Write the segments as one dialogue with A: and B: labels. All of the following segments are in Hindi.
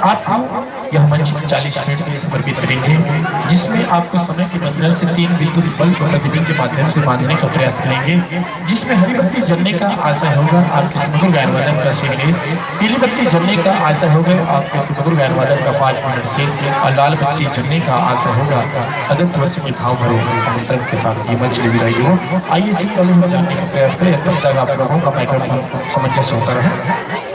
A: आप यह मंच 40 मिनट के लिए समर्पित करेंगे, जिसमें आपको समय के बंधन से 3 विद्युत बल्ब प्रतिबिंब के माध्यम से बांधने का प्रयास करेंगे, जिसमें हरी बत्ती जलने का आशय होगा आपके सुमधुर गायन वादन का शेष, पीली बत्ती जलने का आशय होगा आपके सुमधुर गायन वादन का 5 मिनट शेष, और लाल बत्ती जलने का आशय होगा अदंत वर्ष के भाव भरे आमंत्रण के साथ ये मंच ले विदाई हो। आइए इससे पहले हम जानने का प्रयास करें, तब तक आप लोगों का माइक्रोफोन सामंजस्य होता रहे।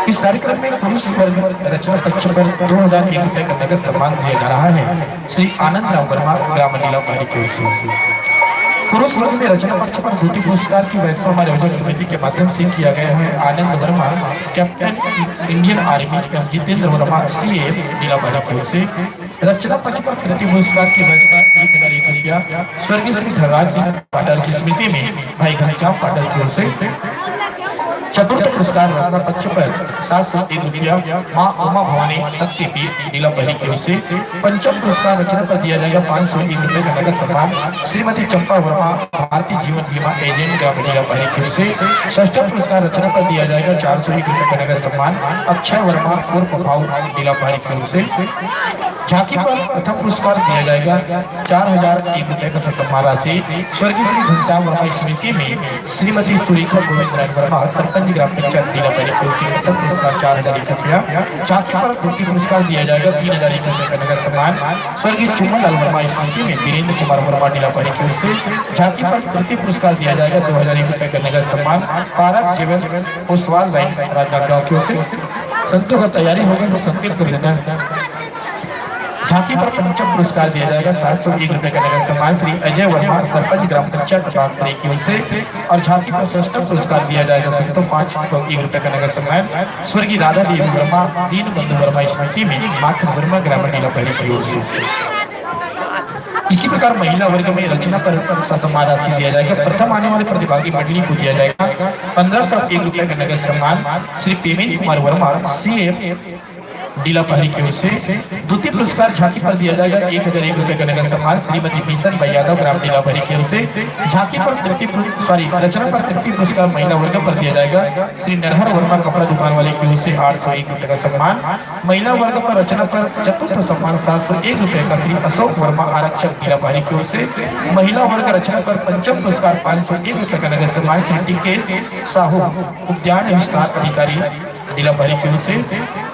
A: इस कार्यक्रम में पुरुष वर्ग रचना पक्ष पर 2001 रुपए का नगद सम्मान दिया जा रहा है श्री आनंद राम वर्मा ग्राम नीलापारी की ओर से। पुरुष वर्ग में रचना पक्ष पर द्वितीय पुरस्कार की वैष्णव आयोजक समिति के माध्यम से किया गया है। आनंद वर्मा कैप्टन इंडियन आर्मी एवं जितेंद्र वर्मा CA नीलापारी की ओर से। रचना पक्ष पर तृतीय पुरस्कार की वैष्णव 1,001 रुपया स्वर्गीय श्री धनराज सिंह पाटिल की स्मृति में भाई घनश्याम पाटिल की ओर से। चतुर्थ पुरस्कार रत्न पक्ष पर 701 रुपया मां उमा भवानी शक्तिपीठ नीलापहरी की ओर से। पंचम पुरस्कार रचना पर दिया जाएगा 501 रुपये का नगद सम्मान श्रीमती चंपा वर्मा भारतीय जीवन बीमा एजेंट ग्राम नीलापहरी की ओर से। षष्ठम पुरस्कार रचना पर दिया जाएगा 401 रुपये का नगद सम्मान अक्षय वर्मा उर्फ भाव नीलापहरी की ओर से। झांकी पर प्रथम पुरस्कार दिया जाएगा 4001 रुपये का सम्मान राशि स्वर्गीय श्री घनश्याम वर्मा स्मृति में श्रीमती सुरेखा गोविंद राय वर्मा सरपंच ग्राम पंचायत नीलापहरी की ओर से। प्रथम पुरस्कार 4001 रुपया। झांकी पर द्वितीय पुरस्कार दिया जाएगा 3001 रुपये का नगद सम्मान स्वर्गीय चुमन लाल वर्मा स्मृति में वीरेंद्र कुमार वर्मा नीलापहरी की ओर से। झांकी पर तृतीय पुरस्कार दिया जाएगा 2001 रुपये का नगद सम्मान पारक जीवन ओसवाल लाइन राजनांदगांव की ओर से। संतों का तैयारी होगी तो संकेत कर देना। झांकी पर पंचम पुरस्कार दिया जाएगा 701 रुपये का नगद सम्मान श्री अजय वर्मा सरपंच ग्राम पंचायत बागतरी की ओर से। और झांकी पर षष्ठम पुरस्कार दिया जाएगा 501 रुपये का नगद सम्मान स्वर्गीय राधा देवी वर्मा दीन बंधु वर्मा स्मृति में माखन वर्मा ग्राम नीलापहरी की ओर से। इसी प्रकार महिला वर्ग में रचना पर सम्मान राशि दिया जाएगा। प्रथम आने वाले प्रतिभागी मंडली को दिया जाएगा 1501 रुपये का नगद सम्मान श्री पेमेंट कुमार वर्मा CA नीलापहरी की ओर से। द्वितीय पुरस्कार झांकी पर दिया जाएगा 1001 रुपये का नगद सम्मान श्रीमती मिशन भाई यादव ग्राम नीलापहरी की ओर से। झांकी पर रचना पर तृतीय पुरस्कार महिला वर्ग पर दिया जाएगा श्री नरहर वर्मा कपड़ा दुकान वाले की ओर से 801 रुपये का सम्मान। महिला वर्ग पर रचना पर चतुर्थ सम्मान 701 रुपये का श्री अशोक वर्मा आरक्षक नीलापहरी की ओर से। महिला वर्ग रचना पर पंचम पुरस्कार 501 रुपये का नगद सम्मान श्री टीकेश साहू उद्यान विस्तार अधिकारी नीलापहरी की ओर से।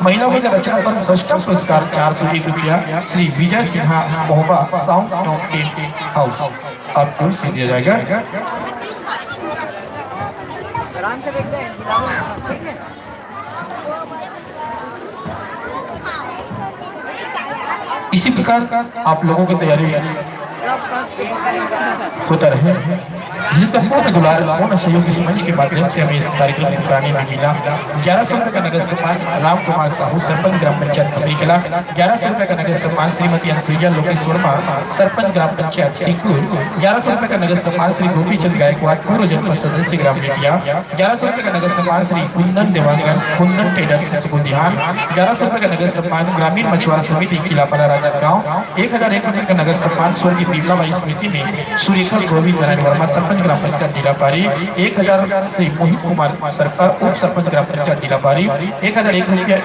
A: महिला वर्ग रचना पर षष्ठम पुरस्कार 401 रुपया Shri Vijay Sinha Mahoba sound tent house आपकी ओर से दिया जाएगा। इसी प्रकार आप लोगों की तैयारी होता रहे, जिसका पूर्ण दुलार पूर्ण सहयोग इस मंच के माध्यम से हमें इस कार्यक्रम को कराने में मिला। 1100 रुपये का नगद सम्मान राम कुमार साहू सरपंच ग्राम पंचायत खबरी कला। 1100 रुपये का नगद सम्मान श्रीमती अनुसुईया लोकेश वर्मा सरपंच ग्राम पंचायत सीकुर। 1100 रुपये का नगद सम्मान श्री गोपीचंद गायकवाड़ पूर्व जनपद सदस्य ग्राम बेटिया। 1100 रुपये का नगद सम्मान श्री कुंदन देवांगन कुंदन टेडर सुकुलधिहान। 1100 रुपये का नगद सम्मान ग्रामीण मछुआरा समिति किलापाड़ा राजनांदगांव। 1001 रुपये का नगद सम्मान स्वर्गीय बिरलाबाई स्मृति में सुरेखा गोविंद नारायण वर्मा सरपंच ग्राम पंचायत नीलापारी। 1000 श्री मोहित कुमार सरकार उप सरपंच ग्राम पंचायत नीलापारी। 1001 रुपया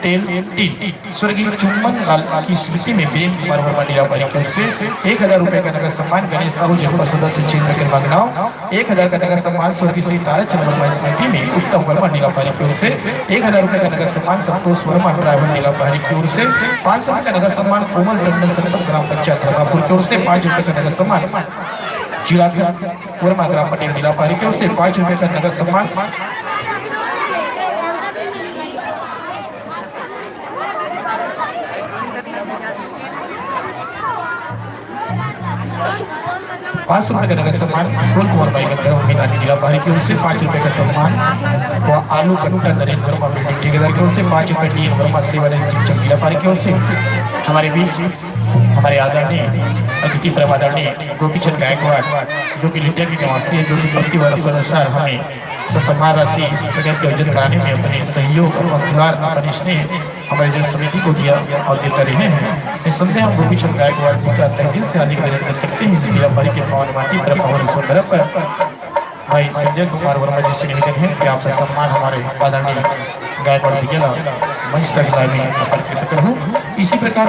A: एवं स्वर्गीय चुम्बन लाल की स्मृति में वीरेंद्र कुमार वर्मा नीलापारी की ओर से। 1000 रुपये का नगद सम्मान गणेश साहू जनपद सदस्य चंद्र के मांगनाव। 1000 का नगद सम्मान स्वर्गीय श्री ताराचंद वर्मा स्मृति में उत्तम वर्मा नीलापारी की ओर से। 1000 रुपये का नगद सम्मान संतोष वर्मा ड्राइवर नीलापारी की ओर से। 500 रुपये का नगद सम्मान कोमल टंडन सरपंच ग्राम पंचायत धर्मापुर की ओर से। 5 रुपये का नगद सम्मान चिराग वर्मा ग्राम पटेल नीलापारी की ओर से। 5 रुपये का नगद सम्मान 500 रुपये का नगद सम्मान फूल कुमार भाई गंधर्व मीना नीलापारी की ओर से। 5 रुपये का सम्मान व आलू कट्टा नरेंद्र वर्मा बिल्डिंग ठेकेदार की ओर से। 5 रुपये डी वर्मा सेवानंद शिक्षक नीलापारी की ओर से। हमारे बीच हमारे आदरणीय अतिथि प्रमादरणीय गोपीचंद गायकवाड़ जो कि इंडिया के निवासी है, जो कि प्रति वर्ष अनुसार हमें सम्मान राशि इस प्रकार के आयोजन कराने में अपने सहयोग और दुलार अपने स्नेह हमारे जन समिति को दिया और देते रहे हैं। निस्संदेह हम गोपीचंद गायकवाड़ जी का तहे दिल से हार्दिक अभिनंदन करते हैं। इस नीलापारी के पावन माटी पर पावन सुंदर पर भाई संजय कुमार वर्मा जी से निवेदन है कि आपसे सम्मान हमारे आदरणीय गायकवाड़ दिगेला मंच तक लाइव अर्पित करूं। इसी प्रकार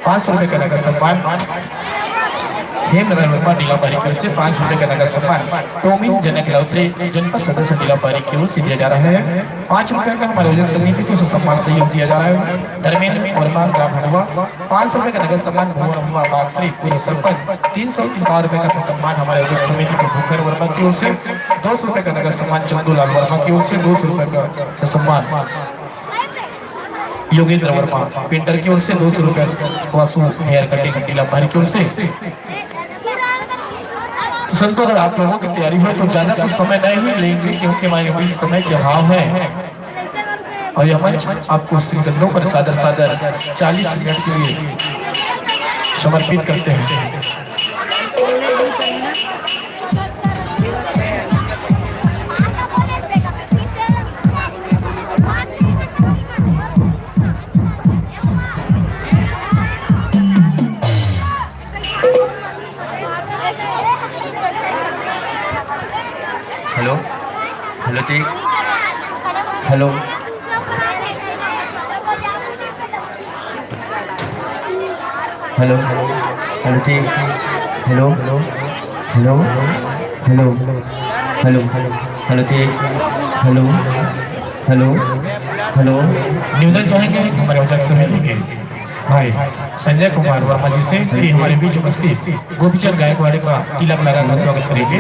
A: 500 रुपए का नगद सम्मान हेमराज वर्मा नीलापारी की ओर से 500 रुपए का नगद सम्मान टोमिन जनक लौत्रे जनपद सदस्य नीलापारी की ओर से दिया जा रहा है। 5 रुपए का हमारे उद्योग समिति को सम्मान सहयोग दिया जा रहा है। धर्मेंद्र वर्मा ग्राम हनुआ 500 रुपए का नगद सम्मान भुवन वर्मा बागत्री पूर्व सरपंच। 351 रुपए का सम्मान हमारे उद्योग समिति को भूखर वर्मा की ओर से। 200 रुपए का नगद सम्मान चंदूलाल वर्मा की ओर से। 200 रुपए का सम्मान योगेंद्र वर्मा पेंटर की ओर से। 200 रुपए वासु हेयर कटिंग नीलापारी की ओर से। संतो अगर आप लोगों की तैयारी हो तो ज्यादा कुछ समय नहीं लेंगे क्योंकि हमारे बीच समय के अभाव है और यह मंच आपको श्रीगंधों पर सादर 40 मिनट के लिए समर्पित करते हैं।
B: हेलो हेलो जी हेलो हेलो हेलो जी hello hello hello hello hello hello जी हेलो हेलो हेलो
A: निवेदन चाहेंगे हमारे उद्योग समिति के भाई संजय कुमार वर्मा जी से कि हमारे बीच उपस्थित गोपीचंद गायकवाड़ का तिलक लगाकर स्वागत करेंगे।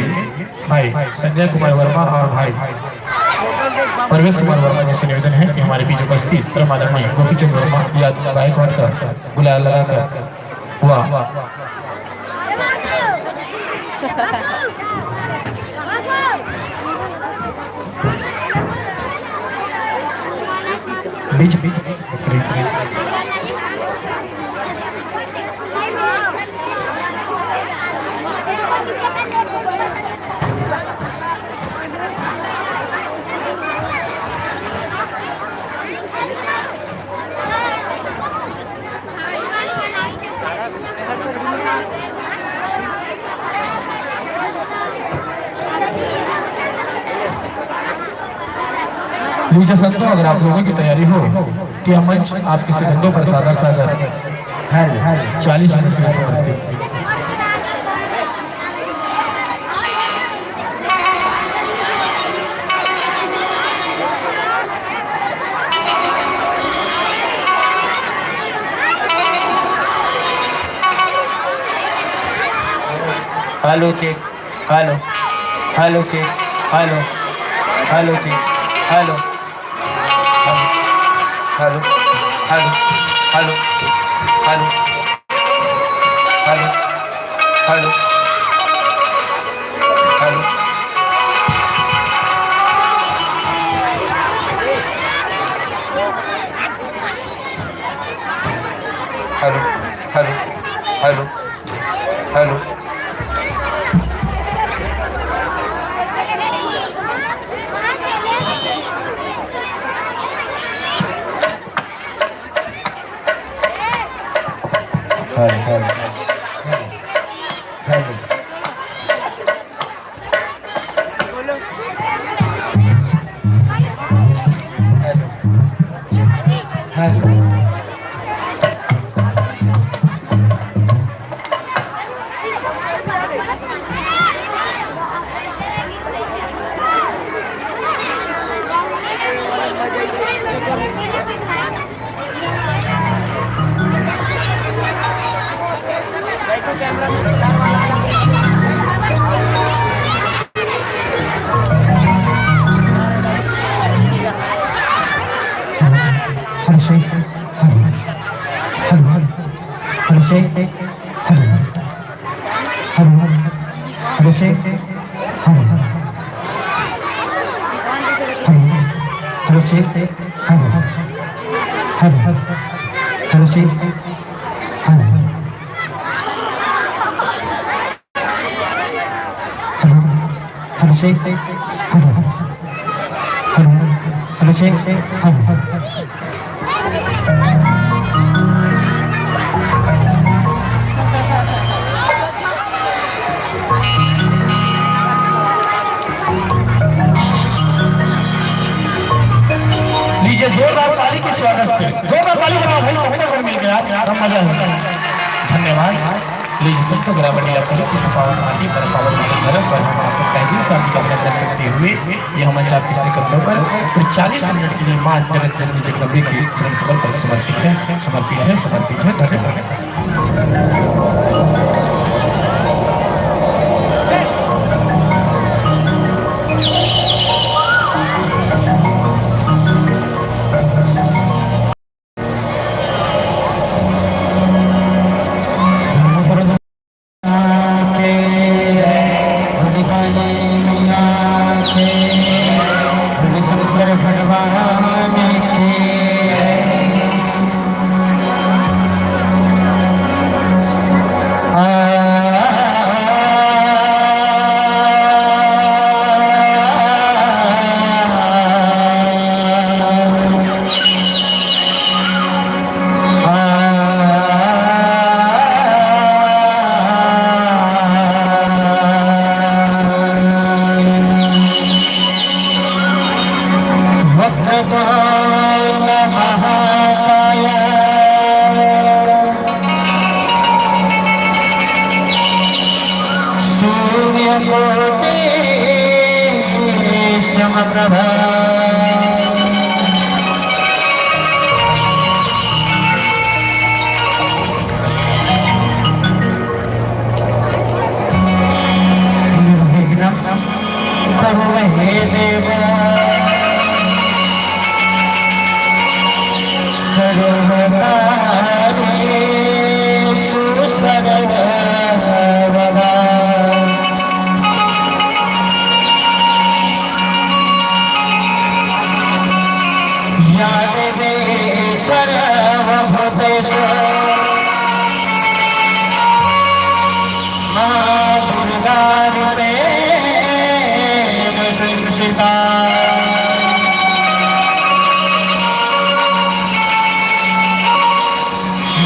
A: भाई संजय कुमार वर्मा और भाई परवेश कुमार वर्मा जी से निवेदन है कि हमारे बीच उपस्थित परम आदरणीय गोपीचंद वर्मा या गायकवाड़ का गुलाल लगाकर वाह बीच लीजिए संतों अगर आप लोगों की तैयारी हो कि हम मंच आपके श्रीगंधों पर सादर 40 मिनट में समर्पित।
B: Hello check hello hello check hello hello check hello hello hello hello hello hello hello hello hello hello hello hello
A: धन्यवाद। लीजिए संत ग्रामणिया पर इस पावन आदि पर पावन संदर्भ पर हम आपको तहे दिल से आपका अभिनंदन करते हुए यह मंच आपके श्री कंधों पर और 40 मिनट के लिए मां जगत जननी जगदम्बे की चरण कमल पर समर्पित है, समर्पित है, समर्पित है। धन्यवाद।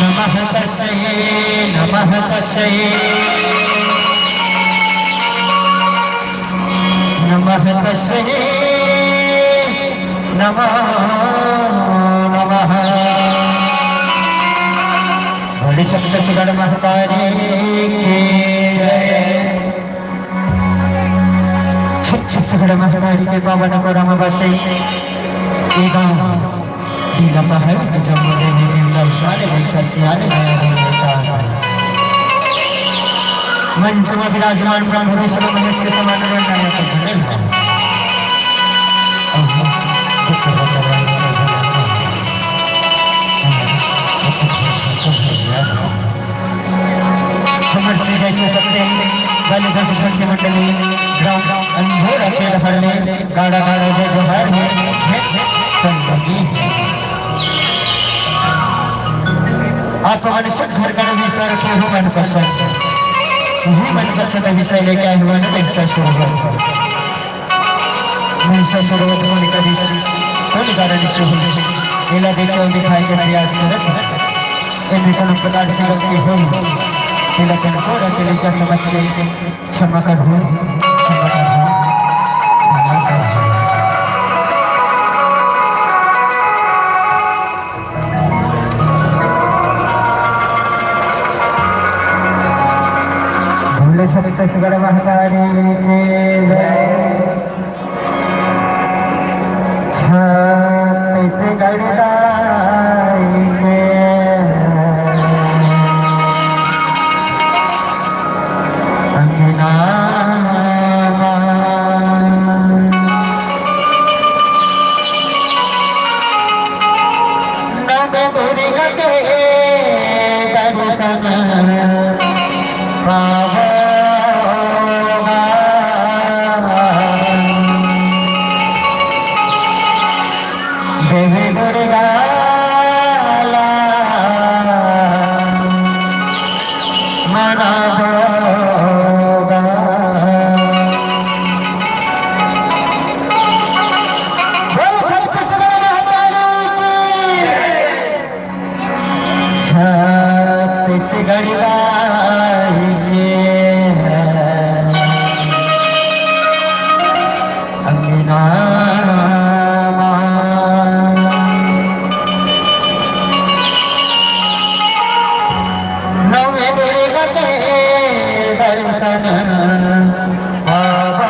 C: नमः तस्यै नमः तस्यै नमो नमः। बड़ी छत्तीसगढ़ महतारी की जय। छत्तीसगढ़ महतारी के पावन कोरम बसे नीला पहाड़ जमुने सारे सियाले मंच में विराजमान ब्रह्म विष्णु महेश के समान समर से जैसे सत्य बल जैसे सत्य मंडली ग्राउंड अंधेरा खेल हरने गाड़ा गाड़ा जय जोहार आपको मनुष्य घर का विषय रखे हो मनपसंद मनपसंद विषय लेके आए हुए हैं महिषासुर मेला देखो दिखाई के प्रयास करत इनमें कोनो प्रकार से गलती हो लेकिन को रखे क्या समझ के क्षमा कर हो क्षमा कर हो क्षमा कर हो। छत्तीसगढ़ महतारी की जय। छत्तीसगढ़ दर्शन आवा।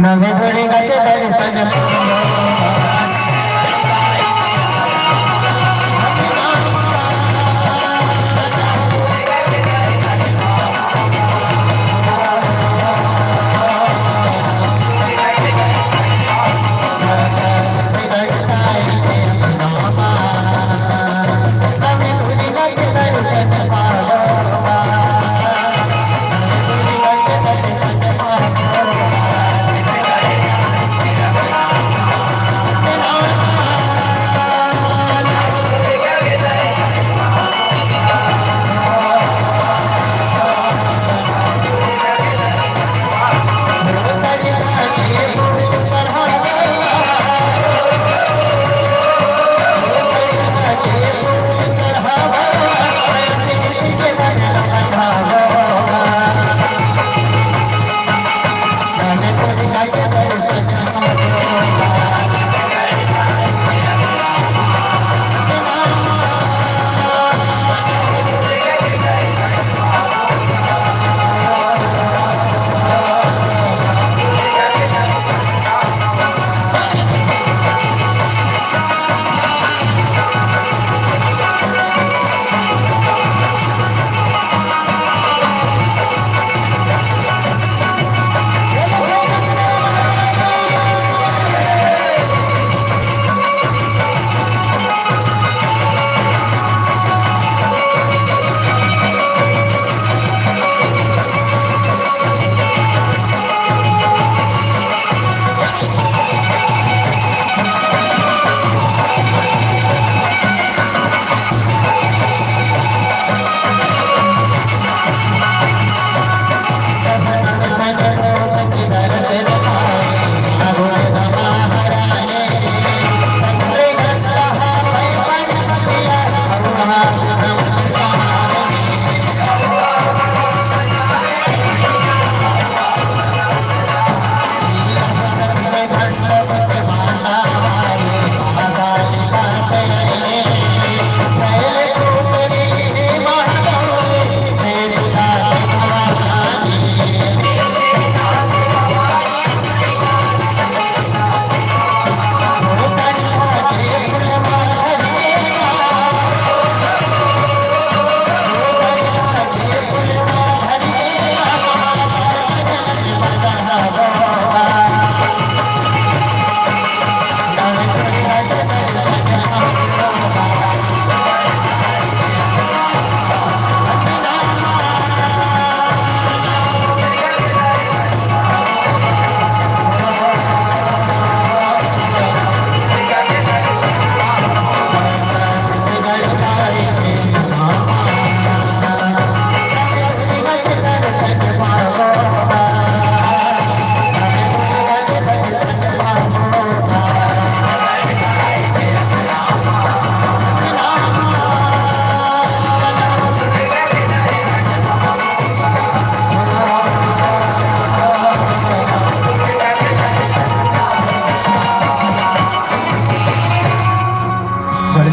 C: नवे धोरे गए दर्शन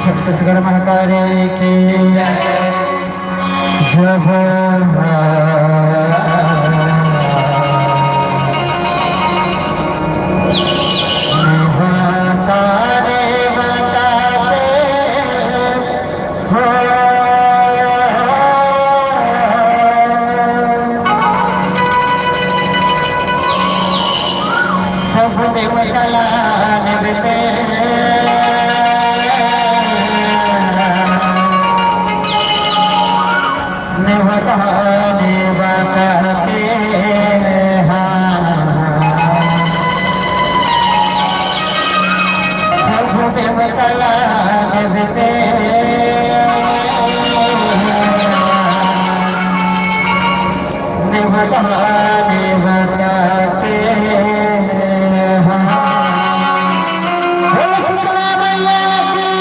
C: छत्तीसगढ़ महाकार्य की जब सब देवतला निभते निभता निभता देवताला देवते देवता देवता के बोलो शीतला मैया की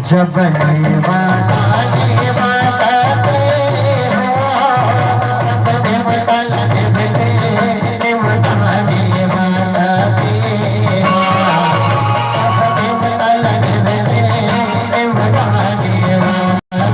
C: जब देवता देवता के देवता देवते देवता देवता के देवता देवते देवता देवता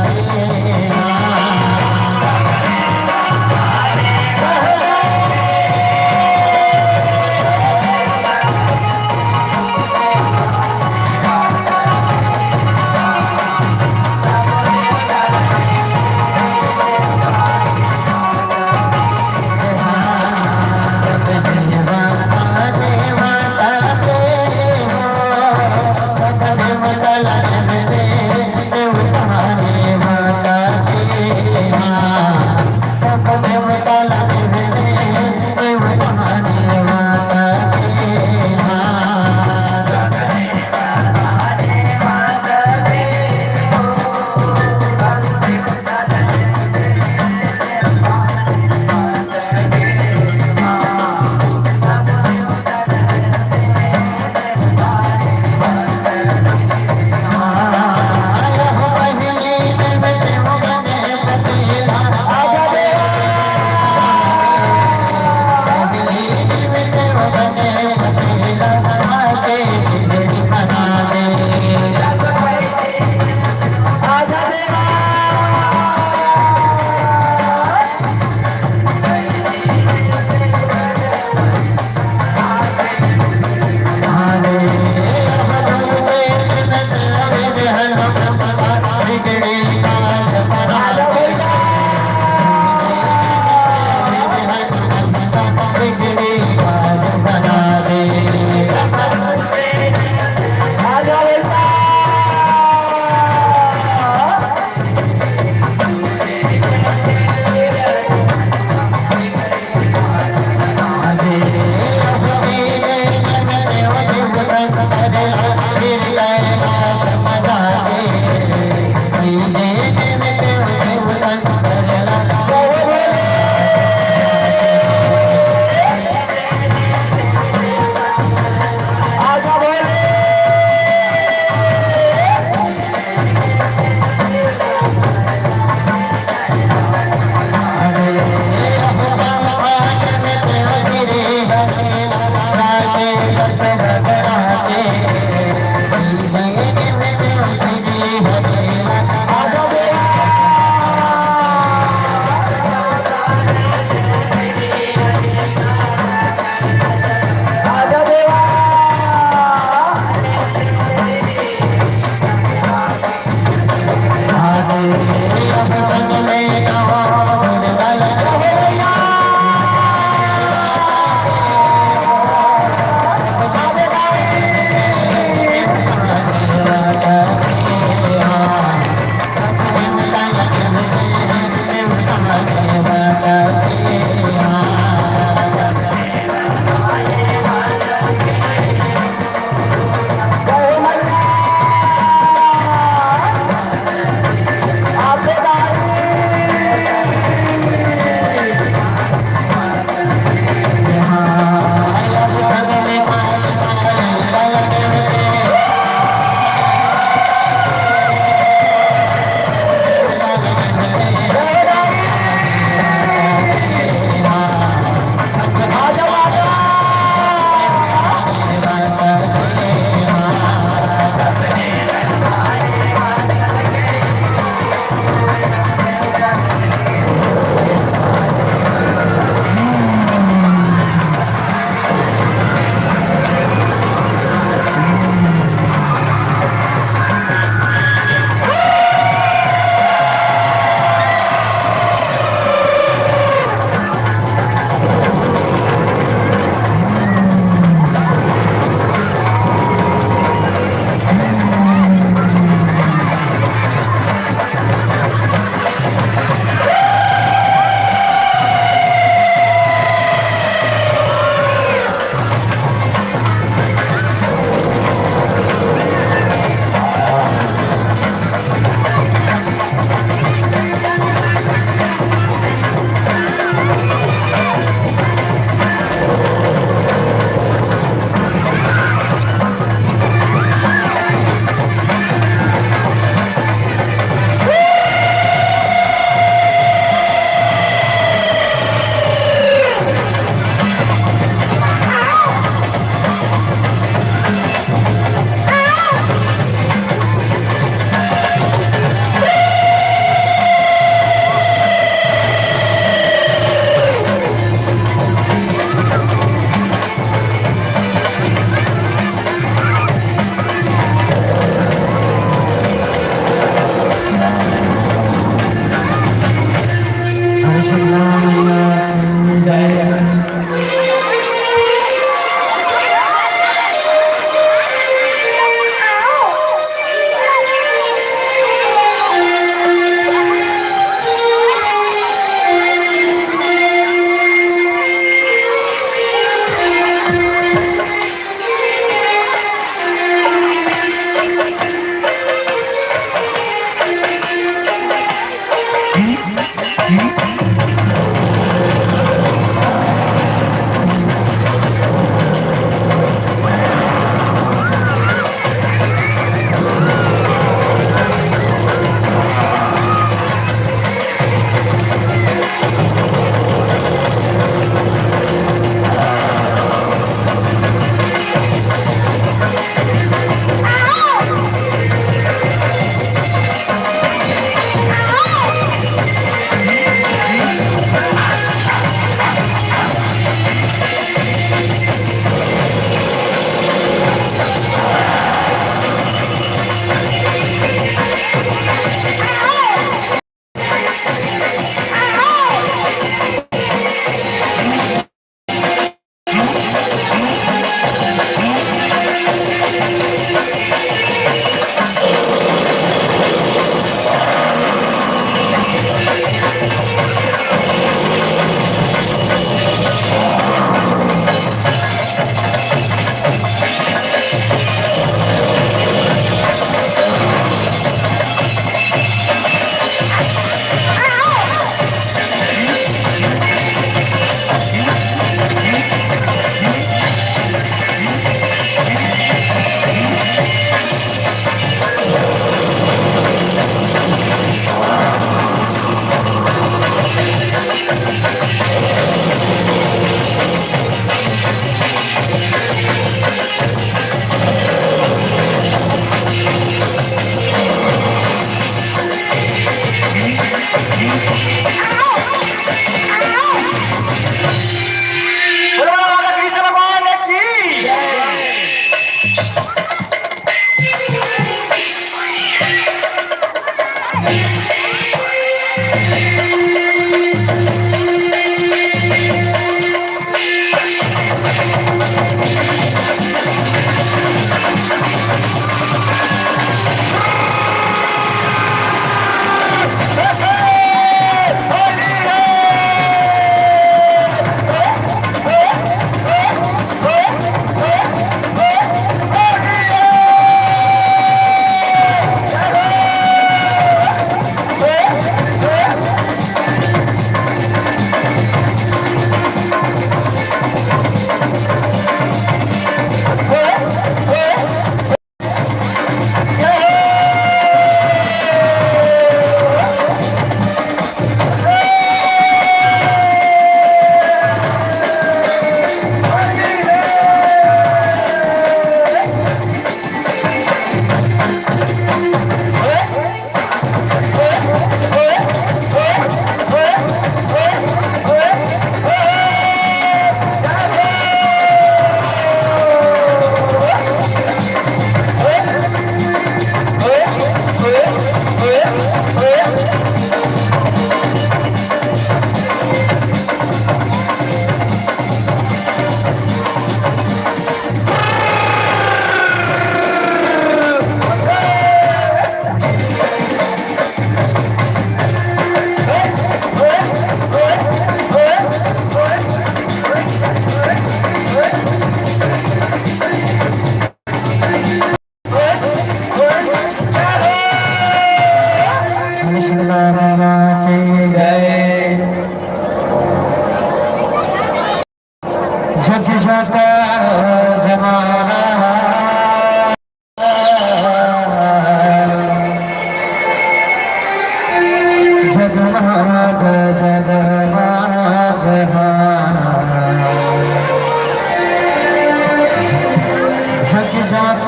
C: झक झक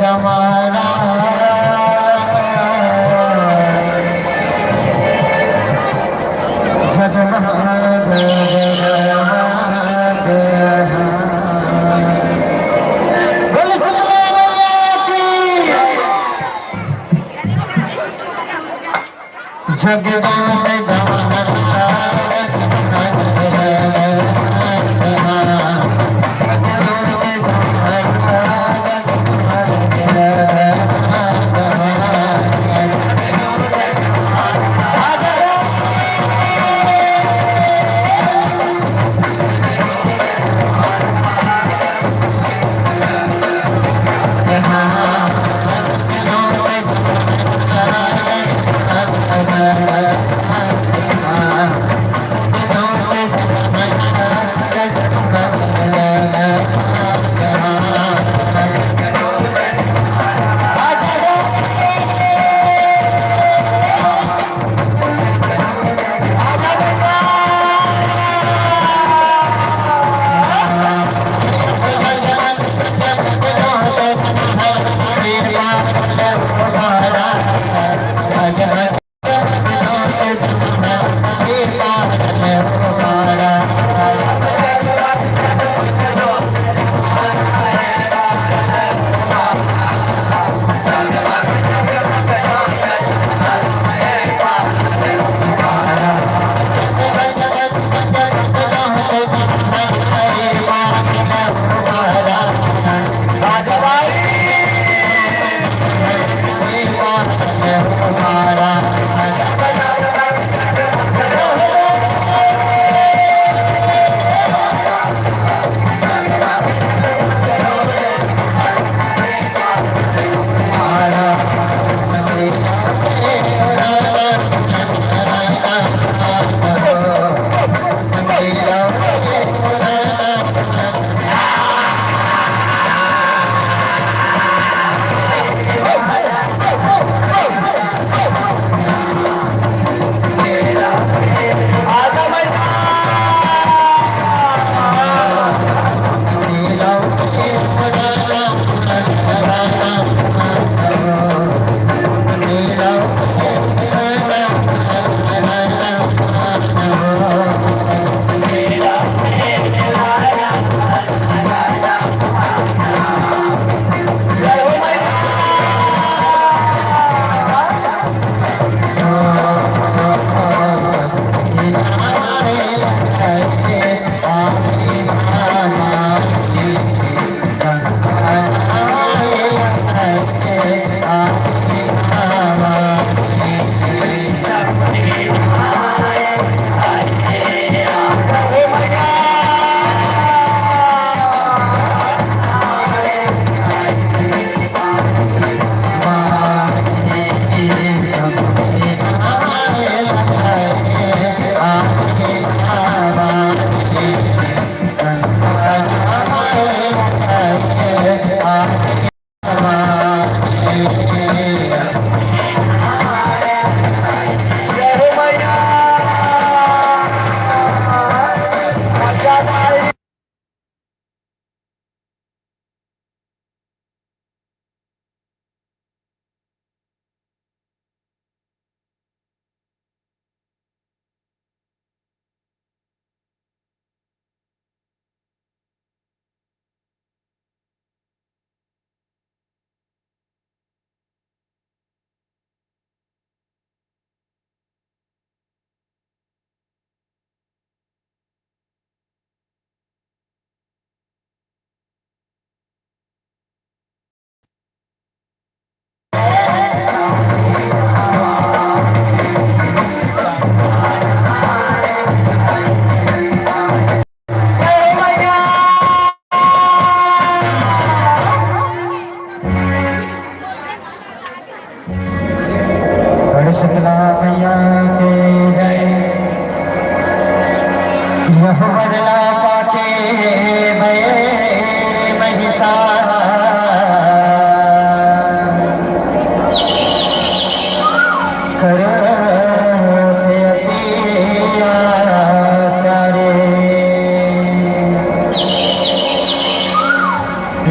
C: जमाना जगमग बोल सतनाम की जगमग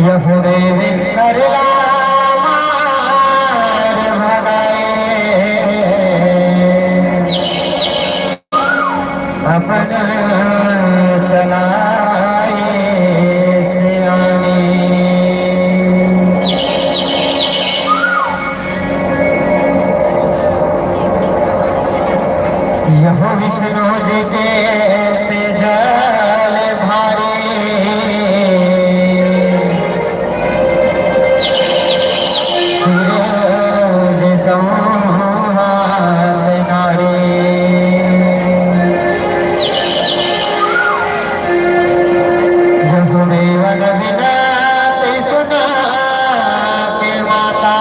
C: यहुरे करला मार भगाए अपना चलाए सियाने यहो विष्णु जी के तेजल भारी सूरज संहार नारी यहो देवन विनती सुना के माता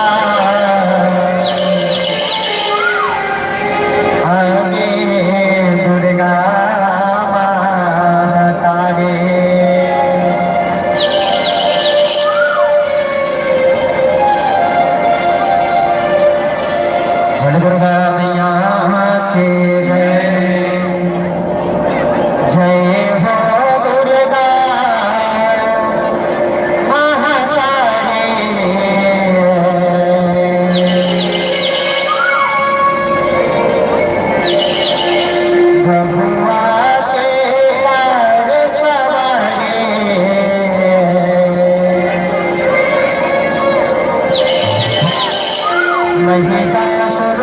C: आगे दुर्गा माता रे बड़ दुर्गा मैया के जय हो दुर्गा माता बबुआ के लाड सवारे महिषासुर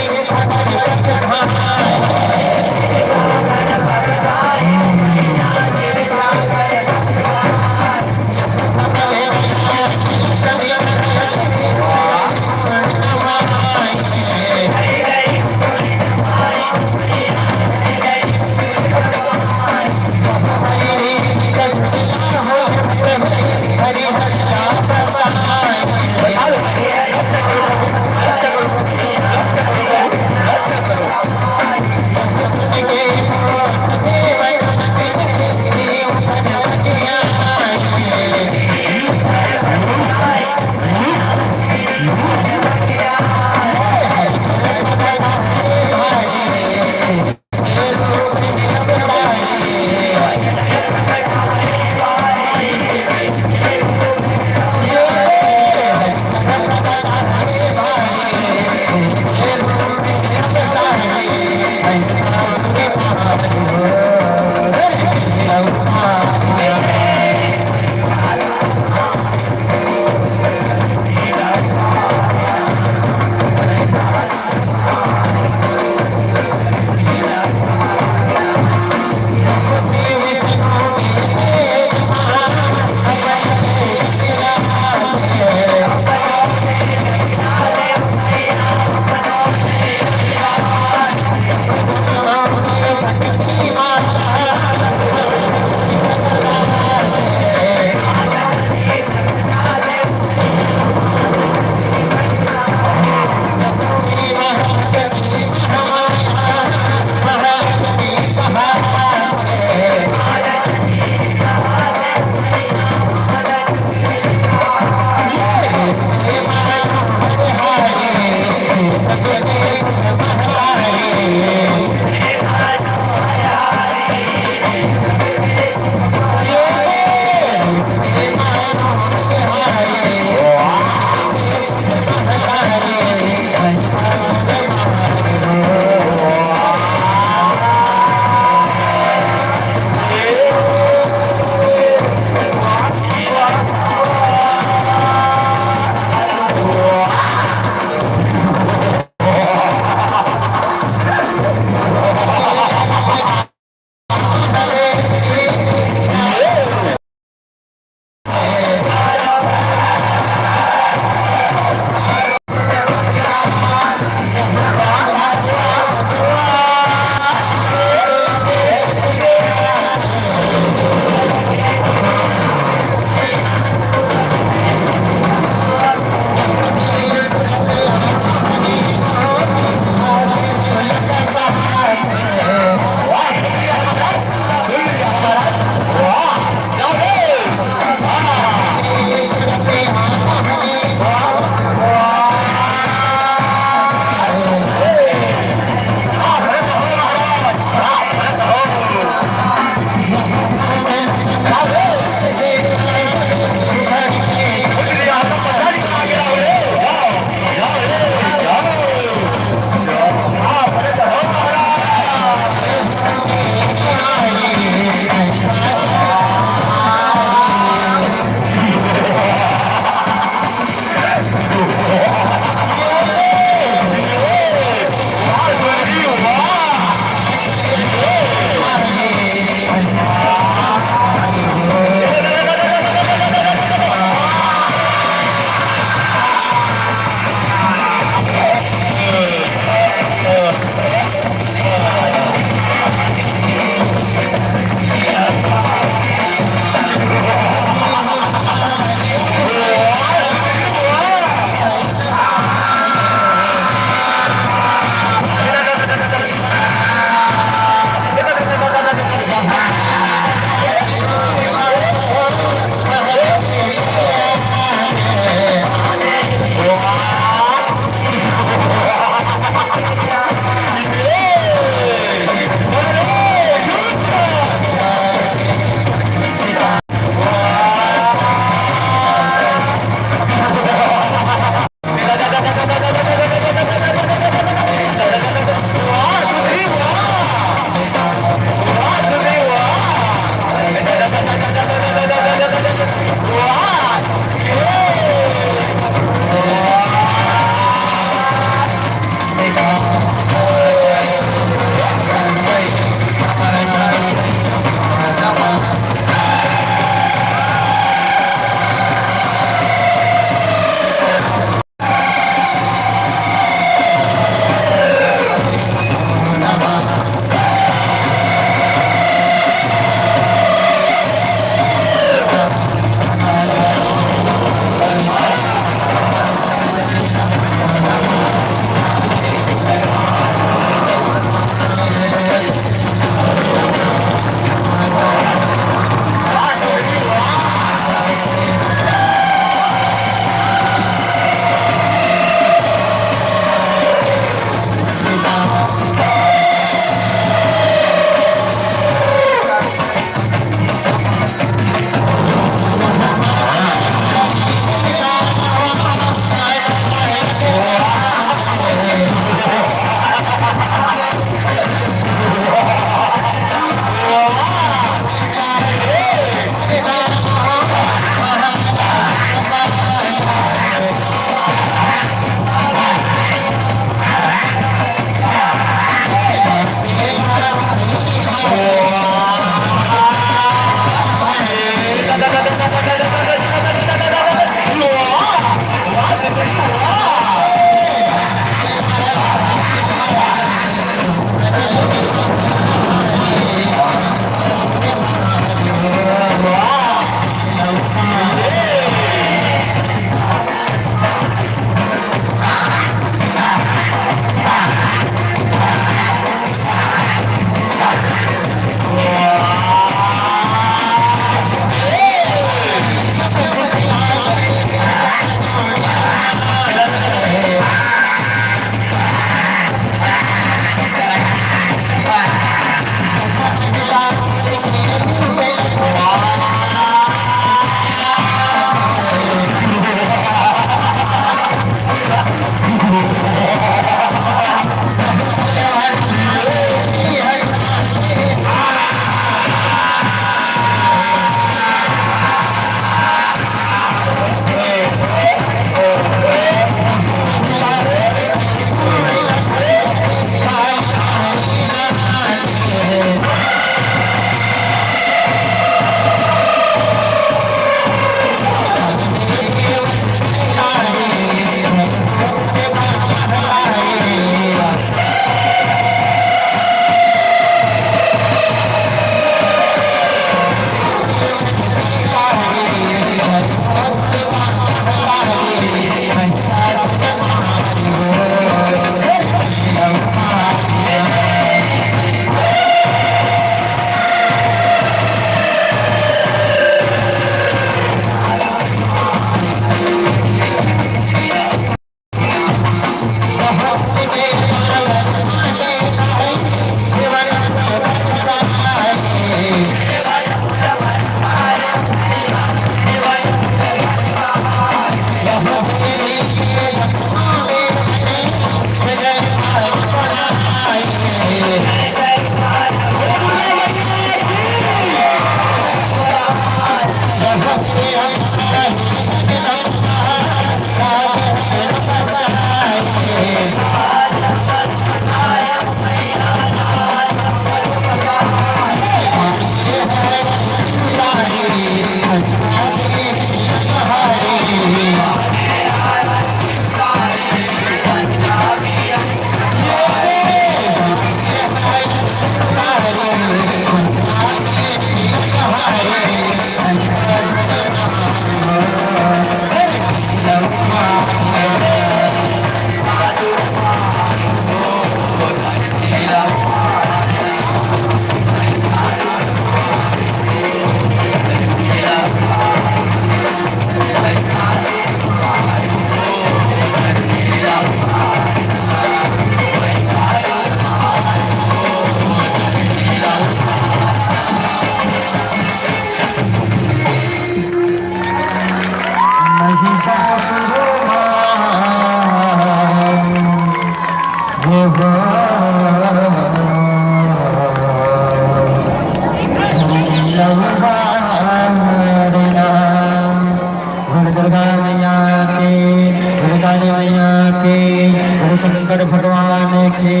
C: शंकर भगवान की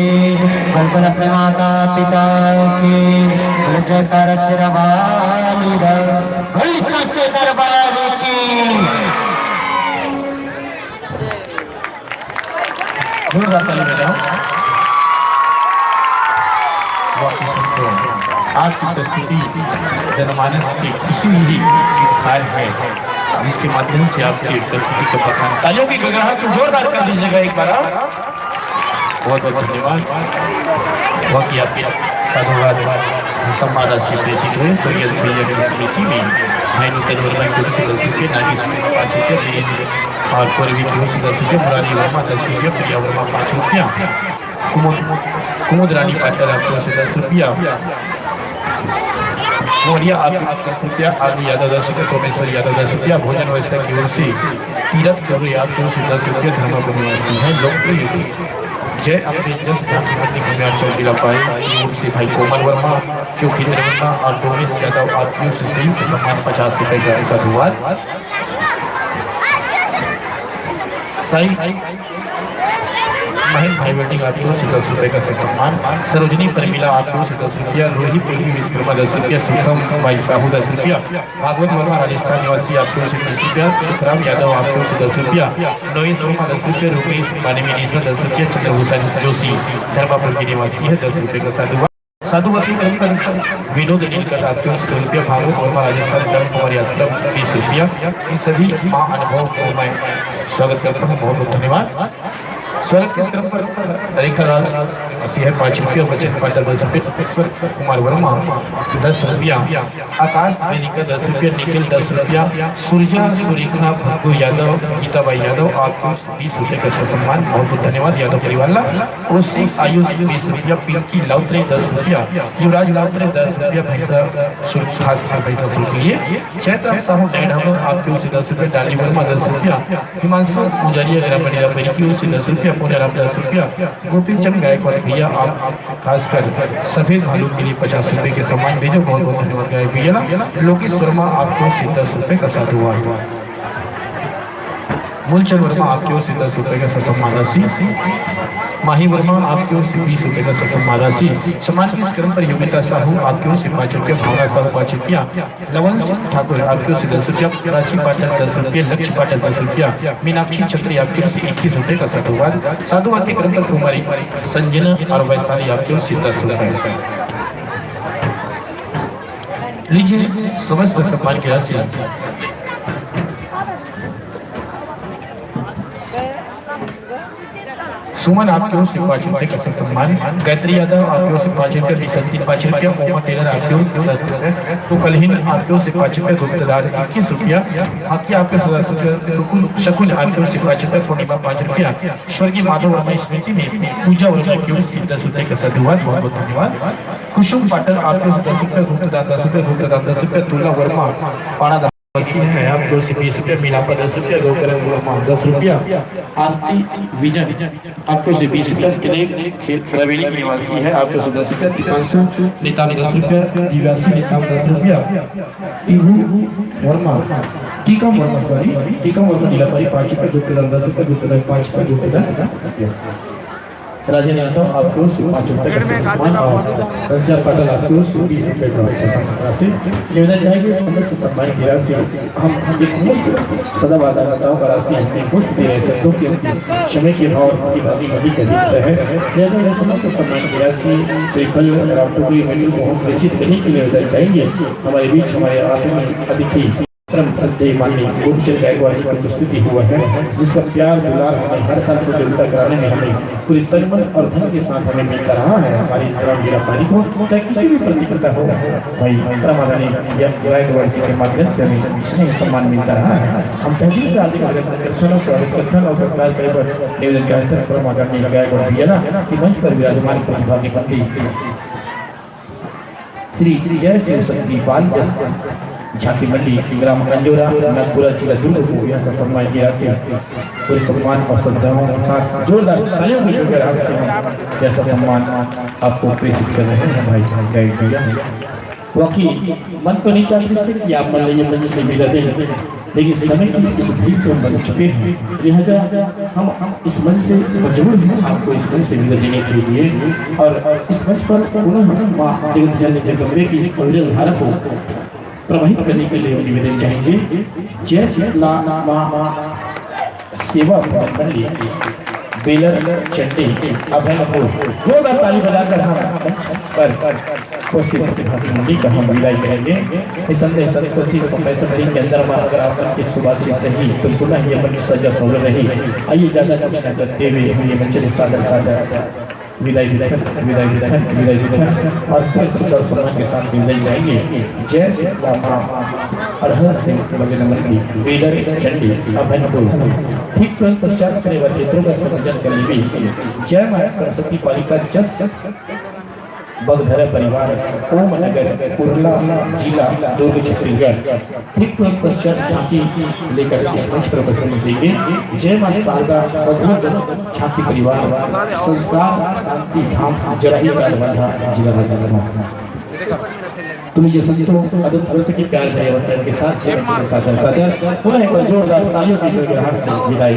C: बलबल अपने माता पिता की जयकार श्री सच्चे दरबार की।
A: आपकी प्रस्तुति जनमानस की खुशी ही इंसान है, जिसके माध्यम से आपकी प्रस्तुति को बखान तालियों की गगनाहट से जोरदार कर दीजिएगा एक बार। बहुत बहुत धन्यवाद। बाकी आपके साधुवाद सम्मान राशि प्रेषित हुए स्वर्गीय सैया की स्मृति में भाई नूतन वर्मा की ओर से 10 रुपये, नागेश 5 रुपये और पूर्वी की ओर से 10 रुपये, मुरारी वर्मा 10 रुपये, प्रिया वर्मा 5 रुपया, कुमुद रानी पाटिल आपकी ओर से 10 रुपया, मोरिया आप 10 रुपया, आदि यादव 10 रुपये, सोमेश्वर यादव 10 रुपया, भोजन व्यवस्था की ओर से तीरथ गौरी आपकी ओर से 10 रुपये, धर्मपुर निवासी है लोकप्रिय जय अम्बे जस चौकीला पाई की ओर से भाई कोमल वर्मा, चौखींद्र वर्मा और डोमेश यादव आपकी ओर से संयुक्त सम्मान 50 रुपये का साधुवाद। साई महेंद्र भाई वेडिंग आपकी ओर से 10 रुपये का सम्मान, सरोजनी परमिला आपकी ओर से 10 रुपया, रोहित पूर्वी विश्वकर्मा 10 रुपया, सुखम भाई साहू 10 रुपया, भागवत वर्मा राजस्थान निवासी आपकी ओर से 10 रुपया, सुखराम यादव आपकी ओर से 10 रुपया, नोएस वर्मा 10 रुपये, रुपेश मानवीनिसा 10 रुपया, चंद्रभूषण जोशी धर्मापुर के निवासी है 10 रुपये का साधुवाद। साधुवती विनोद नीलकंठ आपके ओर से 2 रुपया, भागवत वर्मा राजस्थान धर्म कुमारी आश्रम 20 रुपया। इन सभी माँ अनुभव को मैं स्वागत करता हूँ, बहुत बहुत धन्यवाद। स्वागत के क्रम पर रेखा राज असी है 5 रुपया, बचन पाटा 10 रुपये, ईश्वर कुमार वर्मा 10 रुपया, आकाश वेदिका 10 रुपया, निखिल 10 रुपया, सूर्या सुरेखा भक्कू यादव, गीताबाई यादव आपको 20 रुपये का सम्मान, बहुत बहुत धन्यवाद यादव परिवार। ओसी आयुष 20 रुपया, पिंकी लाउत्रे 10 रुपया, युवराज लाउत्रे 10 रुपया, पैसा शुल्क खास पैसा शुल्क लिए, चैत्र साहू डैड हम आपके ओर से 10 रुपये, डाली वर्मा 10 रुपया, हिमांशु मुजारिया ग्रामीण परिवार की ओर से 10 रुपया, पुनराम 10 रुपया, गोपी चंद गायकवाड़ भैया आप खासकर सफेद भालू के लिए 50 रुपये के सम्मान भेजो, बहुत बहुत धन्यवाद गायक भैया। लोकेश वर्मा आपको 10 रुपये का साधुवाद, मूलचंद वर्मा आपकी ओर से 10 रुपये का सम्मान राशि, माही वर्मा आपकी ओर से 20 रुपये का सम्मान राशि, समाज के क्रम पर योगिता साहू आपकी ओर से 5 रुपया, भावना साहू 5 रुपया, लवन सिंह ठाकुर आपकी ओर से 10 रुपया, प्राची पाटिल 10 रुपये, लक्ष्य पाटिल 10 रुपया, मीनाक्षी चक्री आपकी ओर से 21 रुपये का साधुवाद। साधुवाद के क्रम पर कुमारी संजना और वैशाली आपकी ओर से 10 रुपये। लीजिए समस्त सम्मान की राशि। सुमन आपके ओर से 5 रुपए का सम्मान, गायत्री यादव आपके ओर से 5 रुपए, बिसंती 5 रुपया, ओमा टेलर आपके ओर 10 रुपए, तो कलहीन आपके ओर से 5 रुपए, गुप्तदार 21 रुपया, आपके सदस्य शकुन आपके ओर से 5 रुपए, पूर्णिमा 5 रुपया, स्वर्गीय माधव वर्मा स्मृति में पूजा वर्मा की ओर से 10 रुपए का साधुवाद, बहुत बहुत धन्यवाद। कुसुम पाटिल आपके ओर से 10 रुपए, गुप्तदान 10 रुपए, गुप्तदान 10 रुपए, तुला वर्मा पाड़ा है आपके ओर से 20 रुपया, मीनापा 10 रुपया, गोकरण वर्मा 10 रुपया, आरती विजन आपको से 20 रुपया, प्रवीणी की निवासी है आपको से 10 रुपया, दीपांशु नेताम 10 रुपया, दिव्यासी नेताम 10 रुपया, टीहू वर्मा टीकम वर्मा नीलापारी 5 रुपया, गुप्तदान 10 रुपया, गुप्तदान 5 रुपया, गुप्तदान राजन यादव आपको 5 रुपए का सम्मान और रंजन पाटिल आपको 20 रुपए का सम्मान राशि निवेदन जाएगी। समस्त सम्मान की राशि हम एक मुफ्त सदाबहार का राशि हम मुफ्त दे रहे शब्दों की समय के भाव की भावी नदी का दिखता है। निवेदन समस्त सम्मान की राशि श्री कल रामटोकरी मेडल को हम प्रेषित करने के लिए निवेदन चाहेंगे। हमारे बीच हमारे आत्मीय अतिथि परम श्रद्धेय माननीय गोपीचंद गायकवाड़ जी की उपस्थिति हुआ है, जिसका प्यार दुलार हमें हर साल प्रतियोगिता कराने में हमें पूरी तन मन और धन के साथ हमें मिलता रहा है। हमारी ग्राम गिरफ्तारी को चाहे किसी भी प्रतियोगिता हो भाई माननीय गायकवाड़ जी के माध्यम से हमें स्नेह सम्मान मिलता रहा है। हम तहदील से आदि और सरकार करे पर निवेदन चाहते हैं परम आदरणीय गायकवाड़ भैया कि मंच पर विराजमान प्रतिभागी पंडित श्री जय शिव शक्ति बाल झांकी मंडी ग्राम अंजोरा नागपुरा जिला दुर्ग को यह सम्मान की राशि पूरे सम्मान और श्रद्धाओं के साथ जोरदार तालियों की जैसा सम्मान आपको प्रेषित कर रहे हैं भाई गाइड भैया। वाकई मन तो नहीं चाहते से कि आप मान लीजिए मंच में विदा दें, लेकिन समय की इस भीड़ से हम बन चुके हैं, लिहाजा हम इस मंच से मजबूर हैं आपको इस मंच से विदा देने के लिए। और इस मंच पर पुनः माँ जगत जननी जगदम्बे की इस अविरल धारा को प्रवाहित करने के लिए निवेदन चाहेंगे। जय शीतला माँ सेवा मंडली बेलर चंडी अभयपुर, जोरदार ताली बजाकर हम पर उपस्थित प्रतिभागी मंडली का हम विदाई करेंगे। संदेश सरस्वती संप्रेषण के अंदर में अगर आप की सुभाषित रही तो पुनः ये मंच सजा सौर रही। आइए ज्यादा कुछ न करते हुए हम ये मंच सादर विदाई और पूरे सरकार सम्मान के साथ विदाई जाएंगे। जय श्री राम अरहर सिंह भजन मंडली बेलर चंडी अभयपुर। ठीक तुरंत पश्चात करें क्षेत्रों का संयोजन करने में जय मां सरस्वती पालिका जस बगधरा परिवार ओम नगर उर्ला जिला दुर्ग छत्तीसगढ़। ठीक तुरंत पश्चात झांकी लेकर इस मंच पर उपस्थित देंगे जय मां शारदा भगवत झांकी परिवार संस्कार शांति धाम जराही जालवाड़ा जिला राजनांदगांव। तुम्हें जो संतों अदब थोड़े की प्यार भरे के साथ सादर पुनः एक जोरदार तालियों की गड़गड़ाहट से विदाई।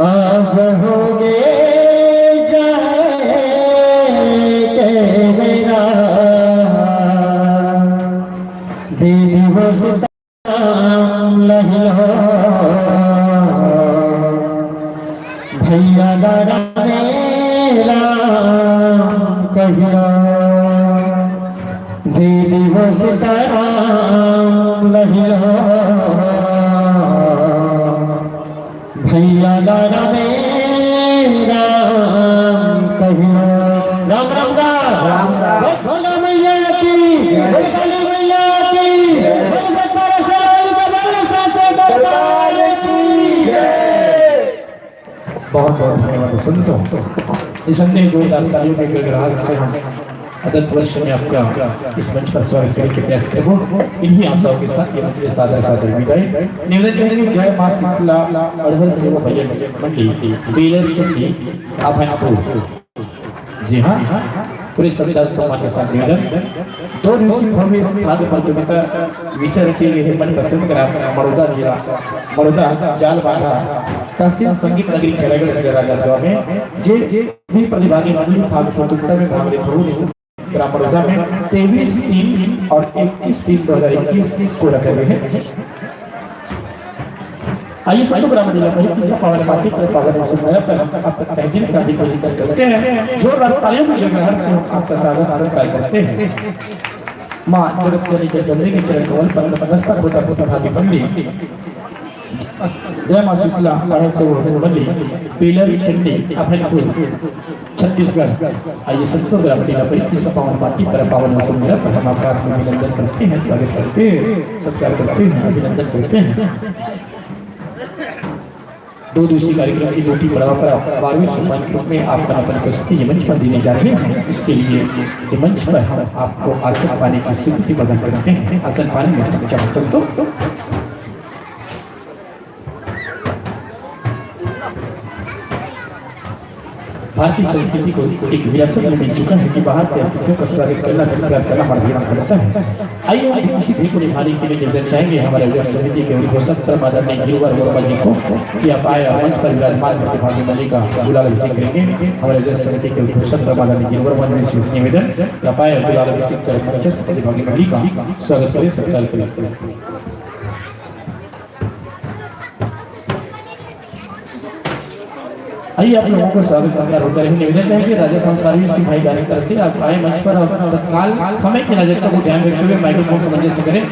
A: अब हो गए जाए मेरा दीदी वो सताम लहो भैया दादा मेरा कहियो दीदी वो सताम लहो भैया दादा मेरा कहियो। राम राम राम भोला मैया की भोला मैया की सरकार सराय का साचे दरबार की जय। बहुत बहुत धन्यवाद संतों। इस संदेश जोरदार तालियों के गड़गड़ाहट से हम अदंत वर्ष में आपका इस मंच पर स्वागत करने के प्रयास करेंगे। इन्हीं आशाओं के साथ ये मंच सादर विदाई निवेदन करेंगे। जय मां शीतला अरहर सेवा भजन मंडली बेलर चंडी अभयपुर। जी हाँ, पूरे सत्ता सम्मान के साथ निवेदन 2 दिवसीय भव्य भाग प्रतियोगिता विषय रखी गई है मन पसंद ग्राम मरोदा जिला मरोदा जालवाड़ा तहसील संगीत नगरी खैरागढ़ जिला राजनांदगांव में जे भी प्रतिभागी भाग प्रतियोगिता में भाग लेते हुए ग्राम मरोदा में 23/3 और 21/3/2021 को रखे हुए हैं। आइए सबको बराबर दिला भाई किस पावन पार्टी पर पावन सुंदर पर हम आपका तहे दिल से हार्दिक अभिनंदन करते हैं। जोरदार तालियों की जगह से हम आपका स्वागत सत्कार करते हैं। मां जगत जननी जगदम्बे के चरण कमल पर नमस्कार होता होता भागी बंदी जय मां शीतला पारण से वल्ली पीलर चंडी अभयपुर छत्तीसगढ़। आइए सबको बराबर दिला भाई किस पावन पार्टी पर पावन सुंदर पर हम आपका अभिनंदन करते हैं, स्वागत करते हैं, सत्कार करते हैं, अभिनंदन करते हैं। दो दिवसीय कार्यक्रम की दूसरी पड़ाव पर 12वें सम्मान के रूप में आपका अपन प्रस्तुति मंच पर देने जा रहे हैं। इसके लिए ये मंच पर हम आपको आसन पाने की स्वीकृति प्रदान करते हैं। आसन पाने में सक्षम संतो भारतीय संस्कृति को एक विरासत में मिल चुका है कि बाहर से अतिथियों का स्वागत करना, सत्कार करना मर्यादा पड़ता है। आइए हम किसी भी को निभाने के लिए निवेदन चाहेंगे हमारे अध्यक्ष समिति के उद्घोषक आदरणीय गिरिवर वर्मा जी को कि आप आए मंच पर विराजमान प्रतिभागी मल्ली का गुलाल अभिषेक करेंगे। हमारे अध्यक्ष समिति के उद्घोषक आदरणीय गिरिवर वर्मा जी से निवेदन कि आप आए गुलाल अभिषेक कर मंचस्थ प्रतिभागी मल्ली का स्वागत करें, सत्कार करें। आइए आप लोगों को स्वागत सत्कार होता रहे। निवेदन चाहेंगे राजा सर्विस की भाई डायरेक्टर से आप आए मंच पर और तत्काल समय की नजर को ध्यान रखते हुए माइक्रोफोन सामंजस्य करें।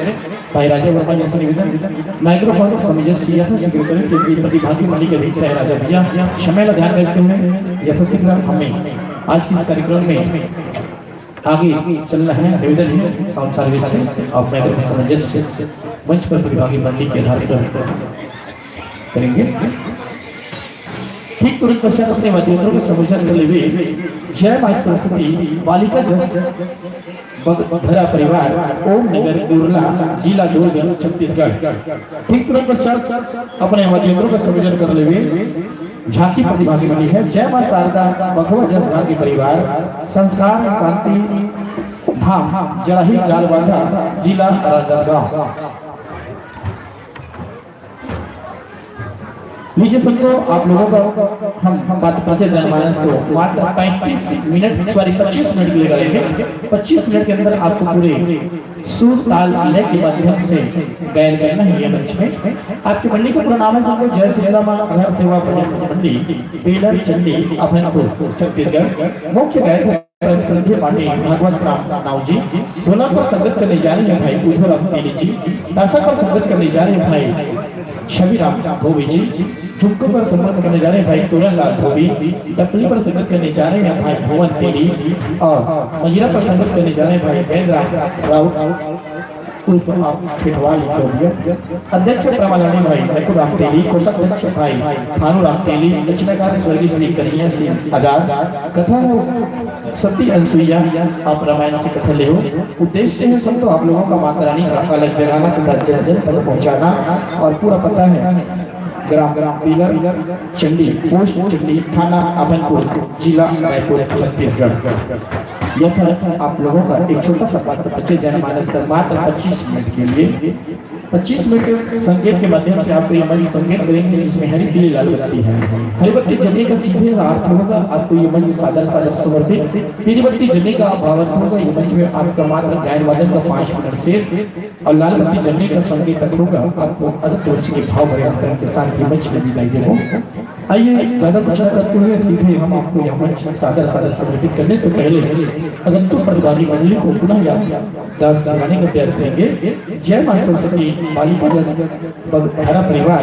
A: भाई राजा वर्मा जी से निवेदन माइक्रोफोन सामंजस्य यथाशीघ्र करें क्योंकि प्रतिभागी मल्लिक अधिक है। राजा भैया समय का ध्यान रखते हुए यथाशीघ्र हमें आज के इस कार्यक्रम में आगे चलना है। निवेदन है साउंड सर्विस से आप माइक्रोफोन सामंजस्य मंच पर प्रतिभागी मल्लिक के आधार पर करेंगे। ठीक तुरंत पश्चात अपने वाद्ययंत्रों को समूचन कर ले जय मां सरस्वती बालिका जस धरा परिवार ओम नगर उरला जिला दुर्ग छत्तीसगढ़। ठीक तुरंत पश्चात अपने वाद्ययंत्रों का समूचन कर ले झांकी प्रतिभागी बनी है जय मां शारदा बघवा जस झांकी परिवार संस्कार शांति धाम जड़ही जालबांधा जिला राजनांदगांव। लीजिए संतो आप लोगों का हम बात करते जनमानस को मात्र 25 मिनट के लिए करेंगे। 25 मिनट के अंदर आपको पूरे सुर ताल लय के माध्यम से गायन करना है। ये मंच में आपकी मंडली का पूरा नाम है सबको जय श्री राम घर सेवा भजन मंडली बेलर चंडी अभयपुर छत्तीसगढ़। मुख्य गायक है संध्या पांडे भागवत राम नाव जी। ढोलक पर संगत करने जा रहे हैं भाई उधर तेली जी। ताशा पर संगत करने जा रहे हैं भाई छवि राम धोबी जी। झुमको पर संगत करने जा रहे हैं भाई तोरण लाल धोबी। टपली पर संगत करने जा रहे हैं भाई भुवन तेली और मंजीरा पर संगत करने जा रहे हैं भाई वेद राव फिटवाल अध्यक्ष प्रमादानी भाई बैकुर राम तेली। कोषाध्यक्ष भाई भानु राम तेली। रचनाकार स्वर्गीय श्री कन्हैया सिंह आजाद। कथा सती अनसुईया आप रामायण से कथा ले हो। उद्देश्य है सब तो आप लोगों का माता रानी का अलग जगाना तथा जन जन तक पहुँचाना। और पूरा पता है ग्राम पीलर चंडी पोस्ट चंडी थाना अभनपुर जिला रायपुर छत्तीसगढ़। यह था आप लोगों का एक छोटा सा पात्र परिचय जनमानस का मात्र 25 मिनट के लिए। 25 मिनट संकेत के माध्यम से आपको ये मंच संकेत करेंगे जिसमें हरी पीली लाल बत्ती है। हरी बत्ती जलने का सीधे अर्थ होगा आपको ये मंच सादर सादर समर्पित। पीली बत्ती जलने का भावार्थ होगा ये मंच में आपका मात्र गायन वादन का 5 मिनट शेष और लाल बत्ती जलने का संकेत होगा आपको अदब तुलसी के भाव भरे अंतरण के साथ ये मंच में विदाई देगा। आइए ज्यादा प्रचार करते हुए सीधे हम आपको यह मंच सादर सादर समर्पित करने से पहले अगंतुक प्रतिभागी मंडली को पुनः याद दास दिलाने का प्रयास करेंगे। जय मां सरस्वती बालिका जस धरा परिवार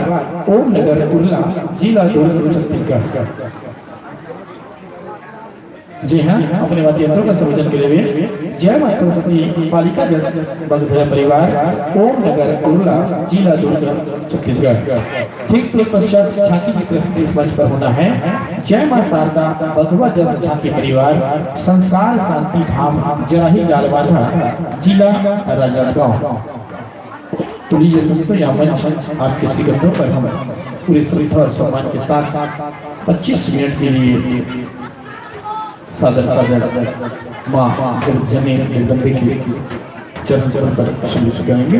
A: ओम नगर उरला जिला दुर्ग छत्तीसगढ़। जी हाँ अपने वाद्ययंत्रों का संयोजन के लिए जय मां सरस्वती बालिका जस बगधरा परिवार ओम नगर उरला जिला दुर्ग छत्तीसगढ़। ठीक तुरंत पश्चात झांकी की प्रस्तुति इस मंच पर होना है। जय मां शारदा बघवा जस झांकी परिवार संस्कार शांति धाम जड़ही जालबांधा जिला राजनांदगांव। तो लीजिए संतो यह मंच आपके स्पीकर पर हम पूरे श्रद्धा और सम्मान के साथ 25 मिनट के लिए सादर सादर माँ जगजननी जगदम्बे के चरण चरण पर शुरू करेंगे।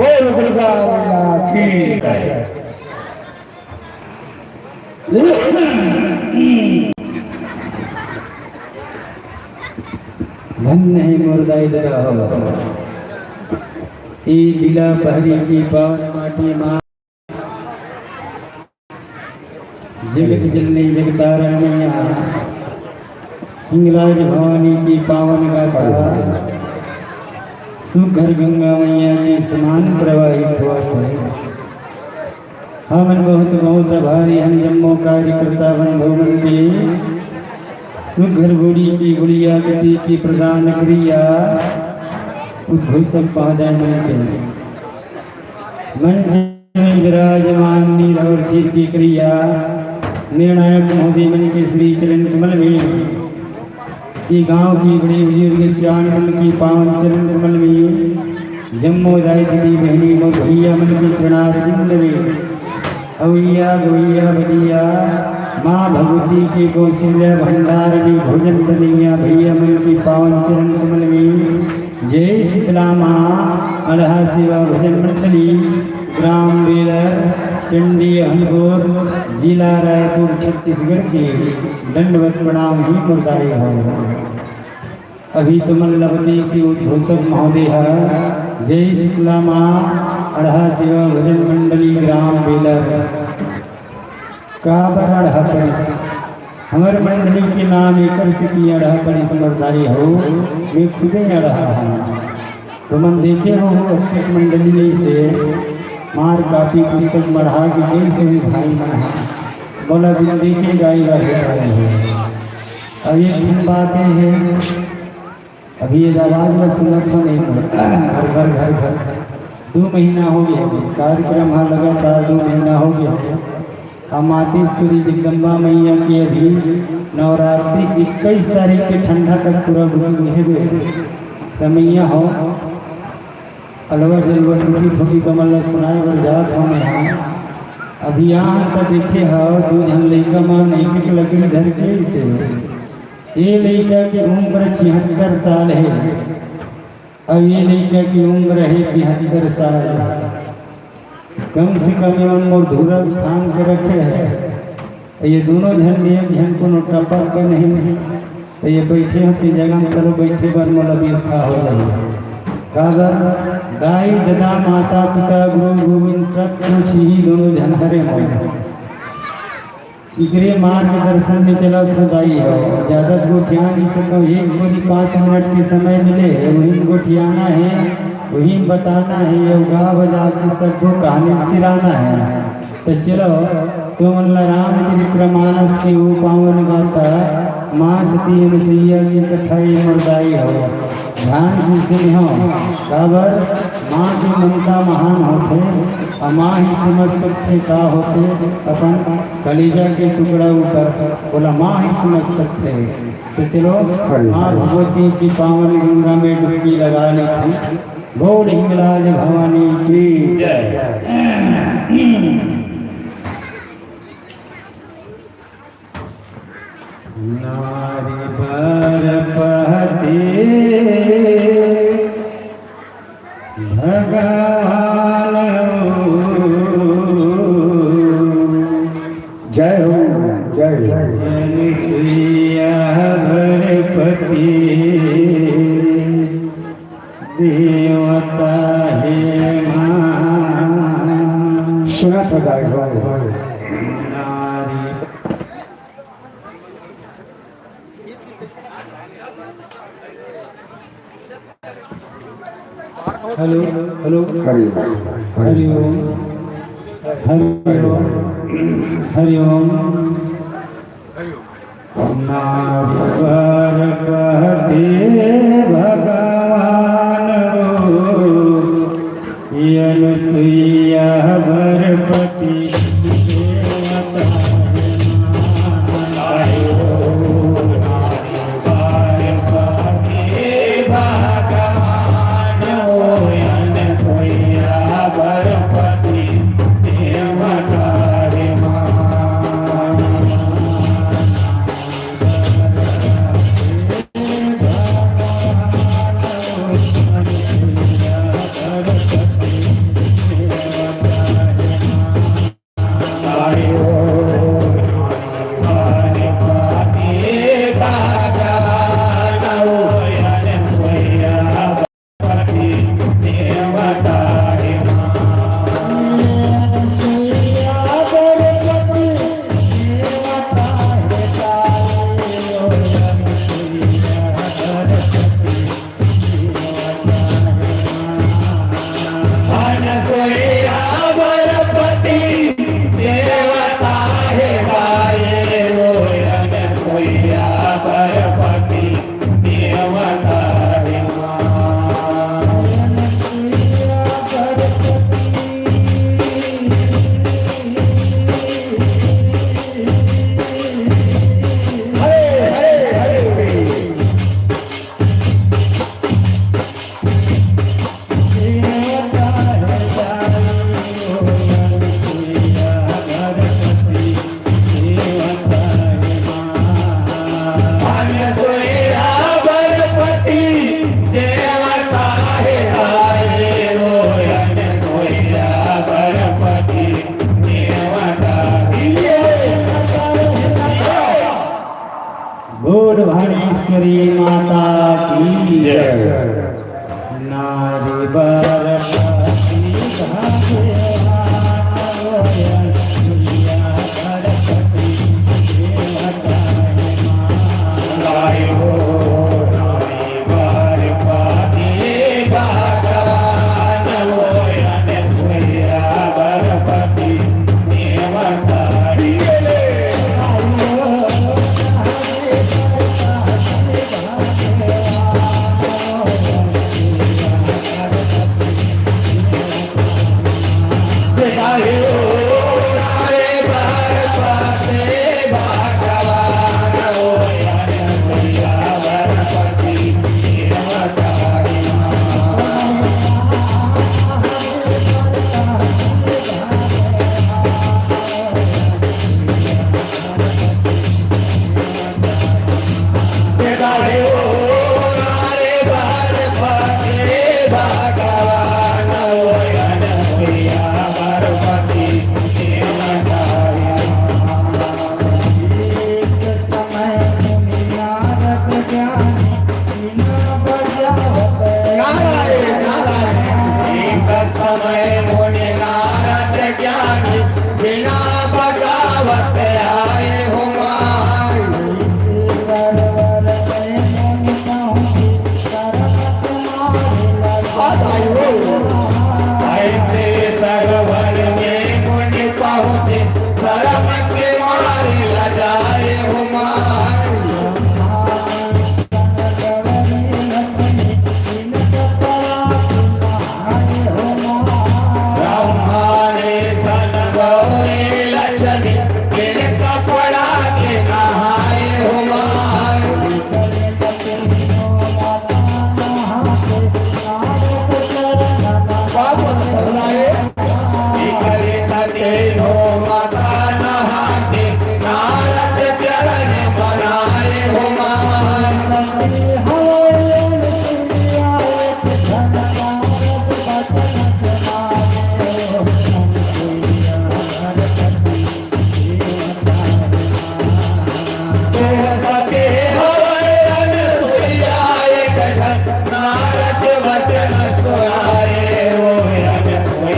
D: बोल दुर्गा मैया की जय।
C: धन्य है मुर्दाई जरा हो ई लीला पहरी की पावन माटी माँ जगत जननी जगतारण मैया हिंगलाज भवानी की पावन गाथा सुघर गंगा मैया के समान प्रवाहित हुआ है। हमन बहुत बहुत आभारी हम जम्मो कार्यकर्ता बंधु मन के सुघर गुड़ी की गुड़िया गति की प्रदान क्रिया उद्घोषक पादा मन के मंच में विराजमान नील और चीर की क्रिया निर्णायक महोदय मन के श्री चरण कमल में की गांव की बड़ी बुजुर्ग श्यान मन की पावन चरण कमल में जम्मो दाई दीदी बहनी भैया मन की चरणारविंद में अवैया गोइया बलिया माँ भगवती के कौशल्या भंडार में भोजन बनिया भैया मन की पावन चरण कमल में जय शीतला माँ अढ़ा सेवा भजन मंडली ग्राम बेलर चंडी हलगोर जिला रायपुर छत्तीसगढ़ के दंडवत प्रणाम ही मुर्दाई हो। अभी तो मल्लवती से उद्घोषक महोदय जय शीतला माँ अढ़ा सेवा भजन मंडली ग्राम बेलर काबर अढ़ा परिस हमारे मंडली के नाम एकर से की अढ़ा परिस मुर्दाई हो वे खुदे अढ़ा हैं। तो मन देखे हो प्रत्येक मंडली से मार कापी पुस्तक मढ़ा के कई से भी भाई मन बोला बिन देखे गाई रहे है। अब ये दिन बातें हैं अभी ये आवाज में सुनत हो नहीं घर घर घर घर 2 महीना हो गया कार्यक्रम हाँ लगातार 2 महीना हो गया। हम मातेश्वरी जगदम्बा मैया की अभी नवरात्रि 21 तारीख के ठंडा तक पूरा बुकिंग है मैया हो अलवा जलवा टूटी ठोकी कमल सुनाए बर जात हो मैं अभी यहाँ का देखे हो 2 जन लड़का माँ नहीं की लकड़ी धर के से ये लड़का की उम्र 76 साल है। अब ये लड़का की उम्र है 73 साल। कम से कम ये मोर धूरा थाम के रखे है। ये दोनों जन एक जन को टपक के नहीं तो ये बैठे हो की जगह में करो बैठे पर मोला बीरखा हो जाए कागर दाई दादा माता पिता गुरु गोविंद सब कुछ ही दोनों जन हरे हो इकरे मार्गदर्शन में चला खुदाई हो ज़्यादा गोठियान नहीं सको 1 गोली 5 मिनट के समय मिले वही गोठियाना है वही बताना है योगा बजा के सबको कहानी सिराना है। तो चलो तो रामचरितमानस की वो पावन गाथा माँ सती अनुसैया की कथा ये मुर्दाई हो ध्यान से सुनो काबर माँ की ममता महान होते और माँ ही समझ सकते का होते अपन कलीजा के टुकड़ा ऊपर बोला माँ ही समझ सकते। तो चलो माँ भगवती की पावन गंगा में डुबकी लगा ली थी। बोल हिंगलाज भवानी की जय। नारी पर पहते भगवान
D: जय हो जय
C: भरपति देवता है मां
D: सुना था गाय हो
C: हेलो हेलो
D: हरि
C: हरि ओम हरि ओम हरि ओम नारी पर कहते भगवान अनुसैया भरपति नारद वचन सुनाए वो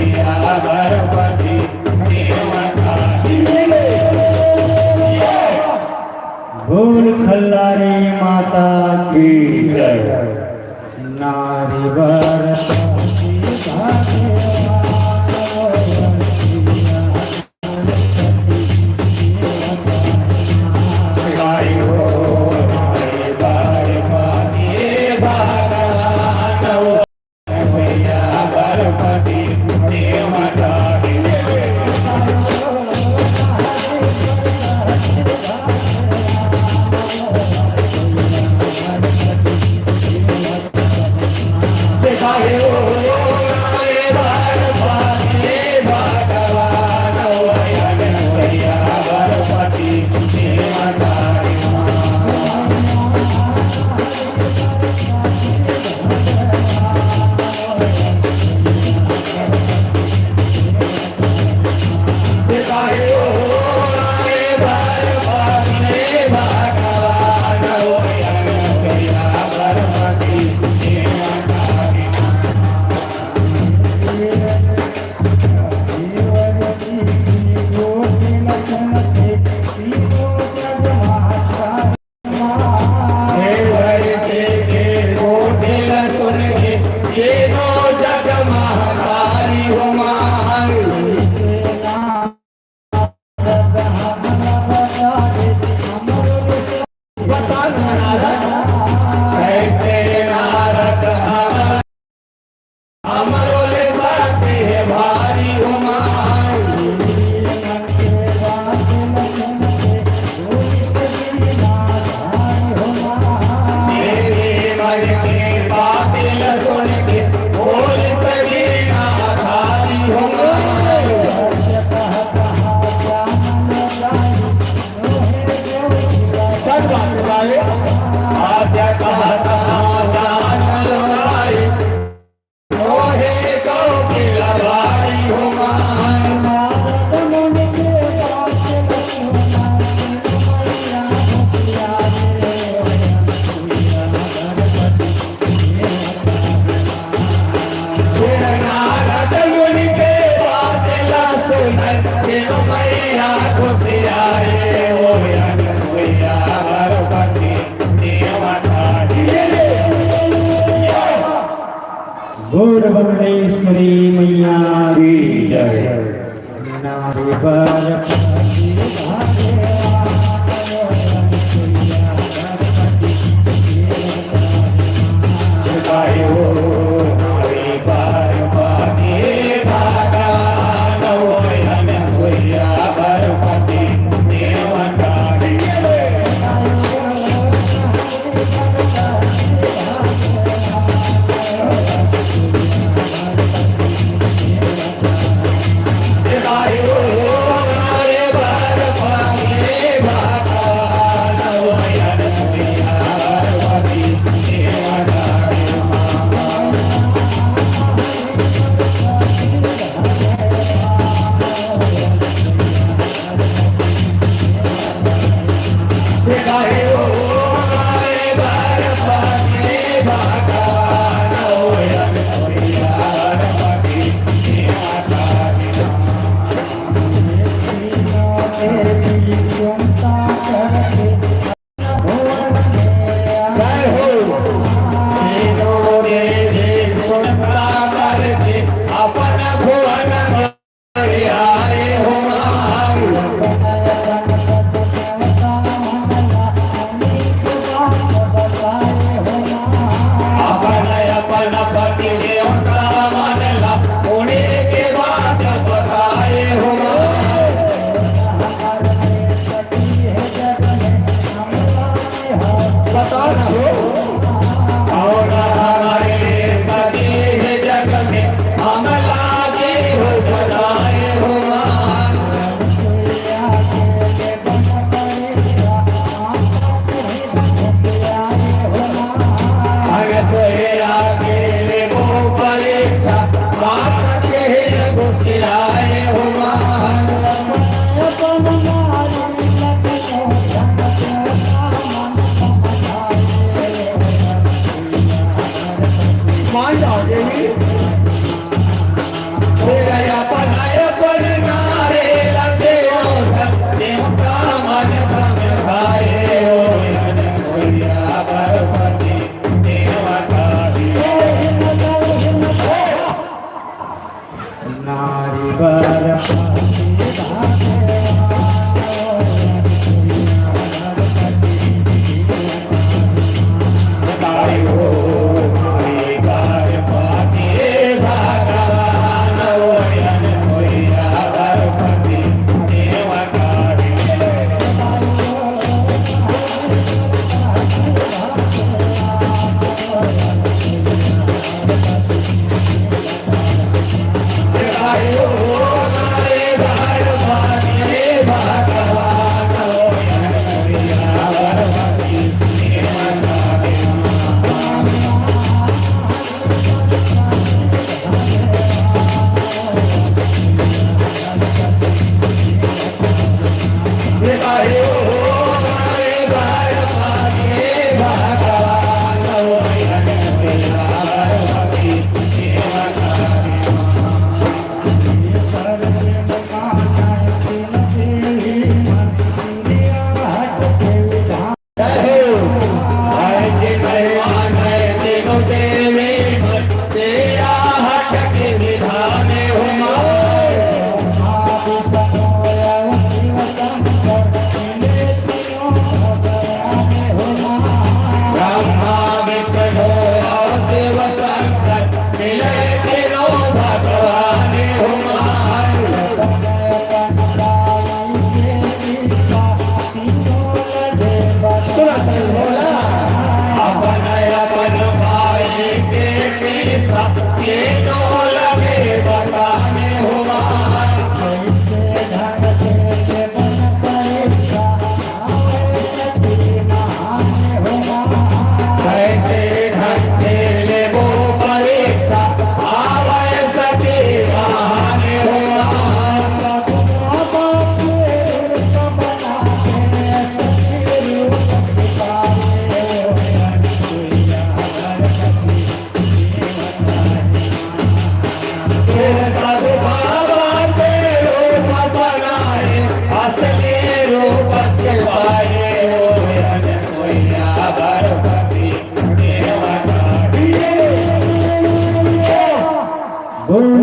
C: और बमलेश्वरी मैया
E: की जय।
C: नारी पर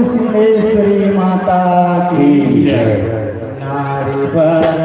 C: सिद्धेश्वरी माता की
E: जय
C: नारी पर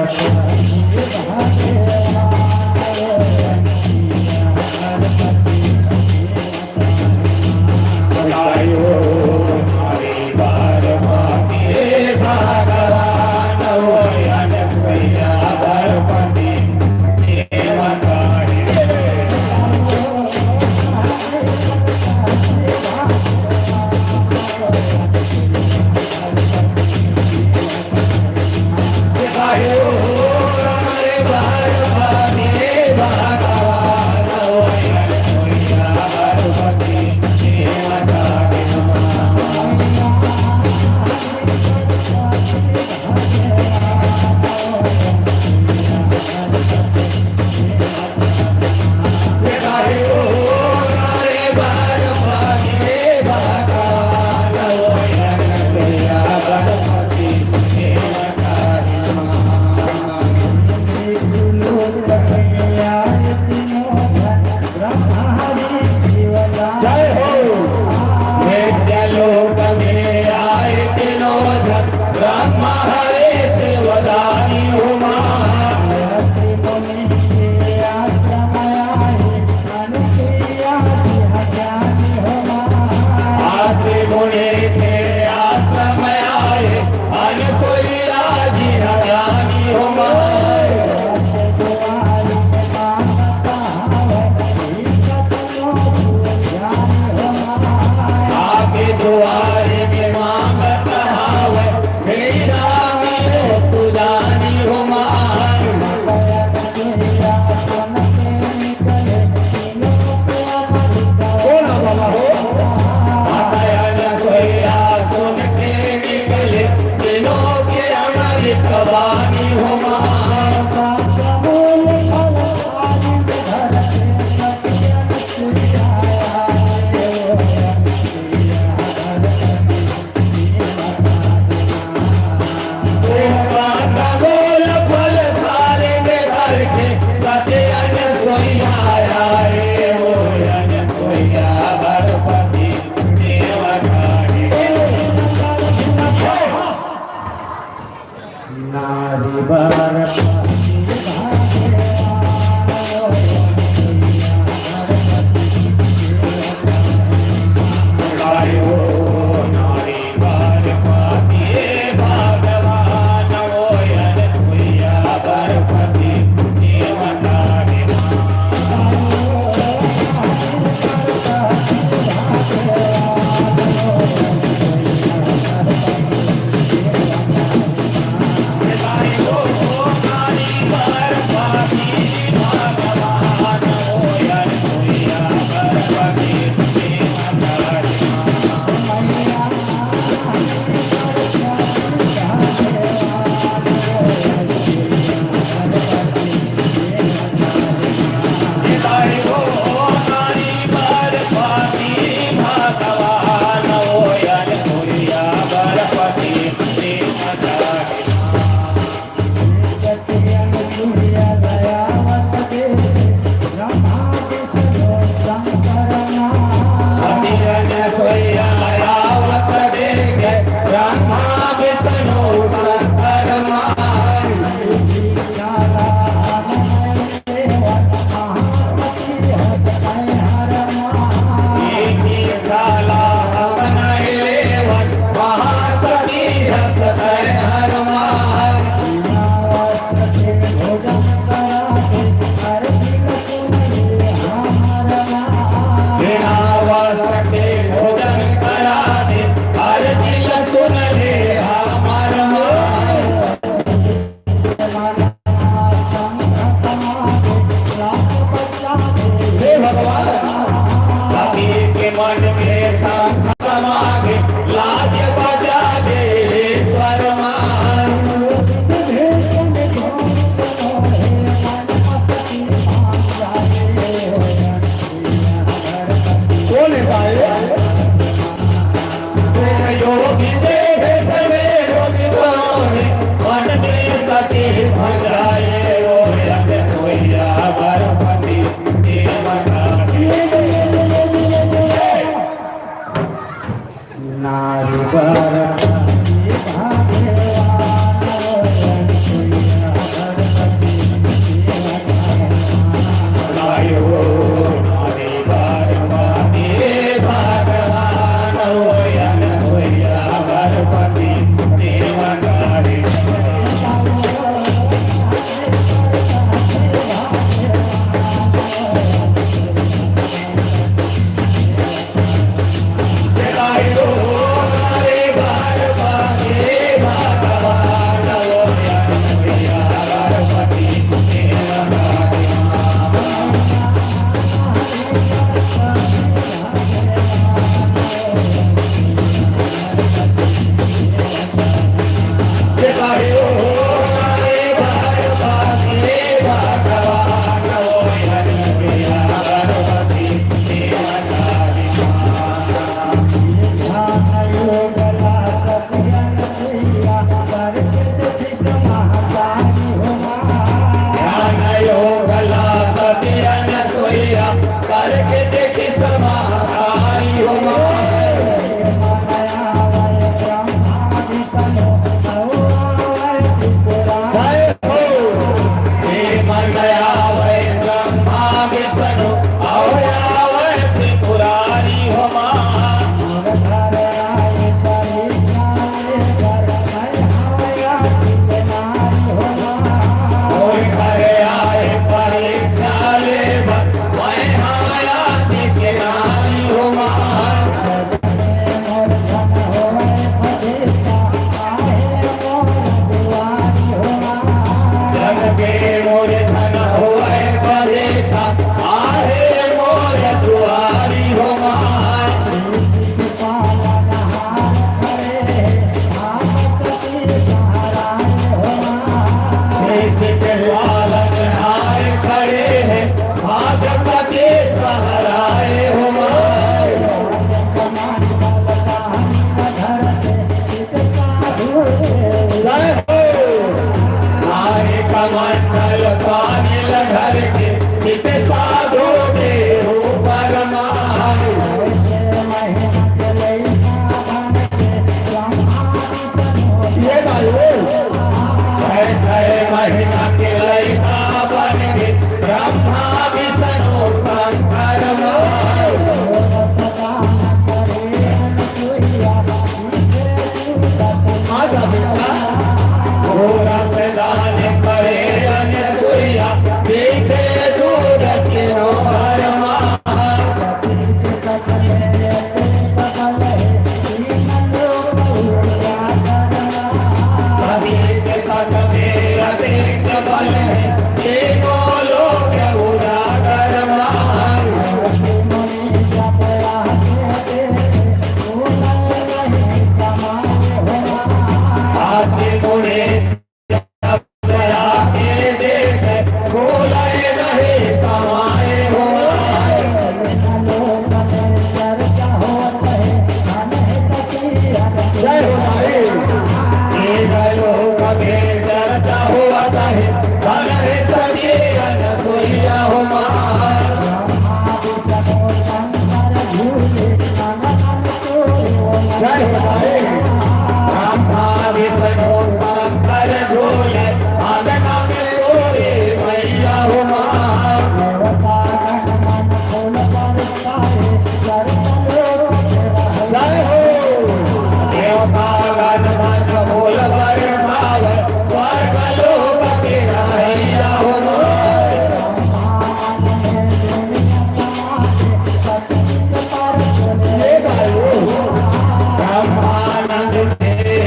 B: ब्रह्मानंद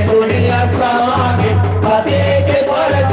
B: दुनिया समागे सती के पर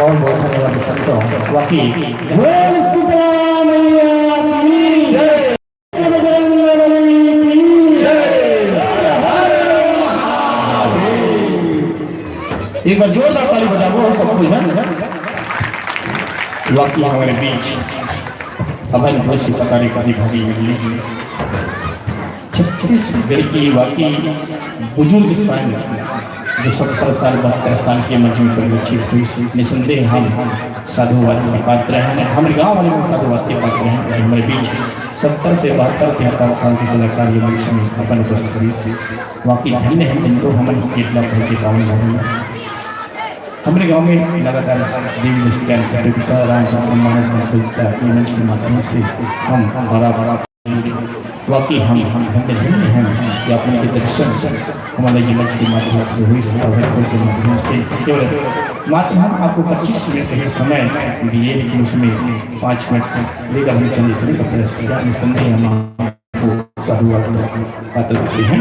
A: बहुत बहुत धन्यवाद संतों। वाकई
D: बोल सीताराम मैया की जय, बजरंगबली की जय, हर हर महादेव।
A: एक बार जोरदार ताली बजाओ सब कुछ है। वाकई हमारे बीच अभय घोष पकाने का अधिकारी मिली 36 की वाकई बुजुर्ग सांग जो 70 साल 72 साल की मजमू पर लिखित हुई। निसंदेह हम साधुवाद के पात्र हैं, हमारे गांव वाले में साधुवाद के पात्र हैं। हमारे बीच 70 से 72 73 साल के कलाकार ये मंच में अपन उपस्थिति से वाकई धन्य है। जिनको हम केतला भर के पावन में हमारे गांव में लगातार देवी स्कैन प्रतियोगिता रामचंद्र मानस प्रतियोगिता ये मंच के माध्यम से हम बड़ा वाकई हम धन्य हैं कि आपने के दर्शन हमारे ये मंच के माध्यम से हुई के माध्यम से केवल मात्र हम आपको 25 मिनट ही समय दिए, लेकिन उसमें 5 मिनट लेकर हम चंद इतने का प्रयास किया। निसंदेह हम आपको साधुवाद पात्र देते हैं।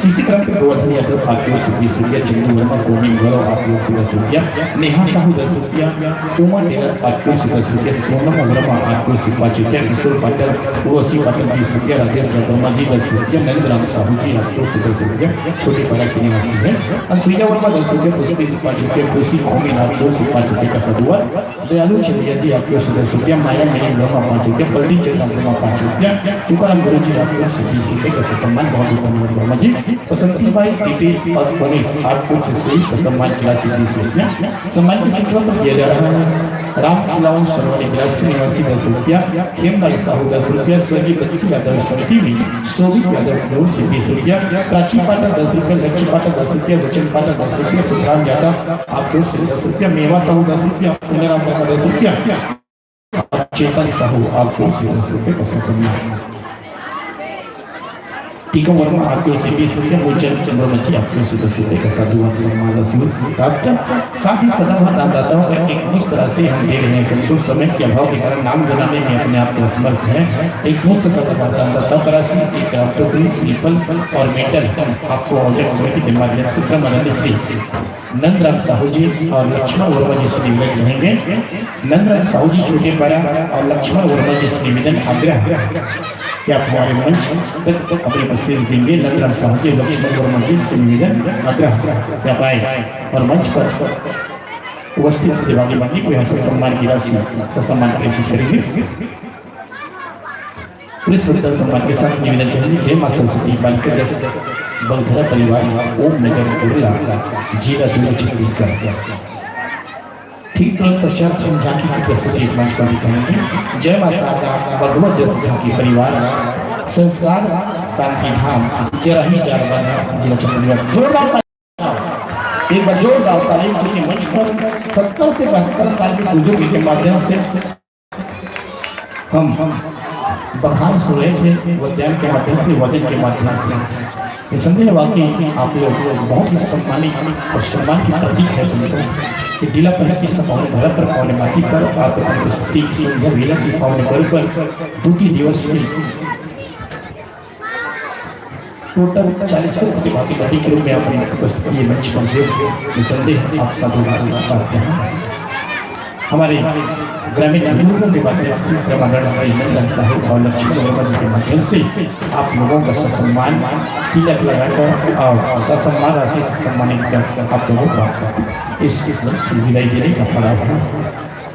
A: इसी क्रम में गोवर्धन यादव आपको 20 रुपया, चंदू वर्मा कोमिंग गौरव आपको 10 रुपया, नेहा साहू 10 रुपया, उमा टेलर आपको 10 रुपया, सोनम वर्मा आपको 5 रुपया, किशोर पाटिल उर्वशी पाटिल 20 रुपया, राजेश वर्मा जी 10 रुपया, नंदराम साहू जी आपको 10 रुपया, छोटे पारा की निवासी है, अनसुईया वर्मा 10 रुपया, पुष्पित 5 रुपया, खुशी खोमिन आपको 5 रुपये का साधुवाद, दयालु चंदिया जी आपको 10 रुपया, माया मेरी वर्मा 5 रुपया, पलटी चंद्र वर्मा 5 रुपया, तुकाराम गुरु जी आपको 20 रुपये का सम्मान। बहुत बहुत धन्यवाद वर्मा जी। बसंती भाई दीपेश और मनीष आपको से सम्मान की राशि 20 रुपया। सम्मान की श्रृंखला पर दिया जा रहा है राम खिलावन सरवणी विलास की निवासी 10 रुपया, खेमलाल साहू 10 रुपया, स्वर्गीय बच्ची यादव समिति में शोभित यादव की ओर से 20 रुपया, प्राची पाठक 10 रुपया, लक्ष्य पाठक 10 रुपया, वचन पाठक 10 रुपया, सुखराम यादव आपकी ओर से 10 रुपया, मेवा साहू 10 रुपया, पुनराम वर्मा 10 रुपया, चेतन साहू आपकी ओर से 10 रुपये का सम्मान। टीका वर्मा आपकी ओर से 20 रुपया, मोचन चंद्रमची आपकी ओर से 10 रुपये का साधुवाद सम्मान प्राप्त। साथ ही सदाबहार दानदाताओं का एक मुश्त राशि हम दे रहे हैं। संतोष समय के अभाव के कारण नाम जनाने में अपने आप को असमर्थ है। एक मुश्त सदाबहार दानदाताओं का राशि एक लैपटॉप, श्रीफल और मेटल आपको औजक समिति के माध्यम से क्रमान्वय श्री नंदराम साहू जी और लक्ष्मण वर्मा जी से निवेदन रहेंगे। नंदराम साहू जी छोटे पारा और लक्ष्मण वर्मा जी से निवेदन आग्रह कि आप हमारे मंच तक अपनी उपस्थिति देंगे। नंदराम साहू जी लक्ष्मण वर्मा जी से निवेदन आग्रह कि आप आए और मंच पर उपस्थित दिवाली बनने को यहाँ से सम्मान की राशि सम्मान प्रेषित करेंगे। पुलिस सम्मान के साथ निवेदन चाहिए। जय मां सरस्वती बालिका जस बलधरा परिवार ओम नगर कुरला जिला दुर्ग छत्तीसगढ़। ठीक तुरंत पश्चात हम झांकी की प्रस्तुति इस मंच पर दिखाएंगे। जय मां शारदा भगवत जस झांकी परिवार संस्कार शांति धाम जराही जारवाना जिला छत्तीसगढ़। जोरदार एक बार जोरदार तालीम के मंच पर 70 से 72 साल के बुजुर्ग के माध्यम से हम बखान सुन रहे थे, वद्यान के माध्यम से, वदन के माध्यम से। निसंदेह वाकई आप लोग बहुत ही सम्मानित और सम्मान की प्रतीक है। समझो कि जिला पहले की सपावने धरा पर पावने माटी पर आप उपस्थिति संध्या वेला की पावने पर दूती दिवस की टोटल 40 प्रतिभागी बड़ी के रूप में अपनी उपस्थिति मंच पर निसंदेह आप सब पाते हैं। हमारे ग्रामीण बुजुर्गों के माध्यम से क्रमांकन श्री नंदन साहब और लक्ष्मण वर्मा जी के माध्यम से आप लोगों का सम्मान तिलक लगाकर और सम्मान राशि से सम्मानित कर आप लोगों का इस विदाई देने का पड़ाव है।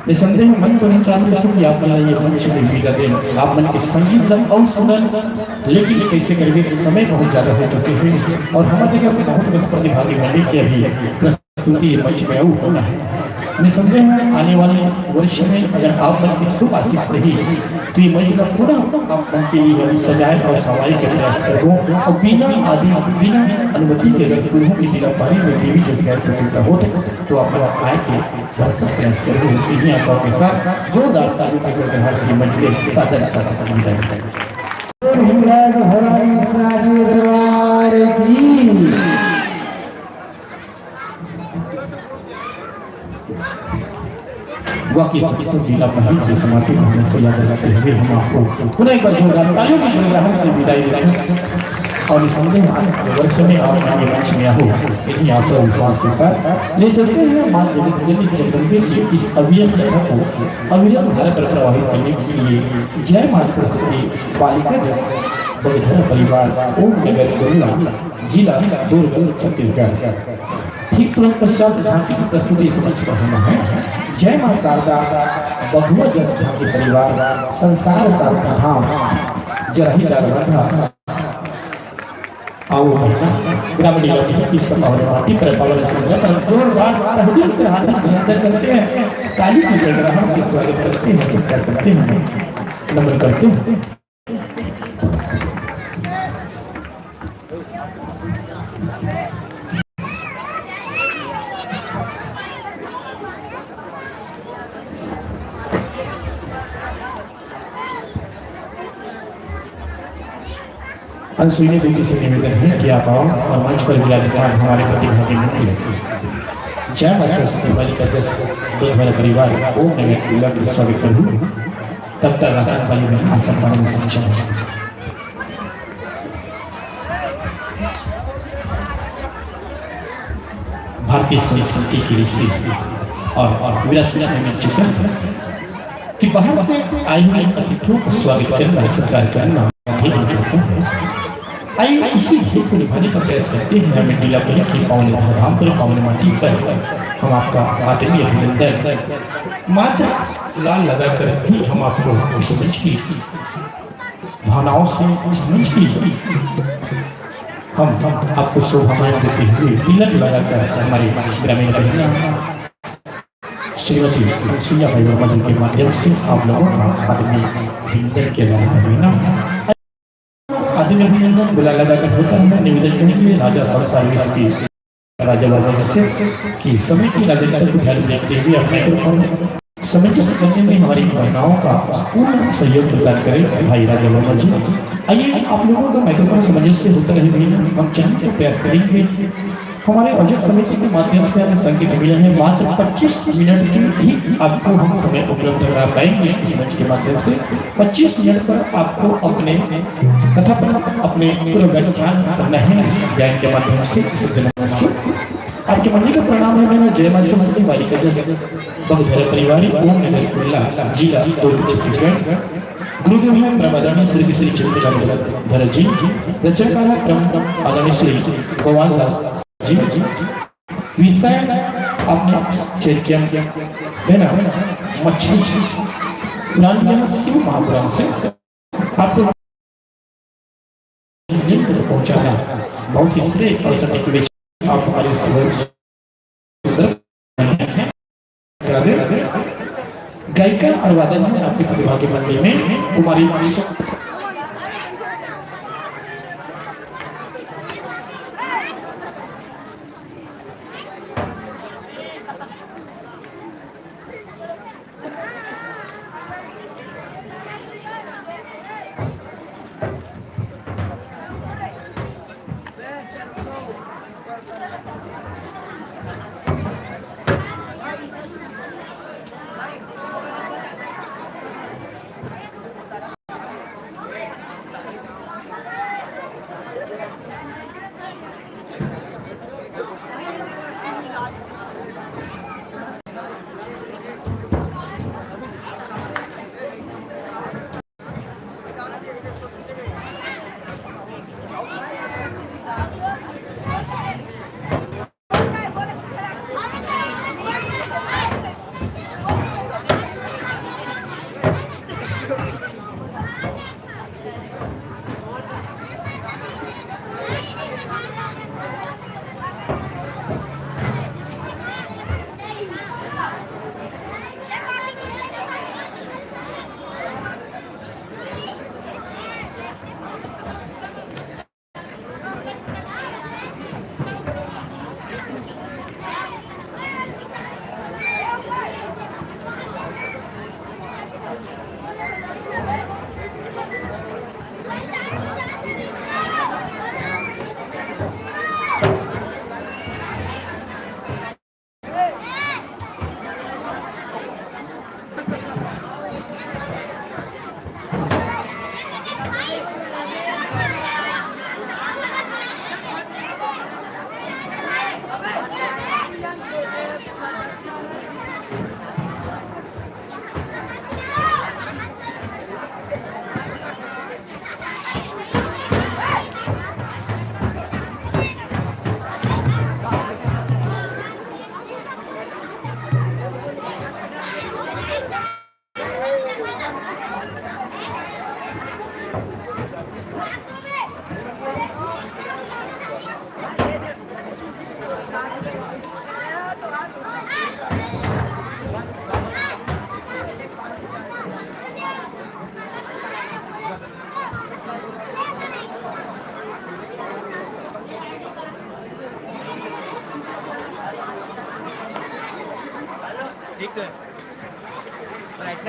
A: निसंदेह मन तो नहीं चाहते कि आप ये मंच में विदा दें, आप मन के संगीत और सुनन, लेकिन कैसे करके समय बहुत ज़्यादा हो चुके हैं और हमारे जगह बहुत बस प्रतिभागी होने की अभी प्रस्तुति मंच में होना है। निसंदेह आने वाले वर्ष में अगर आप मन की शुभ आशीष रही तो ये मंच का पूरा आप मन के लिए हम सजाए और सवाई के प्रयास करो और बिना आदेश बिना अनुमति के अगर शुरू की दिलापारी में देवी जैसे प्रतियोगिता होते तो आप लोग आए के घर से प्रयास करो। इन्हीं आशाओं के साथ जोरदार तालियों के गढ़ से मंच के सादर साथ विदाई। वाकई सत्य लीला महल की समाधि होने से याद दिलाते हुए हम आपको पुनः एक बार जोरदार तालियों की गुणगान से विदाई देते हैं और इस वर्ष में आप नए मंच में हो इन्हीं आशा विश्वास के साथ ले चलते हैं मां जगत जगदम्बे की इस अविरल कथा को अविरल धारा पर प्रवाहित करने के लिए जय मां सरस्वती बालिका जस बड़धर परिवार ओम नगर गुरुला जिला दुर्ग छत्तीसगढ़। ठीक तुरंत पश्चात झांकी की प्रस्तुति समझ कर होना है जय मां शारदा बहुआ जस झांकी परिवार संसार सारथा धाम जरही जारवाधा आओ महीना ग्रामीण इलाके की संभावना पार्टी पर पावन संग्रह पर जोरदार तहदील से हाथ अभिनंदन करते हैं काली की जगह से स्वागत करते हैं सत्कार करते हैं नमन करते हैं। अनसुनी बेटी से निवेदन है कि आप आओ और मंच पर विराजमान हमारे प्रतिभागी मुख्य जय मां सरस्वती बालिका जस बुधवार परिवार ओम नगर गुरुला के स्वागत करूँ तब तक आसन वाली में आसन पालन में सक्षम है। भारतीय संस्कृति की रीति और विरासत में मिल चुका है कि बाहर से आई हुई अतिथियों का स्वागत करना सत्कार करना आइए इसी खेल को निभाने का प्रयास करते हैं। हमें नीला बहन की पावन धाम पर पावन माटी पर हम आपका आदमी अभिनंदन मात्र लाल लगाकर भी हम आपको इस मंच की भावनाओं से इस मंच की हम आपको शोभामाएं देते हुए तिलक लगाकर हमारे ग्रामीण बहन श्रीमती सुइया भाई वर्मा जी के माध्यम से आप लोगों का आदमी अभिनंदन किया जा रहा है। आदमी अभिनंदन बुला लगाकर होता है निवेदन करेंगे राजा संसार की राजा वर्मा जी से कि समय की राजनीति को ध्यान में रखते हुए अपने समुचित करने में हमारी महिलाओं का पूर्ण सहयोग प्रदान करें भाई राजा वर्मा जी। आइए आप लोगों को माइक्रोफोन सामंजस्य होता रहे हम चाहते हैं प्रयास करेंगे हमारे आयोजक समिति के माध्यम से हमें संकेत मिले हैं मात्र 25 मिनट की ही आपको हम समय उपलब्ध करा पाएंगे। इस मंच के माध्यम से 25 मिनट पर आपको अपने कथा पर अपने पूरे व्याख्यान करना है इस ज्ञान के माध्यम से। आपके मंदिर का प्रणाम है मेरा जय मां सरस्वती बालिका जस बहुधर परिवार ओम नगर गुरुला जिला दुर्ग छत्तीसगढ़। गुरुदेव है ब्रह्मदानी श्री श्री चंद्रधर जी रचनाकार ब्रह्म आदरणीय श्री गोपाल दास जी विषय अपने चैत्यम है मछली पुराण शिव महापुराण से आपको पहुंचाना बहुत ही श्रेष्ठ और समय के बीच आप हमारे गायिका और वादन है आपके प्रतिभा के मंदिर में कुमारी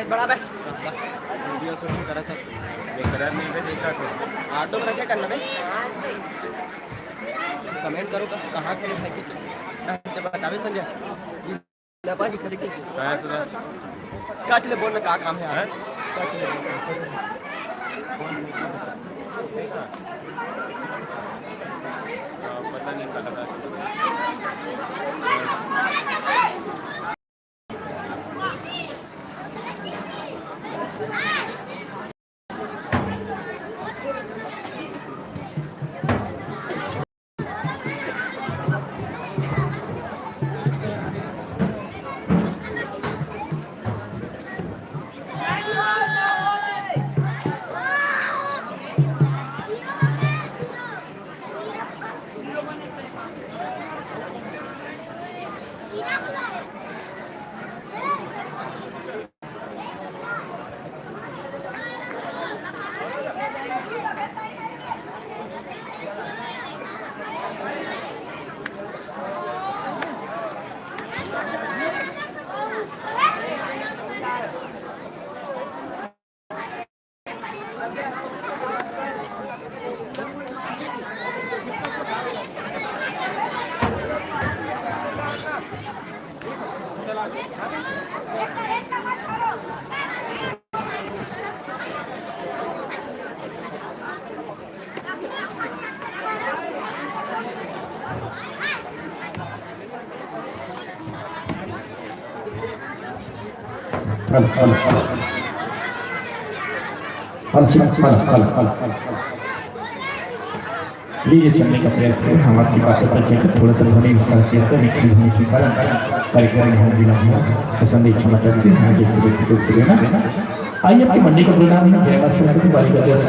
C: बड़ा बे वीडियो शूटिंग करा था बेकरार नहीं बे देखा तो ऑटो में क्या करना बे कमेंट करो कहां के है कि बतावे संजय लबाजी खरीद के काय सुना का चले बोलना का काम है यार का चले पता नहीं का लगा
A: लीजिए चलने का प्रयास करें। हम आपकी बातों पर चलकर थोड़ा सा ध्वनि विस्तार किया था निखिल होने के कारण कार्यक्रम में हम बिना हुआ पसंद क्षमा करते हैं आइए आपकी मंडी का प्रोग्राम है। जय मां सरस्वती बालिका दस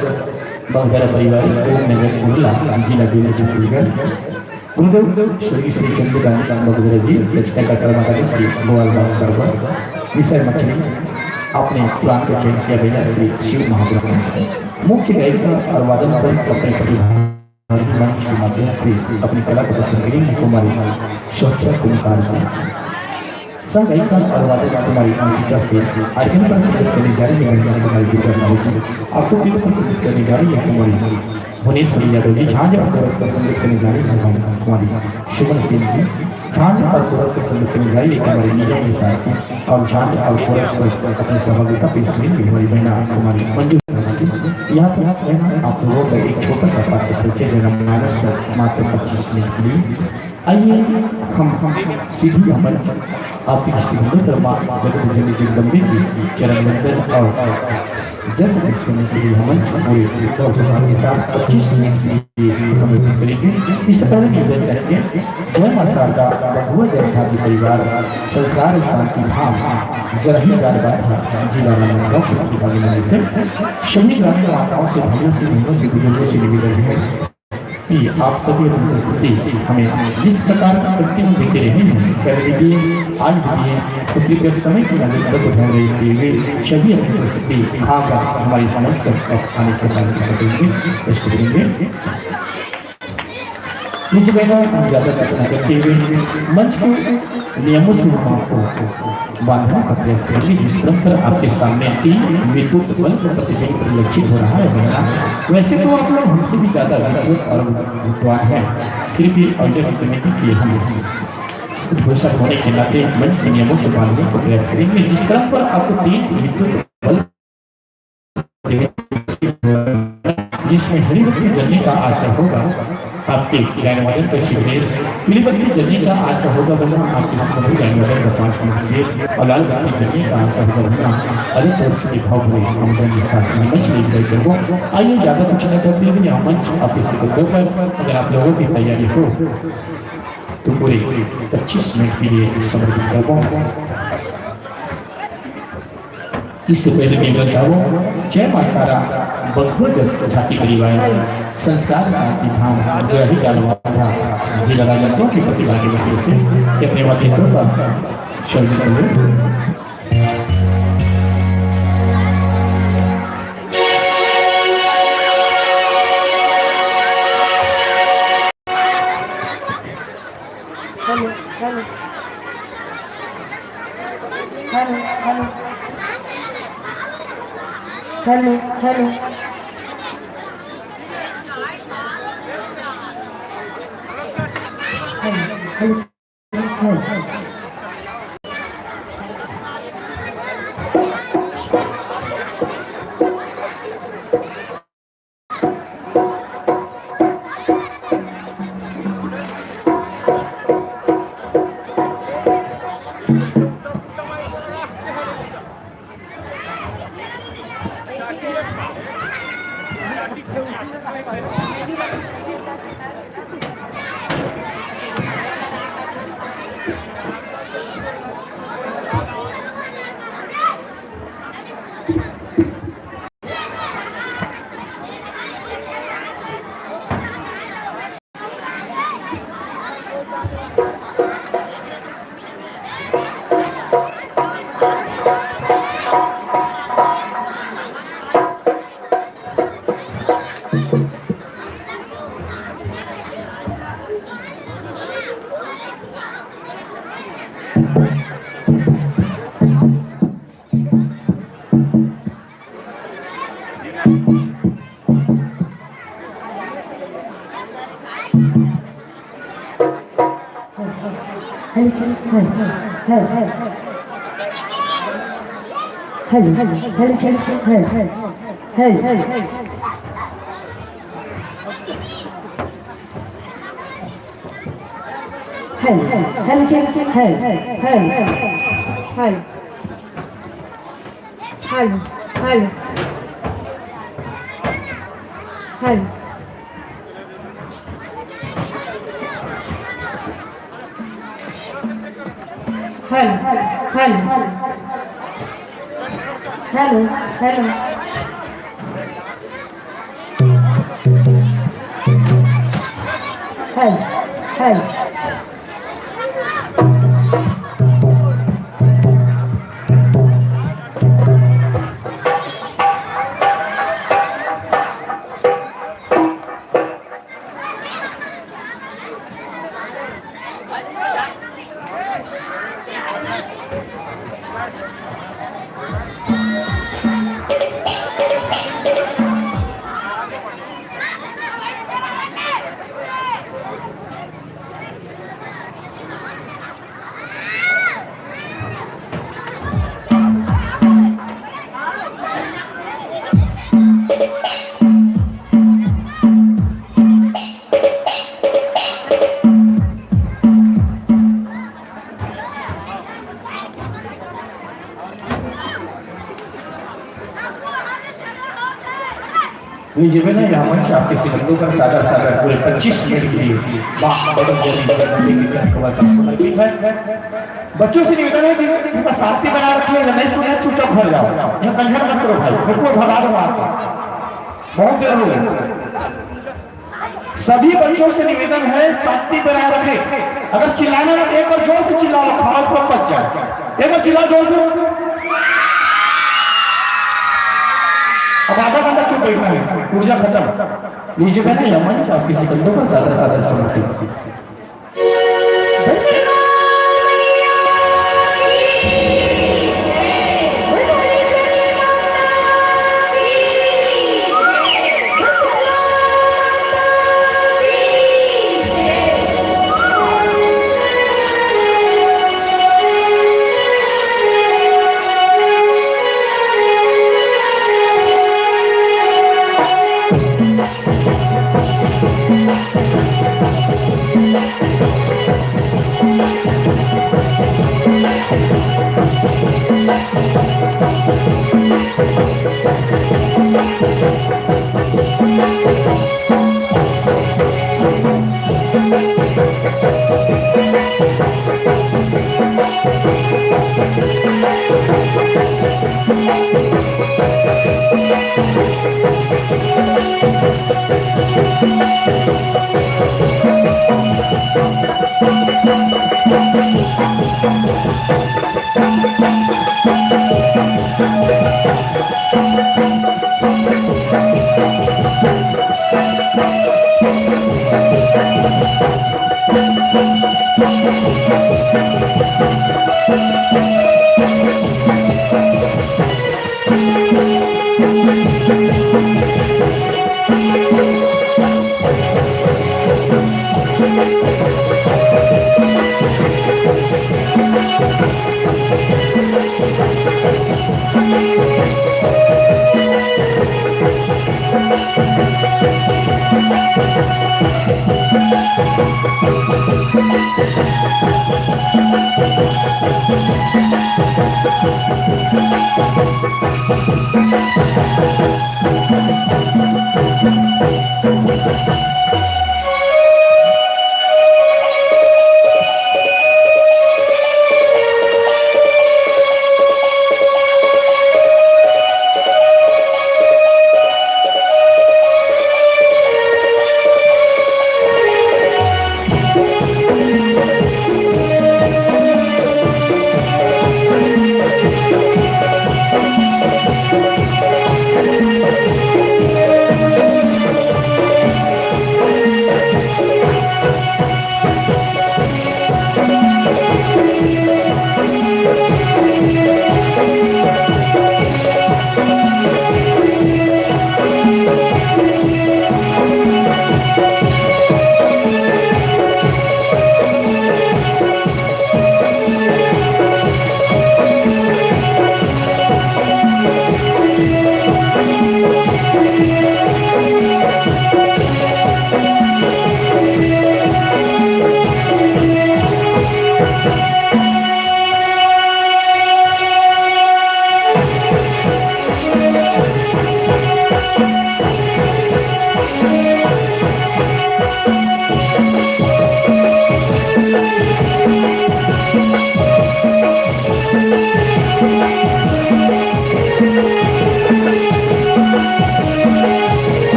A: बहुधारा परिवार ओम नगर उर्ला जिला जिला छत्तीसगढ़ गुरुदेव स्वर्गीय श्री चंद्रकांत बहुधारा जी रचना का कर्मकारी श्री गोवाल दास सर्वर विषय मछली अपने प्लान को चयन किया गया श्री शिव महापुरुष मुख्य गायिका और वादन पर अपने प्रतिभागी मंच के माध्यम से अपनी कला को प्रकट कुमारी शोभा कुमार जी सह गायिका और वादन कुमारी अंकिता से आर्गन पर संगीत करने जा रही है कुमारी दुर्गा साहू जी आपको भी संगीत करने जा रही है कुमारी भुवनेश्वरी यादव जी झांझ और कोरस पर संगीत करने जा रही है कुमारी सुमन सिंह जी झांझ और कोरस पर संगीत करने जा रही है कुमारी नीलम निसार जी और झांझ और कोरस पर अपनी सहभागिता पेश करेंगे हमारी बहना कुमारी मंजू। यहाँ पर आप लोगों का एक छोटा सा पात्र परिचय जनमानस पर मात्र 25 मिनट के लिए आइए हम सीधी अमल आपकी सुंदर माँ जगत जननी जगदम्बे की चरण वंदन और जस सुनने के लिए हम पूरे के साथ 25 मिनट के लिए समर्पित करेंगे। इससे पहले निवेदन करेंगे जय मां शारदा बहु जय छाती परिवार संस्कार शांति धाम जरही जारबाद जिला राजनांदगांव के प्रतिभागी से सभी ग्रामीण माताओं से भाइयों से बहनों से बुजुर्गों से निवेदन है कि आप सभी अपनी उपस्थिति हमें जिस प्रकार का प्रतिमा देते रहे हैं कर दीजिए आज दीजिए तो कृपया समय की नागरिकता को ध्यान रखते हुए सभी अपनी उपस्थिति खाकर हमारी समझ तक आने के बाद करेंगे। नीचे बहना ज्यादा रचना करते हुए मंच को नियमों से बांधने का प्रयास करेंगे। जिस तरह पर आपके सामने 3 विद्युत बल्ब प्रतिबिंब परिलक्षित हो रहा है बहना वैसे तो आप लोग हमसे भी ज्यादा विद्युत और विद्वान हैं फिर भी अवजट समिति की हम घोषक होने के नाते मंच के नियमों से बांधने का प्रयास करेंगे। जिस तरह पर आपको 3 विद्युत बल्ब जिसमें हरिबत्ती जलने का आशय होगा आपके गायनवादन का शिवरेश पीलीबत्ती जलने का आशा होगा बना आपके सभी गायनवादन का 5 मिनट शेष और लाल बत्ती जलने का आशा होगा बना अलग तरह से भाव भरे आमदन के साथ मंच लेकर करो। आइए ज्यादा कुछ न करते हुए यह मंच आपके सिकंदर पर अगर आप लोगों की तैयारी हो तो पूरे 25 मिनट के लिए समर्पित कर पाऊंगा। इससे पहले मैं बताऊं जय मां शारदा बहु जस छाती परिवार संस्कार शांति धाम जय ही जालवाड़ा जिला राजनांदगांव के प्रतिभागी से अपने वाद्ययंत्रों का शब्द करें।
C: हेलो हेलो
A: लीजिए ना यहाँ मंच आपके सिबंधों पर सादर सादर पूरे 25 मिनट के लिए समर्पित है। बच्चों से निवेदन है कि शांति बना रखिए, नहीं सुने चुपचाप घर जाओ, यहाँ कंजर मत करो भाई, बिल्कुल भगा दो आपको, बहुत देर हो गई। सभी बच्चों से निवेदन है शांति बनाए रखे। अगर चिल्लाना ना एक बार जोर से चिल्लाओ, खाओ पर बच जाए, एक बार चिल्लाओ जोर से। अब आधा घंटा चुप बैठना है, ऊर्जा खत्म। लीजिए मैंने यह मंच आपके सिकंदों पर सादर सादर समर्पित।
F: Thank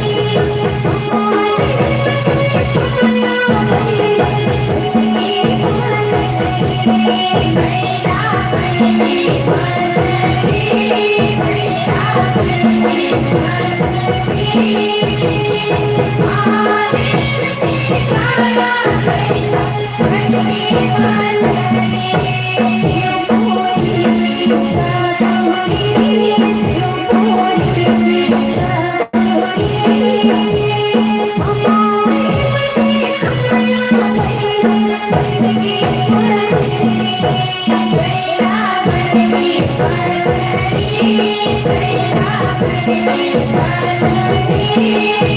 F: you. Thank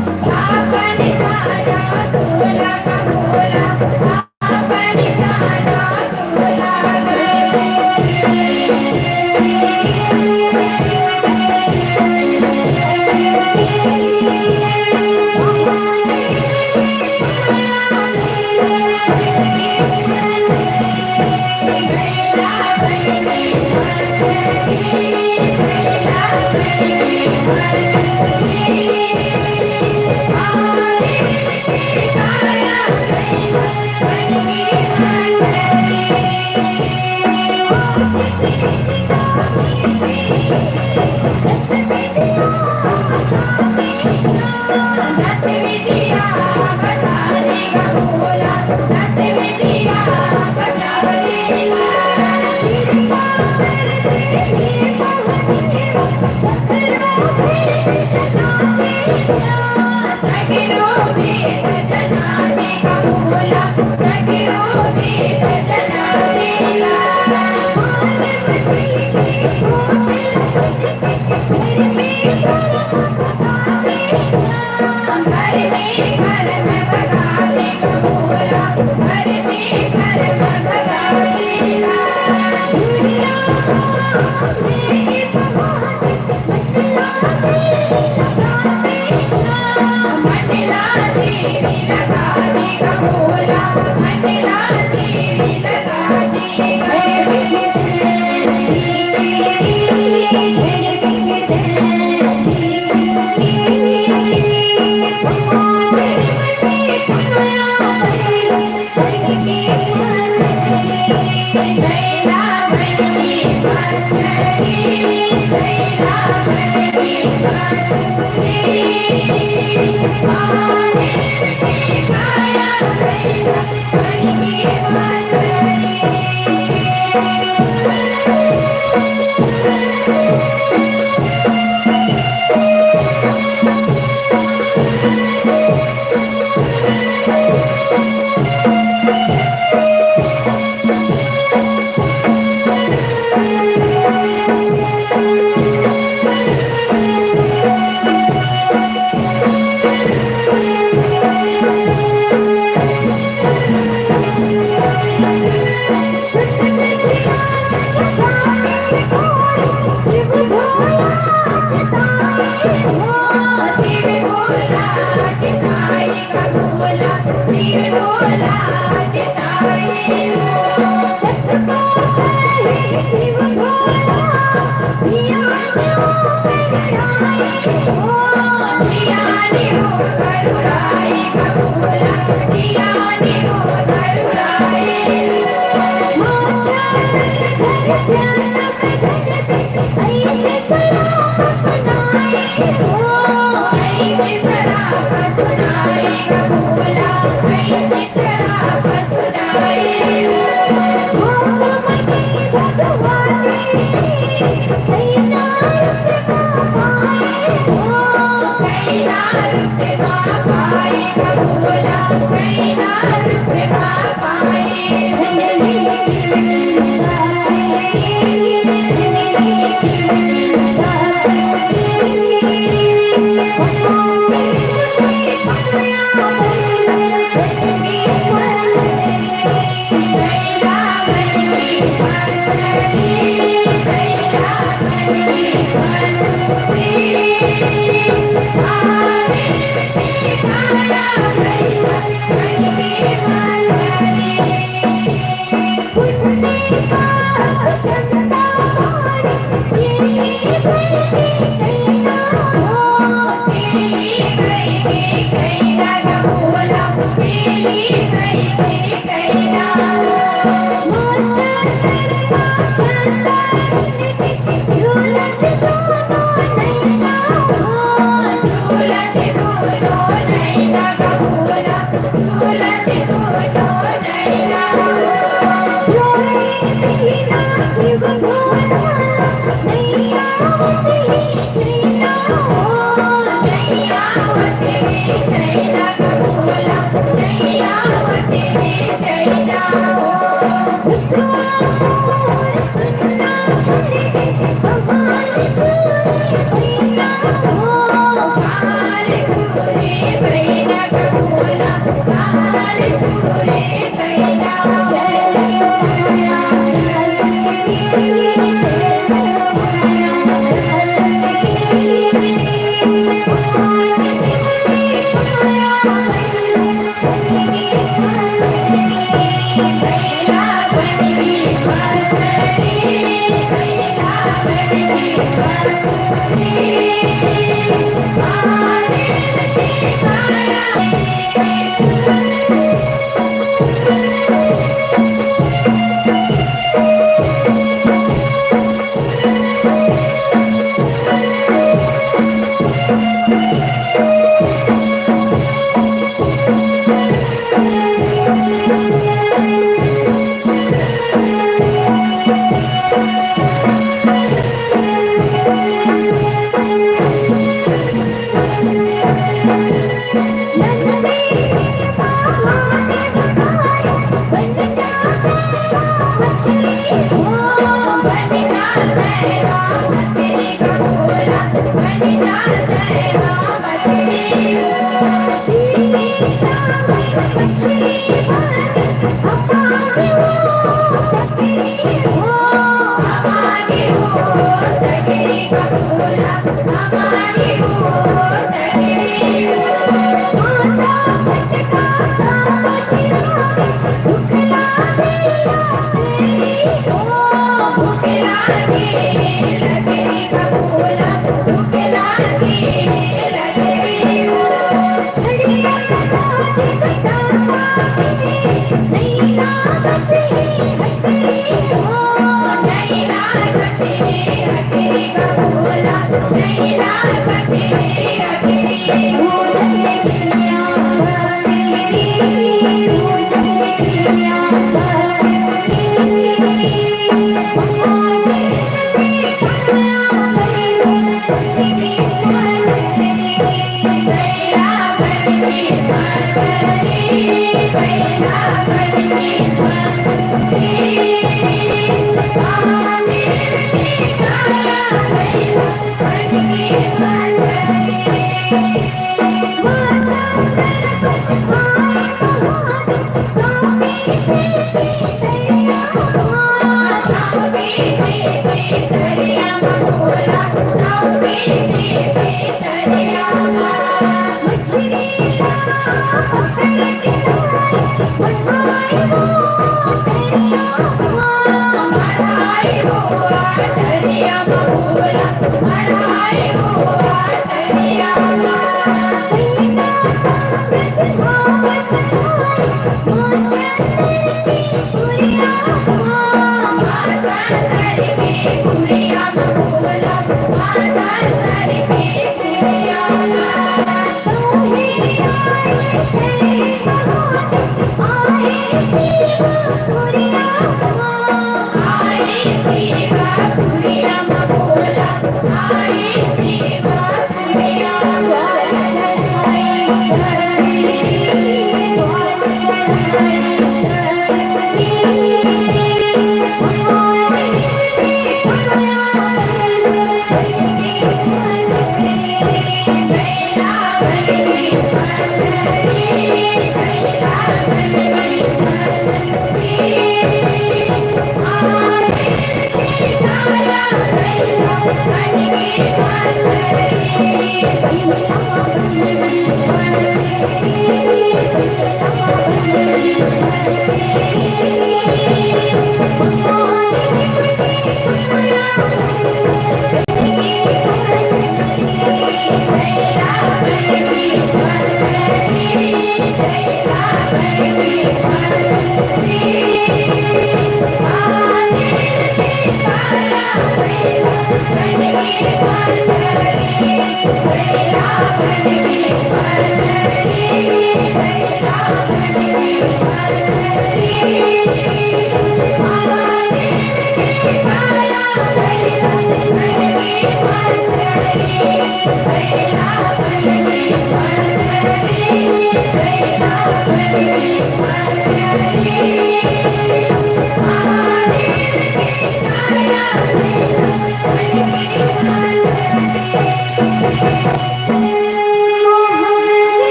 F: you. Thank you.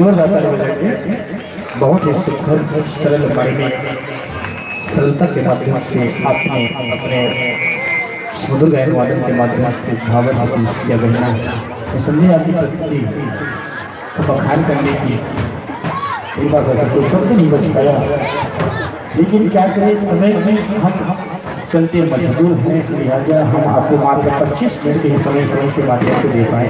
A: जोरदार ताली बजाएंगे। बहुत ही सुखद सरल मायने सरलता के माध्यम से आपने अपने सुमधुर गायन वादन के माध्यम से भावन पेश किया गया। निसंदेह आपकी प्रस्तुति का बखान करने की मेरे पास ऐसा कोई शब्द नहीं बच पाया, लेकिन क्या करें, समय में हम चलते मजबूर हैं, लिहाजा हम आपको मात्र 25 मिनट के समय के माध्यम से दे पाए।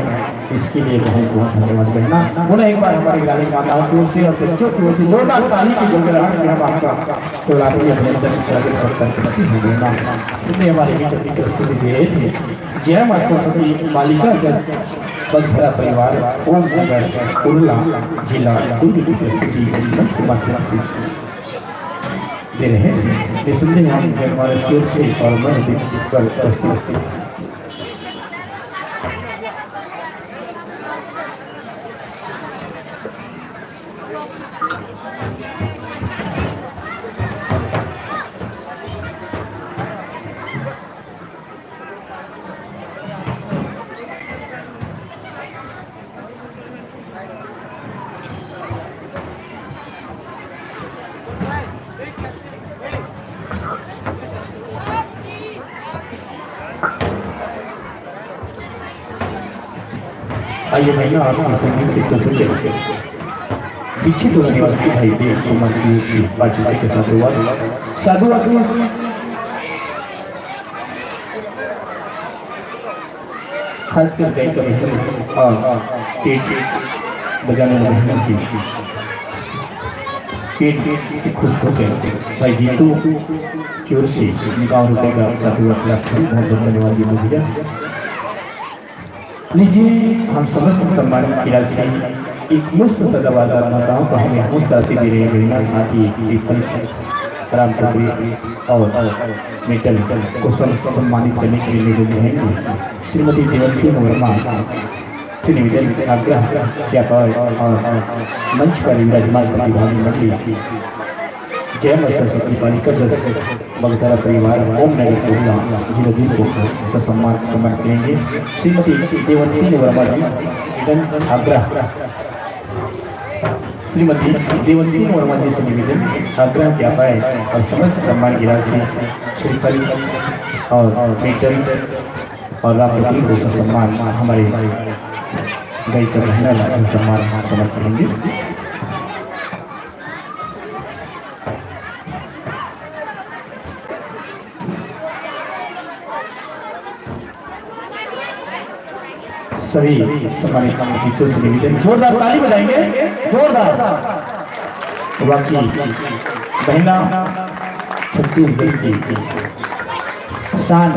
A: इसके लिए बहुत बहुत धन्यवाद बहना। पुनः एक बार हमारी गाली माताओं की ओर से और बच्चों की ओर से जोरदार ताली की गुनगुनाहट से हम आपका कोलाटी अभिनंदन स्वागत सत्कार करती हूँ बहना। इतने हमारे बीच अपनी प्रस्तुति दे रहे थे जय मां सरस्वती बालिका जस बंधरा परिवार ओम नगर उर्ला जिला दुर्ग की प्रस्तुति इस मंच के माध्यम से दे रहे हैं। निसंदेह हम जय मां की ओर से और मंच पर प्रस्तुत आइए बहना आपकी संगीत से कुशल के पीछे तो निवासी भाई देव कुमार की ओर से बातचीत के साधुवाद खास कर गए कभी पेट बजाने वाले की पेट से खुश होकर भाई गीतों की ओर से 51 रुपये का साधुवाद प्राप्त बहुत बहुत धन्यवाद जी भैया। लीजिए हम समस्त सम्मान की राशि एक मुफ्त सदाबहार माताओं को हमें मुफ्त राशि दे रहे हैं। साथ ही श्रीफल राम टोकरी और मेटल को सम्मानित करने के लिए निवेदन रहेंगे। श्रीमती देवंती वर्मा से निवेदन आग्रह क्या और मंच पर विराजमान प्रतिभागी मंडली जय मां सरस्वती बालिका जस बगतारा परिवार ओम नगर कोला जिला दुर्ग को सम्मान करेंगे। श्रीमती देवंती वर्मा जी आग्रह श्रीमती देवंती वर्मा जी से निवेदन आग्रह किया पाए और समस्त सम्मान की राशि श्रीफल और मेडल और राष्ट्रपति को सम्मान हमारे गायिका महिला सम्मान समर्पित करेंगे। सभी सम्मानित अतिथियों से निवेदन जोरदार ताली बजाएंगे, जोरदार। बाकी महिला छत्तीसगढ़ की शान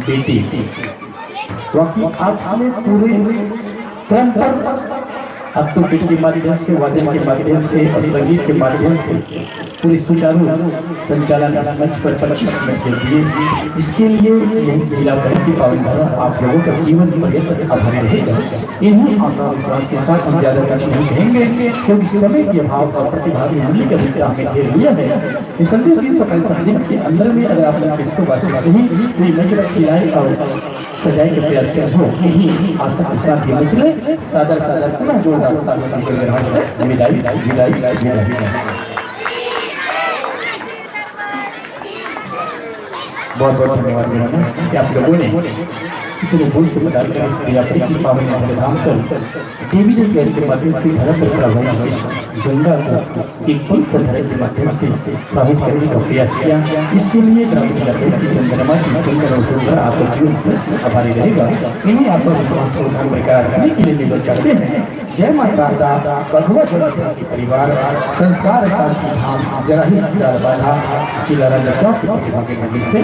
A: बेटी, बाकी आप हमें पूरे क्रम पर अब तो बीट के माध्यम से, वादन के माध्यम से और संगीत के माध्यम से पूरी सुचारू संचालन इस मंच पर 25 मिनट के लिए, इसके लिए यही जिला भर की पावन धारा आप लोगों का जीवन पर्यंत आभारी रहेगा। इन्हीं आशा विश्वास के साथ हम ज्यादा कुछ नहीं कहेंगे क्योंकि समय के अभाव और प्रतिभागी मूल्य का भी हमें घेर लिया है। इस संदेश 365 दिन के अंदर में अगर आप लोग विश्ववासी सही तो ये मंच पर खिलाए और सजाए के प्रयास कर हो, यही आशा के साथ ये मंच सादर सादर पुनः जोरदार तालियों के गणराज से विदाई विदाई विदाई। बहुत बहुत धन्यवाद मेरा कि आप लोगों ने इतने दूर से बता कर इस यात्री की पावन यात्रा धाम कर टीवी गैर के माध्यम से धर्म पर प्रभावित गंगा को एक पवित्र धर्म के माध्यम से प्रभावित करने का प्रयास किया। इसके लिए ग्रामीण इलाके की चंद्रमा की चंद्र और सुंदर आपका जीवन आभारी रहेगा। इन्हीं आशा विश्वास को धर्म बरकरार करने के लिए निवेदन करते हैं। जय मां शारदा भगवत की परिवार संस्कार शांति धाम जराही जालबाधा जिला राजनांदगांव की प्रतिभा के मंदिर से।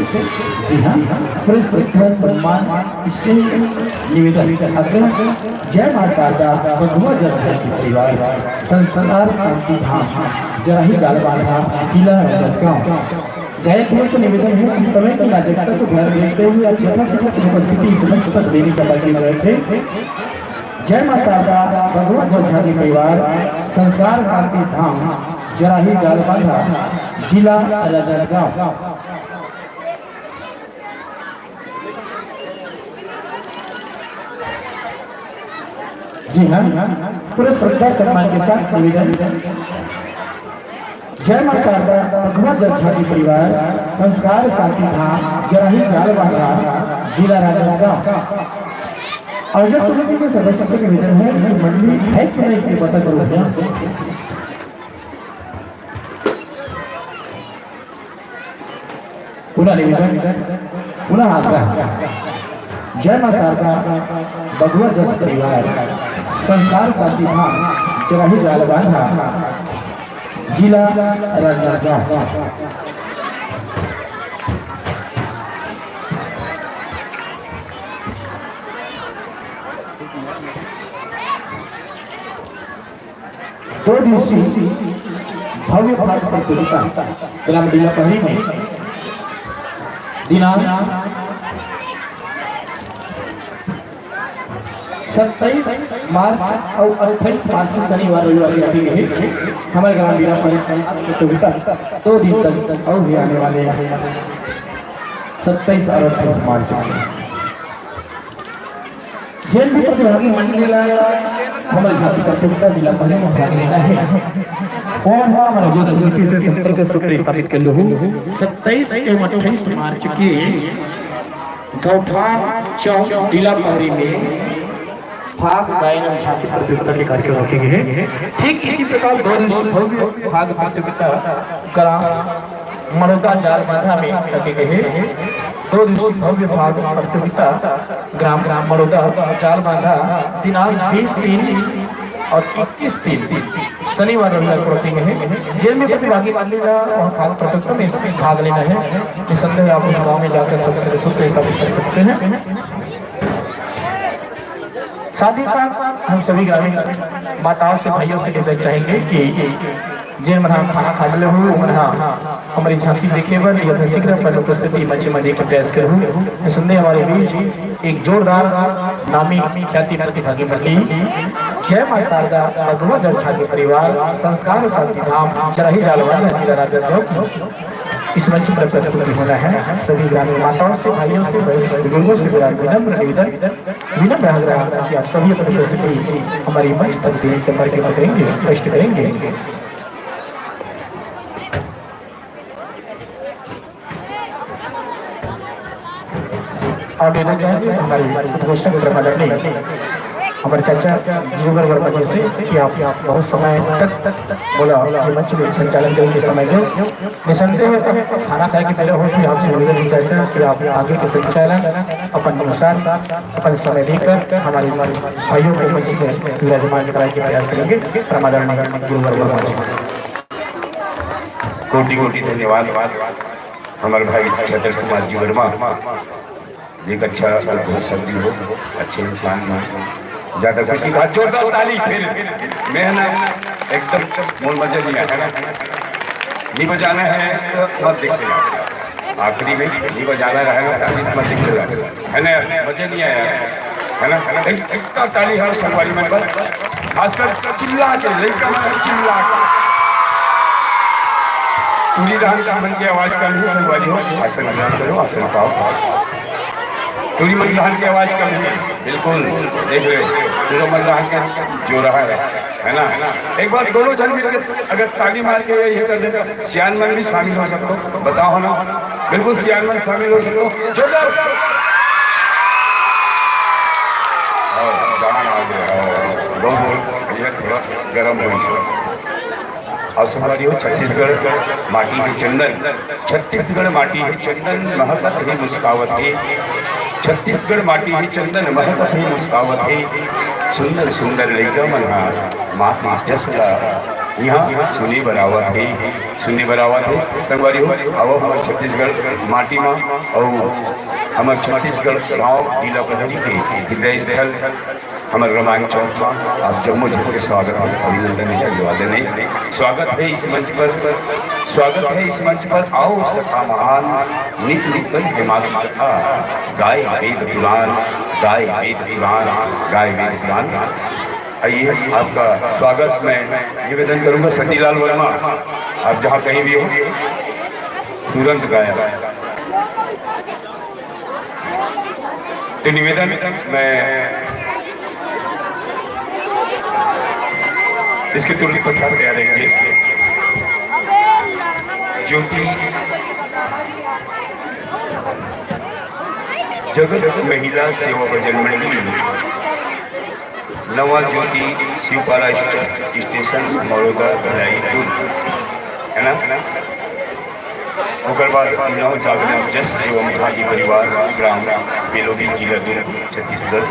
A: जी हाँ, पुरस्कृत सम्मान इससे निवेदन आग्रह। जय मां शारदा भगवत की परिवार संस्कार शांति धाम जराही जालबाधा जिला राजनांदगांव। गायकों से निवेदन है इस समय की नागरिकता को ध्यान देते हुए आप यथासंभव उपस्थिति इस मंच पर देने का बाकी बैठे। जय मां शारदा भगवत जोशादी परिवार संस्कार शांति धाम जराही जालबाधा जिला राजनांदगांव। जी हाँ, पूरे श्रद्धा सम्मान के साथ निवेदन। जय मां शारदा भगवत जोशादी परिवार संस्कार शांति धाम जराही जालबाधा जिला राजनांदगांव। और जब समिति के सदस्य से निवेदन है मंडली है कि नहीं ये पता करो। पुनः निवेदन, पुनः आग्रह। जय मां शारदा भगवत जस परिवार संस्कार शांति धाम जराही जालबाधा जिला राजनांदगांव। दो दिवसीय भव्य पाठ प्रतियोगिता ग्राम डीलापहरी में दिनांक 27 मार्च और 28 मार्च शनिवार रविवार की रखी गई है। हमारे ग्राम डीलापहरी प्रतियोगिता 2 दिन तक और भी आने वाले हैं 27 और 28 मार्च में। जिन भी प्रतिभागी मंडली हमारे साथी प्रतियोगिता जिला पहले में भाग लेना है और हमारे जो समिति से संपर्क सूत्र स्थापित कर लो। 27 एवं 28 मार्च के गौठा चौक जिला पहरी में भाग गायन एवं झांकी प्रतियोगिता के कार्यक्रम रखे गए हैं। ठीक इसी प्रकार 2 दिवसीय भव्य भाग प्रतियोगिता ग्राम मरोदा जालबाधा में रखे गए हैं। 2 दिवसीय भव्य भाग प्रतियोगिता ग्राम मरोदा जालबाधा दिनांक 20/3 और 21/3 शनिवार रविवार को रखे गए हैं। जेल में प्रतिभागी वालेगा और भाग प्रतियोगिता में इसमें भाग लेना है। निसंदेह आप उस गाँव में जाकर सब सूत्र स्थापित कर सकते हैं। साथ ही साथ हम सभी ग्रामीण माताओं से भाइयों से निवेदन चाहेंगे कि जिन मना खाना खा ले हो मना हमारी झांकी देखे बर यथाशीघ्र पर उपस्थिति मंच में देख प्रयास करूँ। निसंदेह हमारे बीच एक जोरदार नामी ख्याति प्रतिभागी मंडली जय मां शारदा भगवत जोशादी परिवार संस्कार शांति धाम जराही जालबाधा जिला राजनांदगांव इस मंच पर प्रस्तुति होना है। सभी ग्रामीण माताओं से, भाइयों से, बुजुर्गों से मेरा विनम्र विनम्र आग्रह कि आप सभी अपनी प्रस्तुति हमारी मंच पर देख के परिक्रमा करेंगे, कष्ट करेंगे। आप देना चाहेंगे हमारे उद्घोषक प्रमाणनी हमारे चाचा गिरिवर वर्मा जी से कि आप बहुत समय तक बोला ये मंच में संचालन करने के समय दो। निसंदेह खाना खाए के मेरे हो कि आपसे निवेदन है चाचा कि आप आगे के संचालन अपन अनुसार अपन समय देकर हमारे भाइयों को मंच में विराजमान कराने के प्रयास करेंगे। प्रमाणनी गिरिवर वर्मा जी,
B: कोटि कोटि धन्यवाद हमारे भाई छतर कुमार जी वर्मा। एक अच्छा उद्घोषक भी हो, अच्छे इंसान हो, ज्यादा कुछ नहीं कहा। जोरदार ताली फिर मैं ना एकदम मूल मजा नहीं आया ना, नहीं बजाना है तो मत दिखेगा, आखिरी में नहीं बजाना रहेगा ताली मत दिखेगा, है ना, मजा नहीं आया है ना। एक ताली हर संगवारी मन पर, खासकर चिल्ला के लड़का मन चिल्ला के टूरी रान का मन की आवाज कम है संगवारी हो, आसन आसान करो, आसन पाओ। टूरी मल्लाहन की आवाज कम है, बिल्कुल देख रहे टूरा मल्लाहन का जो रहा है ना। एक बार दोनों जन भी अगर ताली मार के ये कर देगा, सियान मन भी शामिल हो सकते हो, बताओ ना, बिल्कुल सियान मन शामिल हो सकते हो। जोरदार जान आ गया, बोल ये थोड़ा गर्म हो इसे। और संगवारी हो, छत्तीसगढ़ माटी है चंदन, छत्तीसगढ़ माटी है चंदन, महकत है मुस्कावत है। छत्तीसगढ़ माटी है चंदन, महकत है मुस्कावत है। सुंदर सुंदर लड़का मना माटी जसला, यहाँ सुनी बरावत है, सुनी बरावत है। संगवारी हो, अब हमारे छत्तीसगढ़ माटी में और हमारे छत्तीसगढ़ गाँव जिला प्रहरी के हृदय स्थल हमारे रामायण चौक में आप जम्मू जी के स्वागत है, अभिनंदन है, अभिवादन है। स्वागत है इस मंच पर, स्वागत है इस मंच पर। आओ सखा महान नित नितन हिमालय कथा, गाय वेद पुराण, गाय वेद पुराण, गाय वेद पुराण। आइए आपका स्वागत मैं निवेदन करूंगा सतीलाल वर्मा, आप जहाँ कहीं भी हो तुरंत गाया। तो निवेदन मैं इसके तुरंत पश्चात तैयार रहेंगे ज्योति जगत महिला सेवा भजन मंडली, नवा ज्योति शिवपारा स्टेशन मरोदा भिलाई दुर्ग, है ना। उसके बाद नव जागरण जस एवं भागी परिवार, ग्राम बेलोडी, जिला दुर्ग, छत्तीसगढ़।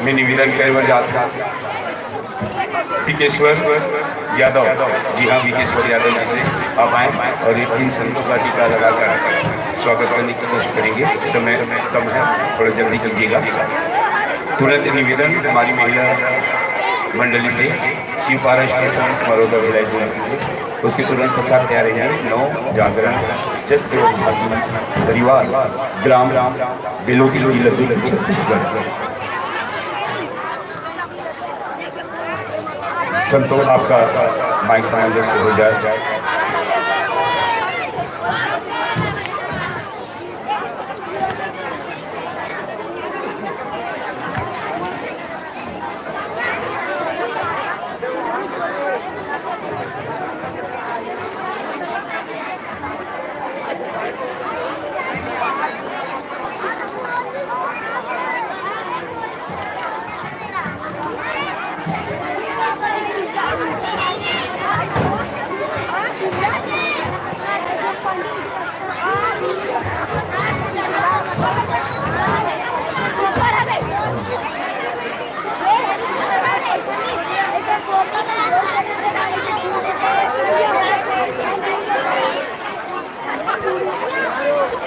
B: मैं निवेदन करे बार जाता विकेश्वर यादव, जी हाँ विकेश्वर यादव जी से आप आएँ और एक दिन संतों का टीका लगाकर स्वागत करने की कोशिश करेंगे। समय कम है, थोड़ा जल्दी कीजिएगा। तुरंत निवेदन हमारी महिला मंडली से शिवपारा स्टेशन मरोदा भिलाई दुर्ग, उसके तुरंत पश्चात तैयार रह जाए। नौ जागरण जस एवं भागी परिवार, ग्राम बेलोडी, जिला दुर्ग, छत्तीसगढ़। संतोष आपका माइक सामंजस्य हो जाए।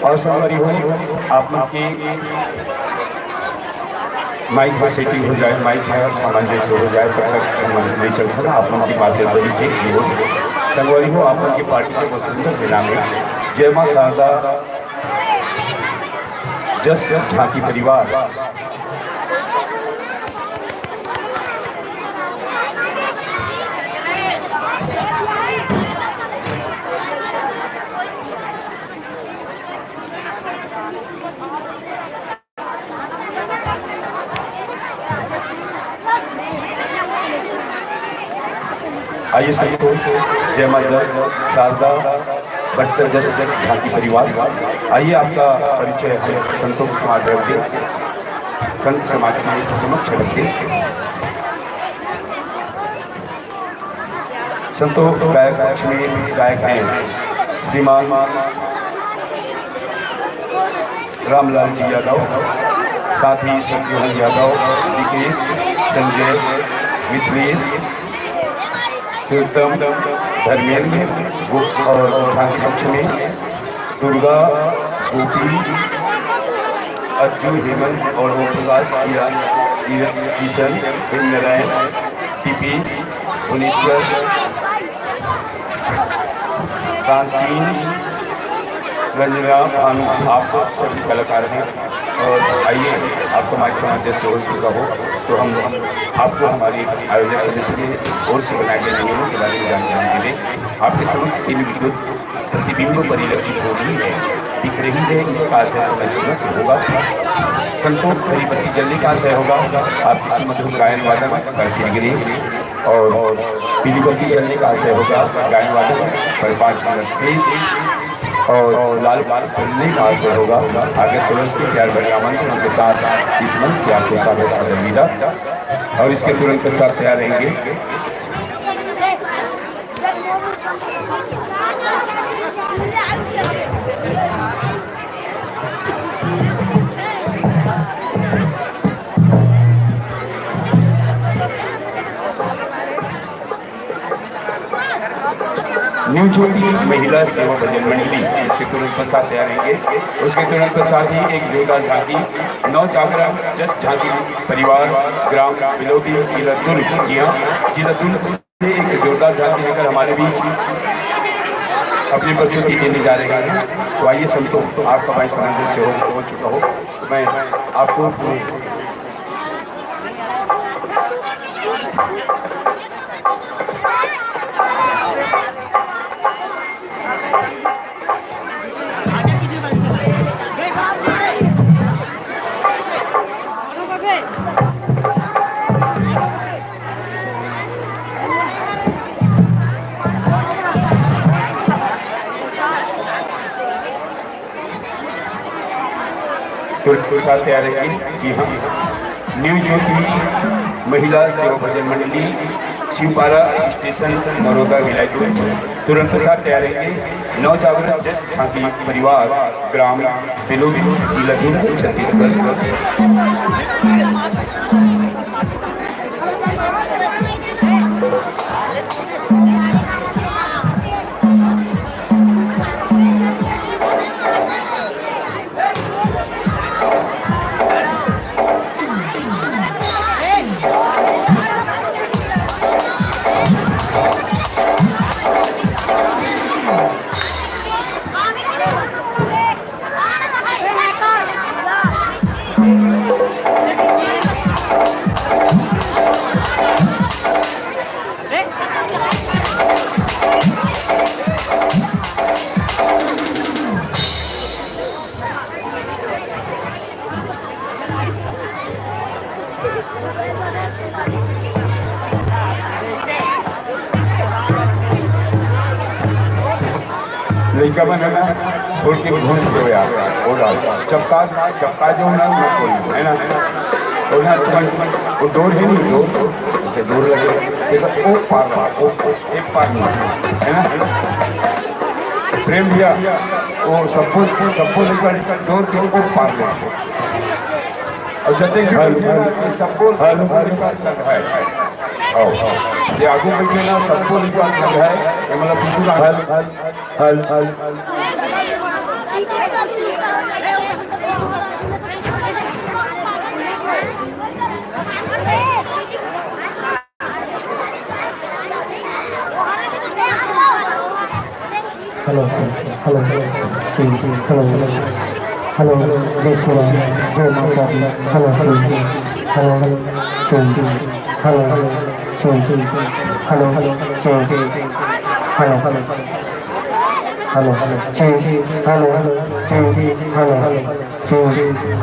B: और संगवारी हो, आप लोग की माइक पर सेटिंग हो जाए, माइक में सामंजस्य हो जाए, तब तक नहीं चलता ना। आप लोग की बातें बड़ी थी संगवारी हो, आप लोग की पार्टी के बहुत सुंदर से नाम है जय मां शारदा जस झांकी परिवार। आइए सबको जय माता शारदा भट्ट जस झांकी परिवार, आइए आपका परिचय है संतों के समाज रख के, संत समाज के समक्ष रख के। संतों गायक पक्ष में गायक हैं श्रीमान रामलाल जी यादव, साथ ही संजोहन यादव, जितेश, संजय, मिथिलेश, शिवतम, धर्मेंद्र और झांकी पक्ष में दुर्गा, गोपी, अर्जुन, हेमंत और ओम प्रकाश, किशन, नारायण, दीपेश, भुवनेश्वर, फ्रांसीन, रंजना, भानु, आप सभी कलाकार हैं। और आइए आपको हमारी समाज से हो चुका हो तो हम आपको हमारी आयोजक समिति के ओर से बनाए गए नियमों के बारे में जानकारी के लिए आपके समक्ष इन विद्युत प्रतिबिंब परिलक्षित हो रही है, दिख रही है। इसका आशय समय समय से होगा। संतोष हरी बत्ती जलने का आशय होगा। आपकी सुमधुर गायन वादन का श्री गिरीश और पीली बत्ती जलने का आशय होगा गायन वादन पर 5 मिनट शेष और लाल बाल खुलने का आशय होगा। आगे तुलसी के प्यार भरे आमंत्रण के साथ इस मंच से आपको सादर सादर विदा और इसके तुरंत पश्चात तैयार रहेंगे न्यू ज्योति महिला सेवा भजन मंडली, इसके तुरंत पश्चात तैयार रहेंगे। उसके तुरंत पश्चात ही एक जोरदार झांकी नौ जागरण जस झांकी परिवार ग्राम बिलोडी जिला दुर्ग, जी हाँ जिला दुर्ग से एक जोरदार झांकी लेकर हमारे बीच अपनी प्रस्तुति देने जा रहे हैं। तो आइए संतों, आपका भाई सामंजस्य हो चुका हो तो मैं आपको साथ तैयार रहेंगे। जी हाँ, न्यू ज्योति महिला सेवा भजन मंडली शिवपारा स्टेशन नरोदा विलायतपुर, तुरंत साथ तैयार रहेंगे। नौ जागरण जस झांकी परिवार ग्राम बेलोडी जिला दुर्ग छत्तीसगढ़। लड़का बनाना थोड़ी देर घूस दो यार, वो डाल चपका जो ना कोई है ना, और ना तुम्हारे वो दूर है नहीं, दूर से दूर लगे देखो ओ पार ओ एक पार नहीं है ना। प्रेम भैया वो सबको लेकर दूर के ओ पार ले और जब तक सबको लेकर है जे आगू बैठे ना सबको लेकर है मतलब पीछू
C: हेलो हेलो हेलो जय श्री राम, जय माता दी। Hello hello hello hello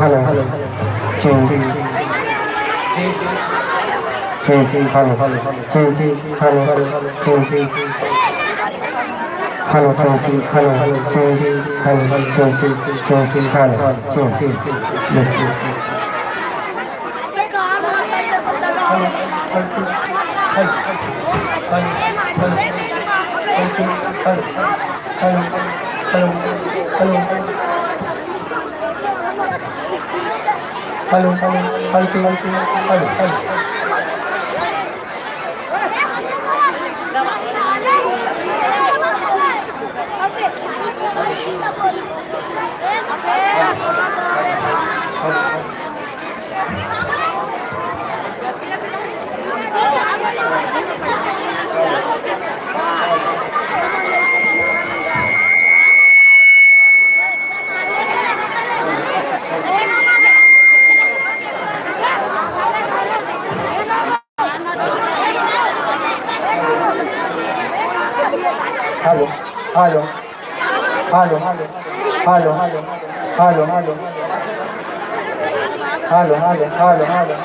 C: hello hello hello hello hello hello hello hello hello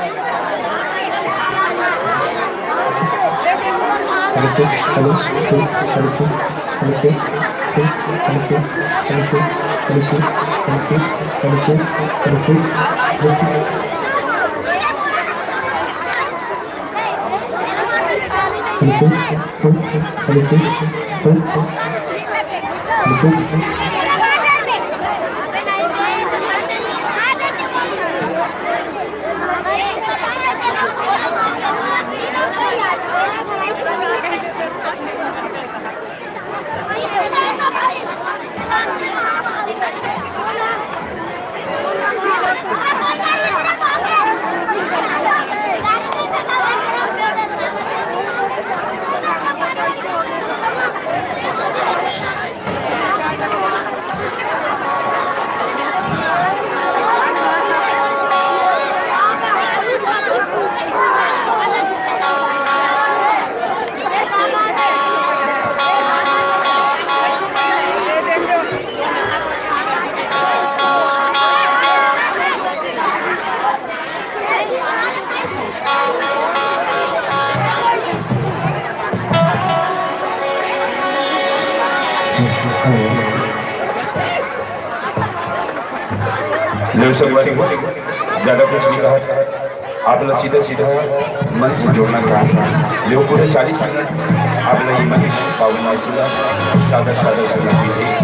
B: लो सब ज़्यादा कुछ नहीं कहा, आप लोग सीधा सीधा मन से जोड़ना चाहते लो पूरे 40 मिनट आप लोग ये मन पावन चुना सादा सादा समर्पित है।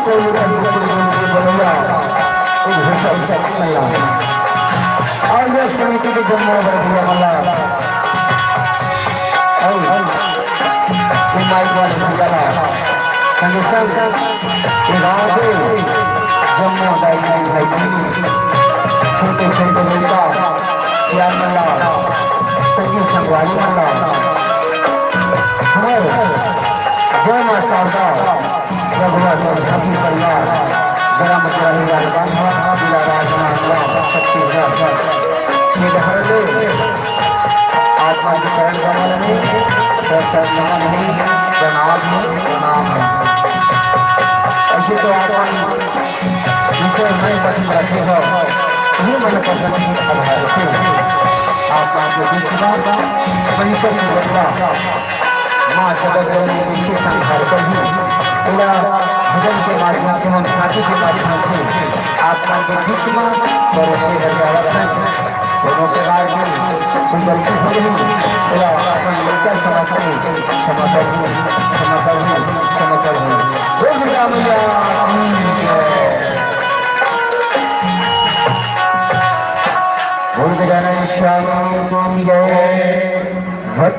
C: और ये समिति के जन्म दिया मला माइक वाले दिया संगे संग गाँव के जम्मू भाई छोटे छोटे लड़का प्यार मला संगीत संगवारी मला जय माँ शारदा भगवत हाथी परिवार ग्राम जिला राजनांदगांव छत्तीसगढ़ आत्मा की शरण कमल में नमन में प्रणाम है ऐसे तो आत्मा जिसे मैं पसंद रखे हो ही मन पसंद आधार से आत्मा के बीच वही से बदला माँ जगत जननी पीछे संसार कर पूरा भजन के माध्यम से हम साथी के माध्यम से आत्मा के बीच में परोसे रखन दोनों के बाद में कोई गलती हो गई पूरा अपन मिलकर समाज में क्षमा कर बोल श्याम जय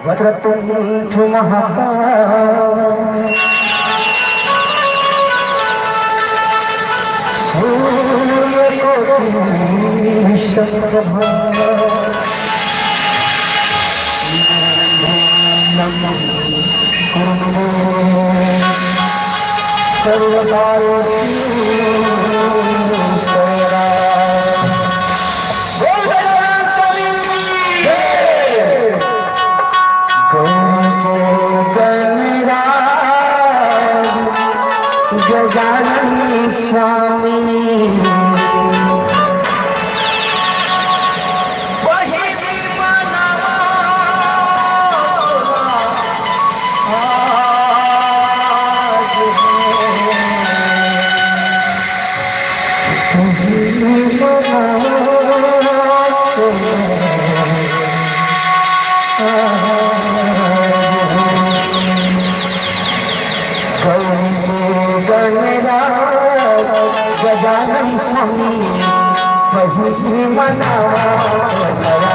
C: वक्रतुंड महाकाय सूर्यकोटि समप्रभा नमो गजानन स्वामी गजानन स्वामी पहिली मनावा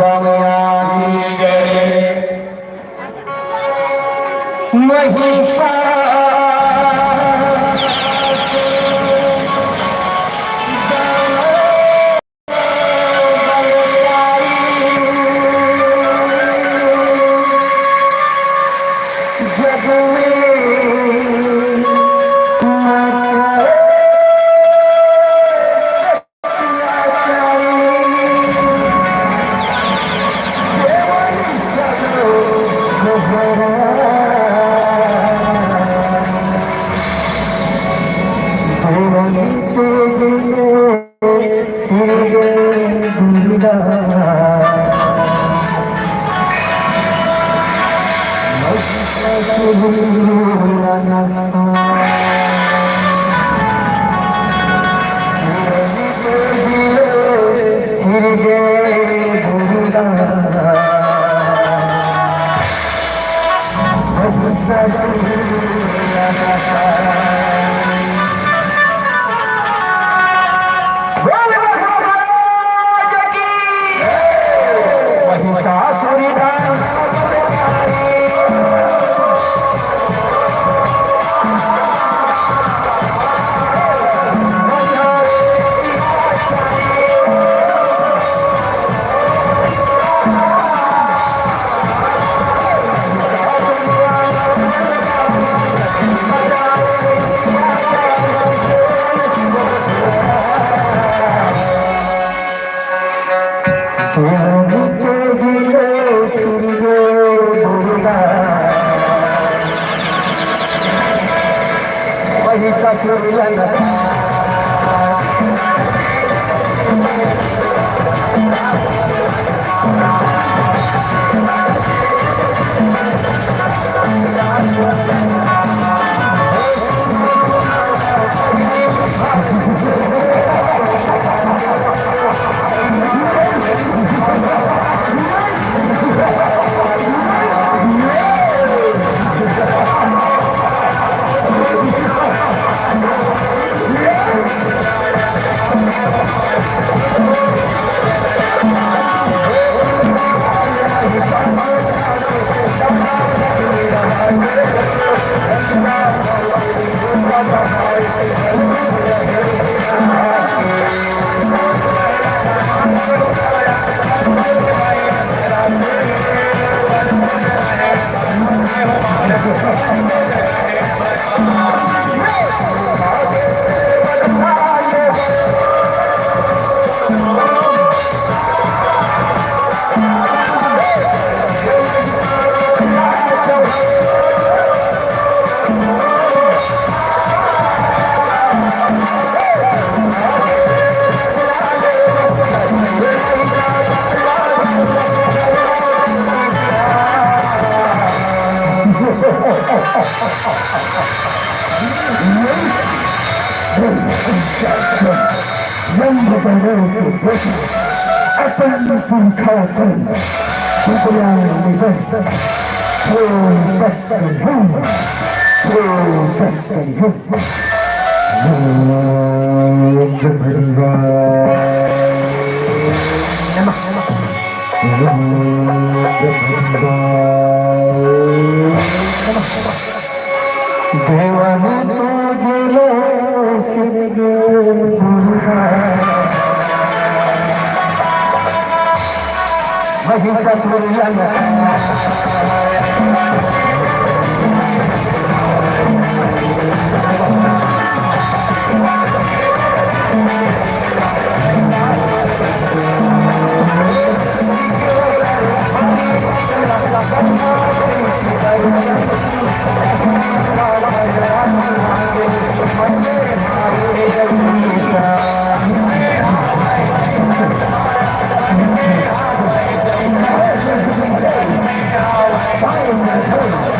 C: दुर्गा मैया की जय।
D: Fire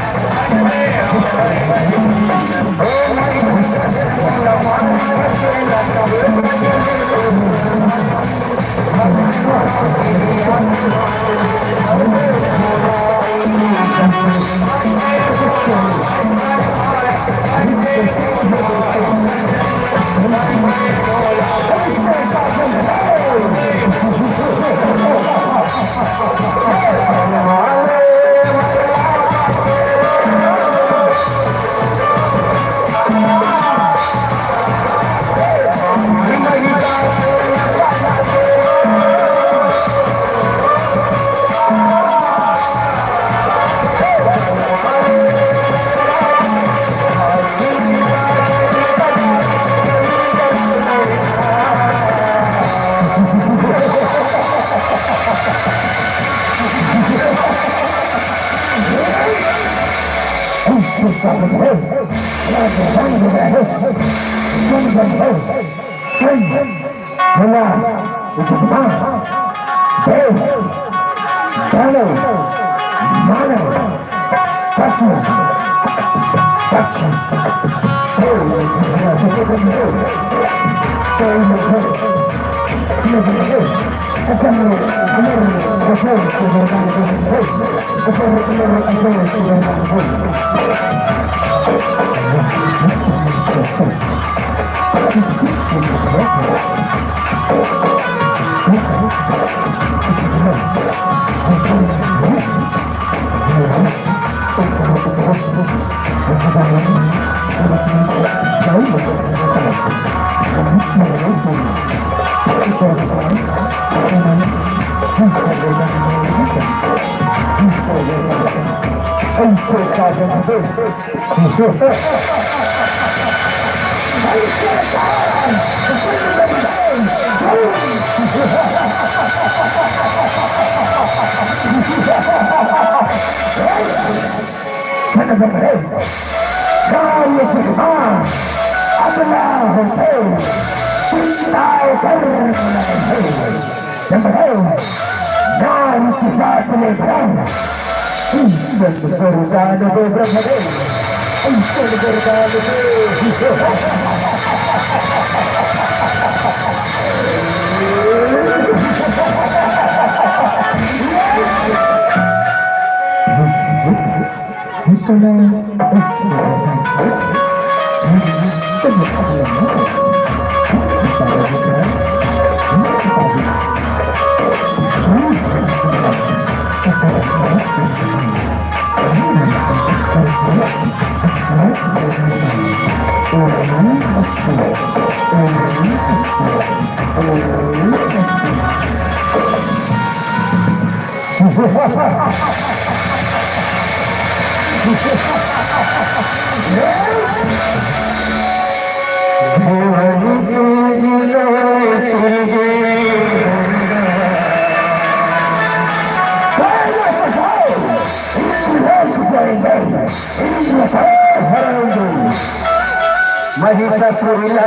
C: महिषासुरीला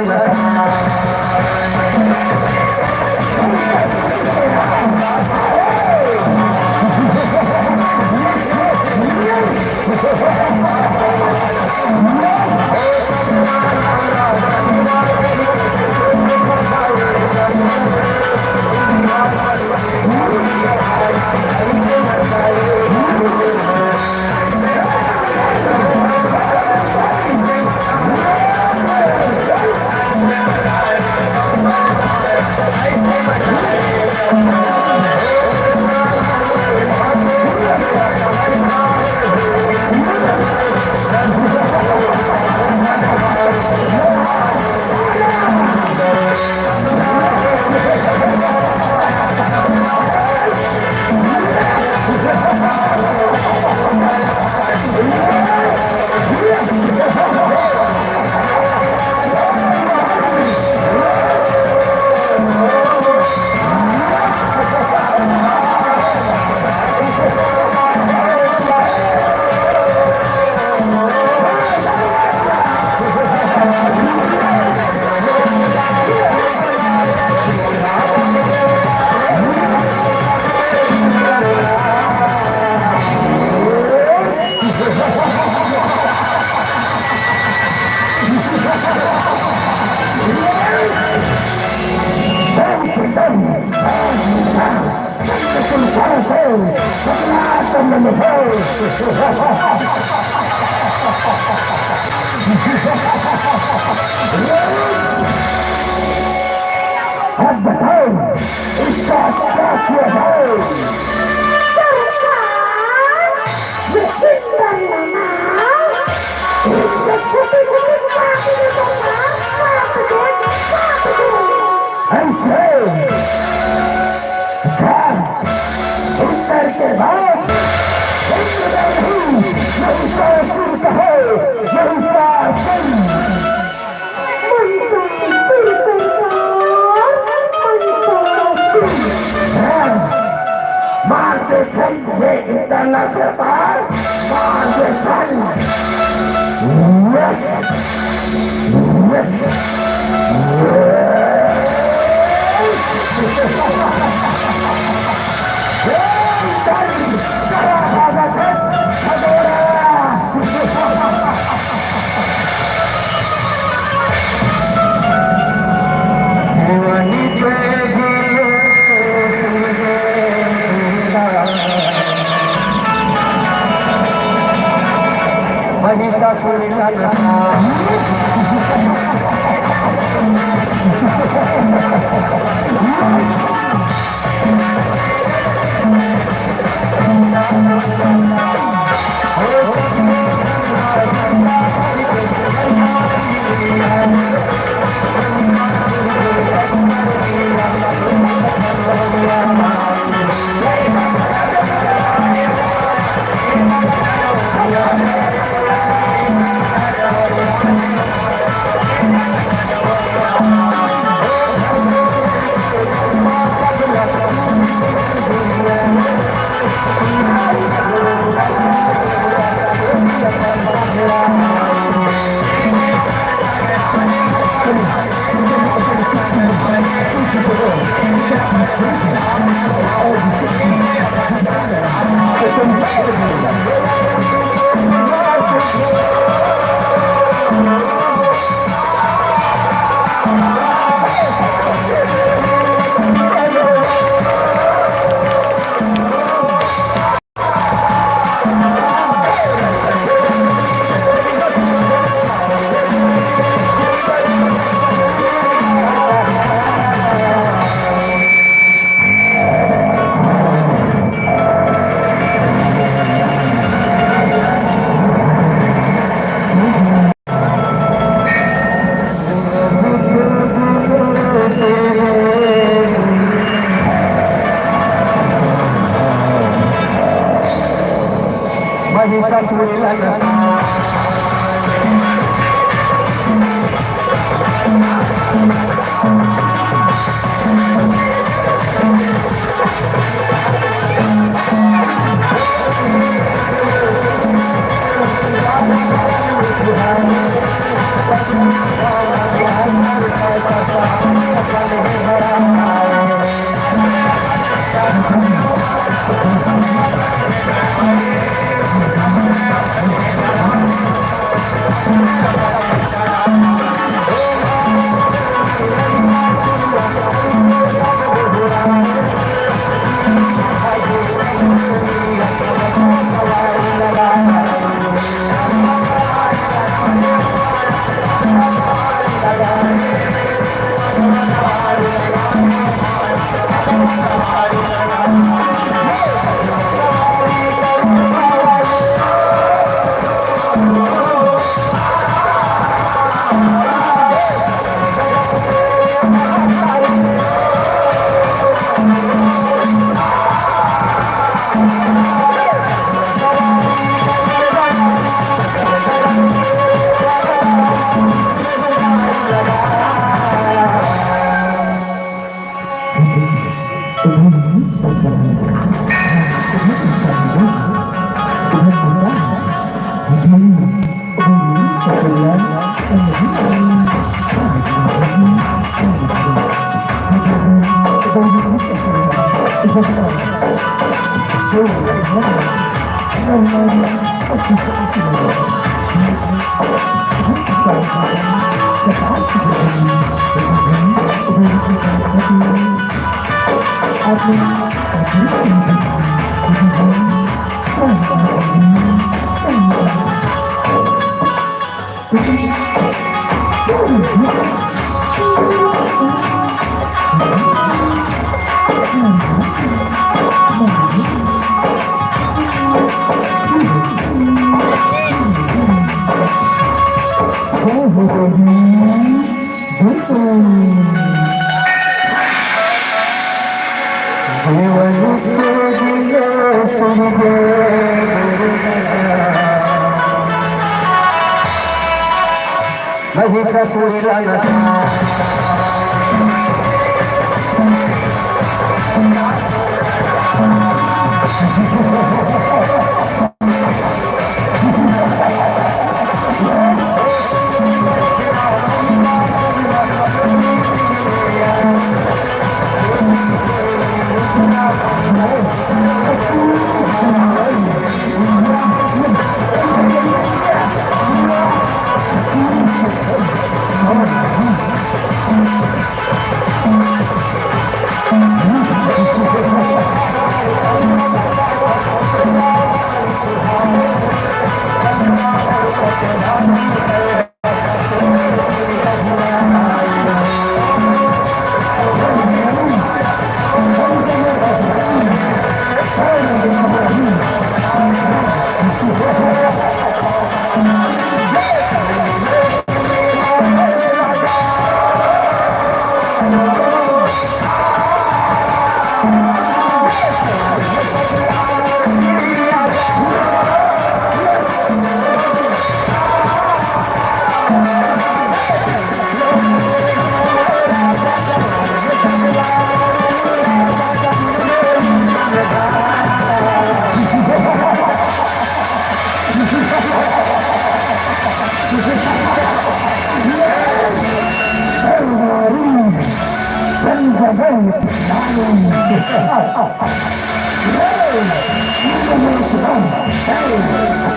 D: Marte,
C: महिषासुरला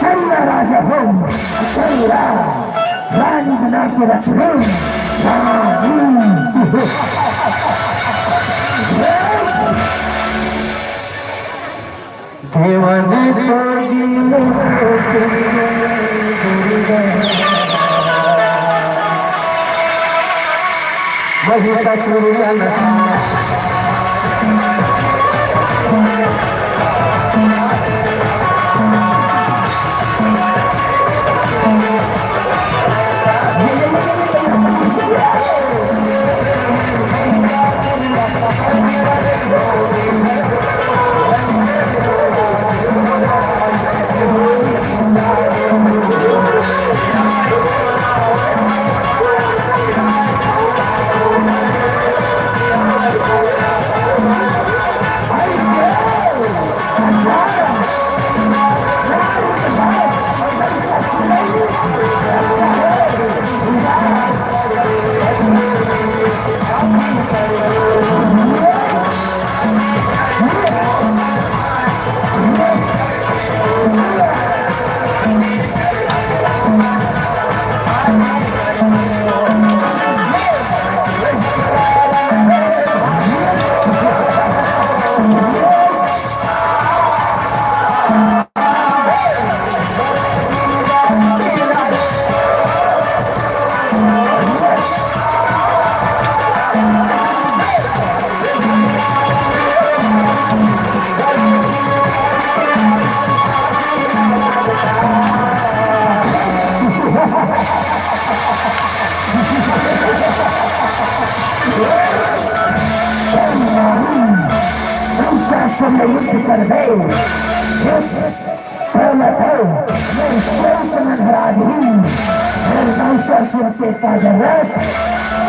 D: चंदा राजा हो चंदा रानी बना के रख लो देवाने वही ससुर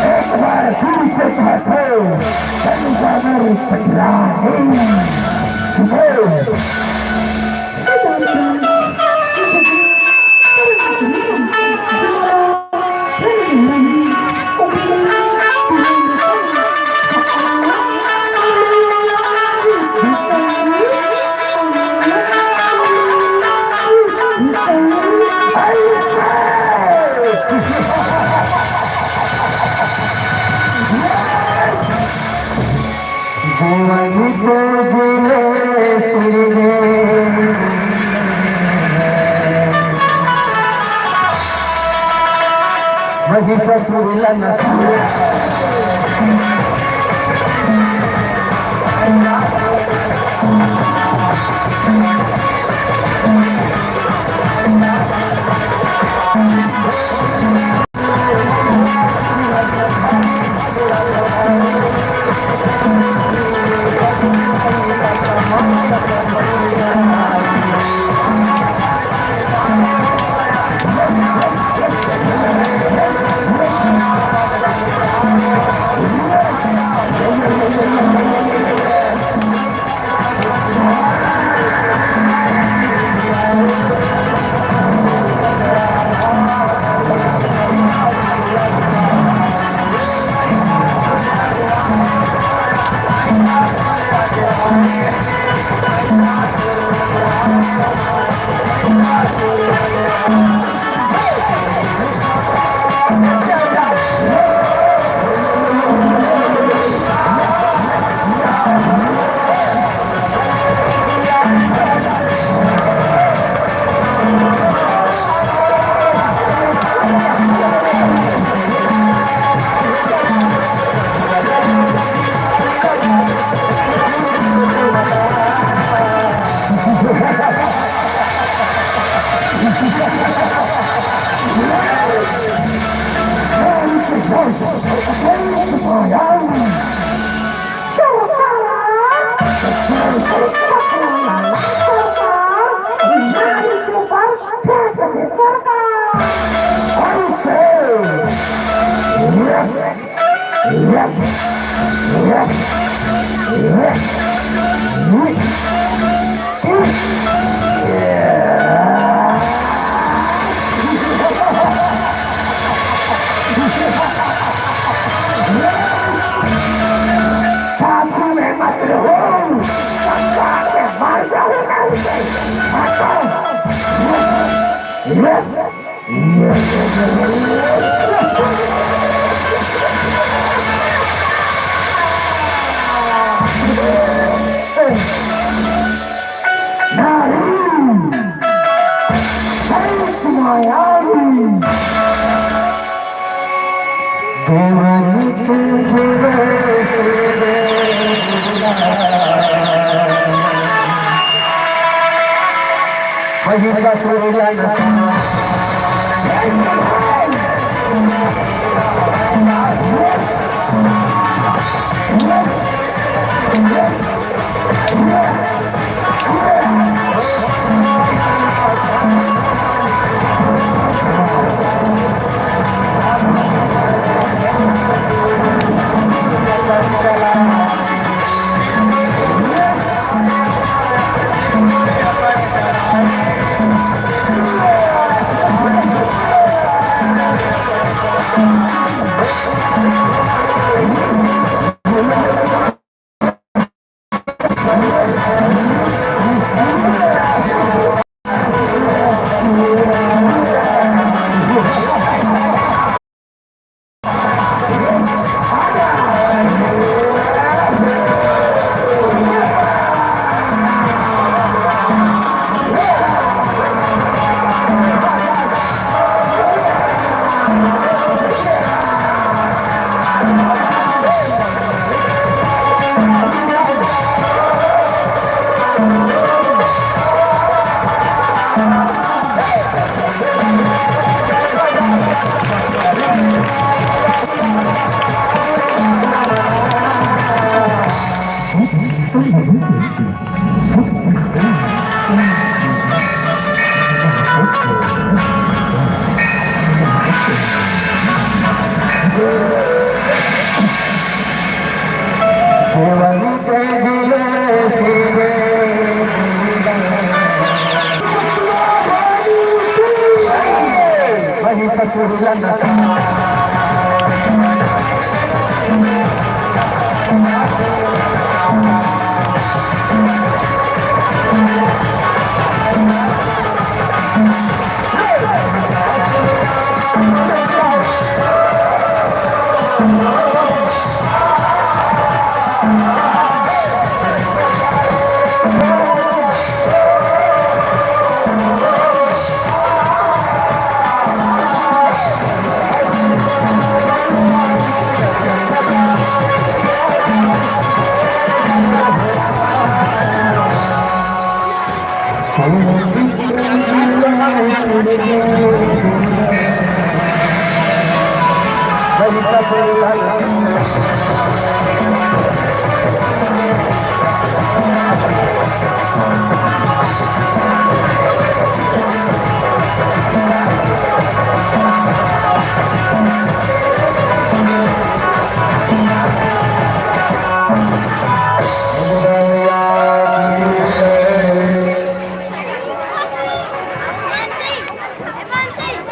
D: एक बार फिर से कहते वही ससुर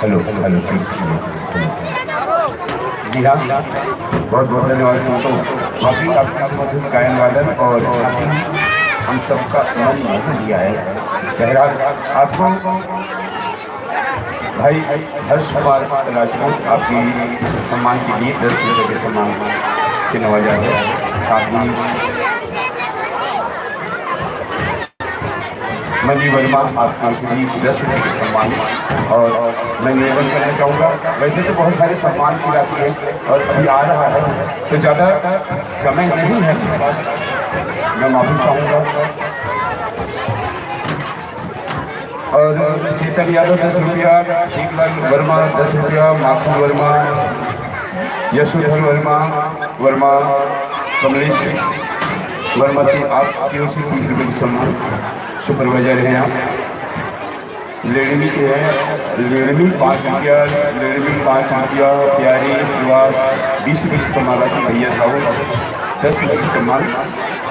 B: हेलो हेलो जी हाँ बहुत बहुत धन्यवाद संतों। बाकी आपका मधुर गायन वादन और हम सबका मन मोह लिया है। बहरहाल आपको भाई हर्ष कुमार राजपूत आपकी सम्मान के लिए 10 रुपये के सम्मान से नवाजा है। साथ ही मनी वर्मा आपको भी 10 रुपये के सम्मान और मैं निवेदन करना चाहूँगा। वैसे तो बहुत सारे सम्मान की राशि है और अभी आ रहा है तो ज़्यादा समय नहीं है मेरे पास, मैं माफ़ी चाहूँगा। और चेतन यादव 10 रुपया, ठीकलाल वर्मा 10 रुपया, माखन वर्मा, यशोधर वर्मा कमलेश वर्मा की आपकी ओर से 30 रुपये की सम्मान। सुपरवाइजर हैं आप। लेडमी के हैं, लेडमी 5 रुपया, लेडमी 5 रुपया, प्यारी श्रीवास 20 रुपये की सम्मान राशि, भैया साहू 10 रुपये की सम्मान,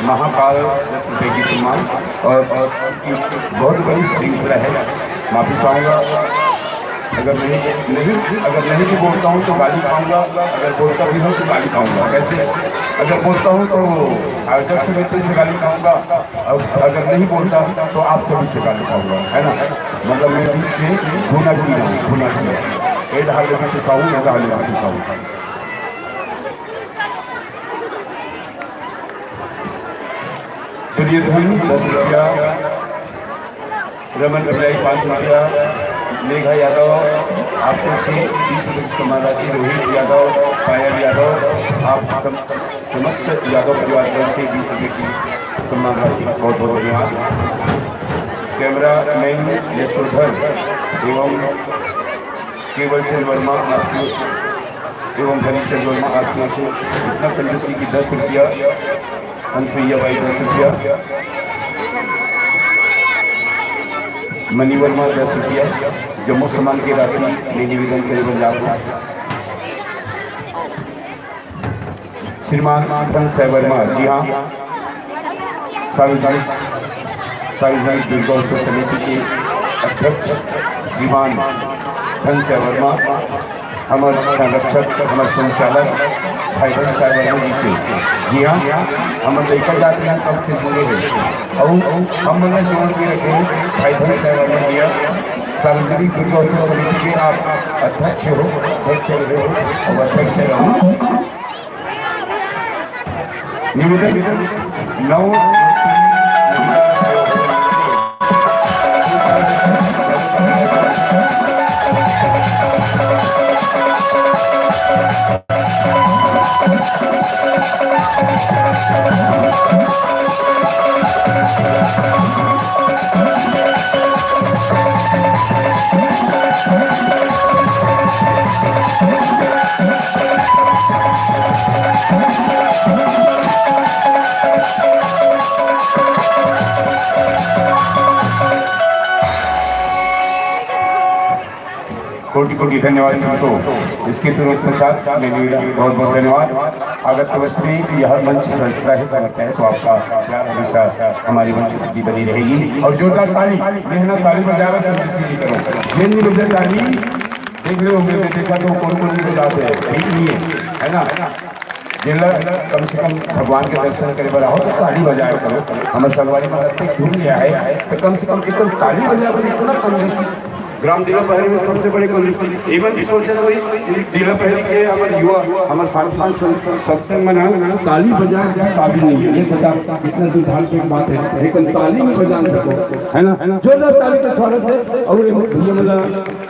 B: महाकाल 10 रुपये की सम्मान और बहुत बड़ी श्रृंखला है, माफ़ी चाहूँगा। अगर नहीं भी बोलता हूँ तो गाली खाऊंगा, अगर बोलता भी हूँ तो गाली खाऊंगा। कैसे? अगर बोलता हूँ तो आयोजक समिति से गाली खाऊंगा, अगर नहीं बोलता तो आप सभी से गाली खाऊंगा, है ना। मतलब मेरे बीच में भुना की एड हाल में पिसाऊँ या हाल में पिसाऊँ। प्रियधन 10 रुपया, रमन भिलाई 5 रुपया, मेघा यादव आपको से 20 रुपये सम्मान राशि, रोहित यादव, पायल यादव, आप समस्त यादव परिवार की ओर से 20 रुपये की सम्मान राशि, बहुत बहुत धन्यवाद। कैमरा मैन यशोधर एवं केवल चंद वर्मा आपकी एवं हरिचंद वर्मा आपकी ओर से इतना कंजूसी की 10 रुपया, अनसुईया भाई 10 रुपया, मनी वर्मा 10 रुपया, जम्मू सम्मान की राशि में निवेदन करीबन लाख। श्रीमान धन साय वर्मा, जी हाँ, सार्वजनिक दुर्गा उत्सव समिति के अध्यक्ष श्रीमान धन साय वर्मा, हमारे संरक्षक, हमारे संचालक भाई धन साय वर्मा जी से, जी हाँ, हम देखा जाते हैं कब से जुड़े हैं और हम लोग जोड़ के रखे भाई धन साय वर्मा जी, सार्वजनिक दुर्गा उत्सव समिति के आप अध्यक्ष हो और अध्यक्ष रहो। निवेदन 9 कोटि धन्यवाद सबको। इसके तुरंत साथ मेरा बहुत बहुत धन्यवाद। अगर अवश्य यह मंच सजता है तो आपका प्यार हमेशा हमारी मंच की बनी रहेगी। और जोरदार ताली, मेहनत ताली बजाकर करो, जेल नहीं बजा ताली, देख रहे हो मेरे देखा तो कौन नहीं बजाते हैं, ठीक नहीं है ना। जिला कम से कम भगवान के दर्शन करे बड़ा हो तो ताली बजाया करो। हमारे संगवारी में पे घूम गया है तो कम से कम एकदम ताली बजा कर इतना कंजूसी ग्राम जिला पहली में सबसे बड़ी कंजूसी इवन सोचते हुए जिला पहली के हमारे युवा हमारे सांसद सत्संग में ताली बजा काबिल नहीं है। ये पता कितना दुर्भाग्य की बात है, लेकिन ताली में बजा सको, है ना। जोरदार ताली के स्वागत से और भैया मला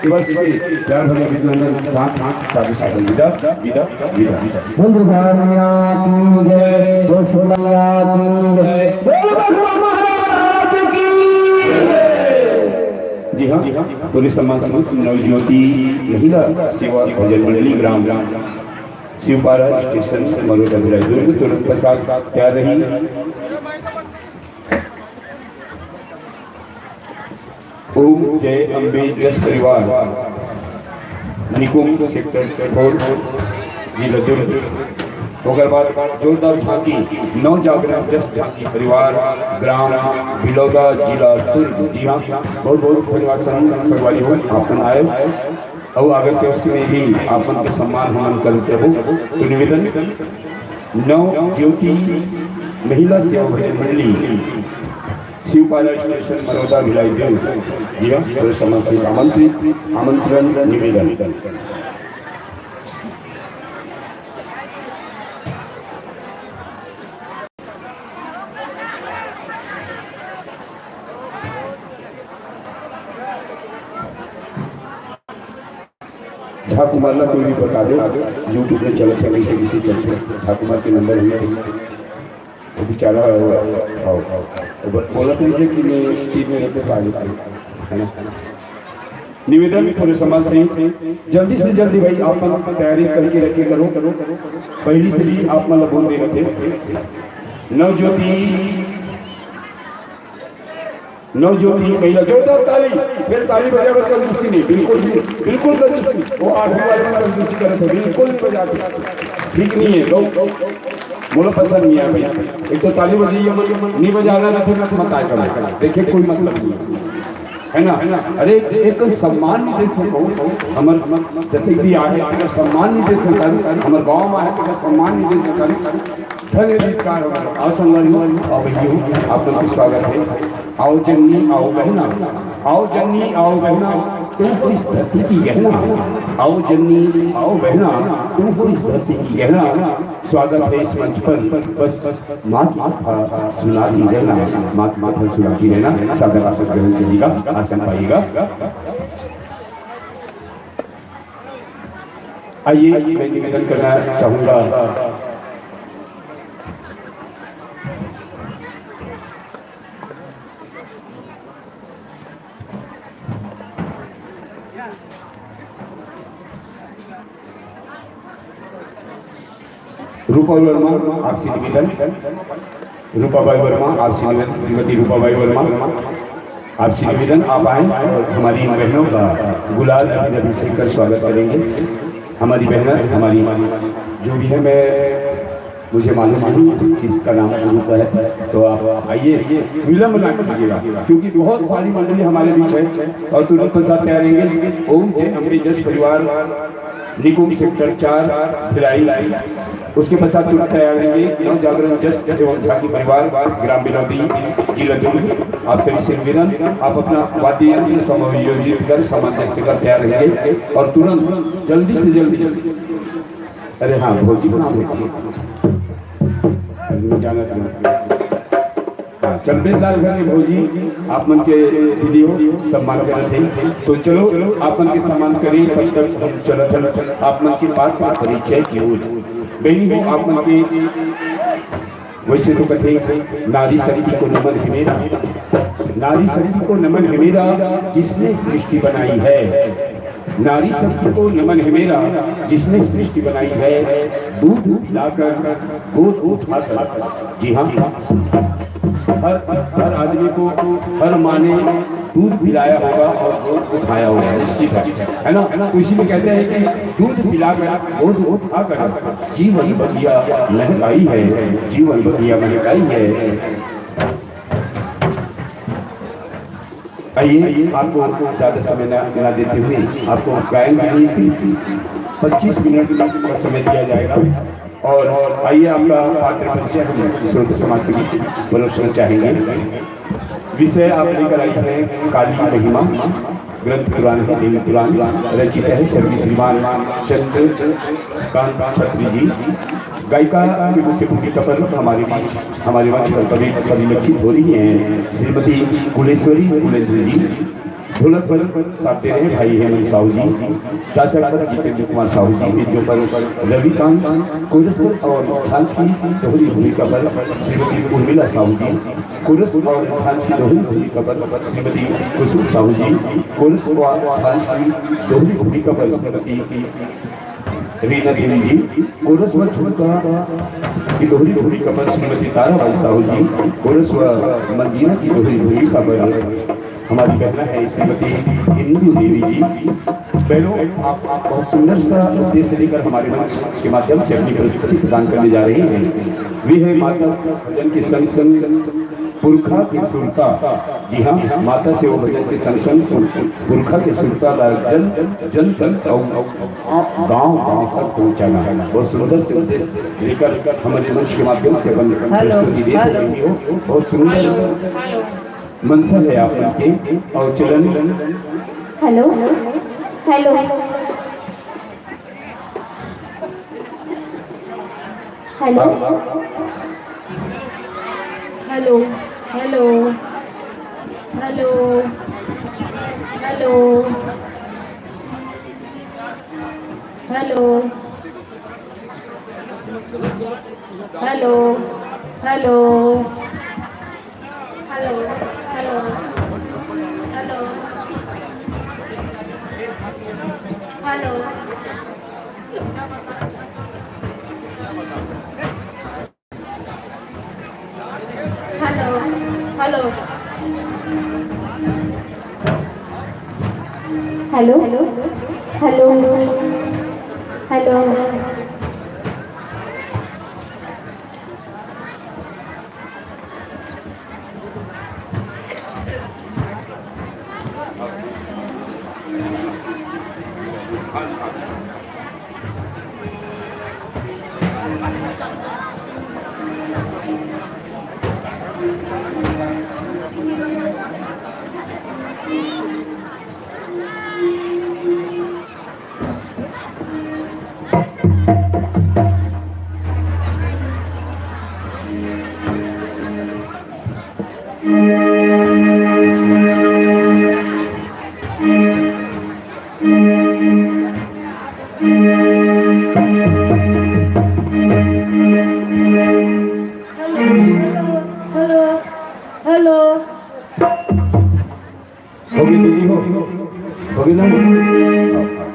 B: दिवस के प्यार भरे अभिनंदन के साथ साधु साधु विदा विदा विदा।
C: बंधु भानिया की जय, गोसुलिया की जय, बोलो भगवान महाराज की जय।
B: जी हाँ, पुलिस सम्मान समिति नवज्योति महिला सेवा भजन मंडली ग्राम शिवपारा स्टेशन मरोदा भिलाई दुर्ग तुरंत के साथ तैयार रही। ओम जय अम्बे जस परिवार निकुंभ सेक्टर 4 जिला दुर्ग। ओकर बाद जोरदार झांकी नौ जागरण जस झांकी परिवार ग्राम भिलौदा जिला दुर्ग। जी हाँ, बहुत बहुत धन्यवाद संगवारी हो आपन आए और अगर के में भी आपन के सम्मान हमन करते हो तो निवेदन नौ ज्योति महिला सेवा भजन मंडली शिवपारा स्टेशन मरोदा भिलाई दुर्ग। जी हाँ, पूरे समाज से आमंत्रण निवेदन। ठाकुमार कोई भी बता दो, यूट्यूब में चलते हैं किसी चलते ठाकुमार के नंबर हुए वो बेचारा बोला तो इसे कि मैं टीम में रहते पानी है ना। निवेदन पूरे समाज से जल्दी से जल्दी भाई आप तैयारी करके रखे करो पहली से भी आप मतलब बोल दे रहे थे। नवज्योति महिला जोरदार ताली, फिर ताली बजाकर कंजूसी नहीं, बिल्कुल कंजूसी वो आठवीं वाले में कंजूसी करे थे, बिल्कुल नहीं बजाते, ठीक नहीं है। लोग बोलो पसंद नहीं है भैया, एक तो ताली बजाइए नहीं बजाना ना फिर मत आए करो, देखिए कोई मतलब नहीं है ना अरे एक सम्मान नहीं दे सको हमर जते भी आए अगर सम्मान नहीं दे सकन हमर गांव में आए अगर सम्मान नहीं दे सकन धन्यवाद असंगठन और भैया आप लोग का स्वागत है। आओ जन्नी आओ बहना आओ जन्नी आओ बहना तुम को इस धरती की गहना आओ जन्नी आओ बहना तुम को इस धरती की गहना स्वागत है इस मंच पर बस मात माथा सुनाती रहना मात माथा सुनाती रहना सादर आसन ग्रहण कीजिएगा आसन पाइएगा। आइए मैं निवेदन करना चाहूँगा रूपा वर्मा आपसे निवेदन रूपाबाई वर्मा आपसे निवेदन श्रीमती रूपाबाई वर्मा आपसे निवेदन आप आए और हमारी बहनों का गुलाल अभिषेक कर स्वागत करेंगे। हमारी बहन हमारी जो भी है मैं मुझे मालूम नहीं किसका नाम होता है तो आप आइए विलम्ब ना कीजिएगा क्योंकि बहुत सारी मंडली हमारे बीच है और तुरंत प्रसाद तैयार रहेंगे। ओम जय अम्बे जस परिवार निकुंज सेक्टर 4 भिलाई उसके पश्चात तुरंत तैयार रहेंगे नव जागरण जस एवं झाकी परिवार ग्राम बिनौदी जिला दुर्ग। आप सभी से निवेदन आप अपना वाद्य यंत्र समायोजित कर सामंजस्य कर तैयार रहेंगे और तुरंत जल्दी से जल्दी अरे हाँ भोजी बना चंबेलाल घर भोजी आप मन के दीदी हो सम्मान कर रहे थे तो चलो आप मन के सम्मान करें तब तक हम चलो आप मन की बात का परिचय क्यों बहनी हो आप मन के वैसे तो कहते नारी शक्ति को नमन है मेरा नारी शक्ति को नमन है मेरा जिसने सृष्टि बनाई है नारी शक्ति को नमन है मेरा जिसने सृष्टि बनाई है दूध लाकर गोद उठाकर जी हाँ हर आदमी को हर माँ ने दूध पिलाया होगा और गोद उठाया होगा निश्चित है ना तो इसी में कहते हैं कि दूध पिलाकर गोद उठाकर जीवन बगिया महकाई है जीवन बगिया महकाई है। आइए आपको ज़्यादा समय न देते हुए आपको गायन के लिए 25 मिनट का समय दिया जाएगा और आइए आपका पात्र परिचय हम श्रोत समाज के बीच परोसना चाहेंगे। विषय आप लेकर आई हैं काली महिमा ग्रंथ पुराण है देवी पुराण रचित है स्वर्गीय श्रीमान चंद्रकांत छत्री जी। गायिका की मुख्य भूमिका पर हमारे मंच पर परिलक्षित हो रही हैं श्रीमती कुलेश्वरी कुलेंद्र जी। ढोलक पर साथ दे रहे भाई हेमंत साहू जी, ताशक पर जितेंद्र कुमार साहू जी, जो पर रविकांत, कोरस पर और झांझ की दोहरी भूमिका पर श्रीमती उर्मिला साहू जी, कोरस और झांझ की दोहरी भूमिका पर श्रीमती कुसुम साहू जी, कोरस और झांझ की दोहरी भूमिका पर श्रीमती रीना देवी जी, कोरस व झुमका की दोहरी भूमिका पर श्रीमती ताराबाई साहू जी, कोरस व मंजीरा की दोहरी भूमिका पर हमारी बहना है श्रीमती इंदु देवी जी। बहनों आप बहुत सुंदर सा उद्देश्य लेकर हमारे मंच के माध्यम से अपनी प्रस्तुति प्रदान करने जा रही हैं। वे है माता भजन के संग संग पुरखा की सुरता। जी हाँ, माता से वो भजन के संग संग पुरखा के सुरता जन जन जन गाँव गाँव तक पहुँचाना बहुत सुंदर से उद्देश्य लेकर हमारे मंच के माध्यम से अपन प्रस्तुति दे रही हो। बहुत सुंदर मनसा है आप के और चलन।
F: Hello hello hello hello hello hello hello hello hello hello hello hello hello hello hello hello hello hello hello hello
B: होगी दीदी होगी ना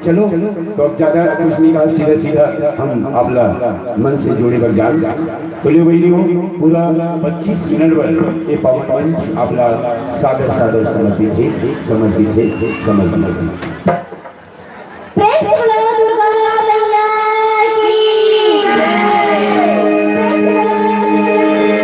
B: चलो तो अब ज्यादा कुछ नहीं कहा सीधा सीधा हम अपना मन से जोड़े कर जान तो ले वही हो पूरा 25 मिनट पर ये पावन मंच अपना सादर सादर समर्पित थे
F: प्रेम से बोलो दुर्गा मैया की जय। प्रेम से बोलो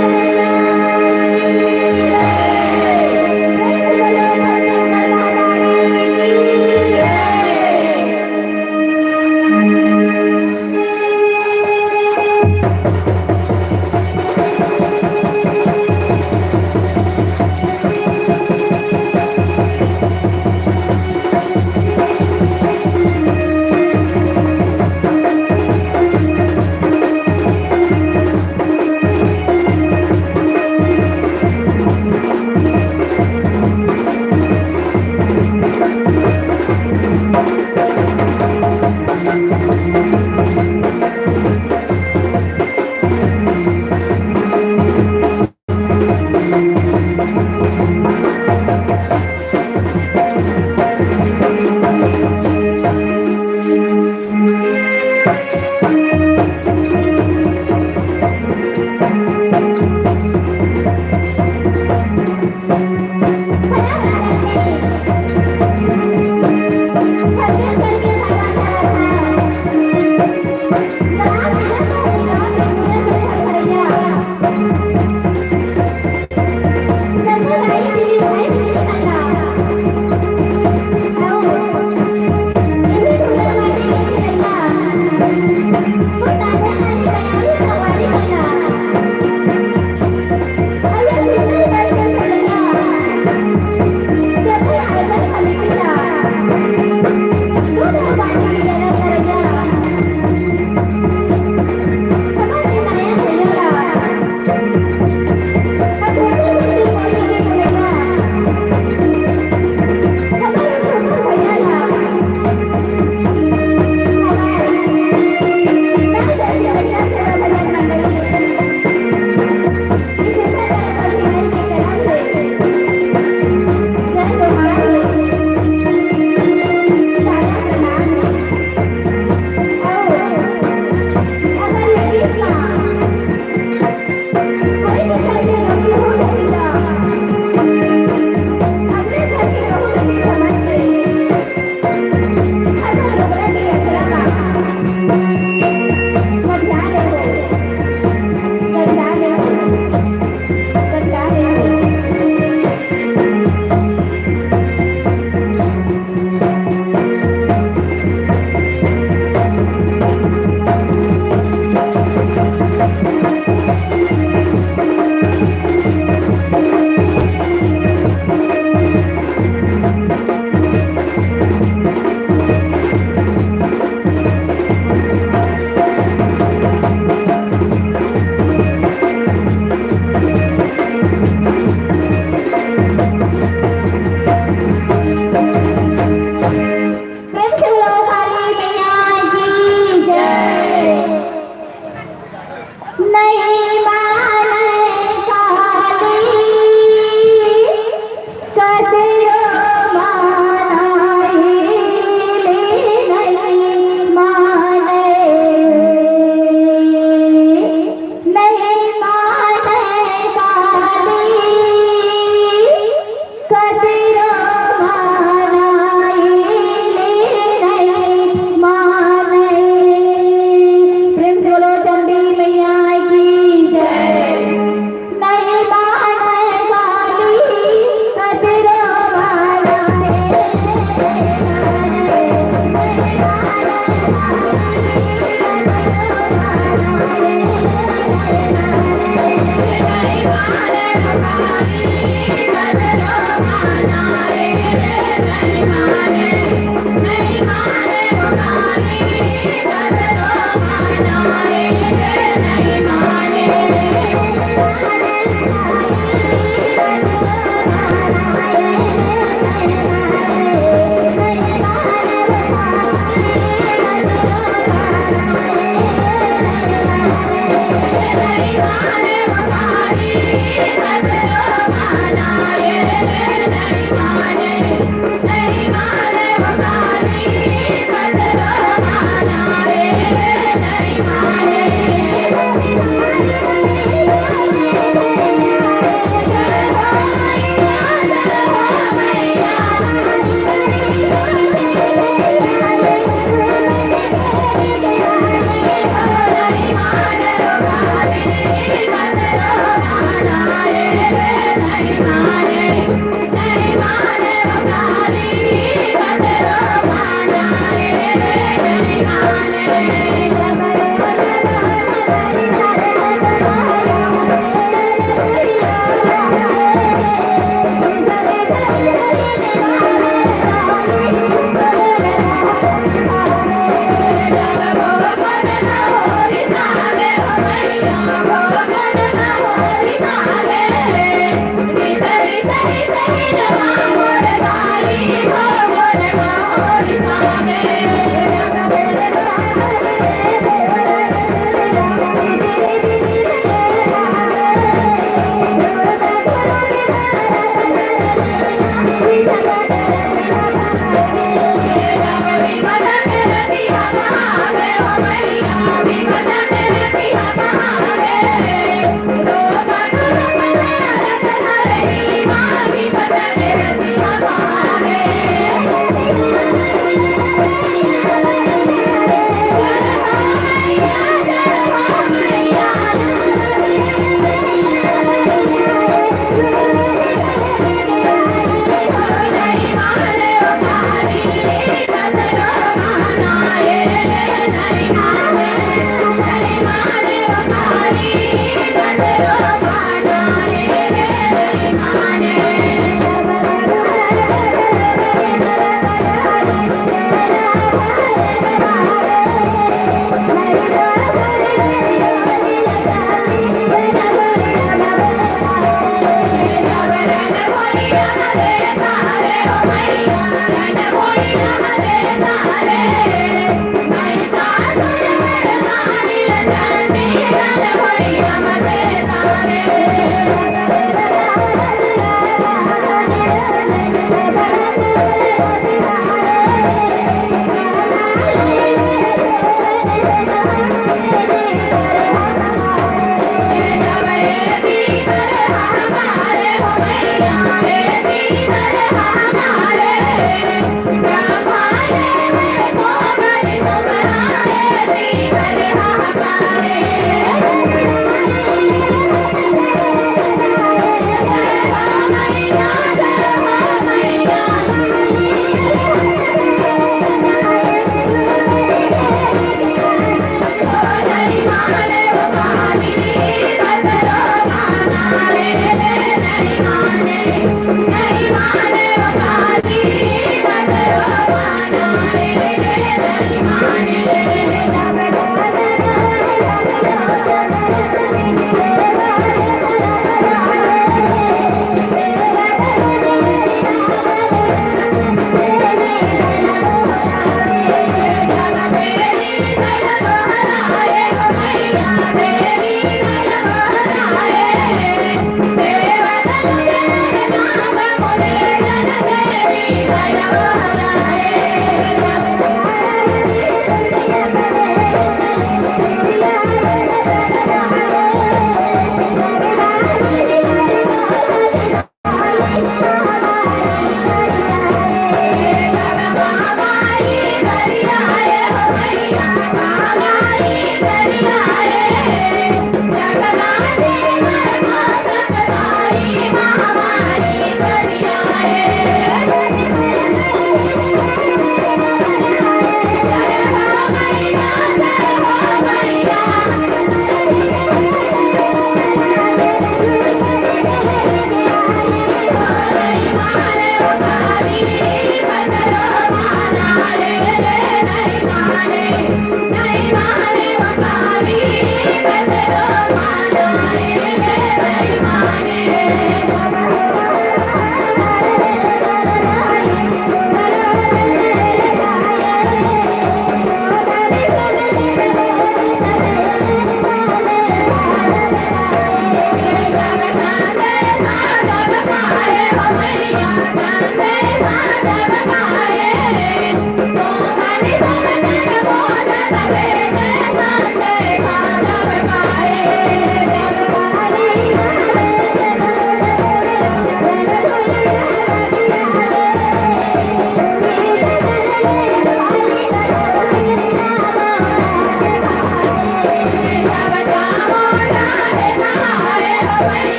F: Thank you.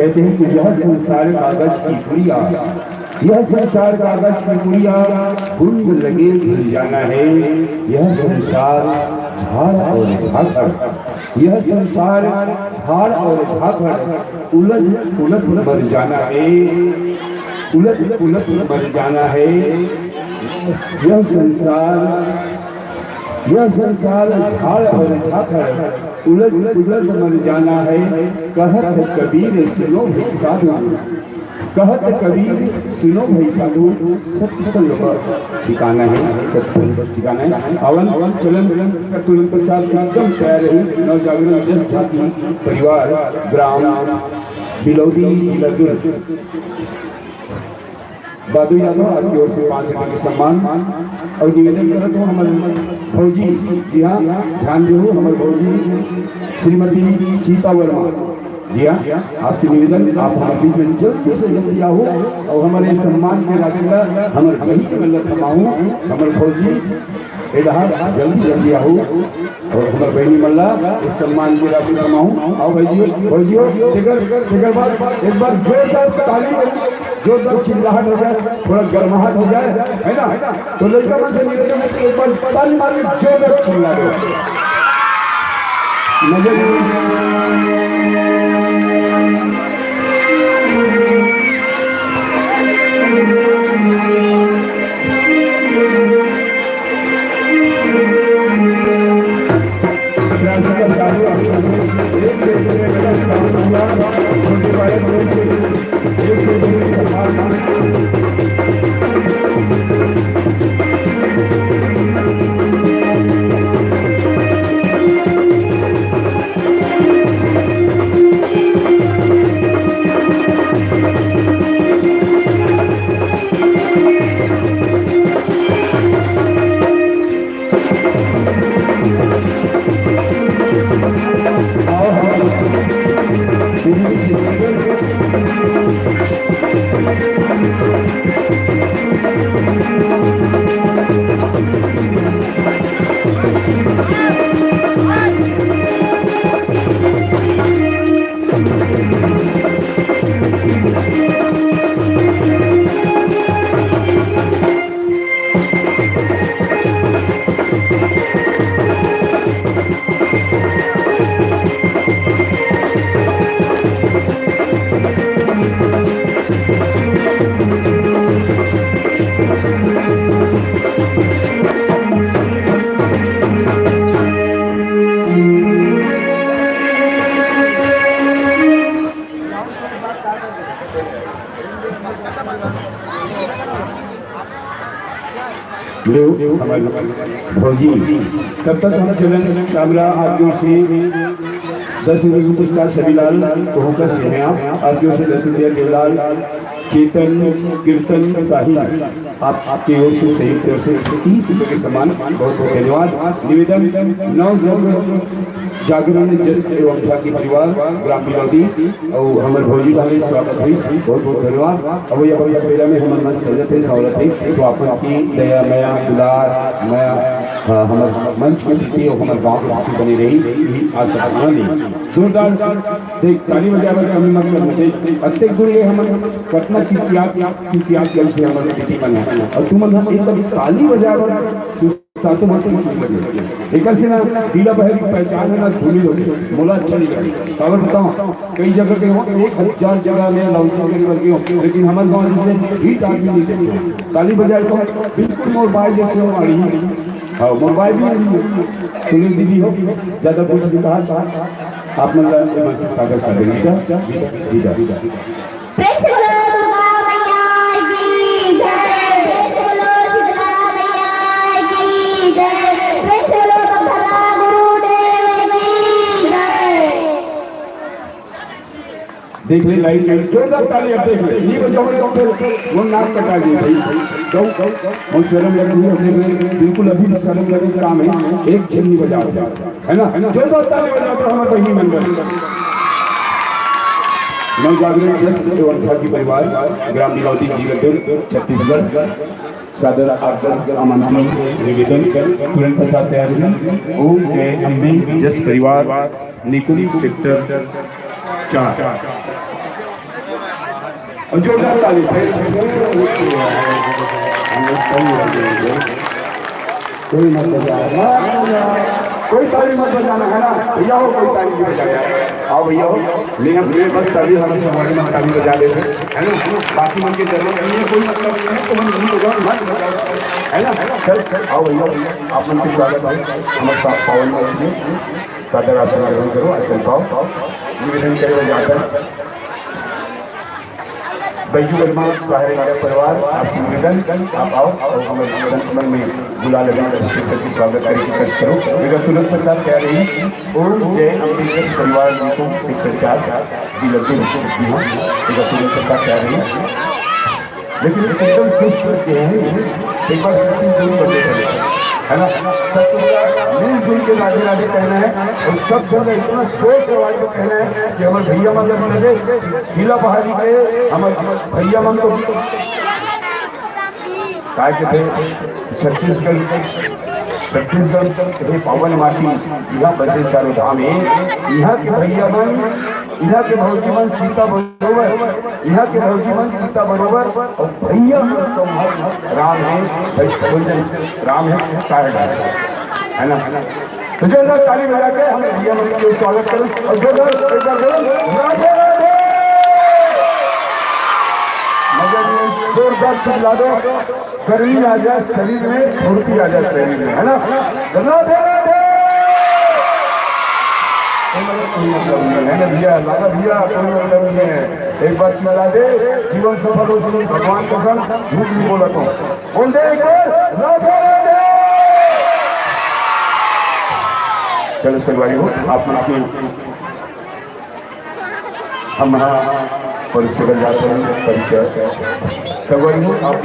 B: कहते हैं कि यह संसार कागज की पुड़िया, यह संसार कागज की पुड़िया बूंद लगे भूल जाना है। यह संसार झाड़ और झाखड़, यह संसार झाड़ और झाखड़ उलट उलट मर जाना है, उलट उलट मर जाना है। यह संसार झाड़ और झाखड़ उलट उलट मर जाना है। कहत कबीर सुनो भाई साधु, कहत कबीर सुनो भाई साधु, सत्संग ठिकाना है, सत्संग ठिकाना है। अवन चलन का तुरंत पश्चात एकदम तैयार रही नवजागरण जस जाति परिवार ग्राम बिलौदी जिला दुर्ग बादू यादव आपकी ओर से 5 रुपये के सम्मान और निवेदन करता हूँ हमारे भौजी, जी हाँ ध्यान दो, हमारे भौजी श्रीमती सीता वर्मा, जी हाँ आपसे निवेदन आप हमारे बीच में जल्दी से जल्दी आओ और हमारे सम्मान के राशिला हमारे बहन में थमाऊँ, हमारे भौजी इधर जल्दी जल्दी आओ और हमारे बहनी मल्ला इस सम्मान की राशि कमाऊँ। आओ भौजियो टिकर बाद एक बार जोरदार ताली, जोरदार चिल्लाहट हो जाए, थोड़ा गर्माहट हो जाए, है ना। तो लड़का मन से निवेदन है कि एक बार ताली मार के जोरदार चिल्ला दो। भौजी तब तक हम चलन कामरा आदियों से 10 रुपये पुरस्कार सभी लाल तो होकर सेना आदियों से 10 रुपये देवलाल चेतन कीर्तन साहिल आपके ओर से संयुक्त ओर से 30 रुपये के सम्मान बहुत बहुत धन्यवाद। निवेदन नव जागरण जस एवं झाकी परिवार ग्राम बिलौदी और हमारे भौजी का स्वागत है, बहुत बहुत धन्यवाद। अब यह पहला में हमारे मन सजत है सहूलत है तो आप की दया मया दुलार मया हमारे मंच के प्रति और हमारे गाँव के प्रति बनी रही यही आशा नहीं। जोरदार देख ताली बजाकर कमी मत करना, देख अत्यधिक दूर ले हम कतना की त्याग कैसे हमारे बेटी बने और तुम एकदम ताली बजाकर तो मत लगे एक से ना डीला बहर की पहचान है ना धूली लोग मोला अच्छा नहीं लगे। खबर बताओ कई जगह के हो 1000 जगह में लाउंसिंग के वर्ग हो, लेकिन हमारे गांव जैसे हिट आदमी नहीं देखते ताली बजाए तो बिल्कुल मोबाइल जैसे हो मारी हाँ मोबाइल भी सुनील दीदी हो ज्यादा कुछ भी कहा आप मतलब सागर सागर देख ले लाइट जोरदार ताली अब देख ले नहीं बजाओगे तो फिर वो नाक कटा दी भाई गौ और शर्म लग रही है अपने बिल्कुल अभी शर्म लगे काम है एक चिन्नी बजा है ना जोरदार ताली बजाते हो हमारे बहनी मंडल नवजागरण जस्ट एवं झाकी परिवार ग्राम बिलौदी जिला छत्तीसगढ़ सादर आदर आमंत्रण निवेदन तुरंत प्रसाद तैयार है। ओम जय अम्बे जस परिवार निकुंज सेक्टर 4 और जोरदार ताली फिर
E: कोई मत बजाना,
B: कोई ताली मत बजाना है ना भैया हो, कोई ताली नहीं बजाया। आओ भैया हो, लेकिन बस ताली हमें समाज में ताली बजा देते है ना, बाकी मन की जरूरत नहीं है, कोई मतलब नहीं है, तो मन नहीं बजाओ मत बजाओ है ना। चल आओ भैया, आप मन की स्वागत है हमारे साथ पावन मंच में, सादर आसन ग्रहण करो, आसन पाओ, निवेदन करे जाकर बैजू वर्मा सहारे परिवार आपसे निवेदन, आप आओ और हमारे संतमन में बुला लगाकर शिक्षक की स्वागत करो। विगत तुरंत के साथ कह रही ओम जय अम्बेडकर परिवार को शिक्षाचार्य जी लगे जी हाँ, विगत तुरंत के साथ कह रही, लेकिन एकदम सुस्त के हैं, एक बार सृष्टि जरूर बदले है ना, सबको मिलजुल के राधे राधे कहना है, और सब जगह इतना जोश आवाज में कहना है कि हमारे भैया मन जब लगे जिला पहाड़ी के हमारे भैया मन को काय के थे छत्तीसगढ़ के पावन माटी यहाँ बसे चारों धाम है, यहाँ के भैया मन, यहाँ के भौजी मन सीता बरोबर, यहाँ के भौजी मन सीता बरोबर, और भैया मन सौभाग्य राम है, राम है काय है ना। तो जोरदार ताली बजा के हम भैया मन का स्वागत करें, और जोरदार चिल्ला दो, गर्मी आ जाए शरीर में, फुर्ती आ जाए शरीर में, है ना। राधे राधे कोई मतलब नहीं है ना भैया, लाला भैया कोई मतलब नहीं है, एक बार चिल्ला दे, जीवन सफल हो, भगवान कसम झूठ नहीं बोला तो बोल दे एक बार राधे राधे। चलो सरवारी हो, आप अपनी हम परिचय जाते हैं, परिचय सरवारी हो, आप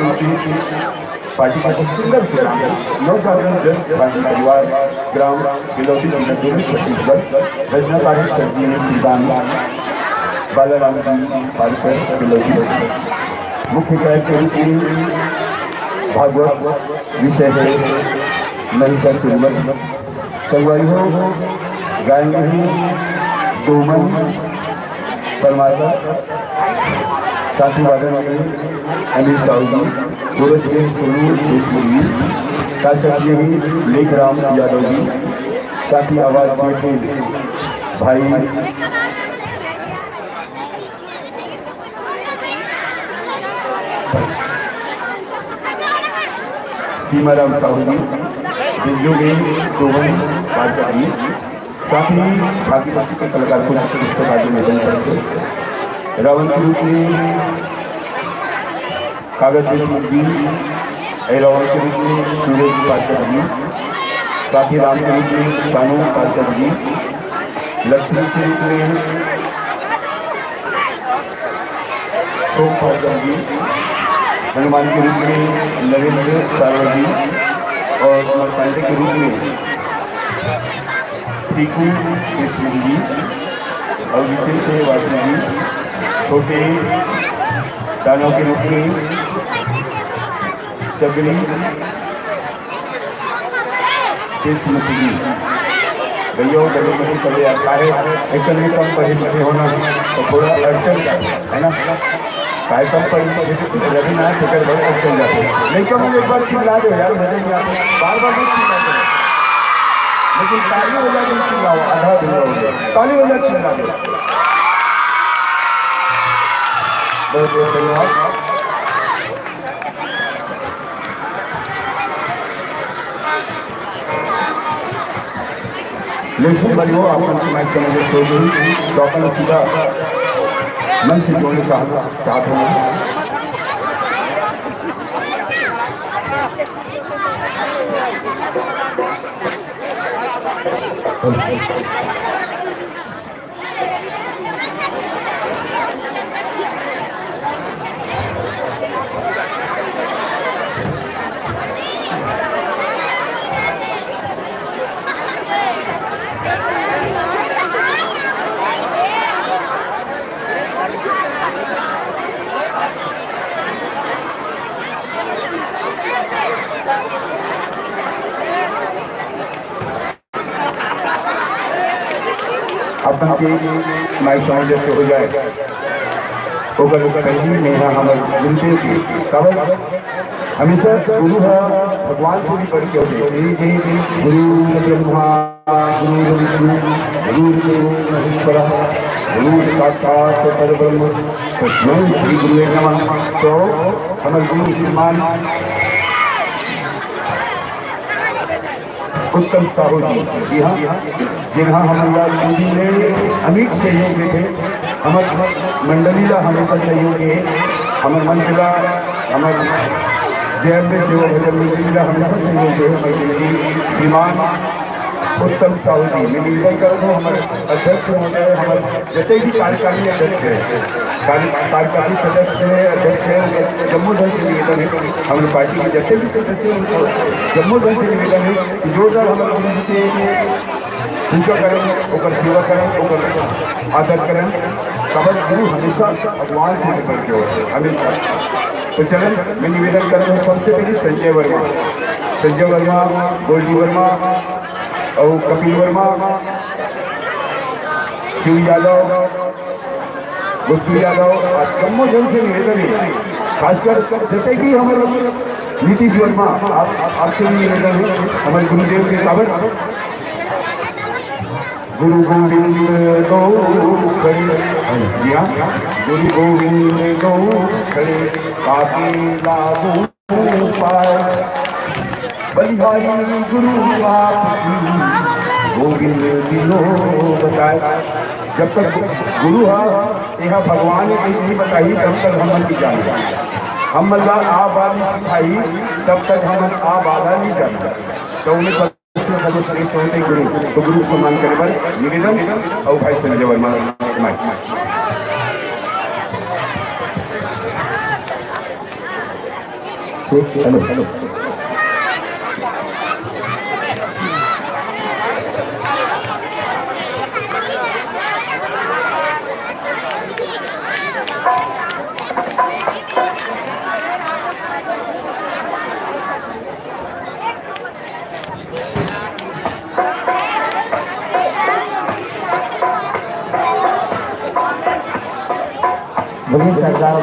B: पार्टी का एक सुंदर से नाम नवजागरण जस्ट शांति परिवार ग्राम बिलौटी छत्तीसगढ़, रचनाकारी सर्जी श्रीदान बालाराम जी पालकर बिलौटी, मुख्य गायक के रूप में भागवत विषय है महिषासुर, सगवारी हो गायन ही दोमन परमात्मा, साथी वादन में अनिल साहू जी, गोरस में सोनू देशमुख जी, काशक जी लेख राम यादव जी, साथी आवाज के भाई सीमाराम साहू जी, बिंजू में दोवन पालकर जी, साथ ही झांकी बच्ची के कलाकार को चित्र इस प्रकार निवेदन करके रावण के रूप में कागज देशमुख जी, रावण के रूप में सूरज पालकर जी, साथ ही राम के रूप में शानू पालकर जी, लक्ष्मी के रूप में सोम पालकर जी, हनुमान के रूप में नरेंद्र सारवा जी, और कुमार पांडे के रूप में टीकू देशमुख जी, और विशेष वासी जी, छोटे दानव के रूप में सबरी देशमुख जी। भैया गले में पढ़े आता है, एक कम पढ़े लिखे होना तो थोड़ा अड़चन है ना, काय कम पढ़े रविनाथ फिकर बहुत अड़चन जाते हैं, नहीं तो मुझे एक बार चिल्ला दो यार, मजे नहीं आते, बार बार नहीं चिल्ला दो, लेकिन ताली बजा के चिल्लाओ, आधा दिन हो गया, ताली बजा चिल्ला दो। बहुत बहुत धन्यवाद। लेकिन भाई हो आप माइक समझे सो गई तो अपन सीधा मन से जोड़ना चाहते हैं। अपन की माइक समझ से हो जाए ओकर पहली नेहा हमारे गुरुदेव की कब हमेशा गुरु है भगवान से भी बढ़ के होते गुरु ब्रह्मा गुरु विष्णु गुरु महेश्वर गुरु साक्षात परब्रह्म तस्मै श्री गुरुवे नमः। तो हमारे गुरु श्रीमान उत्तम साहू जी हाँ जिन्हा हमारे जी ने अमिट सहयोग थे हमारे मंडली का हमेशा सहयोग है हमारे मंच का हमारे जैन में सेवा भजन मंडली का हमेशा सहयोग है हमारे श्रीमान उत्तम साहू जी निवेदन करो हमारे अध्यक्ष महोदय हमारे जितने भी कार्यकारी अध्यक्ष है कार्यकारी सदस्य है अध्यक्ष है जम्मू दल से निवेदन है हमारे पार्टी के जितने भी सदस्य हैं जम्मू दल से निवेदन है कि जोरदार हमारे गुरु जी के पूजा करें ओकर सेवा करें ओकर आदर करें कबर गुरु हमेशा भगवान से निकल के होते हमेशा। तो चलें मैं निवेदन कर रहा हूँ सबसे पहले संजय वर्मा गोल्डी वर्मा और कपिल वर्मा शिव यादव गुप्तू यादव और जम्मू जन से निवेदन है खासकर जितने भी हमारे नीतीश वर्मा आपसे भी निवेदन है हमारे गुरुदेव के काबल गुरु गोविंद दो खड़े गुरु गोविंद दो खड़े काफी लागू पाए बलिहारी गुरु आपकी गोविंद दिलो बताए। जब तक गुरु है यह भगवान ने कहीं नहीं बताई तब तक हम नहीं जानते हम अल्लाह आ बात नहीं सिखाई तब तक हम आ बाधा नहीं जानते। तो उन्हें सबसे सर्वश्रेष्ठ होते गुरु तो गुरु सम्मान करने पर निवेदन और भाई संजय वर्मा हेलो
C: बड़ी सरकार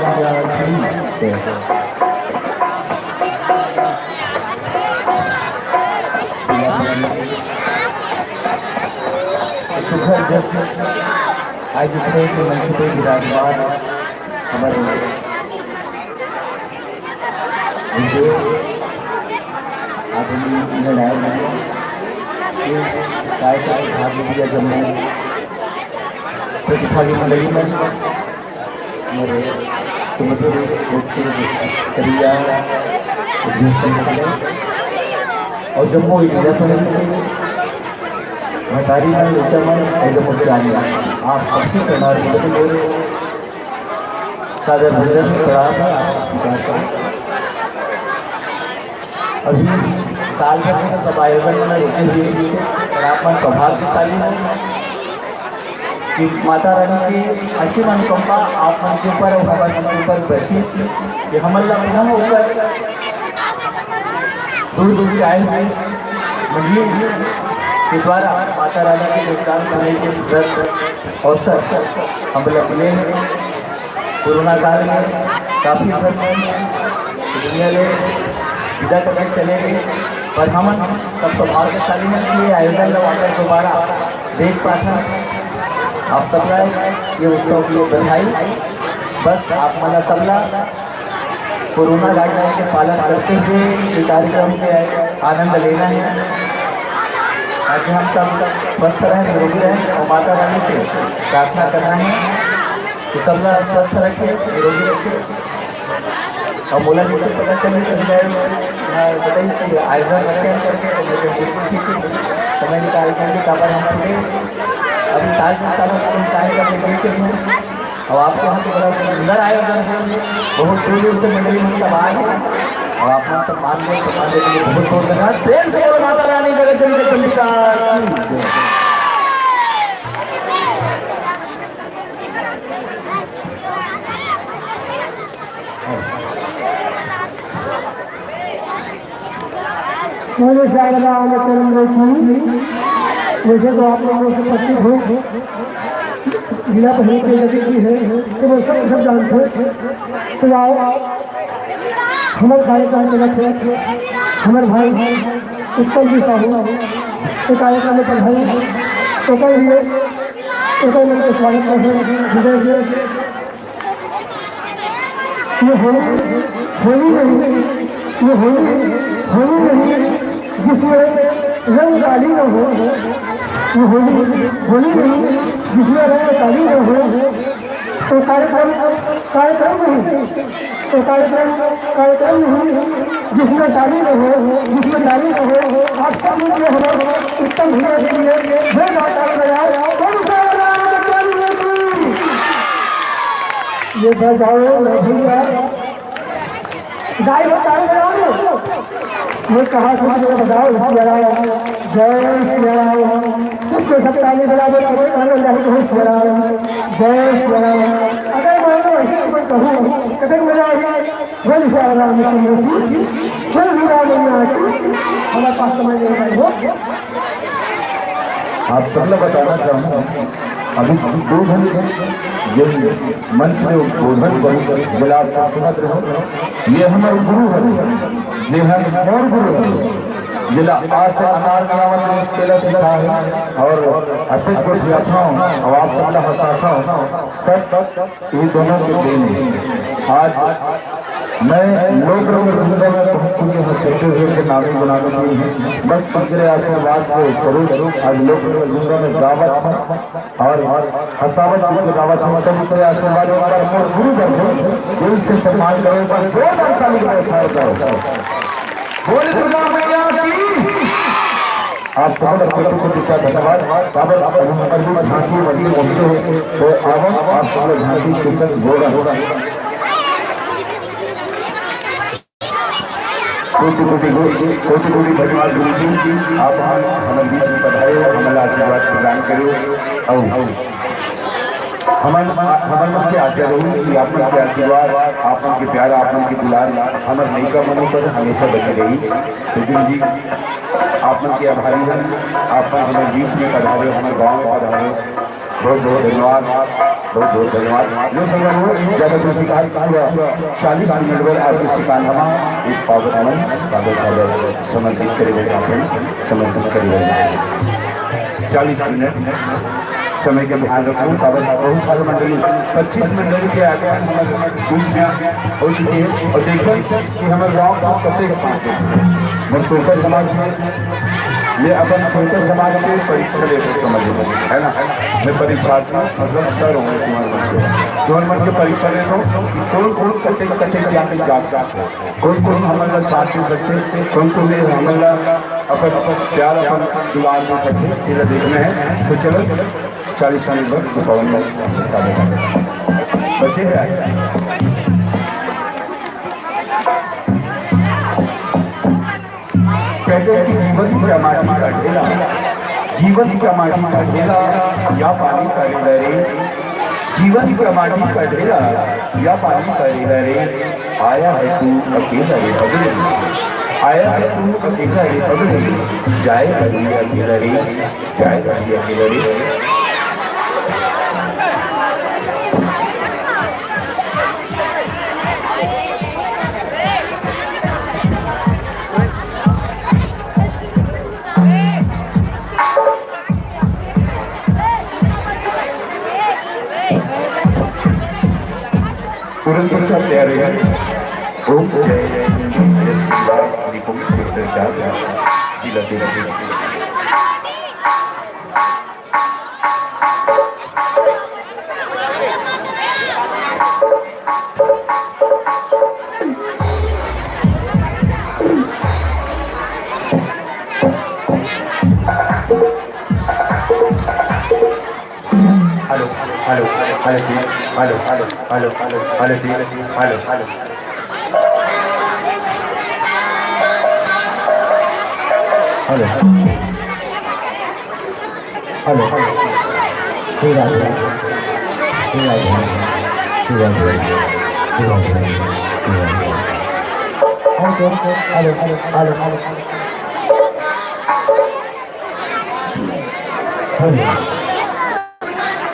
C: सुखद जश्न आज इतने के मंच पे विराजमान हमारे आदमी निर्णायक कार्यकारी भाग लिया जम्मू प्रतिभागी मंडली में मेरे सुमधुर करिया और जम्मू भटारी में चमन और जम्मू से आने आप सबसे करनार सादर भजन प्रणाम अभी साल भर से सब आयोजन में रुके हुए और आप सौभाग्यशाली है कि माता रानी की असीम अनुकंपा आप मन के ऊपर और हमारे मन के ऊपर बसी कि हम अल्लाह न होकर दूर दूर से आए हुए मंडली के द्वारा माता रानी के दस्तान होने के व्रत अवसर हम लोग मिले हैं। कोरोना काल में काफ़ी दुनिया में विदा करके चले गए पर हम सब सौभाग्यशाली हैं कि ये आयोजन लगाकर दोबारा देख पाता आप सबला ये उत्सव की बधाई। बस आप मना सबला कोरोना गाइडलाइन के पालन करते हुए ये कार्यक्रम के आनंद लेना है ताकि हम सब स्वस्थ रहें निरोगी रहें और माता रानी से प्रार्थना करना है कि सबला स्वस्थ रखे निरोगी रखे। और बोला जिससे पता चले संजय बताइए आयोजन करके समय निकाल करके काबर हम पूरे अभी साल के सालों कार्यक्रम पहुँचे हैं और आपके यहाँ से बड़ा सुंदर आयोजन है। बहुत दूर दूर से मंडली में सब आए हैं और आप लोग सम्मान देने के लिए बहुत बहुत धन्यवाद। प्रेम से बोलो माता रानी जगत जननी जगदम्बिका
D: मेरे शारदा चरण की जैसे तो आप लोगों से परिचित हो जिला पहले की नदी की है तो वो सब जानते हैं। तो आओ हमारे कार्यक्रम चलत है। हमारे भाई उत्तम जी साहू एक कार्यक्रम में पढ़ाई तो कई लिए एक मन के स्वागत करते हैं हृदय से। ये होली नहीं जिसमें रंग काली न हो। ये होली नहीं जिसमें रंग काली न हो। तो कार्यक्रम नहीं जिसमें ताली न हो। आप सब लोग उत्तम भैया के लिए ये बजाओ भैया गाय बताओ मैं कहा सुन बताओ सियाराम जय सियाराम सबको सब ताली बराबर करो सियाराम जय सियाराम। अगर मैं कहूँ कदम मजा बोल सियाराम हमारे पास समय नहीं हो।
G: आप सब लोग बताना चाहूँगा अभी 2 घंटे जो मंच में उद्बोधन करूँ जिला आप सब सुनत रहो। ये हमारे गुरु है जी हम और गुरु है जिला आज से अनार नियामत में पहले सिखा है और अतिक को जियाठाऊँ और आप सब लोग हंसाता हूँ सब ये दोनों के देन है। आज मैं लोक रंग में पहुंच चुके हैं छत्तीसगढ़ के नामी बनाने के लिए बस पिछले आशीर्वाद के स्वरूप आज लोक रंग में दावत है और हसावत की दावत है। सब के आशीर्वाद पर गुरु बनो दिल से सम्मान करो पर जोरदार ताली बजाओ करो। बोले दुर्गा मैया की। आप सब लोग को दिशा धन्यवाद। बाबर झांकी बड़ी पहुंचे तो अब आप सब झांकी के संग जोड़ा होगा। कोटि धन्यवाद गुरु जी आप हमारे बीच में पधारे हमारे आशीर्वाद प्रदान करो और हमारे के आशीर्वाद रही कि आप के आशीर्वाद आप के प्यार आप के दुलार हमारे नई का मनों पर हमेशा बची रही। तो गुरु जी आप के आभारी हैं आप हमारे बीच में पधारे हमारे गाँव में पधारे बहुत धन्यवाद जो संगम ज़्यादा दूसरी कहा 40 मिनट में आपके सिकाना एक पावर अमन सादर समर्पित करेंगे समर्पित करेंगे 40 मिनट समय का ध्यान रखूँ। बहुत सारे मंडली 25 मंडली के आगे बीच में हो चुकी है और देखो कि हमारे गाँव का प्रत्येक सांसद मैं सोलकर समाज से ये अपन सोलकर समाज के परीक्षा लेकर समझ है ना। मैं परीक्षार्थी मतलब सर हूँ तुम्हारे मन के परीक्षा लेता हूँ कि कौन कटे क्या जाग सकते कौन हमारा साथ दे सकते कौन हमारा अपन प्यार अपन दुलार दे सकते तेरा देखना है। तो चलो 40 मिनट बाद पवन में साढ़े बच्चे कहते हैं कि जीवन का माटी का ढेला या पानी का ढेला रे जीवन का माटी का ढेला या पानी का ढेला रे आया है तू अकेला रे पगले आया है तू अकेला रे पगले जाएगा अकेला रे तुरंत सब तैयार है। ओम जय निपुण सेक्टर 4 जिला हेलो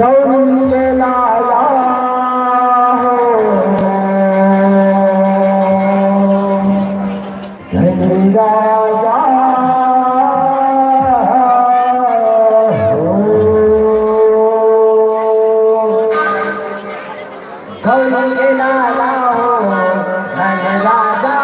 D: गौरी के लाला धनी राजा गौरी के लाला हो धनी राजा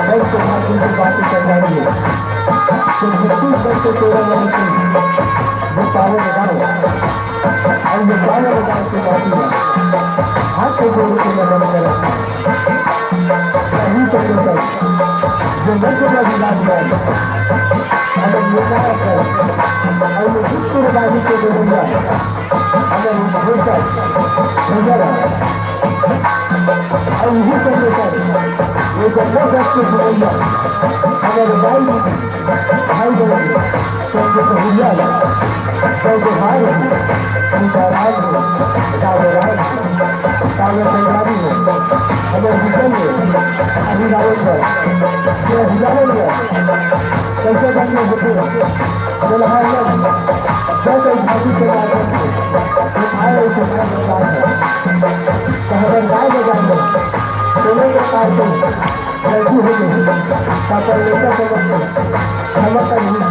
C: Thank you.
D: बातें कर जाएंगे तो छत्तीसगढ़ से 13 मन से वो ताले लगाओ और ये ताले लगाओ के बातियाँ हाथ से जोड़ के लगन करें सही करने तक जो लक्ष्य का विलास है अगर ये ना कर और ये जिसको बाजी के बोलूँगा अगर वो भरोसा नजर आए और यही करने पर ये गंदा दस्त के बोलूँगा अगर भाई बोलेंगे तो उनको कहिया तो जो हार है उनका राज है राज कागज पंजाबी है अगर हिचेंगे अभिभावक जो हिलाएंगे कैसे करने होते दुल्हान जैसे भाभी के माध्यम से उठाए उसे सरकार है कहकर गाय बजाएंगे दोनों के पास गलती हो गई ताकि लेकर समझते क्षमा करी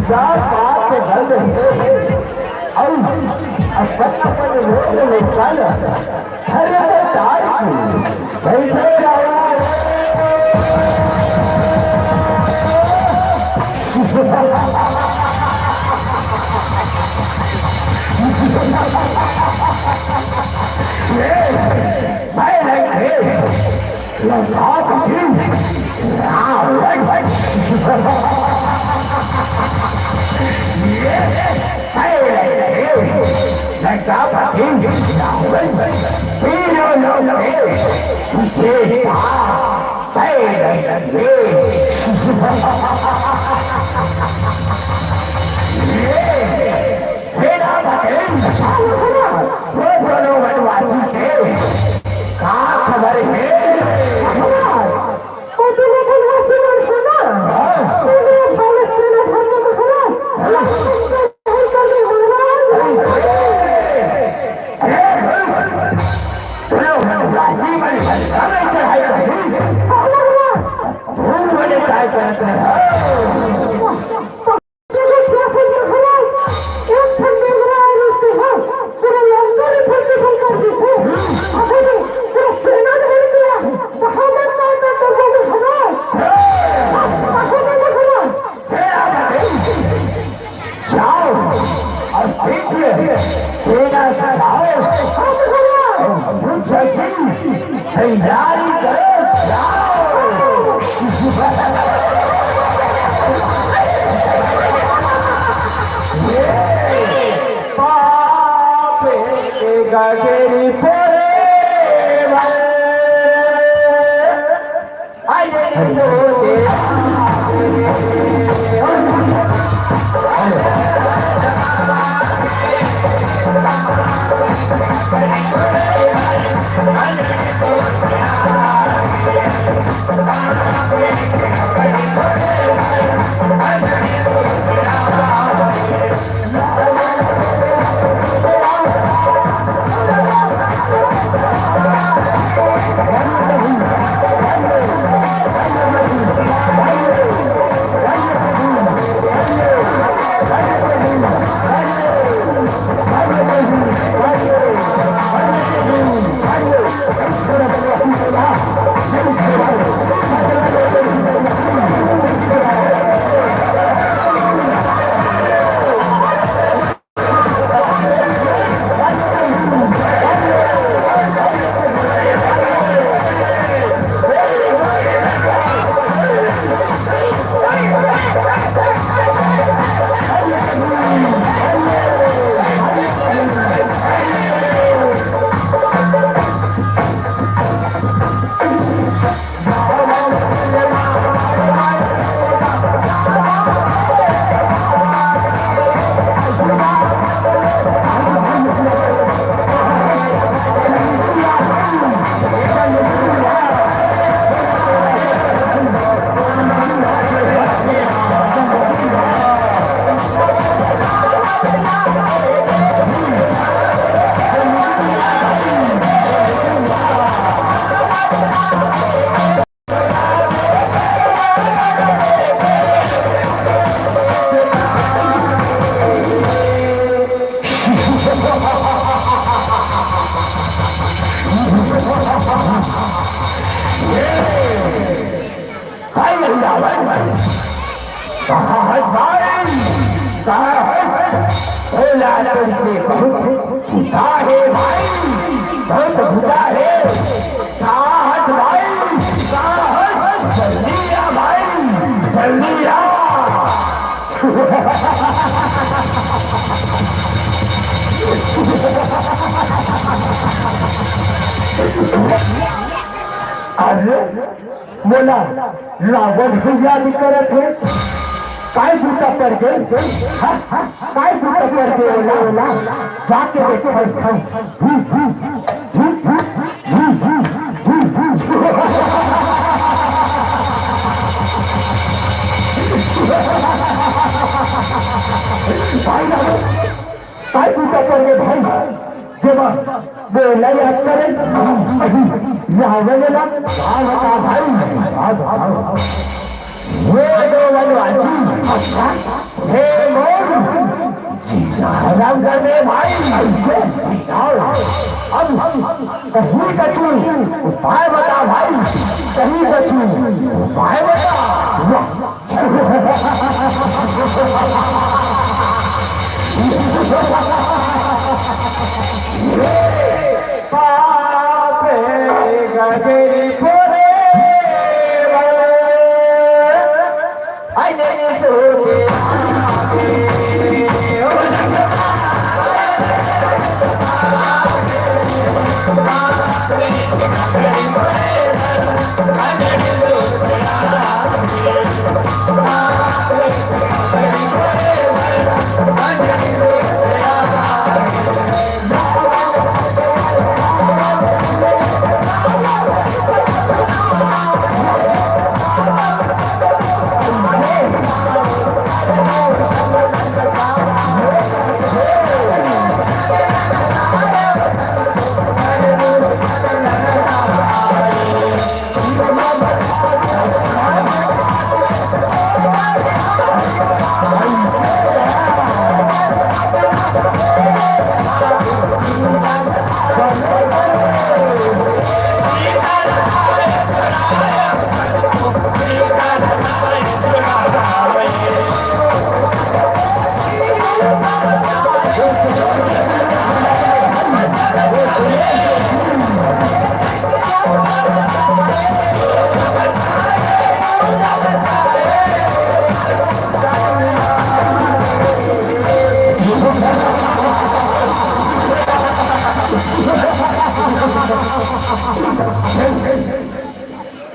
D: चार बात के गंद और अपन रोड निकाल हर तार बैठे बोला रावण भैया भी करत है काय झूठा पड़ गए काय झूठा पड़ गए बोला जाके देखो काय झूठा पड़ गए भाई जेव्हा बोला याद करेल रावणाला भाई हे दो वनवासी हे मोर हराम कर दे भाई अब कहीं कछू उपाय बता भाई कहीं कछू उपाय बता पापे गगरी पोरे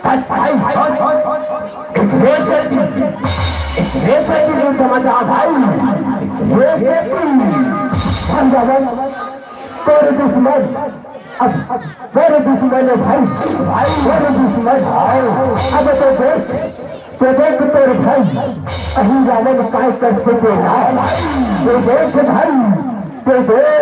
C: बस भाई बस एक रेस है कि मजा भाई रेस है कि समझा तेरे दुश्मन अब तेरे दुश्मन है भाई तेरे दुश्मन अब तो देख तेरे भाई अही जाने में काय करते थे तो देख भाई तो देख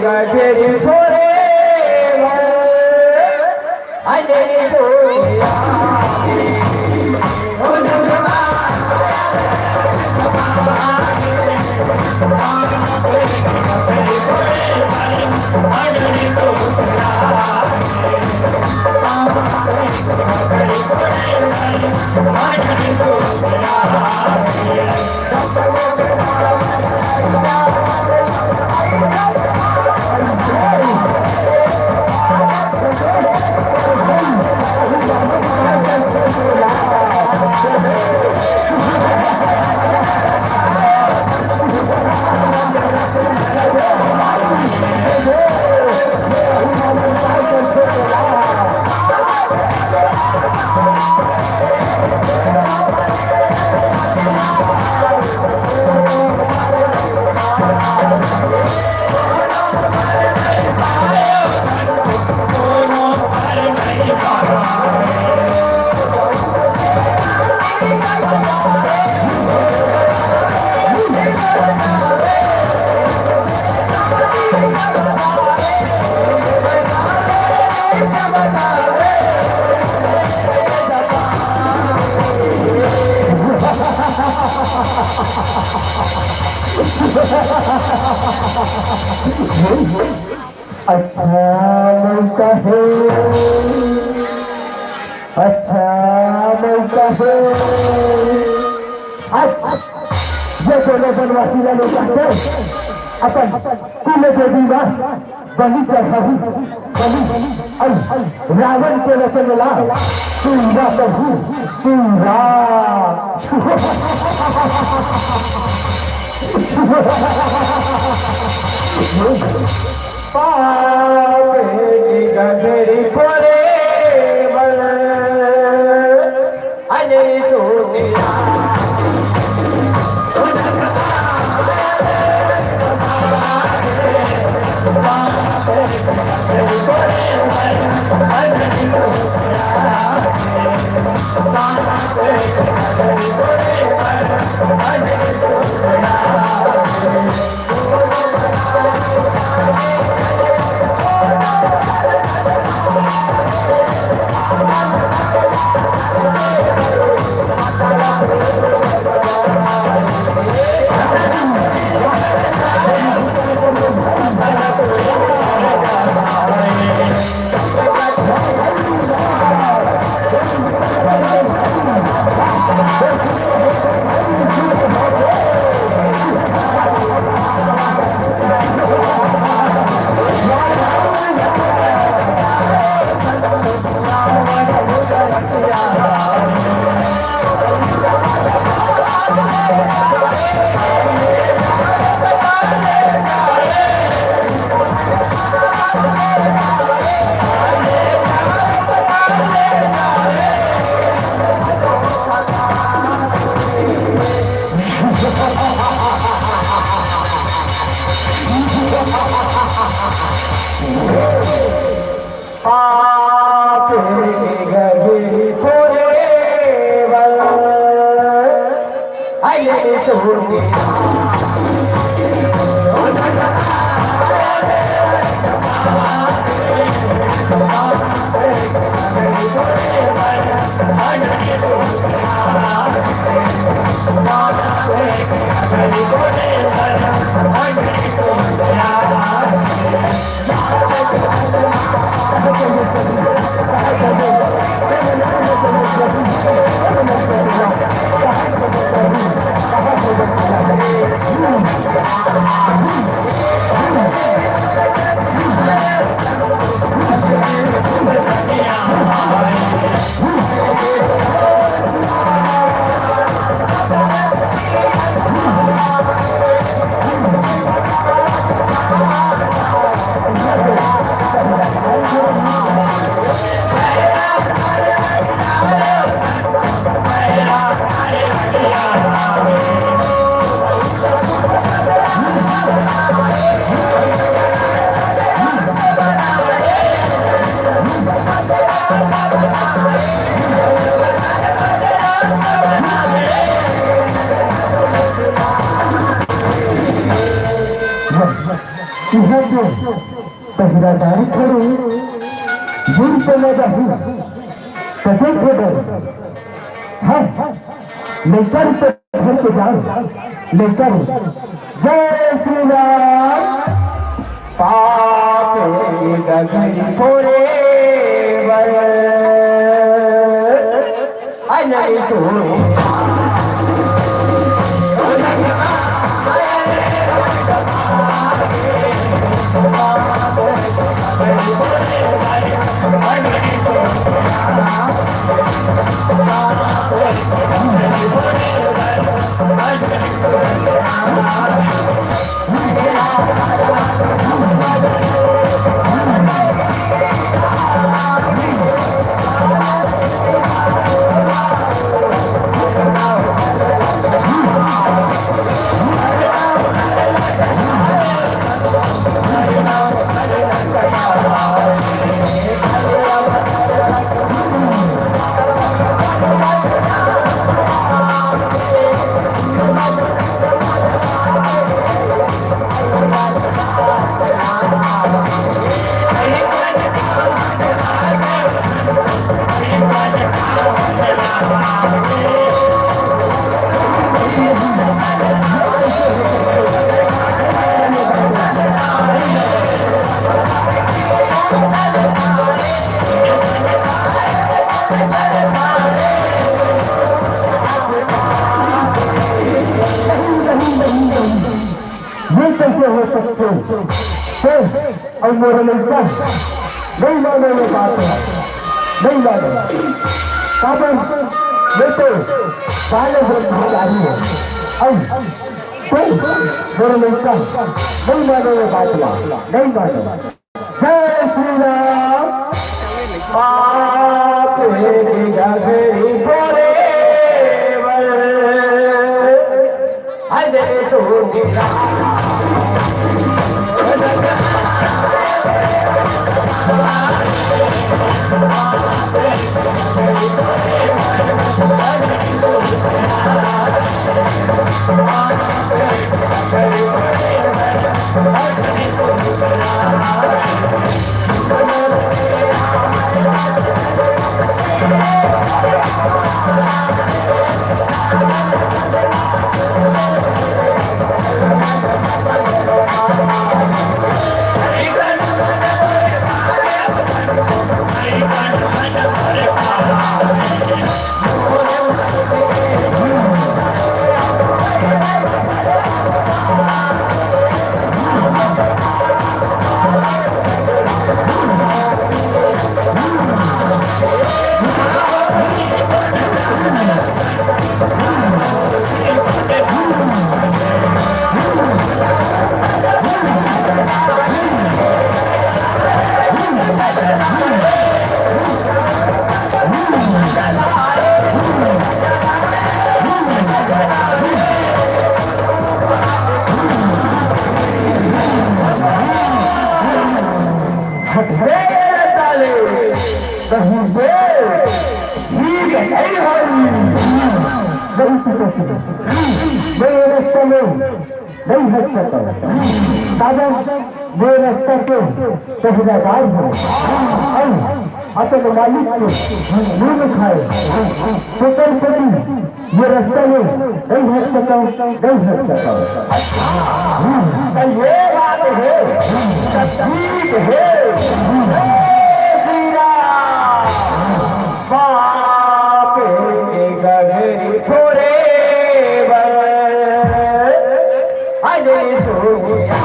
C: गजरी थोड़े अजय सोया अच्छा मौका है अच्छा मौका है ये दोनों बनवासी वाले चाहते अपन कुल देवी बलि चढ़ाऊ बलि रावण के वचन मिला पूरा प्रभु पूरा पावे गगरी कोरे बल अजय सोनिया आप गए थोड़े आइए सोते पहरादारी करो जुड़ पे लगा हूँ सजग हो गए हाँ लेकर घर पे जाओ लेकर जय श्री राम पाप गगन थोड़े अजय सो कैसे हो सकते और मेरे लड़का नहीं माने में बात है नहीं माने कारण बेटे बाले ब्रह्मचारी है और मेरे लड़का नहीं माने में बात नहीं माने जय श्री राम आप अजय सोगी
D: मैं ये रास्ते में नहीं हट सकता। दादा मैं रास्ते के पहरेदार हूँ। अपने मालिक के मुंह में खाए तो कल से ये रास्ते में नहीं हट सकता, नहीं हट सकता। ये बात है, ठीक है। श्री राम बाप के गगरी थोड़े अजय सो गया।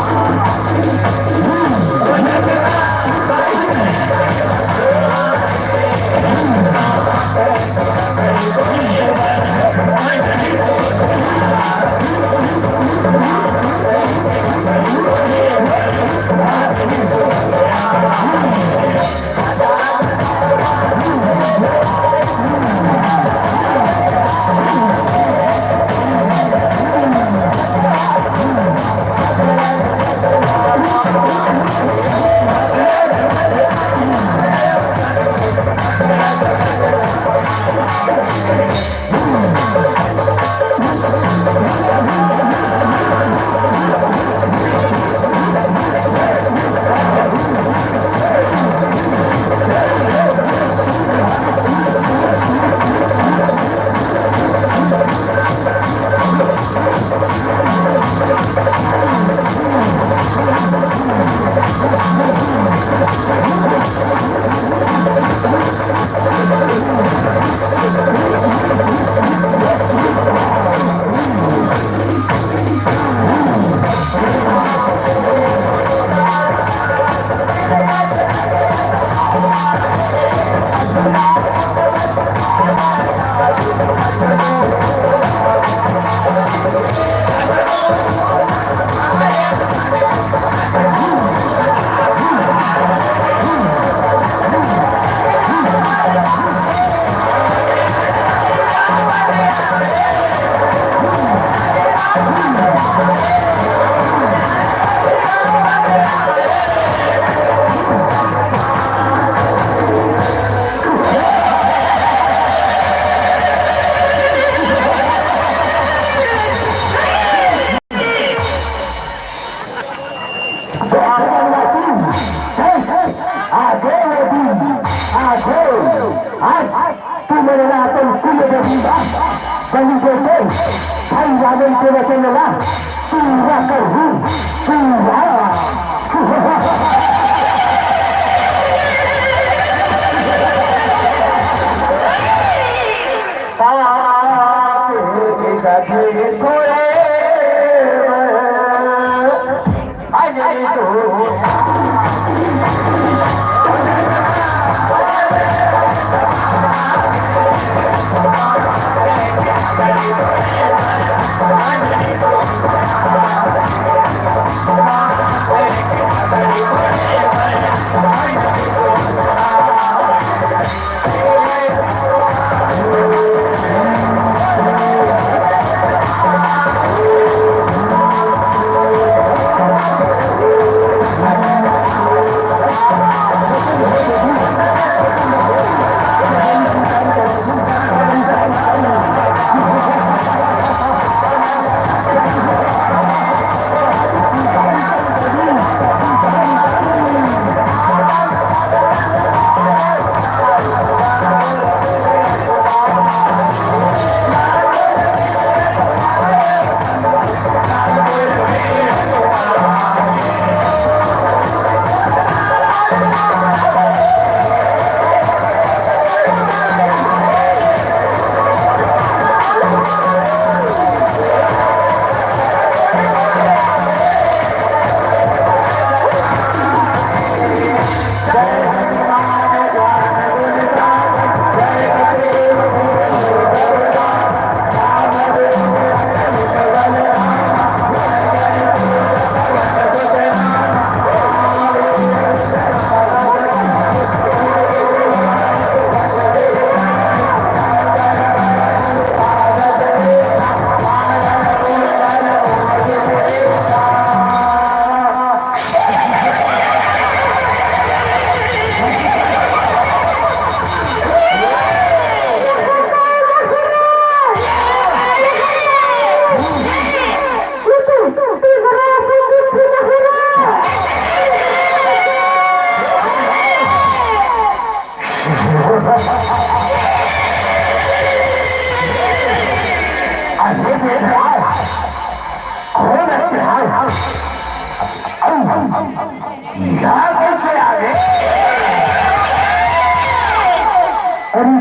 D: अरे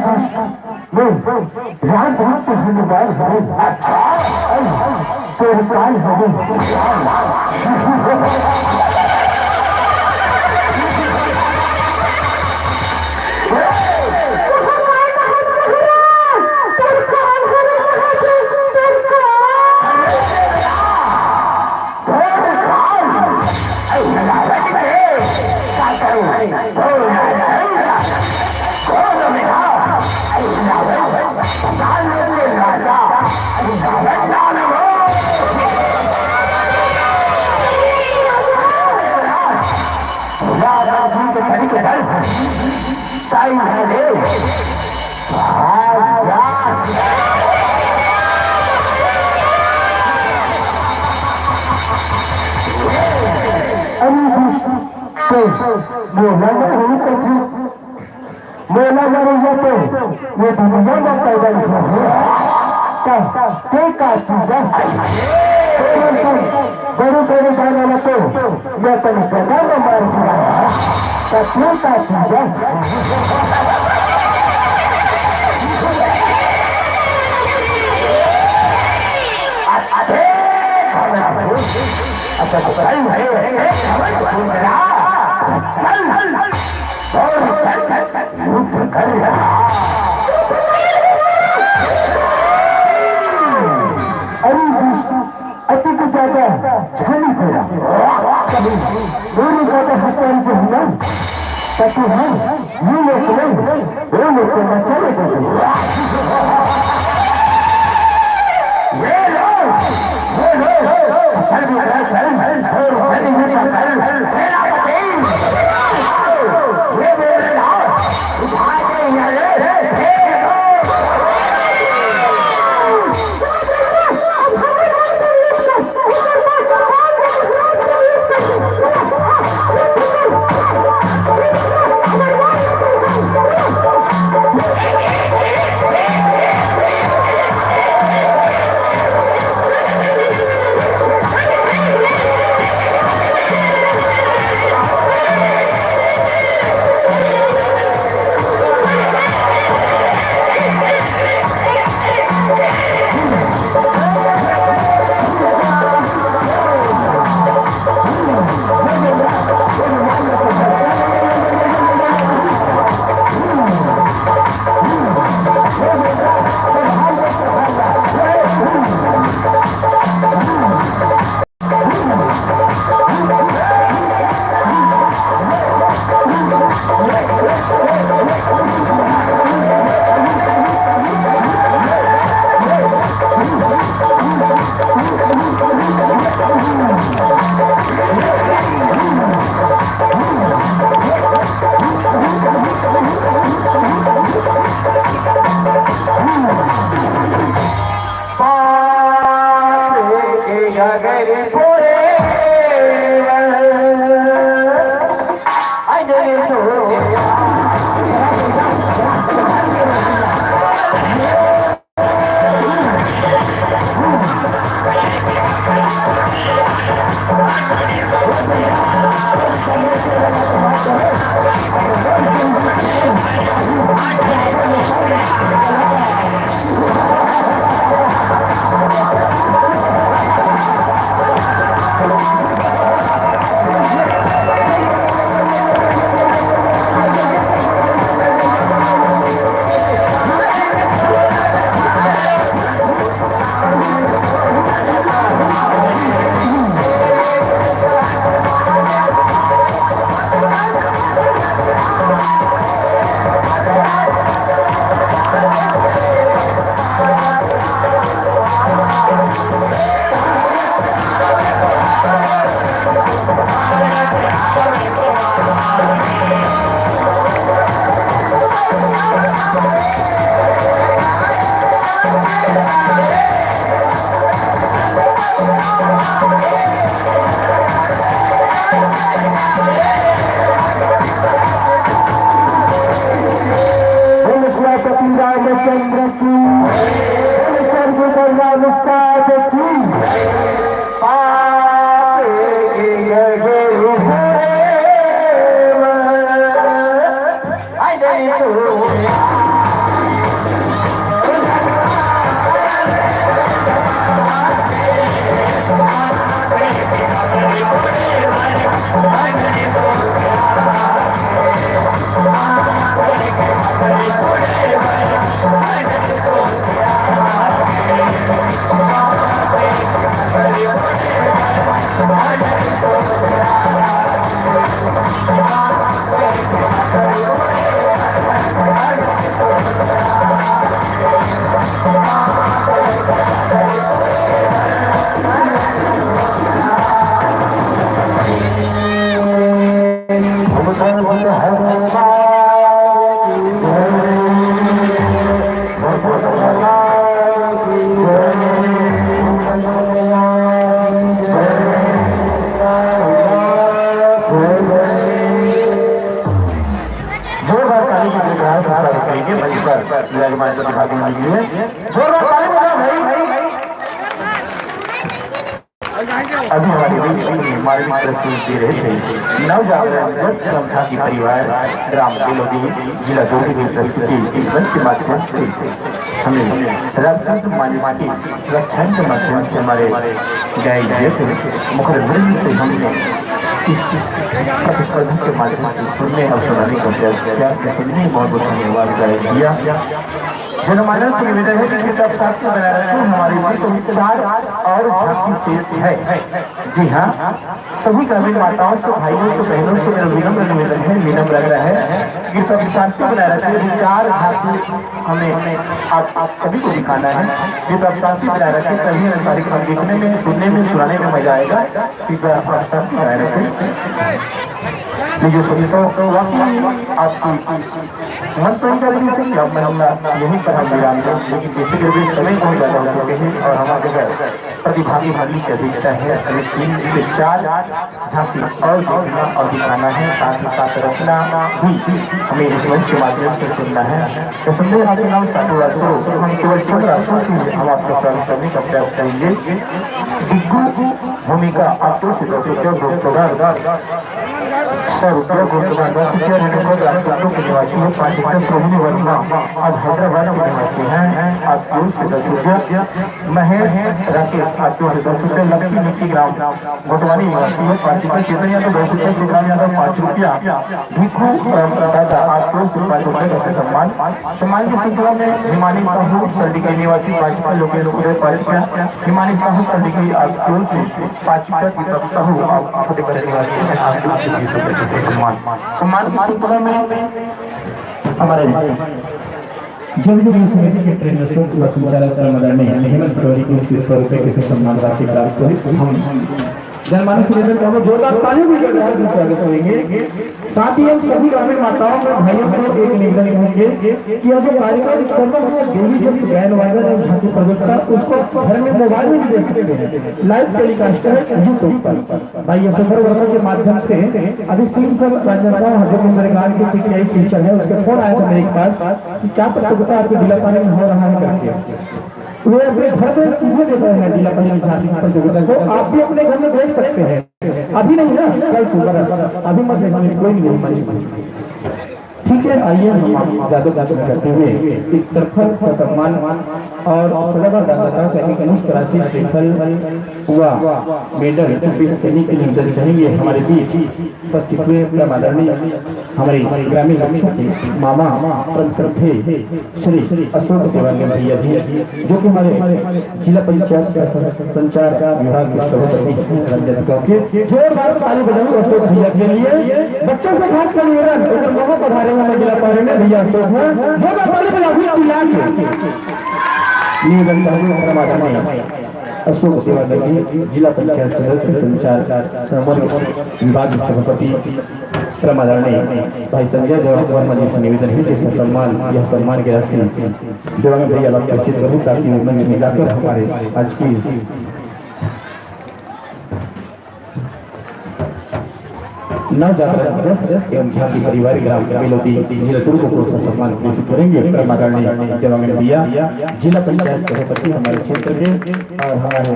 D: वो ध्यान बहुत धन्यवाद है। अच्छा तेरे काल हो मोला जरूर जाते ये दुनिया में पैदा का चीज बड़े बड़े जाने लगते मैं तेरे पैदा में मार दिया का चीज अच्छा अति को ज्यादा छानी पड़ा कभी मेरी ज्यादा हत्यारी जो है ना ताकि हम ये लोग नहीं वो लोग को न चले
G: अभी हमारे बीच मार्मिक प्रस्तुति दे रहे थे नवजागरण जस ग्रंथा की परिवार राम लोधी जिला दुर्ग की प्रस्तुति इस मंच के माध्यम से हमें रक्षांत मानिमाटी रक्षांत के माध्यम से हमारे गाय दिए थे मुखर वृंद से हमने इस प्रतिस्पर्धा के माध्यम से सुनने और सुनाने का प्रयास किया। सुनने बहुत बहुत धन्यवाद दिया। जनमानस से निवेदन है कि आप साथ में बना रहे हैं हमारे लिए तो चार और झांकी शेष है। जी हाँ, सभी ग्रामीण माताओं से भाइयों से बहनों से मेरा विनम्र निवेदन है, विनम्र लग रहा है कि तब शांति बनाए रखते हैं। चार झांकी हमें आप सभी को दिखाना है कि तब शांति बनाए रखें, तभी कार्यक्रम देखने में, सुनने में, सुनाने में मजा आएगा। कि आप शांति बनाए रखें। मुझे सभी तो वाकई आपकी मन तो इंटरव्यू से यहीं पर हम विराम दें, लेकिन जैसे कि समय बहुत ज़्यादा हो चुके हैं और हमारे घर प्रतिभागी भागी की अधिकता है। हमें 3 से 4 झांकी और देखना और दिखाना है, साथ ही साथ रचना भी हमें इस मंच के माध्यम से सुनना है। तो सुनने आपके नाम साधु राशो, हम केवल चंद राशों से हम आपको स्वागत करने का प्रयास करेंगे। डिग्गू भूमिका आपको से 10 रुपये गुप्तगार 100 रुपये गुप्तगार 10 रुपये रेणुका रामचंद्र के निवासी है। 5 एकड़ रोहिणी वर्मा अब हैदराबाद के निवासी हैं। आपको से 10 रुपये। महेश राकेश आपको से 10 रुपये। लक्ष्मी निकी ग्राम गोटवानी निवासी है। 5 एकड़ चेतन यादव 10 रुपये। सुग्राम यादव 5 रुपया। भिखू दादा आपको से 5 रुपये का सम्मान। सम्मान की श्रृंखला में हिमानी साहू सरडिगरी निवासी 5 रुपये। लोकेश सूर्य 5 रुपया। हिमानी साहू सरडिगरी आपको से 5 रुपये। दीपक साहू छोटे बड़े निवासी हैं। आपको से 20 रुपये का सम्मान। सम्मान की श्रृंखला में हमारे
A: जमीन समिति के ट्रेनर व संचालक ने हेमंत पटवारी को 100 रुपये के सम्मान राशि प्राप्त हुई। हम जनमानस निवेदन का जोरदार तालियों की गड़गड़ाहट से स्वागत करेंगे। साथ ही हम सभी ग्रामीण माताओं और भाइयों को एक निवेदन करेंगे कि यह जो कार्यक्रम चल रहा है देवी जस गायन वादन और झांकी प्रतियोगिता, उसको घर में मोबाइल में भी देख सकते हैं। लाइव टेलीकास्ट है यूट्यूब पर। भाई यशोधर वर्मा के माध्यम से अभी सिंह सर राजनांदगांव जो कि मेरे गांव के पीटीआई टीचर है, उसके फोन आया था मेरे पास कि क्या प्रतियोगिता आपके जिला पानी में हो रहा है करके। वे अपने घर में सीधे देख रहे हैं जिला पानी झांकी प्रतियोगिता को। आप भी अपने घर में देख सकते हैं। अभी नहीं ना, कल सुबह। अभी मत देखने कोई नहीं मंच में। ठीक है, आइए हम ज्यादा बातचीत करते हुए एक तरफा सम्मान और सलाह दाताओं का एक मुश्त राशि श्रीफल हुआ मेडल पेश करने के लिए निवेदन चाहेंगे। हमारे बीच उपस्थित हुए आदरणीय हमारे ग्रामीण बच्चों के मामा परम श्रद्धे श्री अशोक देवांगन भैया जी, जो कि हमारे जिला पंचायत संचार विभाग के सभापति हैं। जोरदार ताली बजाओ अशोक भैया के लिए। बच्चों से खास कर निवेदन, अगर मामा पधारे हमारे जिला पारे में भैया अशोक हैं, जोरदार ताली बजाओ चिल्ला के निवेदन चाहूँगा। अशोक देवांगन जी जिला पंचायत सदस्य संचार विभाग के सभापति आदरणीय भाई संजय देवांगन वर्मा जी से निवेदन है कि सम्मान यह सम्मान की राशि देवांगन भैया आप प्रेषित करूँ ताकि मंच में जाकर हमारे आज की नवजागरण जस एवं झांकी परिवार ग्राम बेलोदी जिला दुर्ग को सम्मान प्रेषित करेंगे। आदरणीय देवांगन भैया जिला पंचायत सभापति हमारे क्षेत्र के और हमारे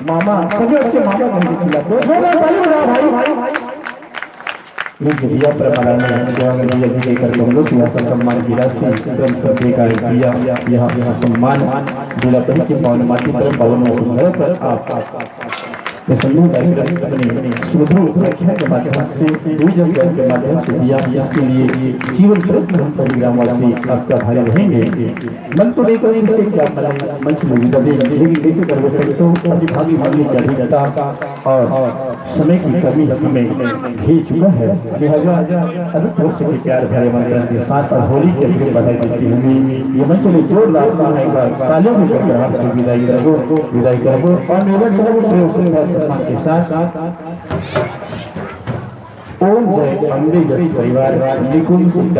A: मामा सभी अच्छे मामा कहेंगे जिला को भैया देवांगन भैया जी के कर सम्मान की राशि यह सम्मान जिला के पावन माटी पर पावन पर आप समूह कार्यक्रम अपने सुमधुर व्याख्या के माध्यम से के माध्यम से दिया। इसके लिए जीवन प्रयत्न हम सभी ग्रामवासी आपका भारी रहेंगे। मन तो नहीं करेंगे कि आप मंच में विदा दें, लेकिन कैसे कर सकते हो प्रतिभागी मामले की अधिकता और समय की कमी हमें घिर चुका है, लिहाजा अधिक वर्ष के प्यार भरे मंत्रण के साथ और होली के लिए बधाई देती हुई ये मंच में जोरदार तालियों में गड़गड़ाहट से विदाई करो और मेरा प्रेम से सम्मान के साथ ओम जय अम्बे जस परिवार निकुंज सिंह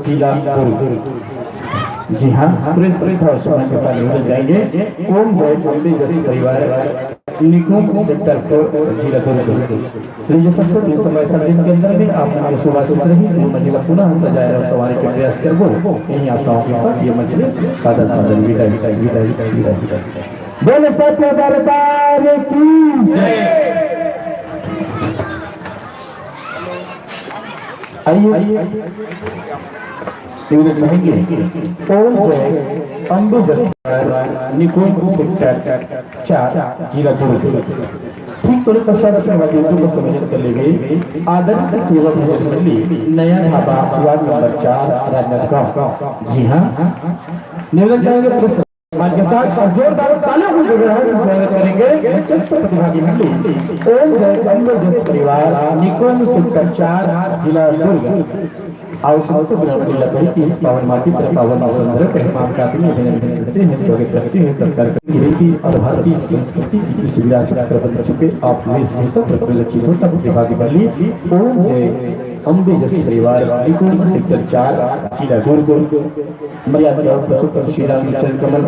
A: जिला दुर्ग। जी हाँ, पूरे श्रद्धा और सम्मान के साथ निवेदन जाएंगे। ओम जय अम्बे जस परिवार निकुंज सेक्टर 4 जिला दुर्ग। लीजिए सब लोग इस समय सब दिन के अंदर में आपने सुभाषित रही जो मंजिला पुनः सजाए और सवारी के प्रयास कर वो यही आशाओं के साथ ये मंच में सादर विदाई।
D: बोले सच्चे दरबार की जय।
A: आइए निवेदन चाहेंगे ओम जय अम्बे जस निकुंज सेक्टर 4 जिला दुर्ग। ठीक थोड़े पश्चात अपने वाद्यों को सम्मिलित कर लेंगे आदर्श सेवा भजन मंडली नया ढाबा वार्ड नंबर 4 राजनांदगांव। जी हाँ, निवेदन चाहेंगे मान के साथ और जोरदार तालियों की गड़गड़ाहट से स्वागत करेंगे मंचस्थ प्रतिभागी मंडली ओम जय अम्बे जस परिवार निकुंज सेक्टर 4 जिला दुर्ग। आओ संतो ब्राह्मणी लकड़ी की इस पावन माटी पर पावन सुंदर प्रणाम करते हैं, अभिनंदन करते हैं, स्वागत करते हैं। सरकार की रीति और भारतीय संस्कृति की इस विरासत पर बन चुके आप वेशभूषा प्रफुल्लित होता प्रतिभागी मंडली ओम जय अम्बे जस परिवार निकुंज सेक्टर 4 जिला दुर्ग। मर्यादा प्रसुत श्री राम चरण कमल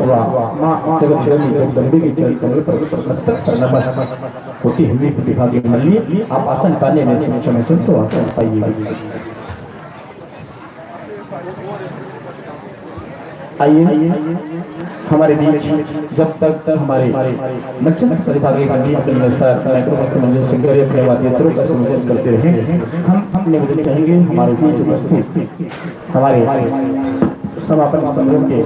A: मां जगत जननी जगदम्बे के चरण कमल पर मस्तक पर नमस्कार होती हुई प्रतिभागी मंडली आप आसन पाने में सक्षम है, तो आसन पाइए। आइए हमारे बीच जब तक हमारे मध्यस्थ प्रतिभागी मंडली अपने माइक्रोफोन से मंजूर से करे अपने वाद्यंत्रों का संयोजन करते रहे, हम निवेदन चाहेंगे हमारे बीच उपस्थित हमारे समापन समारोह के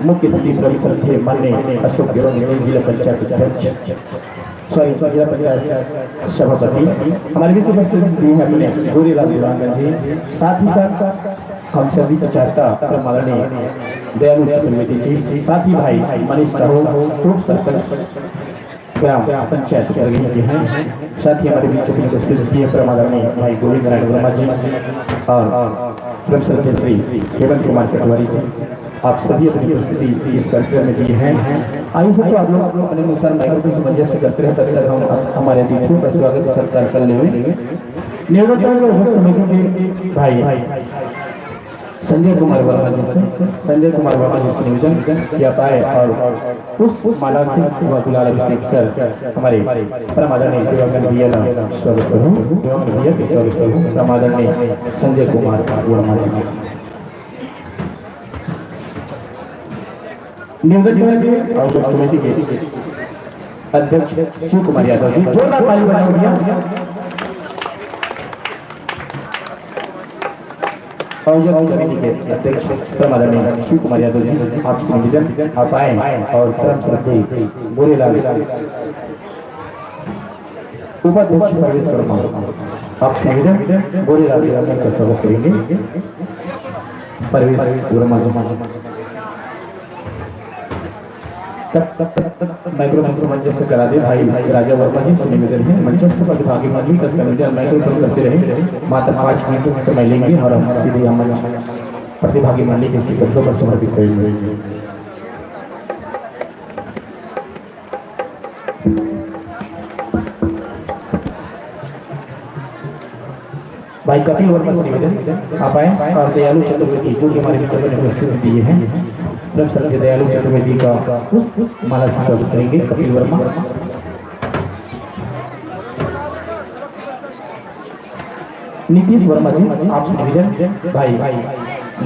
A: मुख्य अतिथि प्रवीण श्रद्धेय माननीय अशोक गिरोनी जी जिला पंचायत अध्यक्ष जिला पंचायत सभापति हमारे बीच उपस्थित हैं अपने गोरीलाल दिवाकर जी, साथ ही साथ हम सभी प्रचारता माननीय दयालु चतुर्वेदी जी, साथ ही भाई मनीष साहू पूर्व सरपंच ग्राम पंचायत के हैं, साथ ही हमारे बीच उपस्थित माननीय भाई गोविंद नारायण वर्मा जी और ब्रह्म श्री हेमंत कुमार पटवारी जी, आप सभी अपनी उपस्थिति इस कार्यक्रम में दी है। आइए सब आप लोग अपने अनुसार माइक्रोफोन से मंजूर से करते हैं, तब तक हम हमारे अतिथियों का स्वागत सत्कार कर ले निवेदन समिति के भाई संजय कुमार वर्मा जी से निवेदन किया पाए और उस माला से गुलाल अभिषेक कर हमारे परमादरणीय दिवंगत भैया का स्वागत करूं, दिवंगत भैया के स्वागत करूं परमादरणीय संजय कुमार वर्मा जी। निवेदन करेंगे और समिति के अध्यक्ष शिव कुमार यादव जी, जोरदार ताली बजाओ भैया। और समिति के अध्यक्ष परमादरणीय शिव कुमार यादव जी, आपसे निवेदन आप आए और परम श्रद्धेय गोरेलाल उपाध्यक्ष परवेश वर्मा आपसे निवेदन गोरेलाल का स्वागत करेंगे परवेश वर्मा जी। तब माइक्रोफोन से मंच से करा दे भाई राजा वर्मा जी से निवेदन है मंचस्थ प्रतिभागी मंडली का संयोजन माइक्रोफोन करते रहे, मात्र 5 मिनट समय लेंगे और हम सीधे हम मंच प्रतिभागी मंडली के श्रीगद्धों पर समर्पित करेंगे। भाई कपिल वर्मा से निवेदन आप आए और दयालु चतुर्वेदी जो कि हमारे बीच में उपस्थित दिए हैं, ब्रह्म श्रद्धेय दयालु चतुर्वेदी का पुष्प माला से स्वागत करेंगे कपिल वर्मा। नीतीश वर्मा जी, आपसे निवेदन भाई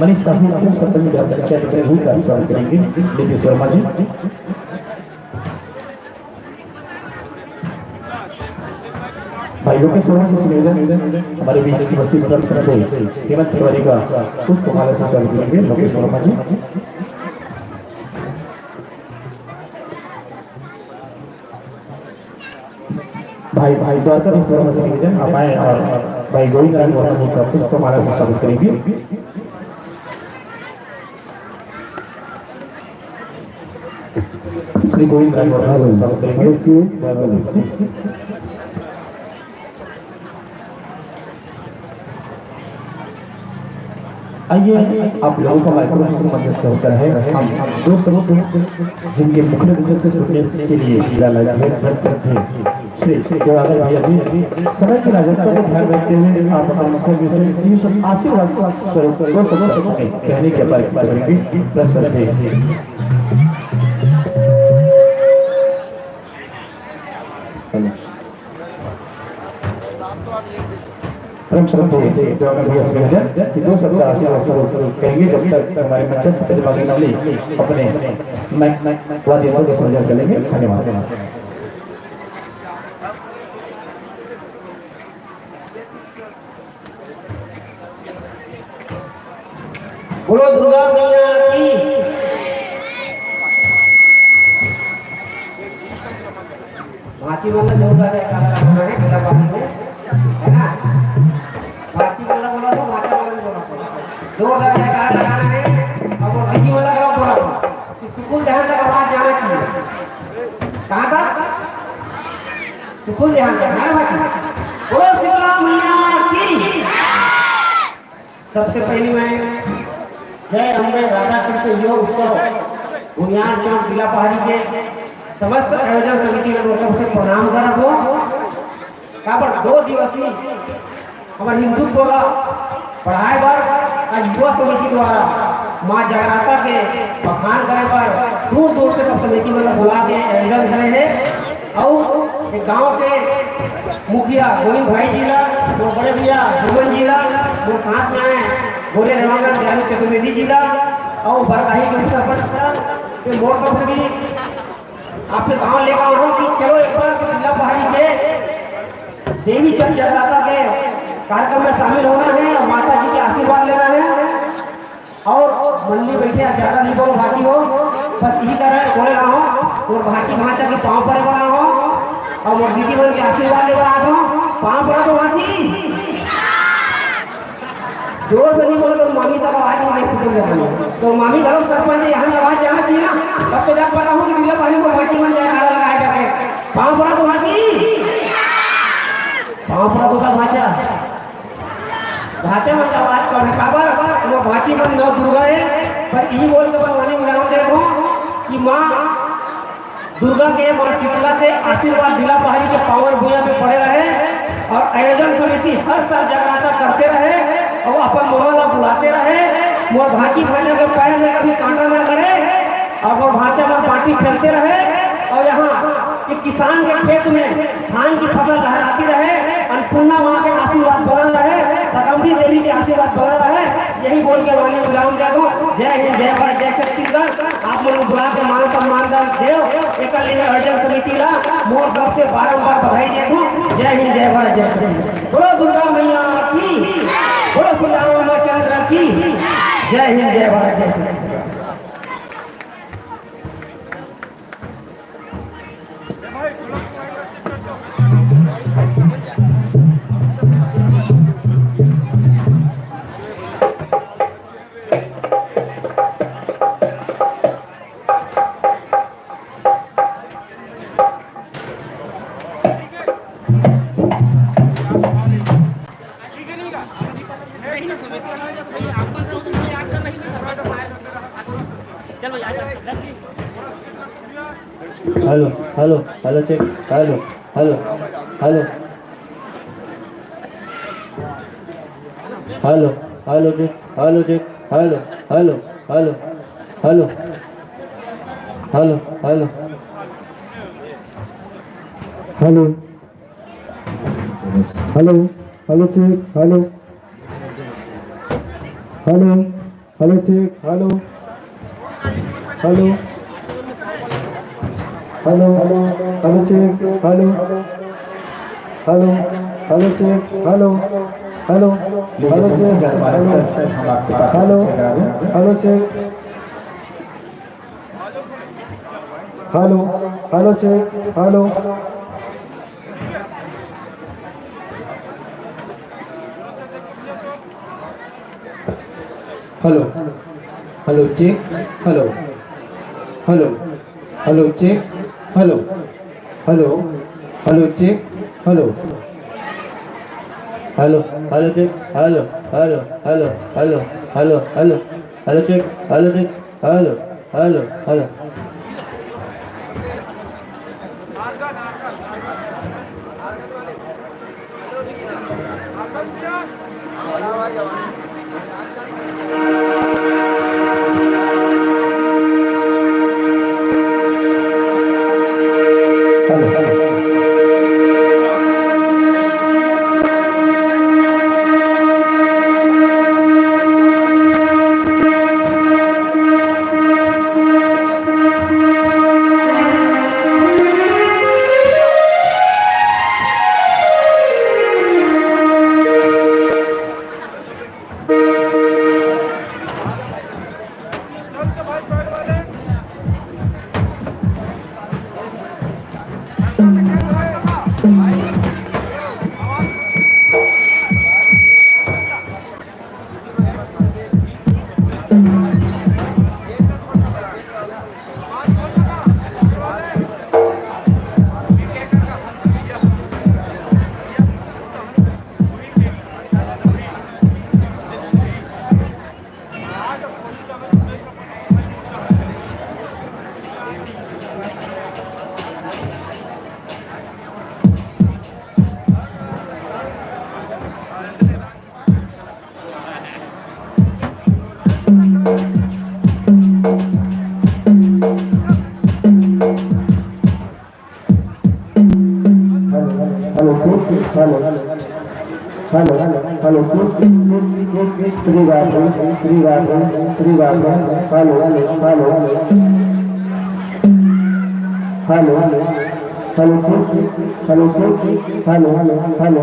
A: मनीष साहू सरपंच ग्राम पंचायत का स्वागत करेंगे नीतीश वर्मा जी। भाई लोकेश वर्मा जी से निवेदन हमारे बीच उपस्थित ब्रह्म श्रद्धेय हेमंत तिवारी का पुष्प माला से स्वागत करेंगे लोकेश वर्मा जी। भाई द्वारका वर्मा से निवेदन आप आए और भाई गोविंद नारायण वर्मा जी का पुष्प माला से स्वागत करेंगे। श्री गोविंद राय स्वागत करेंगे। आइए आप लोगों का माइक्रोफोन से मंच से होकर है हम दो शब्द जिनके मुख्य रूप से सुनने के लिए लाला जी रख सकते हैं। श्री देवागर भैया जी समय की राजत्व को ध्यान रखते हुए आप अपने मुख्य विषय सिर्फ आशीर्वाद स्वरूप दो शब्द कहने के बारे में करेंगे रख सकते हैं। परम श्रद्धेय देवागर भैया श्रीजन कि दो शब्द आशीर्वाद स्वरूप कहेंगे जब तक हमारे मंचस्थ प्रतिभागी नवली अपने वाद्य यंत्रों को संयोजन करेंगे। धन्यवाद।
C: बोलो दुर्गा मैया की। भाची वाला जो होता है काला है बिना बात में है ना। भाची वाला बोला तो भाचा वाला बोला दो हजार है काला लगाना है। अब वो भाची वाला का बोला कि सुकून जहां तक आवाज जाना चाहिए कहां तक सुकून जहां तक है भाची। बोलो शीतला मैया की। सबसे पहली मैं जय अम्बे राधा कृष्ण योग उत्सव बुनियाद चौक जिला पहाड़ी के समस्त आयोजन समिति के लोगों से प्रणाम करत हो। यहाँ पर 2 दिवसीय हमारे हिंदुत्व का पढ़ाई पर युवा समिति द्वारा माँ जगन्नाथा के बखान करे पर दूर दूर से सब समिति में बुला के आयोजन करे हैं। और एक गांव के मुखिया गोविंद भाई जी ला वो बड़े भैया जुमन जी ला वो साथ में आए बोले रवाना ज्ञानी चतुर्वेदी जी ला और बरगाही के सरपंच के मोड़ पर भी आपने गांव लेकर आओ कि चलो एक बार जिला पहाड़ी के देवी चंद जगन्नाथा के कार्यक्रम में शामिल होना है और माता जी के आशीर्वाद लेना है। और मंडली बैठे ज्यादा नहीं बोलो भाची हो बस यही कर रहे बोले रहा हो और भाची भाचा के पाँव पर बना हो और वो दीदी बन के आशीर्वाद ले बना दो पाँव पड़ा तो भाची जोर से नहीं बोले तो मामी तक आवाज नहीं दे सकते। तो मामी घरों सरपंच यहाँ से आवाज जाना चाहिए ना तब तो जब पता हो कि जिला पहाड़ी को भाची बन जाए नारा लगाए जाके पाँव पड़ा तो भाची पाँव पड़ा तो भाचा भाचा में आवाज कर काबर वो भाची मन नौ दुर्गा है पर यही बोल के भगवानी मिलाओ देखो कि माँ दुर्गा के माँ शीतला के आशीर्वाद जिला पहाड़ी के पावन भूया पे पड़े रहे और आयोजन समिति हर साल जगन्नाथा करते रहे और अपन मोहल्ला बुलाते रहे। वो भाची भाचा के पैर में कभी कांटा ना करे और वो भाचा में पार्टी खेलते रहे और यहाँ कि किसान के खेत में धान की फसल लहराती रहे अन्नपूर्णा माँ के आशीर्वाद बना रहे सकम्बरी देवी के आशीर्वाद बना रहे। यही बोल के वाले गुलाम दे दो जय हिंद जय भारत जय छत्तीसगढ़। आप लोग बुला के मान सम्मान देव एक आयोजन समिति ला मोर तरफ से बारंबार बधाई दे दूं। जय हिंद जय भारत जय छत्तीसगढ़। बोलो दुर्गा मैया की। बोलो श्री रामचंद्र की। जय हिंद जय भारत जय Chhattisgarh.
H: Hello hello hello check hello hello hello hello hello check hello check hello hello hello hello hello hello
D: hello hello hello check hello hello hello check hello hello hello hello check hello hello hello check hello hello hello check hello hello check hello hello check hello
H: hello hello check hello hello hello check hello hello hello check hello hello hello check hello hello hello hello hello hello hello check hello check hello hello hello
D: hello check hello hello hello check Shri Radhe Shri Radhe Shri Radhe hello hello hello hello check hello check hello hello hello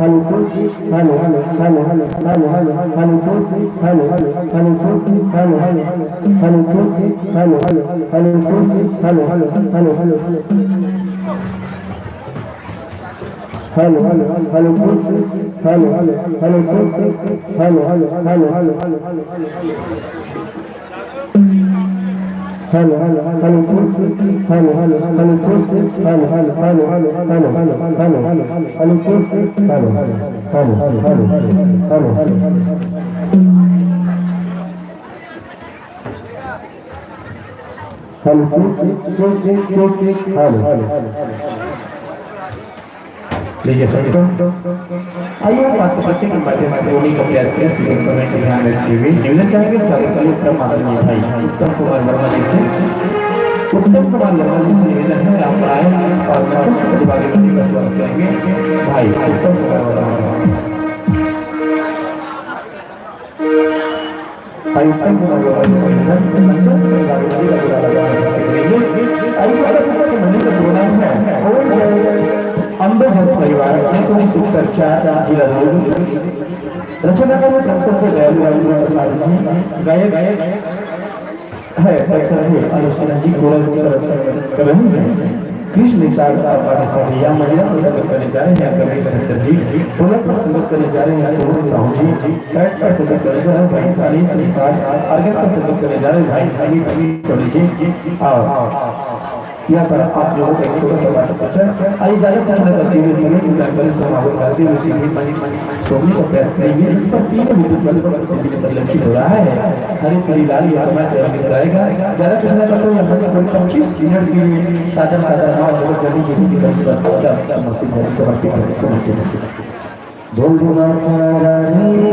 D: hello check hello hello hello hello hello hello check hello hello check hello hello check hello hello check hello hello hello hello check hello hello check hello hello hello hello check hello hello check hello hello hello check hello check hello
A: लीजिए संगीतों आइए हम मातृभाषा के माध्यम से बोलने का प्रयास करें। सीमित समय का ध्यान रखते हुए निवेदन चाहेंगे स्वागत का उत्तम माननीय भाई उत्तम कुमार वर्मा जी से। उत्तम कुमार वर्मा जी से निवेदन है आप आए और मंचस्थ प्रतिभागी बंदी का स्वागत करेंगे भाई उत्तम कुमार वर्मा जी। भाई उत्तम कुमार वर्मा जी से निवेदन मंचस्थ प्रतिभागी बंदी का स्वागत करेंगे। ऐसा के मंदिर का प्रोग्राम है ओम जय अंबे जस परिवार ने सुख चर्चा जिला दुर्ग रचनाकार प्रेमचंद के दयालु प्रसाद जी गायक है प्रेमचंद जी अनुष्ठान जी कोरस की तरफ कर रहे हैं। कृष्ण निषाद या महिला पर संगत करने जा रहे हैं कवि सत्तर जी। ढोलक पर संगत करने जा रहे हैं सोनू साहू जी। ट्रैक पर संगत करने जा रहे हैं भाई अनीस निषाद। अर्गन पर संगत करने जा रहे हैं भाई अनिल जी। और यहाँ पर आप लोगों का एक छोटा सा बात पूछा आइए ज्यादा प्रश्न करते हुए समय की जानकारी समाप्त करते हुए सीधे सोने का प्रयास करेंगे। इस पर 3 मिनट परिलक्षित हो रहा है। हरे पीली लाल ये समय से अंकित करेगा। ज्यादा प्रश्न करते हुए मंच पर 25 मिनट के लिए सादर सादर मां जगत जननी जी की तरफ पर समर्पित
D: बोल माता रानी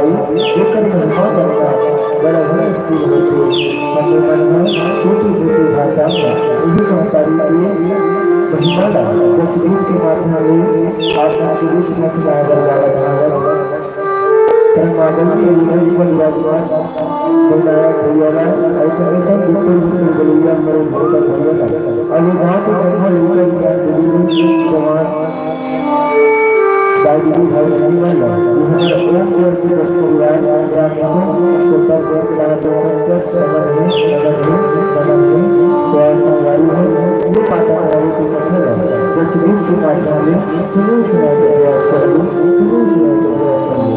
C: भाई जेकर महिमा करना बड़ा बड़ा स्कूल होते मने मन में छोटी छोटी भाषा में यही महतारी की महिमा ला जसवीर के माध्यम से आपका के बीच में सुनाया जा रहा है परमागम के मंच पर विराजमान बनाया भैया ऐसा ऐसा बिल्कुल बिल्कुल बोलिया मेरे भरोसा भैया अलिभाग जंगल विकास का जवान दादी भाई बहन हमारे ओम जोर की दस्तूर ग्रामीणों सुपर से किराना सस्ते नगर में तो संवारी है ये पाता हमारी की कथा है जसवीर के माध्यम में सुनो सुना के प्रयास करो सुनो सुना के प्रयास करो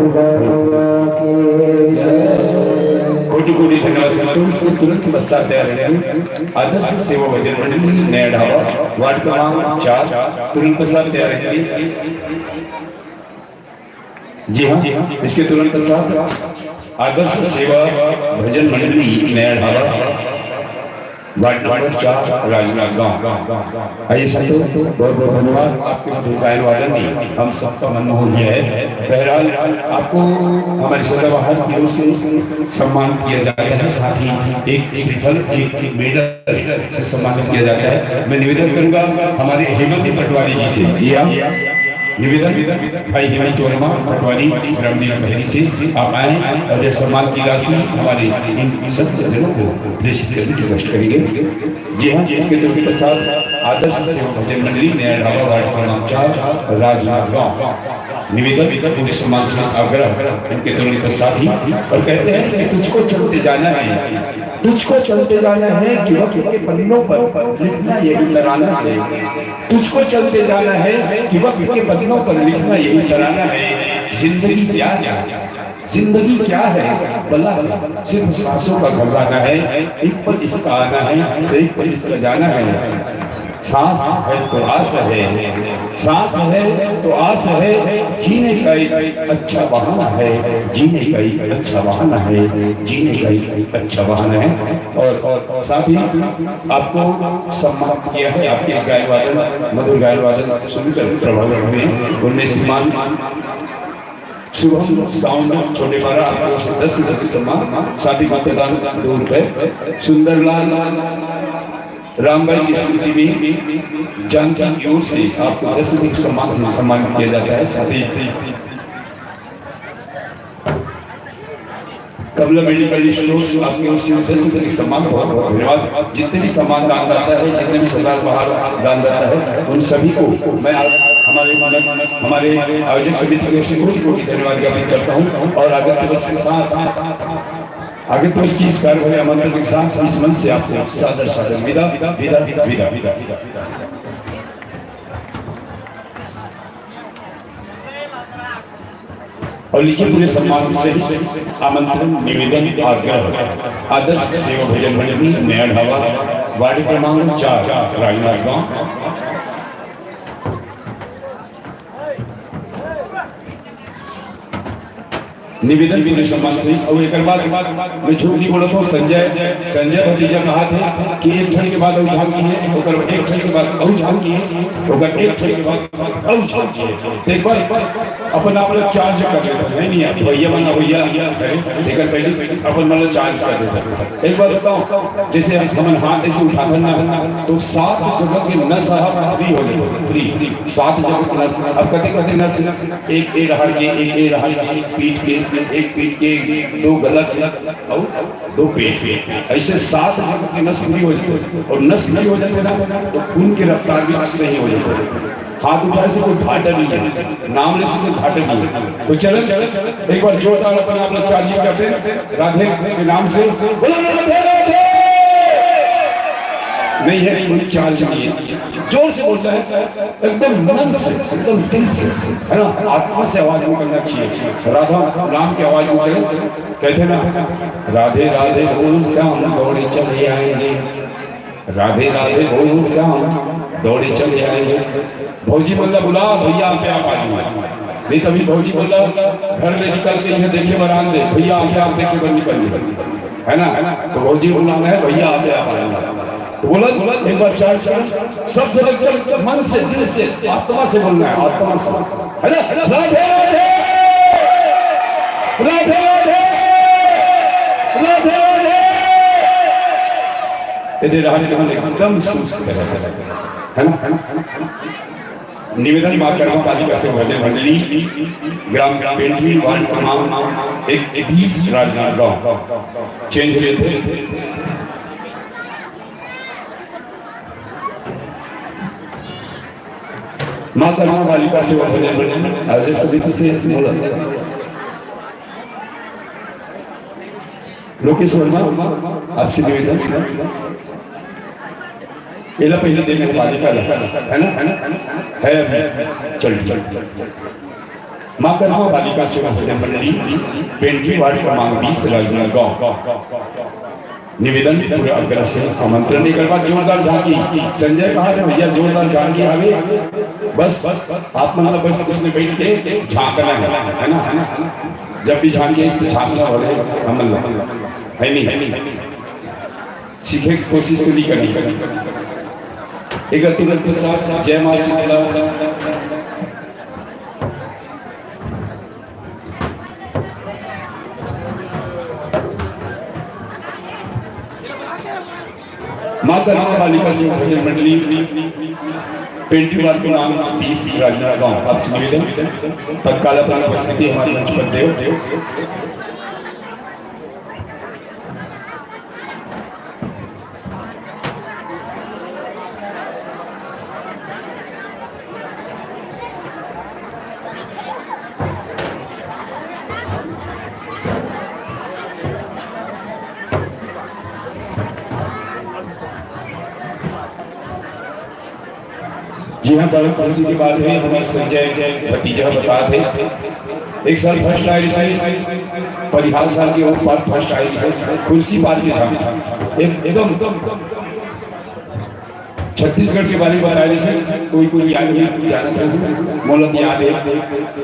C: दुर्गा की
B: कोटि कोटि धन्यवाद संतों से तुरंत पश्चात तैयार रहेंगे। आदर्श सेवा भजन मंडली नया ढाबा वार्ड क्रमांक 4 तुरंत पश्चात तैयार रहेंगे। जी हाँ, इसके तुरंत पश्चात आदर्श सेवा भजन मंडली नया ढाबा वार्ड नंबर 4 राजनांदगांव। आइए संतों, बहुत बहुत धन्यवाद आपके मधुर गायन वादन ने हम सबका मन मोह लिया है। बहरहाल आपको हमारे सदाबहार की ओर से सम्मान किया जाता है, साथ ही एक श्रीफल एक मेडल से सम्मानित किया जाता है। मैं निवेदन करूंगा हमारे हेमंत पटवारी जी से, जी हाँ निवेदन भाई हेमंत वर्मा पटवारी ग्रामीण बहरी से आप आए और यह सम्मान की राशि हमारे इन सब जनों को प्रेषित करने की कोशिश करेंगे। जी हाँ, इसके तुरंत साथ आदर्श सेवा भजन मंडली नया ढाबा वार्ड क्रमांक 4 राजनांदगांव निवेदन पूरे सम्मान से आग्रह इनके तुरंत साथ ही और कहते हैं कि तुझको चलते जाना है, तुझको चलते जाना है कि वक्त के पन्नों पर लिखना यही तराना है, तुझको चलते जाना है कि वक्त के पन्नों पर लिखना यही तराना है। जिंदगी क्या है, जिंदगी क्या है भला, सिर्फ सांसों का खजाना है, एक पल इसका आना है तो एक पल इसका जाना है। सांस है तो आस है, सांस है तो आस है, जीने का एक अच्छा बहाना है, जीने का एक अच्छा बहाना है, जीने का एक अच्छा बहाना है। और साथ ही आपको सम्मान किया है, आपके गायन वादन मधुर गायन वादन सुनकर प्रभावित हुए। उनमें श्रीमान शुभम साउंड छोटे पारा आपको 10 सम्मान, साथ ही मतदान 2 रुपए। सुंदरलाल रामबाई की स्मृति में जानकी की ओर से आपको 10 रुपये सम्मान किया जाता है। साथ ही कमला मेडिकल स्टोर आपके ओर से 10 रुपये की सम्मान, बहुत बहुत धन्यवाद। जितने भी सम्मान दान दाता है, जितने भी सरदार बाहर दान दाता है, उन सभी को मैं हमारे आयोजक समिति की ओर से कोटि कोटि धन्यवाद ज्ञापित करता हूँ। और आगे वर्ष के साथ आगे तो इसकी इस कार्य भरे आमंत्रण के साथ इस मंच से आपको सादर सादर विदा विदा विदा विदा विदा विदा। और लीजिए पूरे सम्मान से आमंत्रण निवेदन आग्रह आदर्श सेवा भजन मंडली नया ढाबा वार्ड क्रमांक 4 राजनांदगांव। निवेदन भी सम्मान से और एक बात मैं झूठ नहीं बोला था। संजय भतीजा कहा थे कि एक क्षण के बाद औझाल की है, ओकर एक क्षण के बाद औझाल की है, ओकर एक क्षण के बाद औझाल की है। एक बार अपन आप लोग चार्ज कर देते हैं, नहीं भैया बना भैया लेकिन पहले अपन मतलब चार्ज कर देते। एक बार बताओ, जैसे हम हाथ ऐसे उठाते ना तो 7 जगह के नस फ्री हो जाए, फ्री 7 जगह के नस। अब कहते नस एक ए रहा के एक रहा के पीठ के एक पीठ के 2 गला के और 2 पेट के, ऐसे 7 जगह के नस फ्री हो जाते। और नस फ्री हो जाते ना तो खून की रफ्तार भी सही हो जाती है। हाथ उठाए से कोई घाटा नहीं है, नाम ले से कोई घाटा नहीं है। तो चलो एक बार जोरदार अपना आप लोग चार्जिंग करते हैं राधे के नाम से। राधे राधे नहीं है, कोई चार्ज नहीं है, जोर से बोलता है एकदम मन से, एकदम दिल से, है ना, आत्मा से आवाज निकलना चाहिए। राधा राम की आवाज निकले, कहते ना राधे राधे बोल श्याम दौड़े चले आएंगे, राधे राधे बोल श्याम दौड़े चले आएंगे। भौजी बोला बुला भैया आप आ जाइए, नहीं तभी भौजी बोला घर में निकल के यहाँ देखे बरामदे, भैया आप देखे बर निकल, है ना। तो भौजी बोला है भैया आप आ जाइए। तो बोला एक बार चार्ज कर, सब जगह मन से दिल से आत्मा से बोलना है, आत्मा से, है ना। राधे राधे राधे राधे राधे राधे राधे एकदम सुस्त है ना। निवेदन मात्र पालिका से भजन मंडली ग्राम पेंट्री वार्ड क्रमांक 20 राजनांदगांव चेंज हुए थे। माता बालिका सेवा भजन मंडली आयोजक समिति से बोला लोकेश वर्मा आपसे निवेदन पहला देने बालिका है ना, है चल माँ कर्मा बालिका सेवा भजन मंडली पेंट्री वार्ड क्रमांक 20 राजनांदगांव निवेदन पूरे आग्रह से आमंत्रण एक बार जोरदार झांकी। संजय कहा रे भैया जोरदार झांकी आगे बस आप मतलब बस उसमें बैठ के झांकना है ना। जब भी झांके इस पे झांकना बोले हम है नहीं सीखे की कोशिश तो नहीं करनी। एक तुरंत के साथ जय मां शीतला माँ कर्मा बालिका सेवा भजन मंडली पेंट्री वार्ड क्रमांक 20 राजनांदगांव आपसे निवेदन तत्काल अपनी उपस्थिति हमारे मंच पर देव। जी हाँ, बड़ी खुशी की बात है हमारे संजय भतीजा बता थे एक साल फर्स्ट आए परिहार साल के ऊपर फर्स्ट आए कुर्सी पार के था एकदम छत्तीसगढ़ के बारे में बताया जैसे कोई याद नहीं जाना चाहिए मोलक याद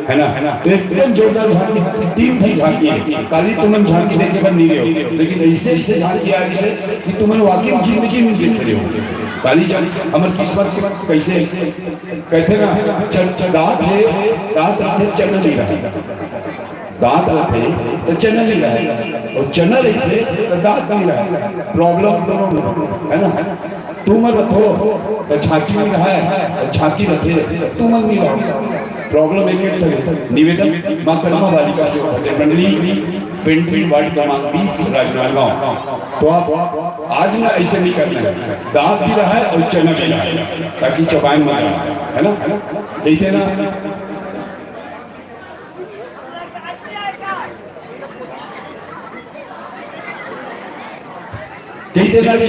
B: है ना तो एकदम जोरदार झांकी टीम थी झांकी है काली तुमन झांकी देखे बन नहीं रहे हो लेकिन ऐसे झांकी आ जैसे कि तुमन वाकई जिंदगी में देख रहे हो। काली जान हमार किस्मत कैसे कहते ना दांत है चना नहीं रहा दांत रखे तो चना नहीं रहा और चना रखे तो दांत नहीं रहा। प्रॉब्लम दोनों है ना। तुम रखो तो झांकी नहीं रहा है और झांकी रखे तुम नहीं रहो। प्रॉब्लम एक निवेदन माँ कर्मा बालिका सेवा भजन मंडली पेंट्री वार्ड क्रमांक 20 राजनांदगांव। तो आप आज ना ऐसे नहीं करना है दांत भी रहा है और चना भी रहा है ताकि चबाइन में है ना कहते ना कहते ना कि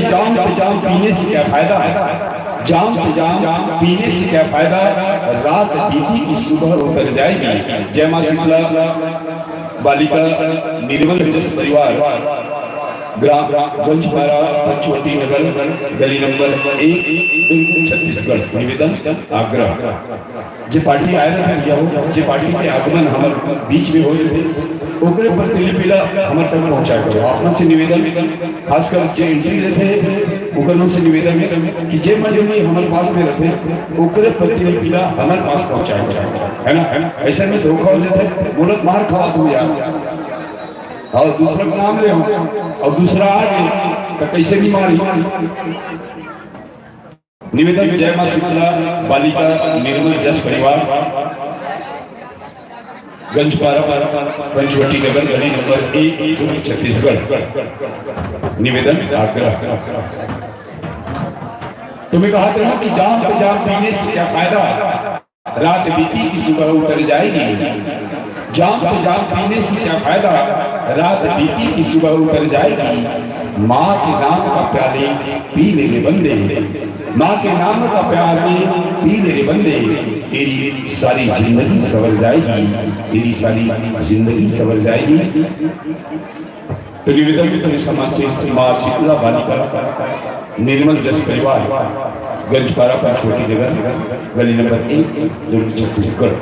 B: जाम पीने से क्या फायदा है। जाम पीने से क्या फायदा है। रात बीती की सुबह उतर जाएगी। जय मां शीतला बालिका निर्मल जस परिवार ग्राम गंजपारा पंचवटी नगर गली नंबर 1 बिल्कुल छत्तीसगढ़ निवेदन आग्रह जे पार्टी आए रहे भैया हो जे पार्टी के आगमन हमारे बीच में हो थे ओकरे पर तिलपिला हमारे तक पहुंचा करो। आप से निवेदन खासकर जे एंट्री लेते ओकर से निवेदन है कि जे मंडली में हमारे पास में रहते ओकरे पर तिलपिला हमारे पास पहुंचा करो है ना। ऐसे में धोखा हो जाता है बोलत मार खवा दूं यार और दूसरा का नाम ले और दूसरा आ गए तो कैसे नहीं मारी। निवेदन जय मां शीतला बालिका निर्मल जस परिवार गंजपारा पंचवटी नगर गली नंबर 1 छत्तीसगढ़ निवेदन आग्रह। तुम्हें कहा था कि जाम पीने से क्या फायदा रात बीती की सुबह उतर जाएगी। जाम पीने से क्या फायदा रात बीती की सुबह उतर जाएगी। माँ के नाम का प्याले पी मेरे बंदे माँ के नाम का प्याले पी मेरे बंदे तेरी सारी जिंदगी संवर जाएगी तेरी सारी जिंदगी संवर जाएगी। तो निवेदन तुम्हें समाज से माँ शीतला बालिका निर्मल जस परिवार गंजपारा पंचवटी नगर गली नंबर 1 दुर्ग छत्तीसगढ़।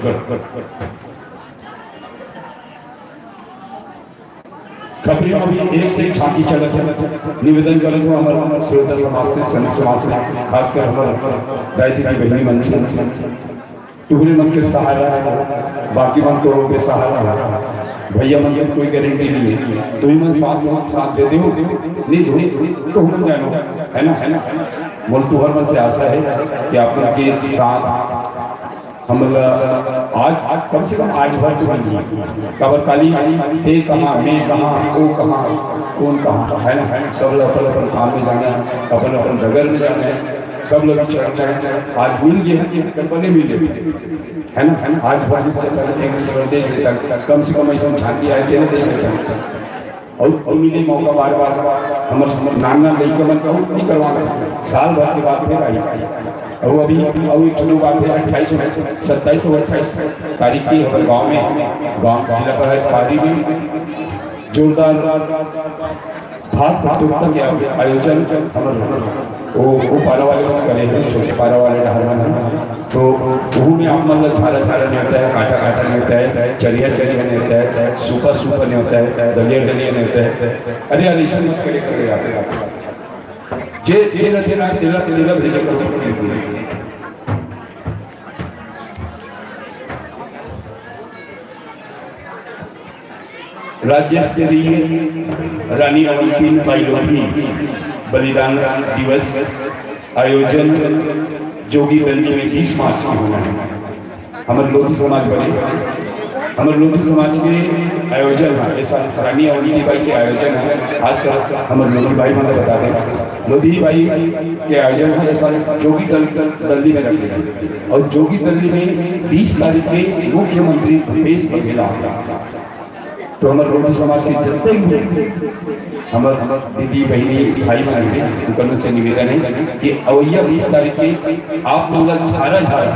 B: खबरी में भी एक से एक झांकी चलत है। निवेदन करत हूँ हमारे श्रोता समाज से संत समाज से खासकर हमारे दायित्व की बहनी मन से तुम्हारे मन के सहारा बाकी मन तो बेसहारा भैया मन की कोई गारंटी नहीं है। तुम मन साथ दे दो नहीं दो तो हम जानो है ना मोल तो हर मन से आशा है कि आप लोग के साथ हम आज कम से कम आज भर तो बनी कबर काली ते कहाँ मैं कहाँ वो कहाँ कौन कहाँ है ना। सब लोग अपन काम में जाना है अपन नगर में जाना है सब लोग चढ़ना है। आज मिल गए हैं कि बने मिले है ना। आज भर एक दूसरे देख लेता कम से कम ऐसा झांकी आए थे देख लेता
G: और मिले मौका बार बार हमर समझ नाना लड़के मन बहुत नहीं करवा सकते साल भर के बाद फिर आई और अभी और एक चुनाव बात है 28 27 और 28 तारीख की हमारे गांव में गांव जिला पर है पारी में जोरदार भाग प्रतियोगिता के आयोजन वो पारा वाले लोग करे हैं छोटे पारा वाले डहरमान तो वो में आप मतलब झारा झारा नहीं होता है काटा काटा नहीं होता है चरिया चरिया नहीं होता है सुपर सुपर नहीं होता है दलिया दलिया नहीं होता है अरे यार इसमें मस्करी कर रहे आप जे जे रखे ना दिला दिला भेजे कर राज्य स्तरीय रानी अवंतीबाई लोधी बलिदान दिवस आयोजन जोगी दिल्ली में 20 मार्च को होना है। हमारे लोधी समाज बने हमारे लोधी समाज के आयोजन है ऐसा रानी अवंतीबाई के आयोजन है। खासकर हमारे लोधी भाई मैंने बता दें लोधी भाई के आयोजन है ऐसा जोगी दिल्ली में रखे गए और जोगी दिल्ली में 20 तारीख के मुख्यमंत्री भूपेश बघेल आएगा। तो हमारे लोधी समाज के जितने भी हमारे दीदी बहनी भाई बहन उनका से निवेदन है कि अवैया 20 तारीख के आप मतलब झारा झारा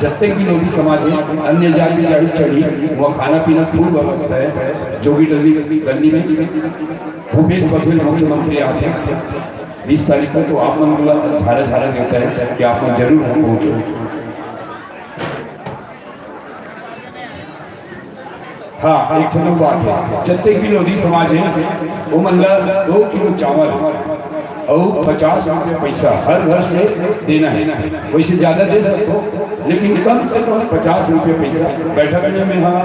G: जितने भी लोधी समाज है अन्य जाति जाड़ी चढ़ी वहाँ खाना पीना पूर्ण व्यवस्था है। जोगी दिल्ली में भूपेश बघेल मुख्यमंत्री आते हैं 20 तारीख को तो आप मतलब झारा झारा देता है कि आप जरूर पहुँचो। हाँ एक ठनू बात है जितने भी लोधी समाज है वो मतलब 2 किलो चावल और 50 रुपये पैसा हर घर से देना है। वैसे ज़्यादा दे सकते हो लेकिन कम से कम 50 रुपये पैसा बैठक में। हाँ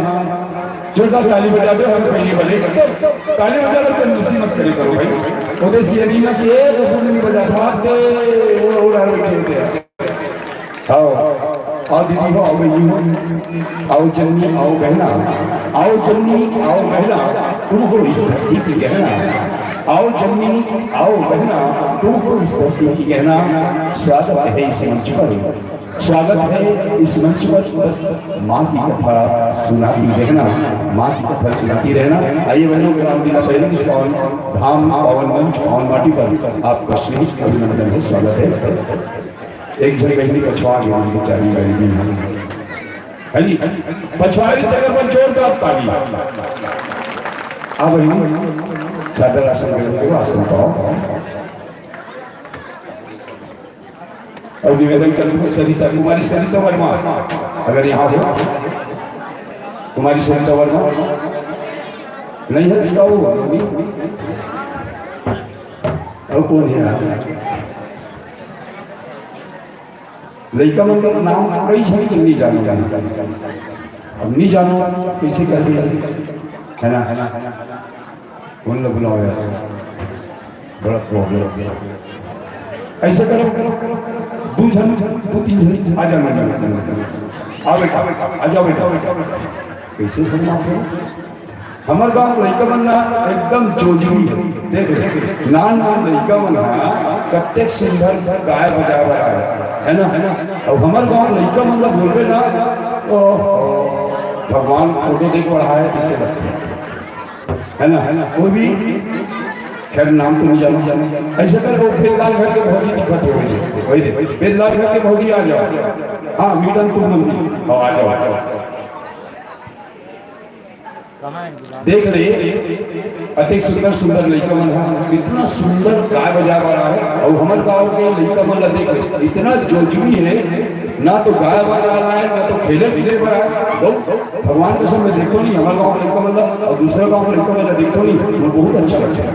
G: जोरदार ताली बजा दो हम पहले वाले ताली बजा दो कंजूसी मत करे करो भाई उधर सीधी ना के नहीं बजा भाग दे उड़ा रखे आओ दीदी हो आओ बहनी आओ जन्नी आओ बहना आओ जन्नी आओ बहना तुमको इस धरती की कहना आओ जन्नी आओ बहना तुमको इस धरती की कहना स्वागत है इस मंच पर स्वागत है इस मंच पर बस माँ की कथा सुनाती रहना माँ की कथा सुनाती रहना। आइए बहनों ग्राम पहले धाम पावन मंच पावन माटी पर आपका श्री अभिनंदन है स्वागत है। एक जन बहनी पछवा गई बेचारी बहनी है जी पछवाड़ी जगह पर जोरदार ताली अब सादर आसन करके आसन पाओ और निवेदन करते सरिता कुमारी सरिता वर्मा अगर यहाँ हो कुमारी सरिता वर्मा नहीं है इसका वो और कौन है लड़का मन का नाम कई झड़ी तो नहीं जानो अब नहीं जानो कैसे कर दिया है ना कौन लोग बुलाओ यार बड़ा प्रॉब्लम ऐसे करो 2 जन 2-3 जन आ जाना आओ बेटा आ जाओ बेटा कैसे समझा हमारे गाँव लड़का बनना एकदम जोजरी है देख नान लड़का बनना कत्ते सुंदर गाय बजा रहा है ना और हमारे गाँव लड़का मतलब बोलबे ना भगवान फोटो देख पढ़ा है इसे बस है ना कोई भी खैर नाम तो नहीं जाना ऐसे कर वो बेदलाल घर के भौजी दिखत हो वही बेदलाल घर के भौजी आ जाओ हाँ मीडन तुम आ जाओ देख रहे अति सुंदर सुंदर लड़का मन है कितना सुंदर गाय बजा रहा है और हमारे गाँव के लड़का मन देख रहे इतना जोजवी है ना तो गाय बजा रहा है ना तो खेले पीले पर है भगवान के समय देखो नहीं हमारे गाँव लड़का मतलब और दूसरे गाँव लड़का मतलब देखो नहीं वो बहुत अच्छा लगता है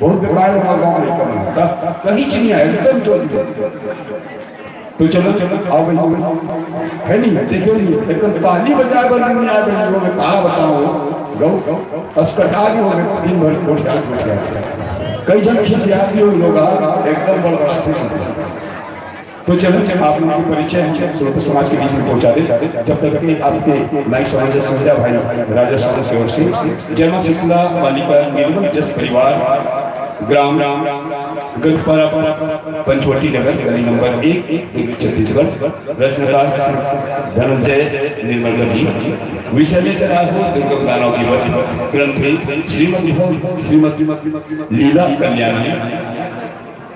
G: बहुत बेकार है हमारे गाँव लड़का मन कहीं चीज नहीं है एकदम जोजवी तो चलो आओ भाई है नहीं देखो नहीं एकदम ताली बजा कर नहीं आए बहनों में कहा बताओ गौ अस्कटा के हो गए दिन भर कोट गया कई जन खिसियाती हो लोग एकदम बड़ा तो चलो आप लोगों की परिचय श्रोता समाज के बीच में पहुंचा दे जब तक कि आपके नाइक समाज संध्या भाई राजा साहब की ओर से जय मां शीतला बालिका निर्मल जस परिवार
B: ग्राम गंजपारा पंचवटी नगर गली नंबर 1 छत्तीसगढ़। रचनाकार धनंजय निर्मलकर जी। विषय लेकर आए हो दुर्गम गानों की ग्रंथ श्रीमती लीला कल्याणी।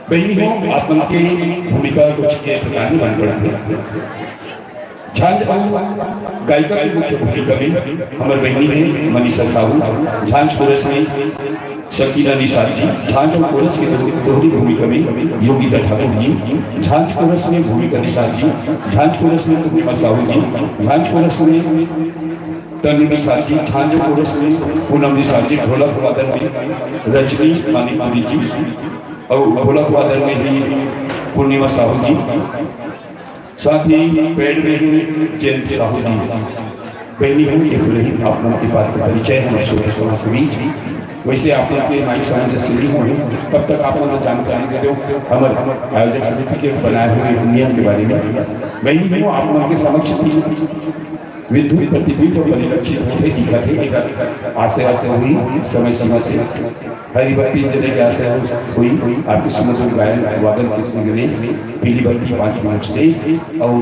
B: बहनी हो आप उनकी भूमिका कुछ के ठिकाने बन पड़ते। झांझ गायिका की मुख्य भूमिका में हमारे बहनी है मनीषा साहू। झांझ कोरस में शकीला निसार जी। झांझ और कोरस की दोहरी भूमिका में योगिता ठाकुर जी। झांझ कोरस में भूमिका निसार जी। झांझ कोरस में पूर्णिमा साहू जी। झांझ कोरस में तनु निसार जी। झांझ कोरस में पूनम निसार जी। ढोलक वादन में रजनी मानिकपुरी जी और ढोलक वादन में ही पूर्णिमा साहू जी। साथ ही पेड़ में ही जयंत साहू जी। पहली हूँ ये दुल्हन आप लोगों के बात का परिचय है छोटे समाज के बीच। वैसे आप लोग के माइक समाज से सीढ़ी हुई तब तक आप लोग जानकारी दे दो हमारे आयोजक समिति के बनाए हुए नियम के बारे में। मैं हूँ आप लोगों के समक्ष विद्युत प्रतिबिंब परिलक्षित होते दिखते आशय हुई समय समय से हरी बत्ती जले के आशय हुई आपकी सुमधुर गायन वादन कृष्ण गणेश पीली बत्ती 5 मिनट से और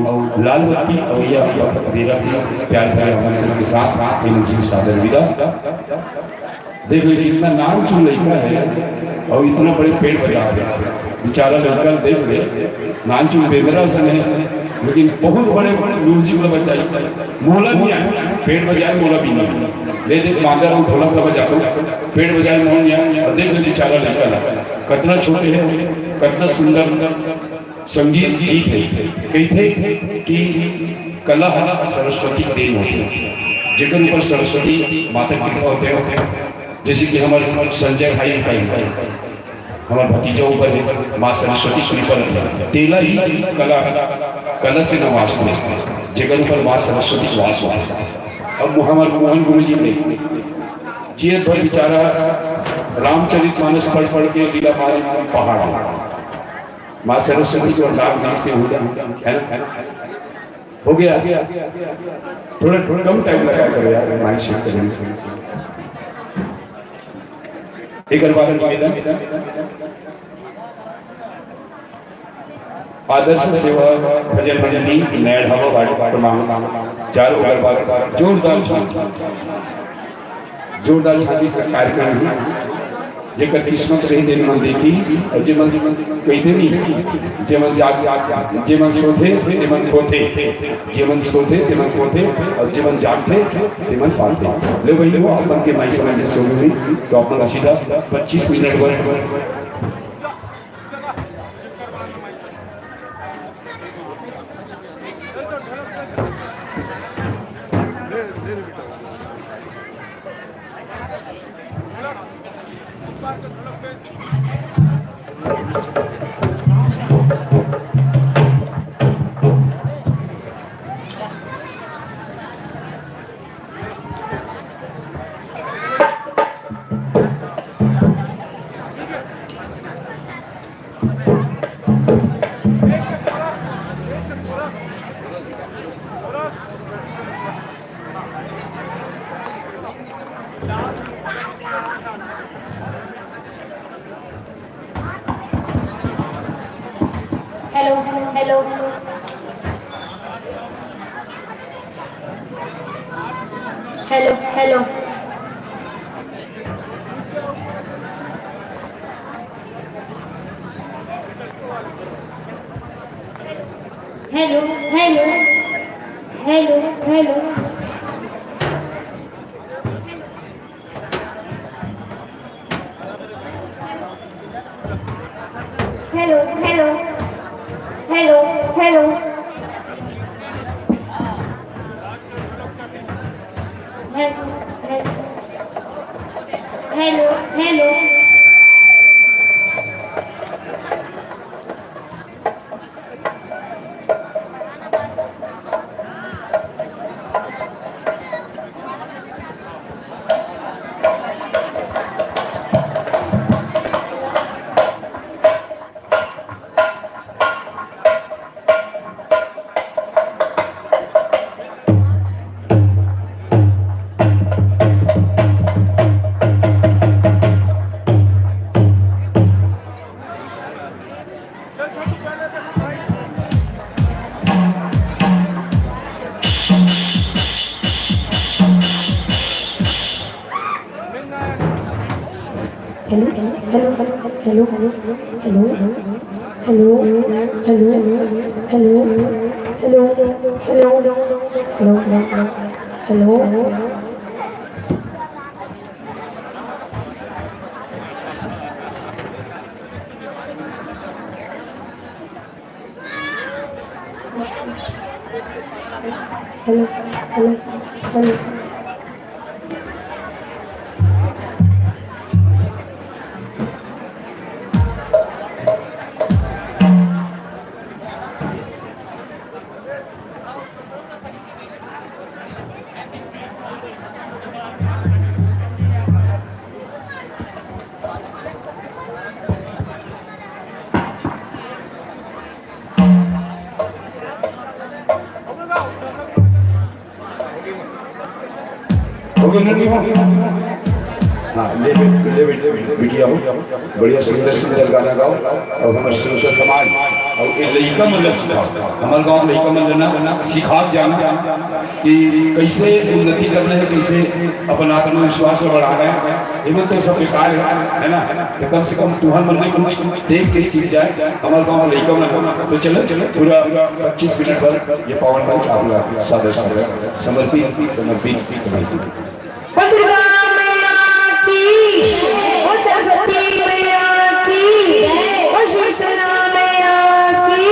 B: लाल बत्ती और यह देरा की प्यार भरे आमंत्रण के साथ जी सादर विदा। देख लीजिए कितना नाम चुन लड़का है और इतना बड़े पेड़ बजा बेचारा लड़का देख ले नाम चुन बेमेरा सन है लेकिन बहुत बड़े म्यूजिक बजाई मोला भी आए पेड़ बजाए मोला भी नहीं ले देख मांगर और ढोलक बजाता हूँ पेड़ बजाए मोल नहीं आए और देख ले चारा लड़का कितना छोटे हैं कितना सुंदर संगीत गीत है। कहते कि कला सरस्वती देन होती है जिकन पर सरस्वती माता कृपा होते हैं। जैसे कि हमारे संजय भाई हमारे भतीजों ऊपर माँ सरस्वती सुनी पर तेला ही कला से नवास जगन पर माँ सरस्वती वास वास। अब हमारे मोहन गुरु जी ने चेत भर बेचारा रामचरितमानस पढ़ के लीला मारे पहाड़ माँ सरस्वती और राम जी से है ना हो गया थोड़ा कम टाइम लगा करो यार माइक शिफ्ट करने। एक बार निवेदन आदर्श सेवा भजन भजनी नया ढाबा वार्ड क्रमांक 4 उगरबाग जोरदार छाती का कार्यक्रम है जेकर किस्मत रही दिन मन देखी और जे मन कहते नहीं जे मन सोधे ते मन खोते जे मन सोधे ते मन खोते और जे मन जागते ते मन पाते। ले भाई वो अपन के माई समय से सो गई तो अपन सीधा 25 मिनट पर
F: hello hello hello hello hello hello hello hello hello hello hello hello hello hello hello hello hello hello hello hello hello hello hello hello hello
G: हाँ ले बिटिया हो बढ़िया सुंदर सुंदर गाना गाओ और हमारे श्रोता समाज और ये लड़का मन हमारे गाँव लड़का मन ना सिखा जाना कि कैसे उन्नति करना है, कैसे अपना आत्मविश्वास को बढ़ाना है। इवन तो सब बेकार है ना, तो कम से कम तुहर मन नहीं देख के सीख जाए हमारे गाँव लड़का मन। तो चलो पूरा 25 मिनट पर ये पावन मंच आपका सादर समर्पित समर्पित समर्पित।
F: सरस्वती मैया की, शीतला मैया की।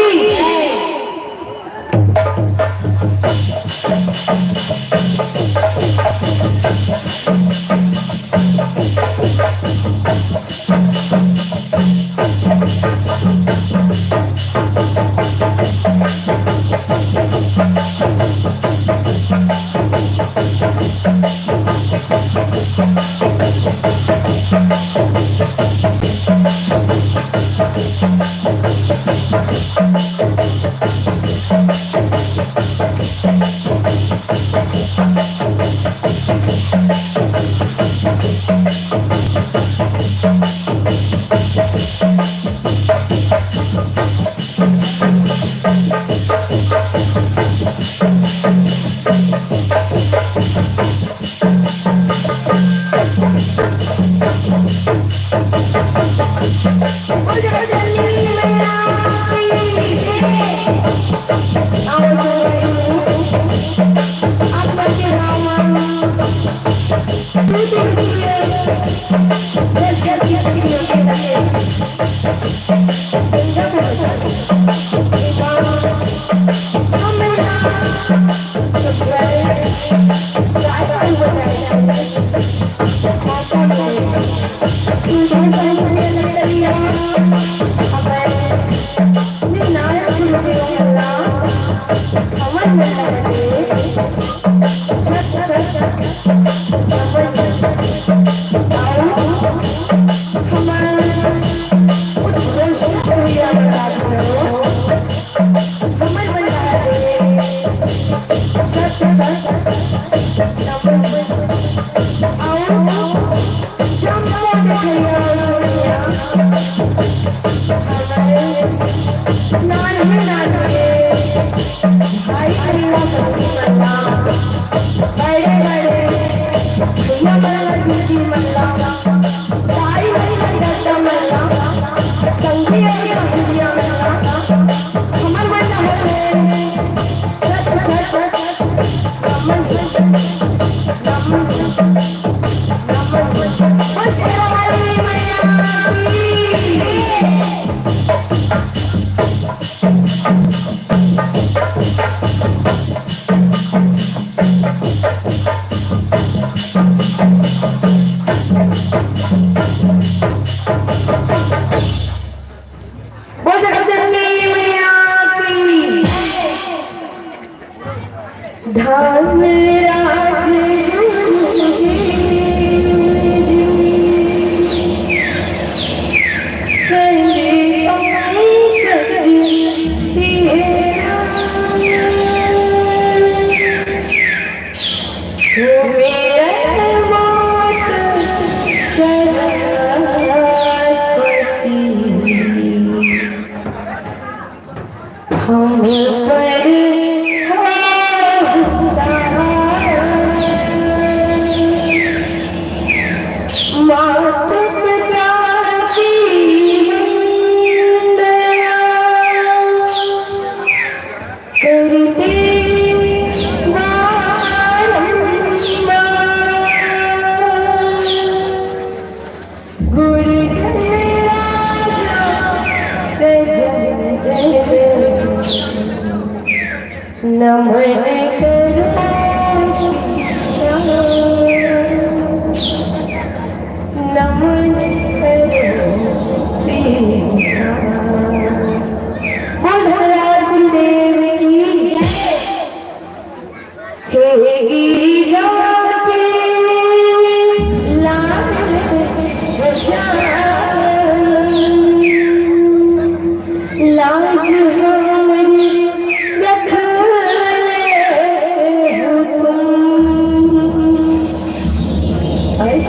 F: माता पिता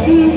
F: I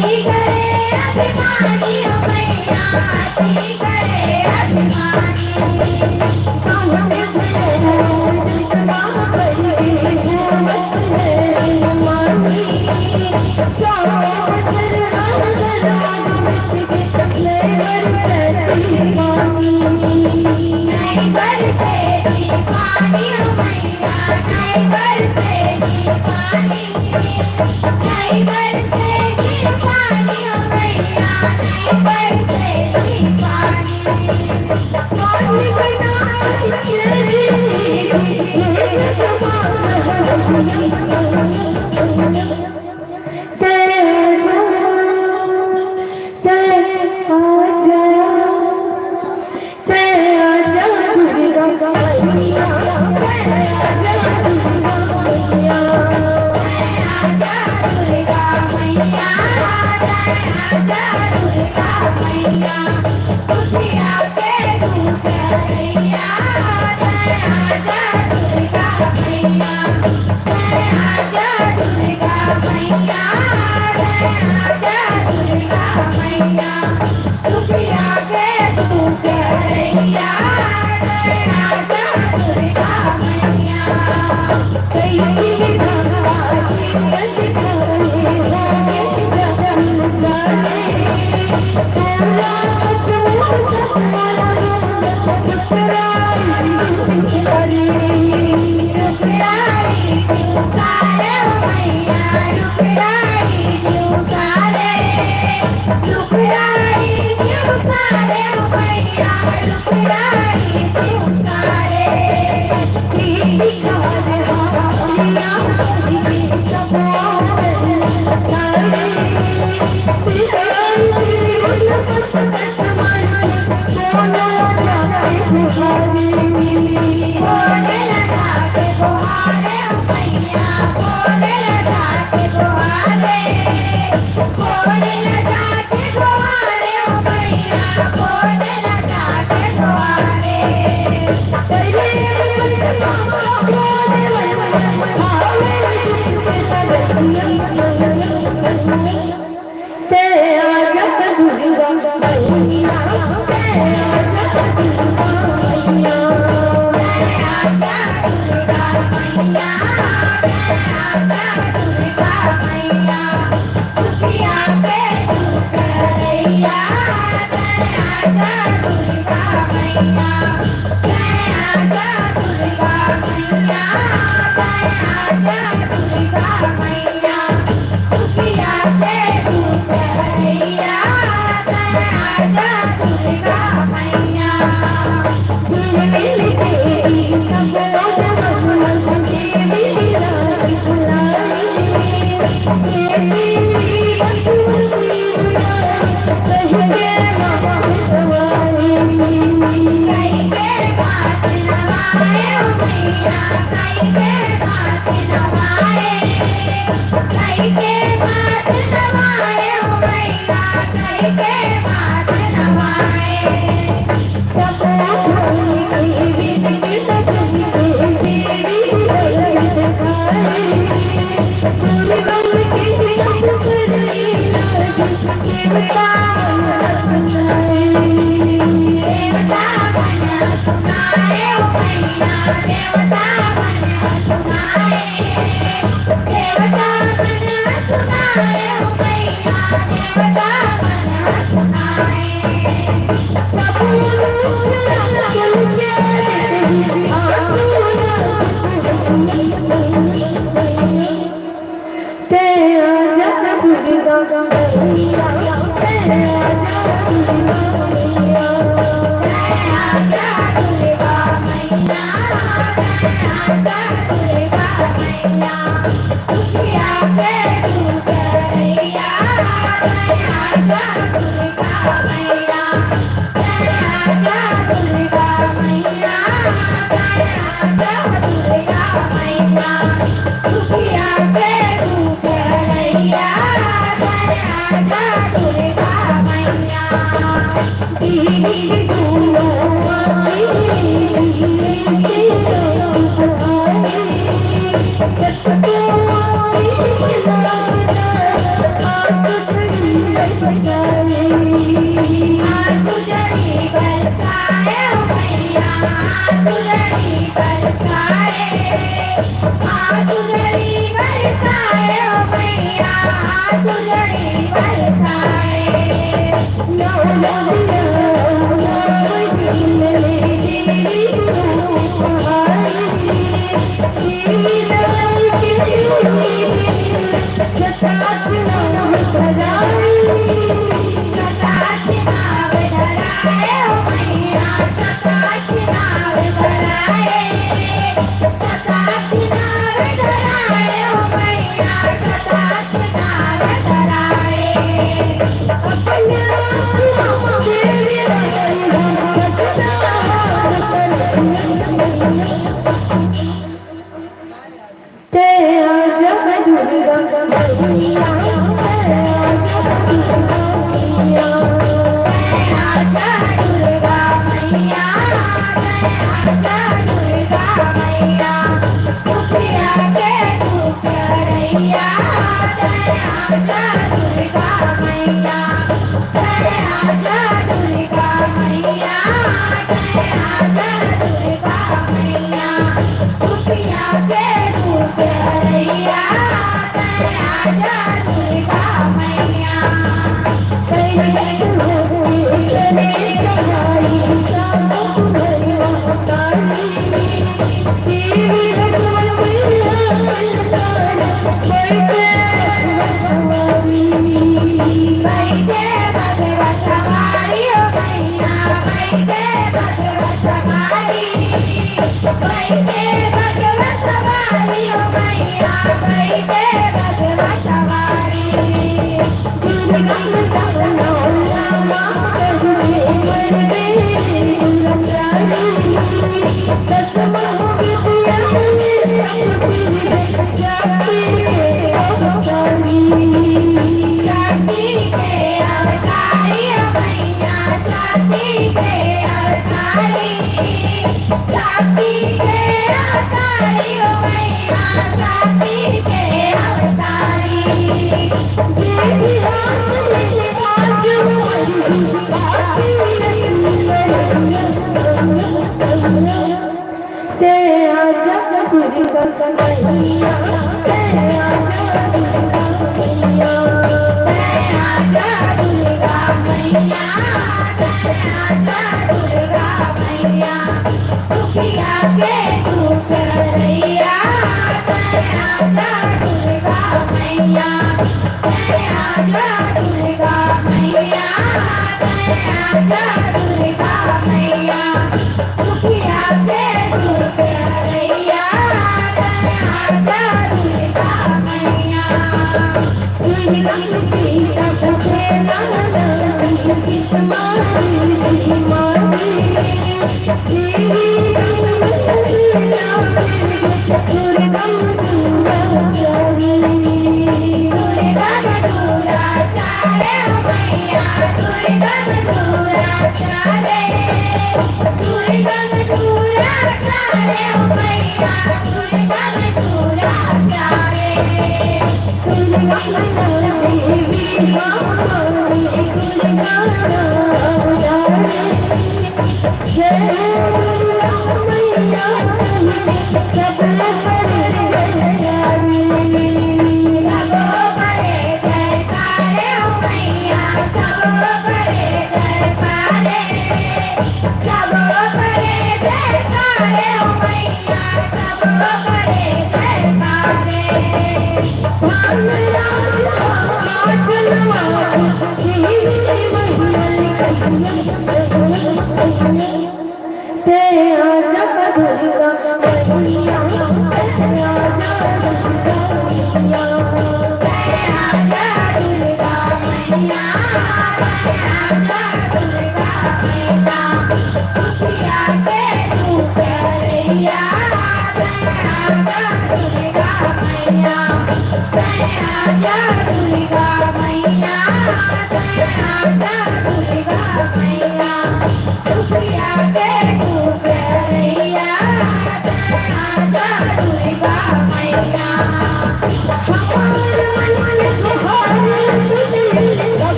F: Thank you.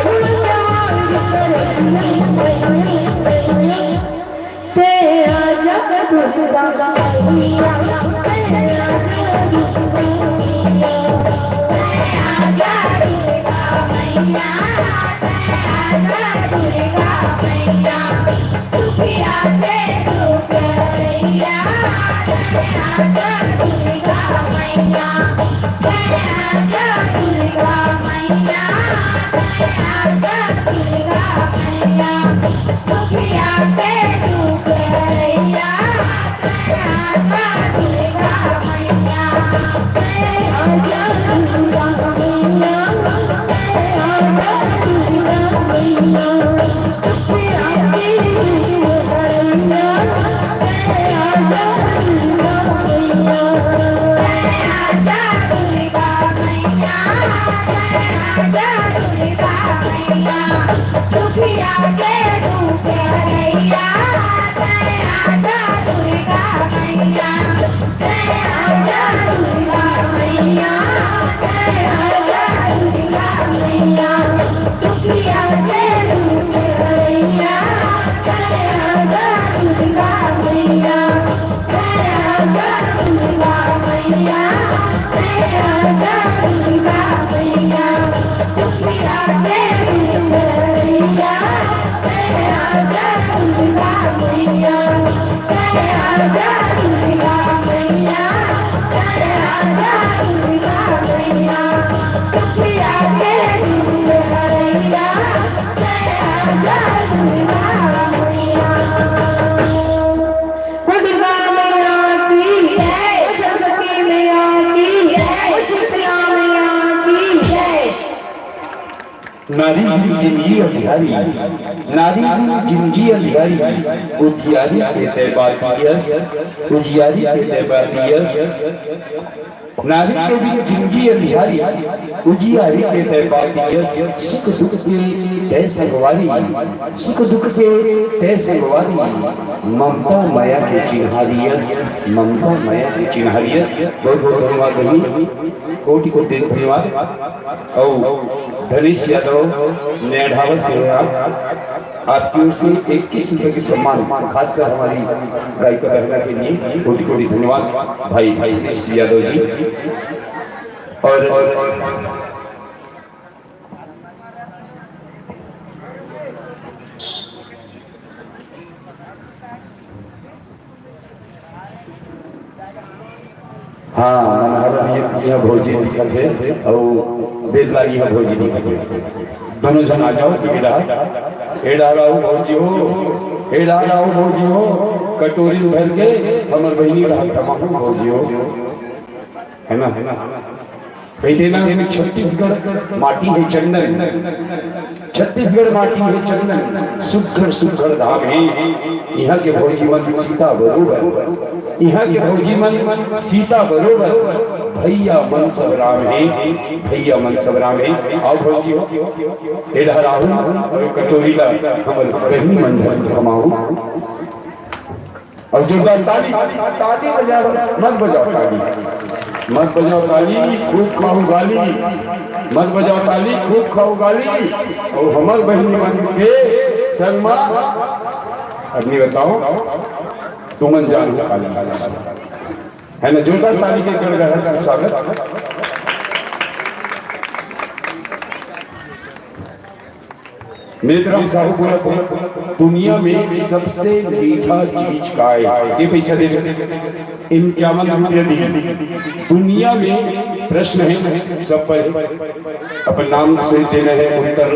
F: Come on, Durga मैया
G: नारी जिंदगी अंधियारी, नारी जिंदगी अंधियारी, उजियारी के तैबातियस, उजियारी के तैबातियस। नारी के भी जिंदगी अंधियारी, उजियारी के तैबातियस। सुख दुख के तय संगवारी, सुख दुख के तय संगवारी। ममता माया के चिन्हारियस, ममता माया के चिन्हारियस। बहुत बहुत धन्यवाद बहनी, कोटि कोटि धन्यवाद। और धनेश यादव नेढ़ावा से आपकी ओर से 21 रुपए के सम्मान खासकर हमारी गायिका बहना के लिए कोटि कोटि धन्यवाद भाई धनेश यादव जी। और हाँ मनहर यहाँ भोजी दिखत है और बेदलारी यहाँ भोजी दिखत है। दोनों जन आ जाओ एड़ा राव भोजी हो, एड़ा राव भोजी हो। कटोरी भर के हमर बहनी रहा तमाम भोजी हो, है ना कह देना। छत्तीसगढ़ माटी है चंदन, छत्तीसगढ़ माटी है चंदन। सुघर सुघर धाम है यहाँ के भोजी मन सीता बरोबर, यहाँ के भोजी मन सीता बरोबर। भैया मन सब राम है, भैया मन सब राम है। आओ भोजी हो एड़ा राहुल और कटोरी ला हमर बहनी मन धर्म कमाऊ। और जोरदार ताली ताली बजाओ, मत बजाओ ताली, मत बजाओ ताली, खूब खाओ गाली, मत बजाओ ताली, खूब खाओ गाली। और हमार बहनी मन के संग में अपनी बताओ तुमन जान है ना। जोरदार ताली के गणगणा स्वागत। मेरे तरफ साहब बोला दुनिया में सबसे मीठा चीज का है, ये पैसा दे इनक्यावन रुपया दिए। दुनिया में प्रश्न है सब पर अपन नाम से देना है उत्तर।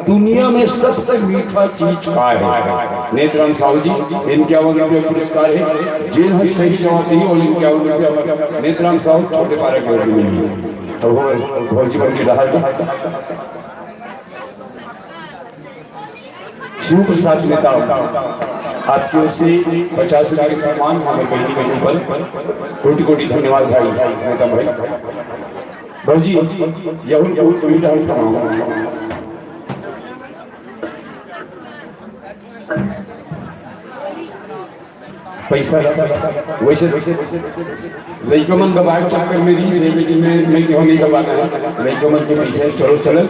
G: दुनिया में सबसे मीठा चीज का है। नेत्राम साहू जी 51 रुपये पुरस्कार है। जिन सही जवाब दी और 51 रुपया नेत्राम साहू छोटे पारा के ओर मिली। तो भोजी बन के डहार शिव प्रसाद नेता आपकी ओर से 50 रुपये के सम्मान हमारे बहनी बहनों पर कोटि कोटि धन्यवाद भाई नेता भाई। भौजी यही पैसा वैसे लड़का मन दबाए चक्कर में री से, लेकिन मैं क्यों नहीं दबाना है। लड़का मन के पैसे चलो चलो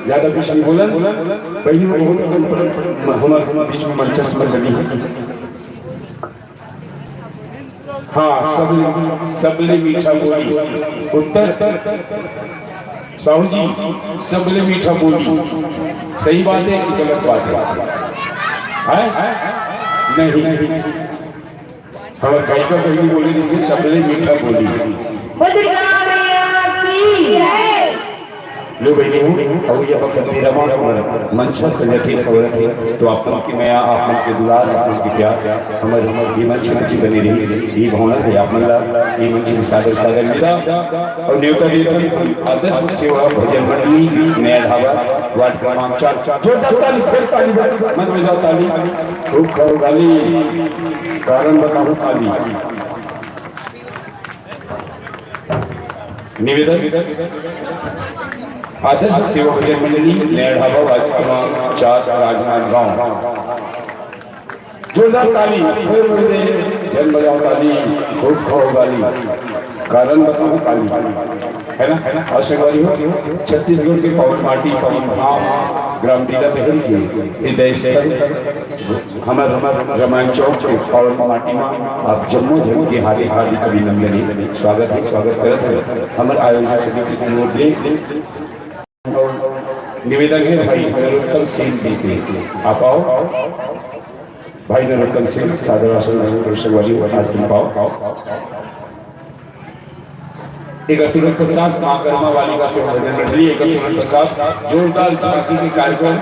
G: ज्यादा कुछ नहीं बोला। पहले हमारे बीच में मंचस्प लगी है।
B: हाँ, सबले मीठा बोली। उत्तर साहू जी, सबले मीठा बोली। सही बात है कि गलत बात है? नहीं, हमारे भाई का बहनी बोले जिसे सबले मीठा बोली। लो बहनी हूँ और ये वक्त मेरा मंच पर सजती सवरत है तो आप की मैं आप के दुलार आप के प्यार हमारे ये मंच में बनी रही ये भावना है आप ये मंच में सादर मिला और न्योता देकर आदर्श सेवा भजन मंडली नया ढाबा वार्ड क्रमांक 4 जोरदार ताली फिर ताली मन में जाओ ताली खूब खाओ गाली कारण बताओ ताली निवेदन आदर्श सेवा भजन मंडली नया ढाबा वार्ड क्रमांक 4 राजनांदगांव जोरदार ताली फिर मेरे जन बजाओ ताली खूब खाओ गाली कारण बताओ ताली है ना आशीर्वादी हो छत्तीसगढ़ के पवन माटी पवन धाम ग्राम डीला बहन की हृदय से हमारे रामायण चौक के पवन माटी में आप जम्मू जम के हार्दिक हार्दिक अभिनंदन स्वागत करते हैं हमारे आयोजक समिति की ओर से निवेदन है भाई नरोत्तम सिंह जी से आप आओ भाई नरोत्तम सिंह सादर आश्रम पाओ एक तुरंत प्रसाद मां कर्मा वाली का सेवा भजन मंडली एक तुरंत प्रसाद जोरदार झांकी के कार्यक्रम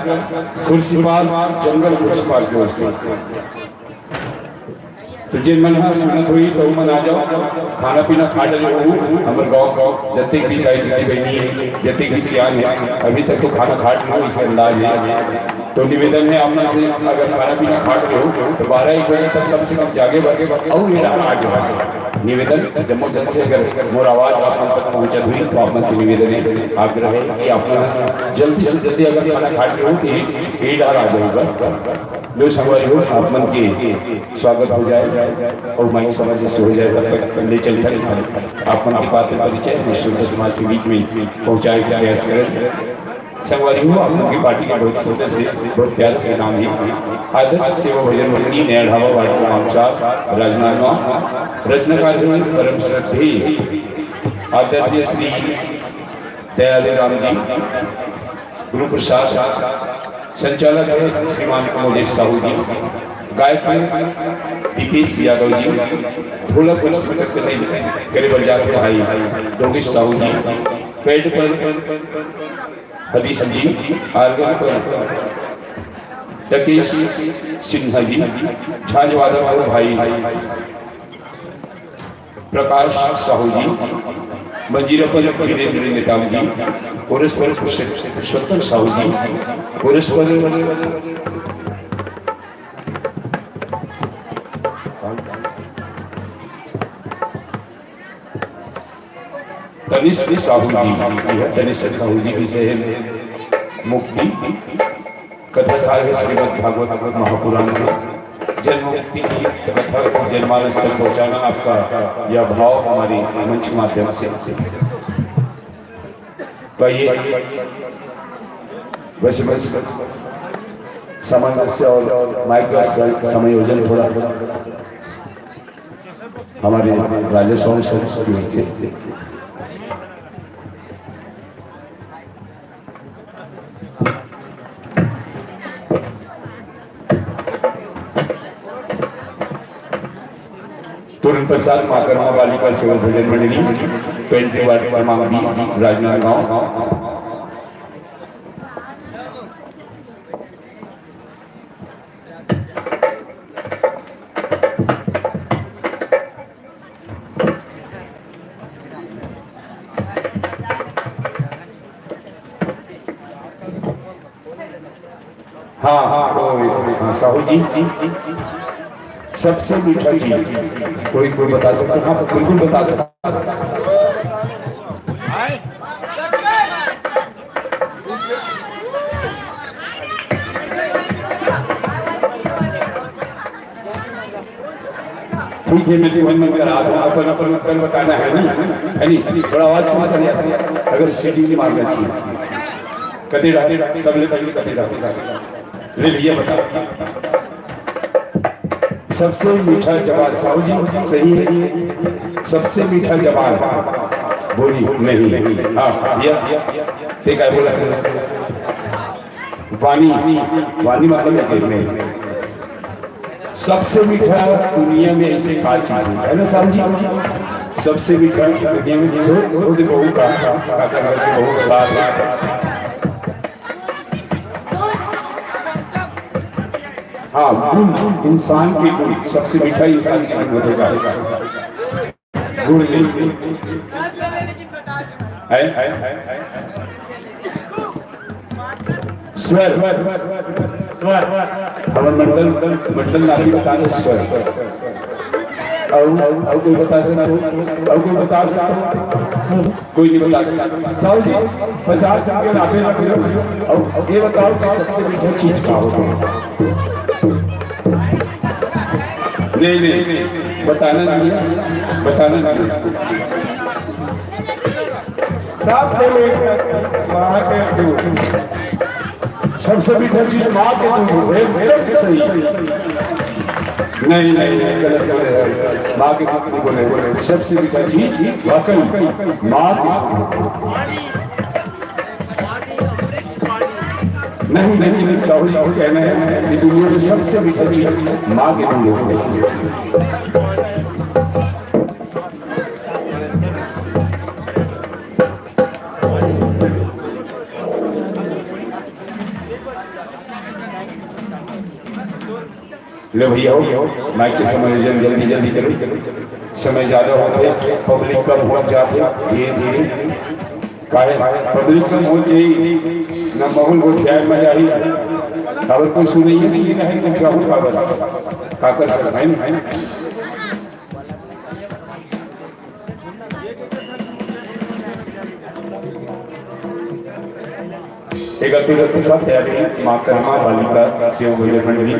B: खुर्सीपाल जंगल खुर्सीपाल की ओर से तो जिन मन सुनत हुई तो मन आ जाओ खाना पीना खा डले हो हमारे गाँव जते भी दाई दाई बहनी है जते भी सियान है अभी तक तो खाना खाट ना इसे अंदाज है तो निवेदन है आपने से अगर खाना पीना खाट रहे हो तो 12-1 बजे तक कम से कम जागे और मेरा आज निवेदन जम्मू जन से अगर मोर आवाज आप तक पहुंचत हुई तो आप से निवेदन है आग्रह है कि आप जल्दी से जल्दी अगर खाना खाट रहे हो तो ये डाल आ जाएगा लो समझ हो आप मन के स्वागत हो जाए और माइक समझ से हो जाए तब तक ले चलते आप मन के पात्र परिचय शुद्ध समाज के बीच में पहुंचाए जा प्रयास करें संगवारी हो आप लोग की पार्टी के बहुत छोटे से बहुत प्यारे से नाम है आदर्श सेवा भजन मंडली नया ढाबा वार्ड क्रमांक 4 राजनांदगांव रचनाकार परम श्रद्धेय आदरणीय श्री दयालु राम जी गुरु प्रसाद संचालक है श्रीमान मोजेश साहू जी गायक है दीपेश यादव जी ढोलक पर स्मृत करे बजाते भाई योगेश साहू जी पेड़ पर हदीस जी आर्गन पर तकेश सिन्हा जी झांझ वादक भाई प्रकाश साहू जी मंजीरा पर वीरेंद्र नेताम जी कोरस पर पुरुषोत्तम साहू जी कोरस पर तनिष्क साहू जी तनिष्क साहू जी विषय मुक्ति कथा सार है श्रीमद् भागवत महापुराण से जन्म मुक्ति की कथा को जनमानस तक पहुंचाना आपका यह भाव हमारी मंच माध्यम से तो ये बस सामंजस्य और माइक का समायोजन थोड़ा हमारे राजस्व से तुरंत प्रसाद मां कर्मा बालिका सेवा भजन मंडली 20 वार्ड क्रमांक 20 राजनांदगांव हाँ साहू जी सबसे मीठा चीज कोई बता सकता हाँ बिल्कुल बता सकता ठीक है मैं जीवन में रहा था अपन अपन उत्तर बताना है नहीं थोड़ा आवाज सुना चलिए अगर सीटी मारना चाहिए कते रहे सबले पहले कते रहे ले लिए बता
G: सबसे मीठा जवान, साहू जी सही है, सबसे मीठा जवान बोली नहीं। हाँ भैया ठीक है, बोला वाणी, वाणी मतलब नहीं, सबसे मीठा दुनिया में ऐसे का चीज है ना साहू जी, सबसे मीठा दुनिया में बहुत बहुत का हाँ गुण, इंसान के गुण, सबसे मीठा इंसान के गुण होगा गुण स्वर, स्वर हवन मंडल, मंडल नाती बता दो स्वर। और कोई बता सकता, और कोई बता सकता, कोई नहीं बता सकता। साहू जी 50 रुपये नाते रख लो और ये बताओ कि सबसे मीठा चीज क्या होता है? नहीं नहीं बताना नहीं है, बताना नहीं। सबसे मीठा माँ के दूध, सबसे मीठा चीज माँ के दूध, एकदम सही। नहीं नहीं गलत बोल रहे हैं, माँ के दूध नहीं बोले, सबसे मीठा चीज वाकई माँ के दूध। नहीं नहीं साहू साहू कहना है कि दुनिया में सबसे मीठा चीज माँ के दूध है। ले भैया माइक के समय जल्दी जल्दी करो, समय ज्यादा होते पब्लिक कम हो जाते, धीरे धीरे काहे पब्लिक कम हो जाए ना माहौल को ख्याल मजा ही खबर कोई सुनी है नहीं है तो क्या हो खबर का कर सकता है। एक अतिरथ के साथ तैयारी है माँ कर्मा बालिका सेव भजन मंडली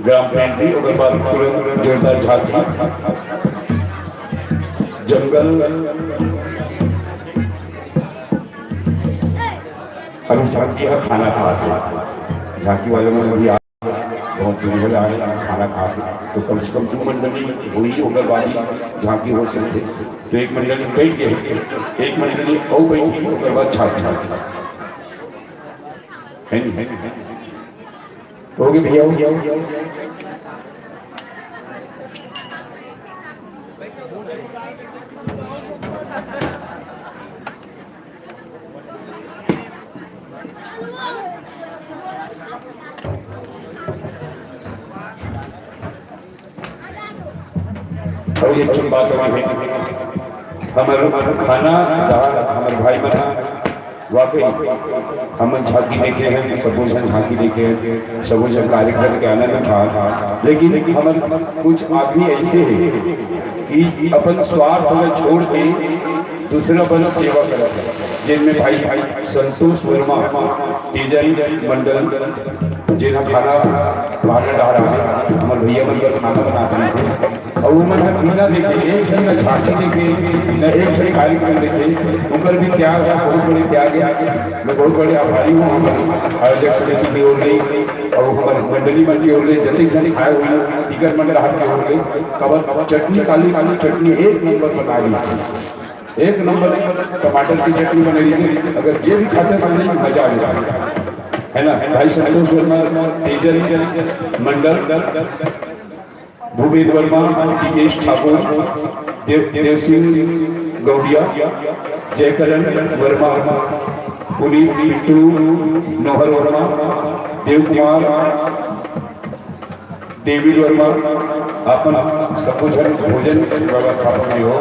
G: ग्राम पेंट्री और बाद तुरंत जोरदार झांकी जंगल। अभी झांकी का खाना खा के झांकी वालों में भी बहुत दूर आए खाना खा के, तो कम से कम 2 मंडली हुई उग्रवादी झांकी हो सकते, तो एक मंडली बैठ गए, एक मंडली और बैठी उसके बाद झांक है नहीं हो गए भैया हो गया। और ये अच्छी बात है हमारे खाना हमारे भाई बना वाकई हम झांकी देखे हैं, सबोजन झांकी देखे हैं, सबोजन कार्यक्रम के आनंद था, लेकिन हमारे कुछ आदमी ऐसे हैं कि अपन स्वार्थ में छोड़ के दूसरा पर सेवा करते हैं, जिनमें भाई संतोष वर्मा तेजन मंडल जिन्हें खाना बाहर डाल रहा है, हमारे भैया मंडल खाना बनाते हैं और वो मैंने बिना देखे एक जन न झांकी देखे न एक जन कार्यक्रम देखे, ऊपर भी त्याग है, बहुत बड़े त्याग है। मैं बहुत बड़े आभारी हूँ आयोजक समिति की ओर गई और हमारे मंडली मन की ओर गई, जतिक जन खाए हुए टिकट मंडल हाथ की ओर गई, कबर चटनी काली काली चटनी एक नंबर बना ली, एक नंबर टमाटर की चटनी बनेगी से अगर जे भी खाते नहीं मजा आ जाता है ना। भाई संतोष वर्मा तेजन मंडल, भूपेंद्र वर्मा, टिकेश ठाकुर, देव सिंह गौड़िया, जयकरण वर्मा, पुनीत पिट्टू, नोहर वर्मा, देव कुमार, डेविड वर्मा, अपन सबोजन भोजन व्यवस्थापन में हो,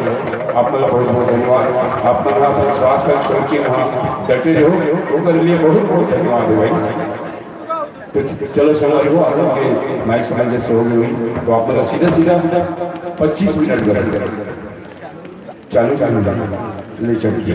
G: आप बहुत बहुत धन्यवाद। आप अपने स्वास्थ्य का छोड़ के वहाँ डटे रहो, वो कर लिए बहुत बहुत धन्यवाद है भाई। तो चलो समझ लो आप लोग के माइक समझ जैसे हो गई, तो आप लोग सीधा सीधा 25 मिनट करेंगे, चालू चालू ले चलिए।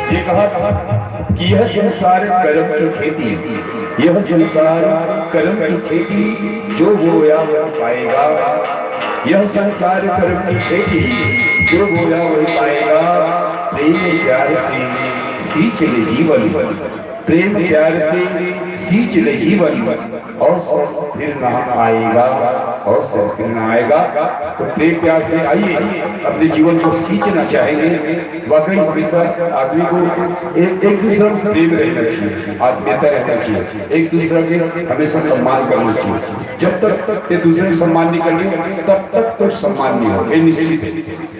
B: ये कहा कि यह संसार कर्म की खेती, यह संसार कर्म की खेती, जो बोया वह पाएगा। यह संसार कर्म की खेती, जो बोया वह पाएगा। प्रेम प्यार से सींच ले जीवन, प्रेम प्यार से सींच ले जीवन, और सब फिर ना आएगा, और सब फिर ना आएगा। तो प्रेम प्यार से आइए, अपने जीवन को सींचना चाहेंगे। वाकई हमेशा आदमी को एक दूसरे में प्रेम रहना चाहिए, आत्मीयता रहना चाहिए, एक दूसरे के हमेशा सम्मान करना चाहिए। जब तक एक दूसरे का सम्मान नहीं करेंगे तब तक तो सम्मान नहीं होगा, ये निश्चित है।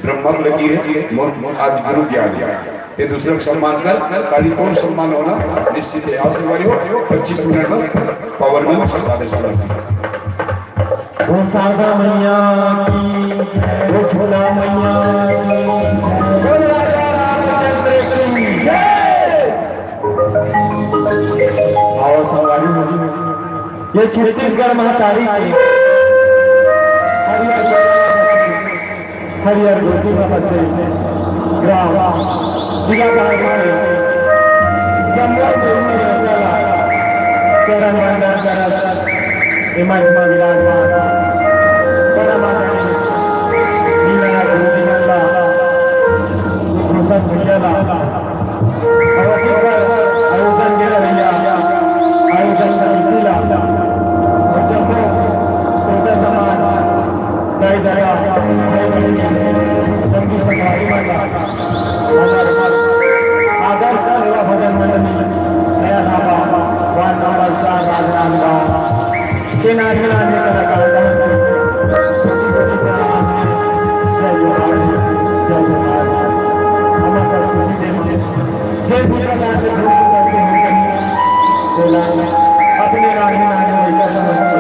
B: ब्रह्म लकीर है, आज गुरु ज्ञान एक दूसरे का सम्मान कर खाली कौन सम्मान होना निश्चित है। आशीर्वाद हो 25 मिनट में पावर में
C: वो शारदा मैया की, वो भोला मैया की, बोल राजा रामचंद्र की जय। आओ संगवारी, ये छत्तीसगढ़ महातारी की हरिहर गोदी बाबा से ग्राम जिला जंगल चरण वंदन करत हिमाच में विराजमान आयोजन के भैया आयोजन समितिला छोटा समाज दय दया संगी संघारी आदर्श सेवा भजन मंडली नया ढाबा वार्ड नंबर 4 राजनांदगांव के नारे कलाकार अपने नानी का समझते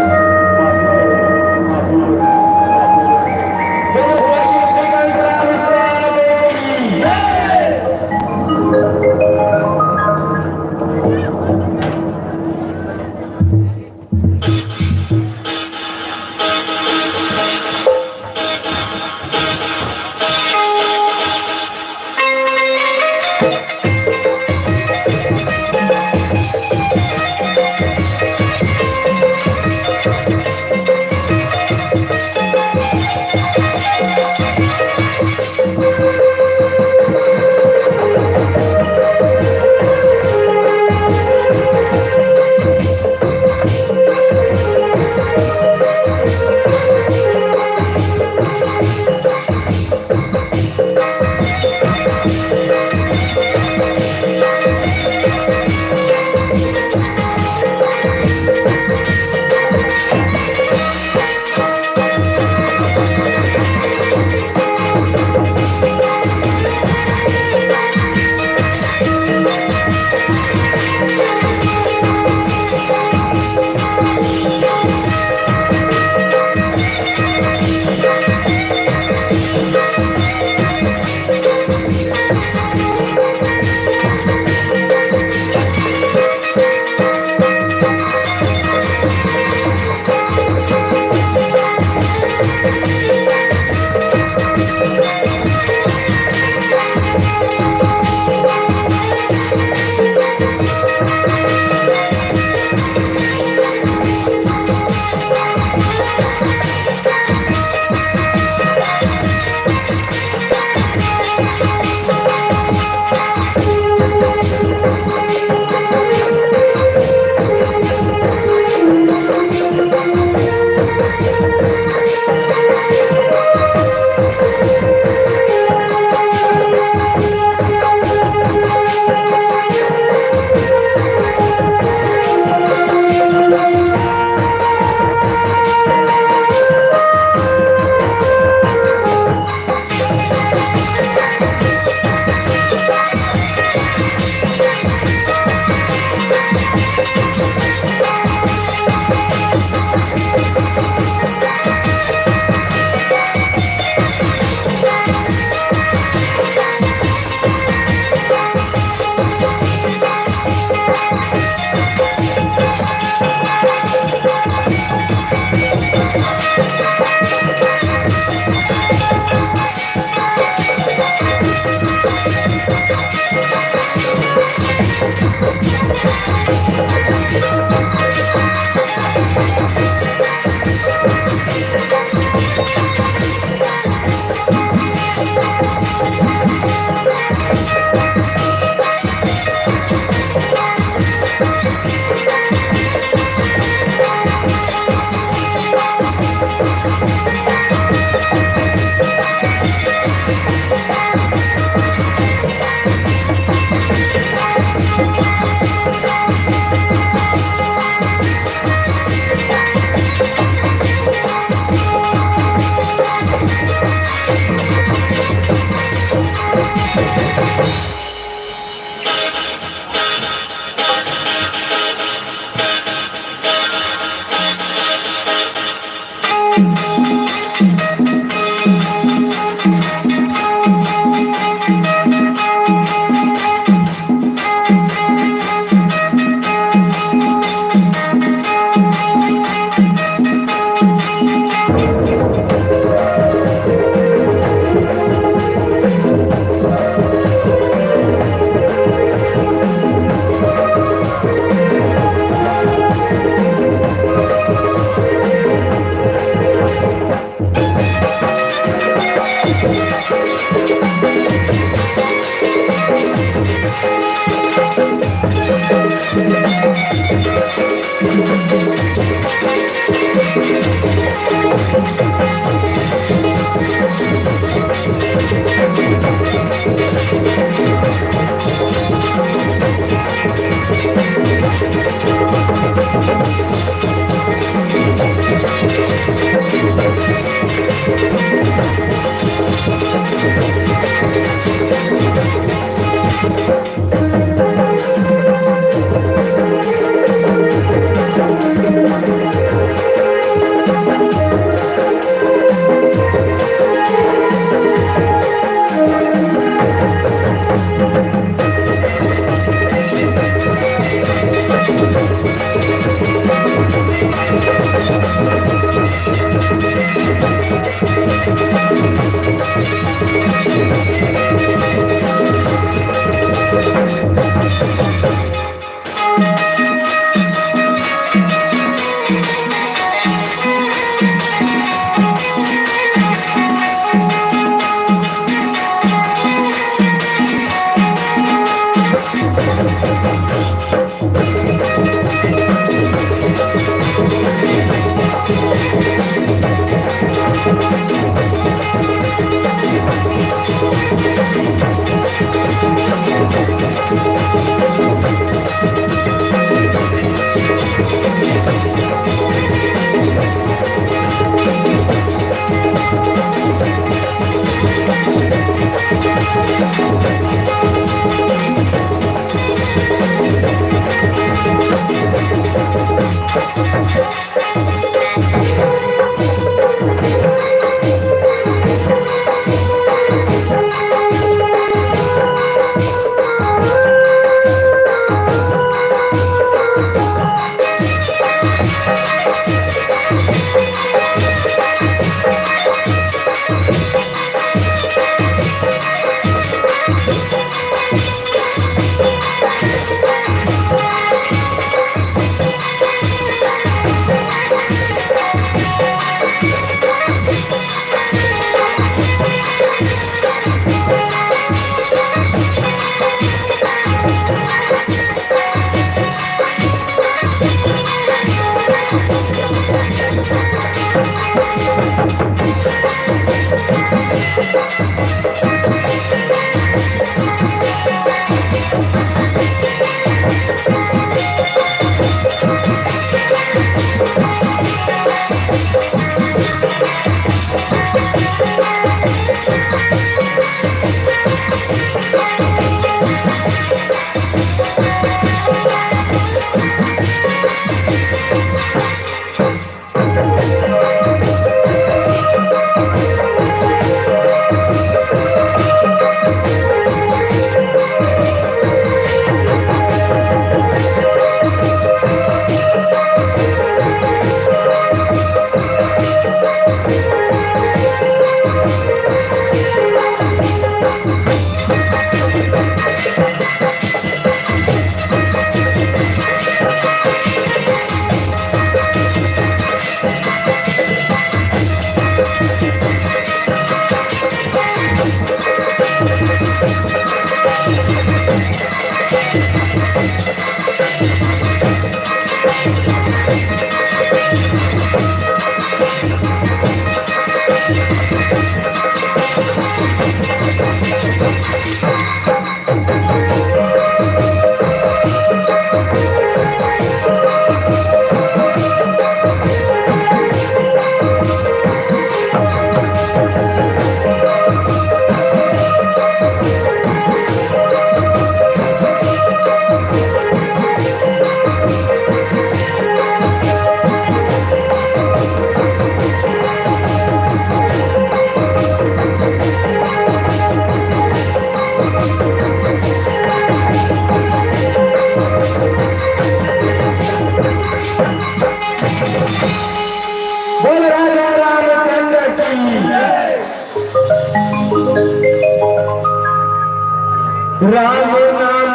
H: राम नाम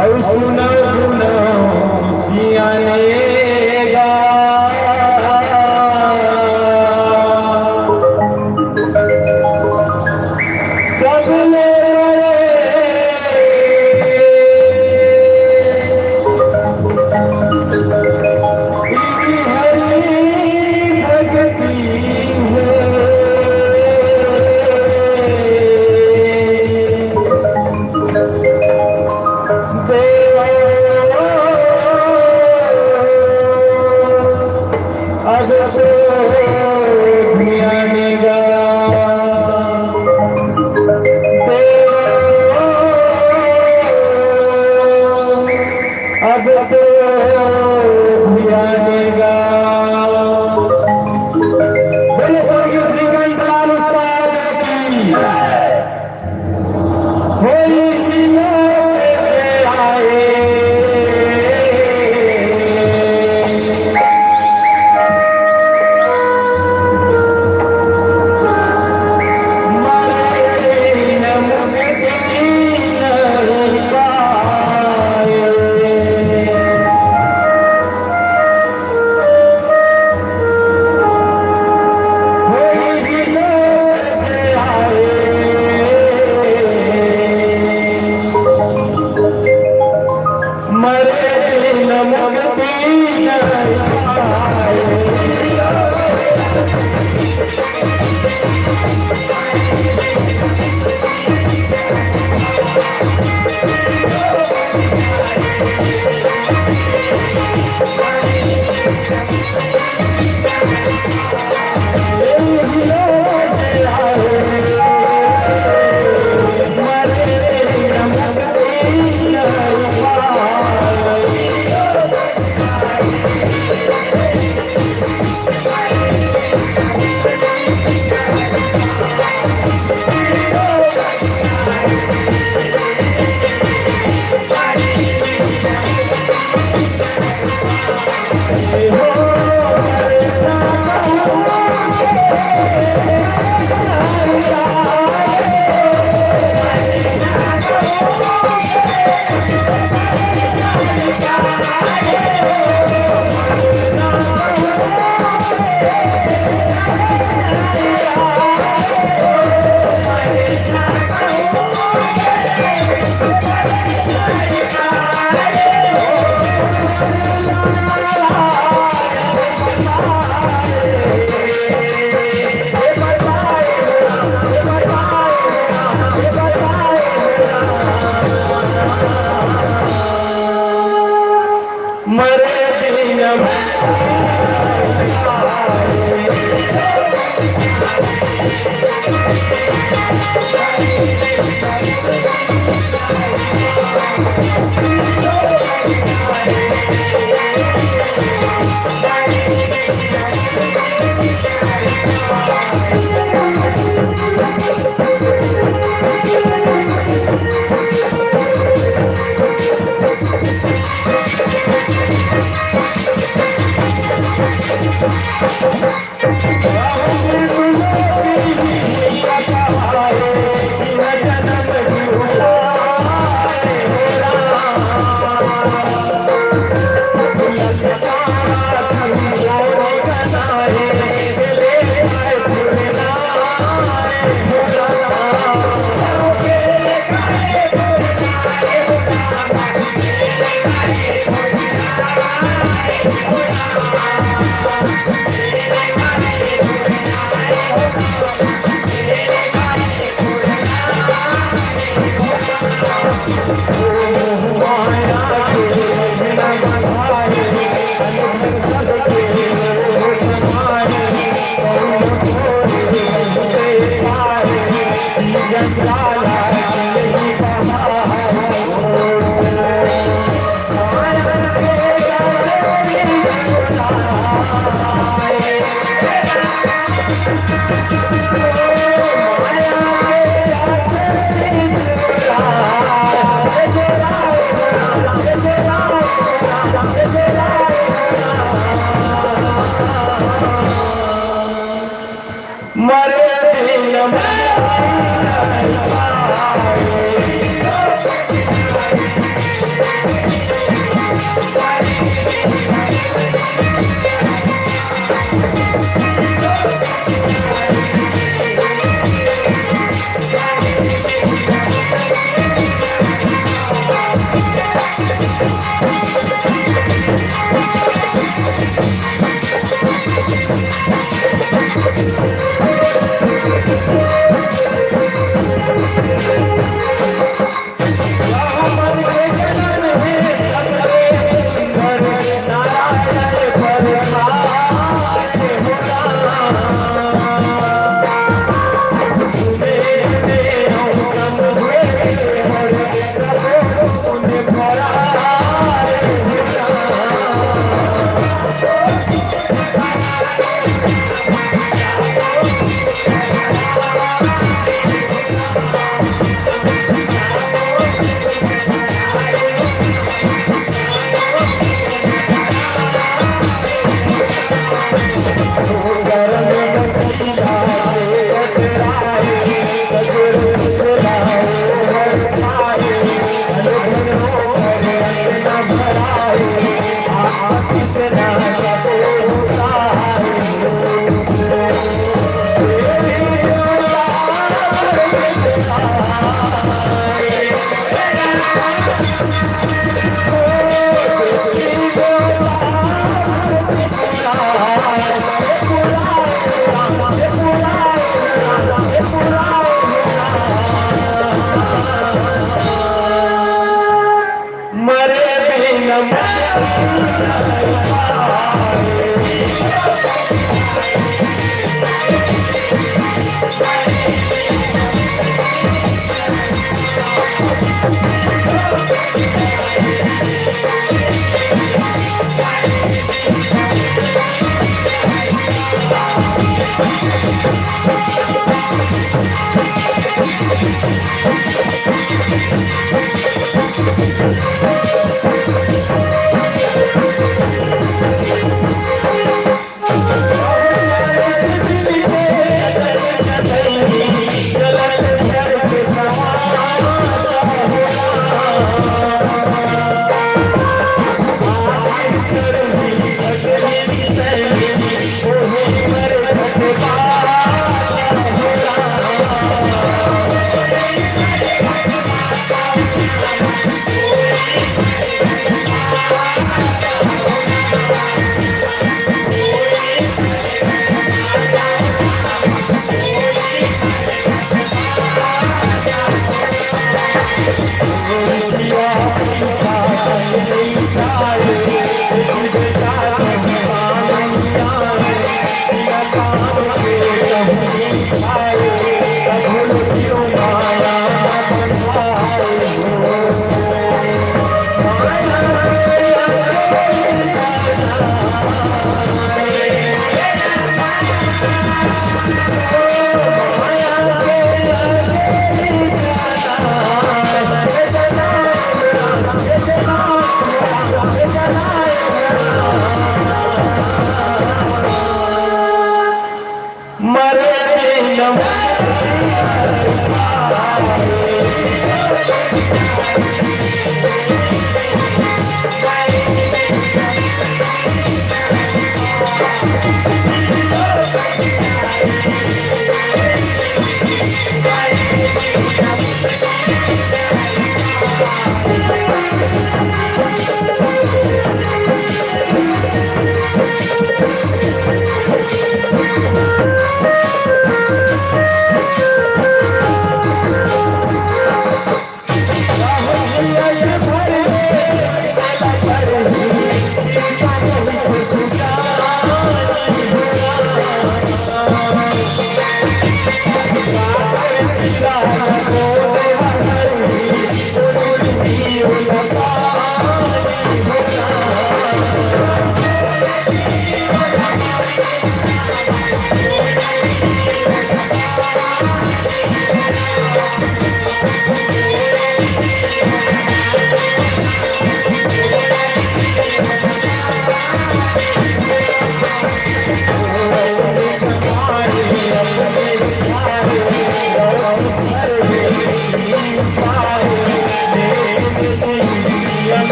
H: और सुना गुना सियानेगा सब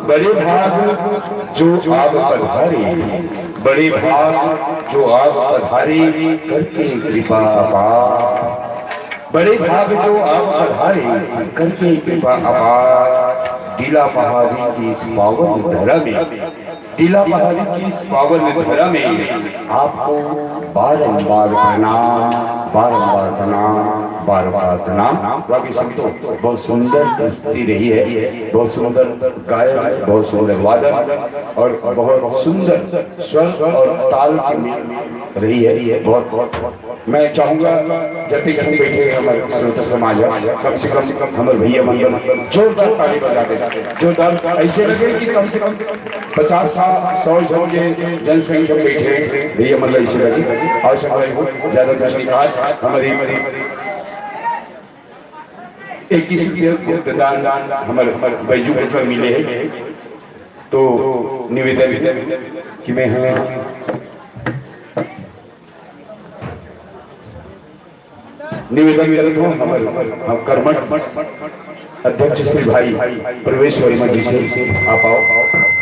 G: बड़े भाग जो आप पधारे, बड़े भाग जो आप पधारे करके कृपा अपार, बड़े भाग जो आप पधारे करके कृपा अपार। टीला पहाड़ी की इस पावन धरा में, टीला पहाड़ी की इस पावन धरा में आपको बारंबार प्रणाम, बारंबार प्रणाम, बारंबार प्रणाम। बाकी सब तो बहुत सुंदर प्रस्तुति रही है, बहुत सुंदर गायन, बहुत सुंदर वादन और बहुत सुंदर स्वर और ताल के रही है। बहुत बहुत मैं चाहूंगा जब तक हम बैठे हमारे श्रोता समाज कम से कम हमारे भैया मंडल जोरदार ताली बजा दे, जोरदार ऐसे लगे कि कम से कम 50-100 के जनसंख्या में बैठे भैया मंडल ऐसे लगे। और समय ज्यादा कुछ नहीं कहा, हमारी 21 गुप्तदान हमारे बैजू पर मिले हैं, तो निवेदन कि मैं निवेदन करता हूँ हमारे कर्मठ अध्यक्ष श्री भाई प्रवेश वर्मा जी से आप आओ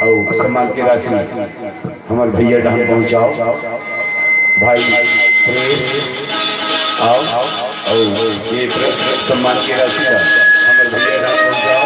G: और सम्मान की राशि हमारे भैया डांग पहुँचाओ। भाई प्रवेश आओ और ये सम्मान की राशि का हमारे भैया डांग पहुँचाओ।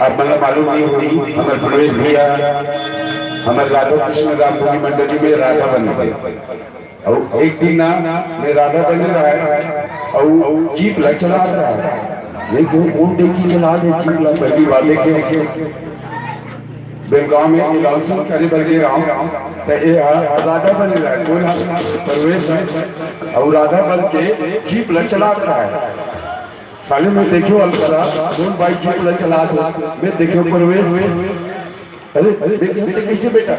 G: अब मतलब मालूम नहीं हुई हमारे प्रवेश भैया हमारे राधा कृष्ण रामधुनी मंडली में राधा बन गए, और एक दिन ना मैं राधा बन रहा है और जीप ला चला रहा है, लेकिन कौन देखी चला दे जीप ला, पहली बार देखे बेलगांव में लाउंसिंग करे बगे रहा हूँ तो ये राधा बन रहा है, कौन प्रवेश है और राधा बन के जीप ला चला रहा है। साले में देखियो अलकरा कौन बाइक जीप ला चला रहा, मैं देखियो प्रवेश, अरे देखिए कैसे बेटा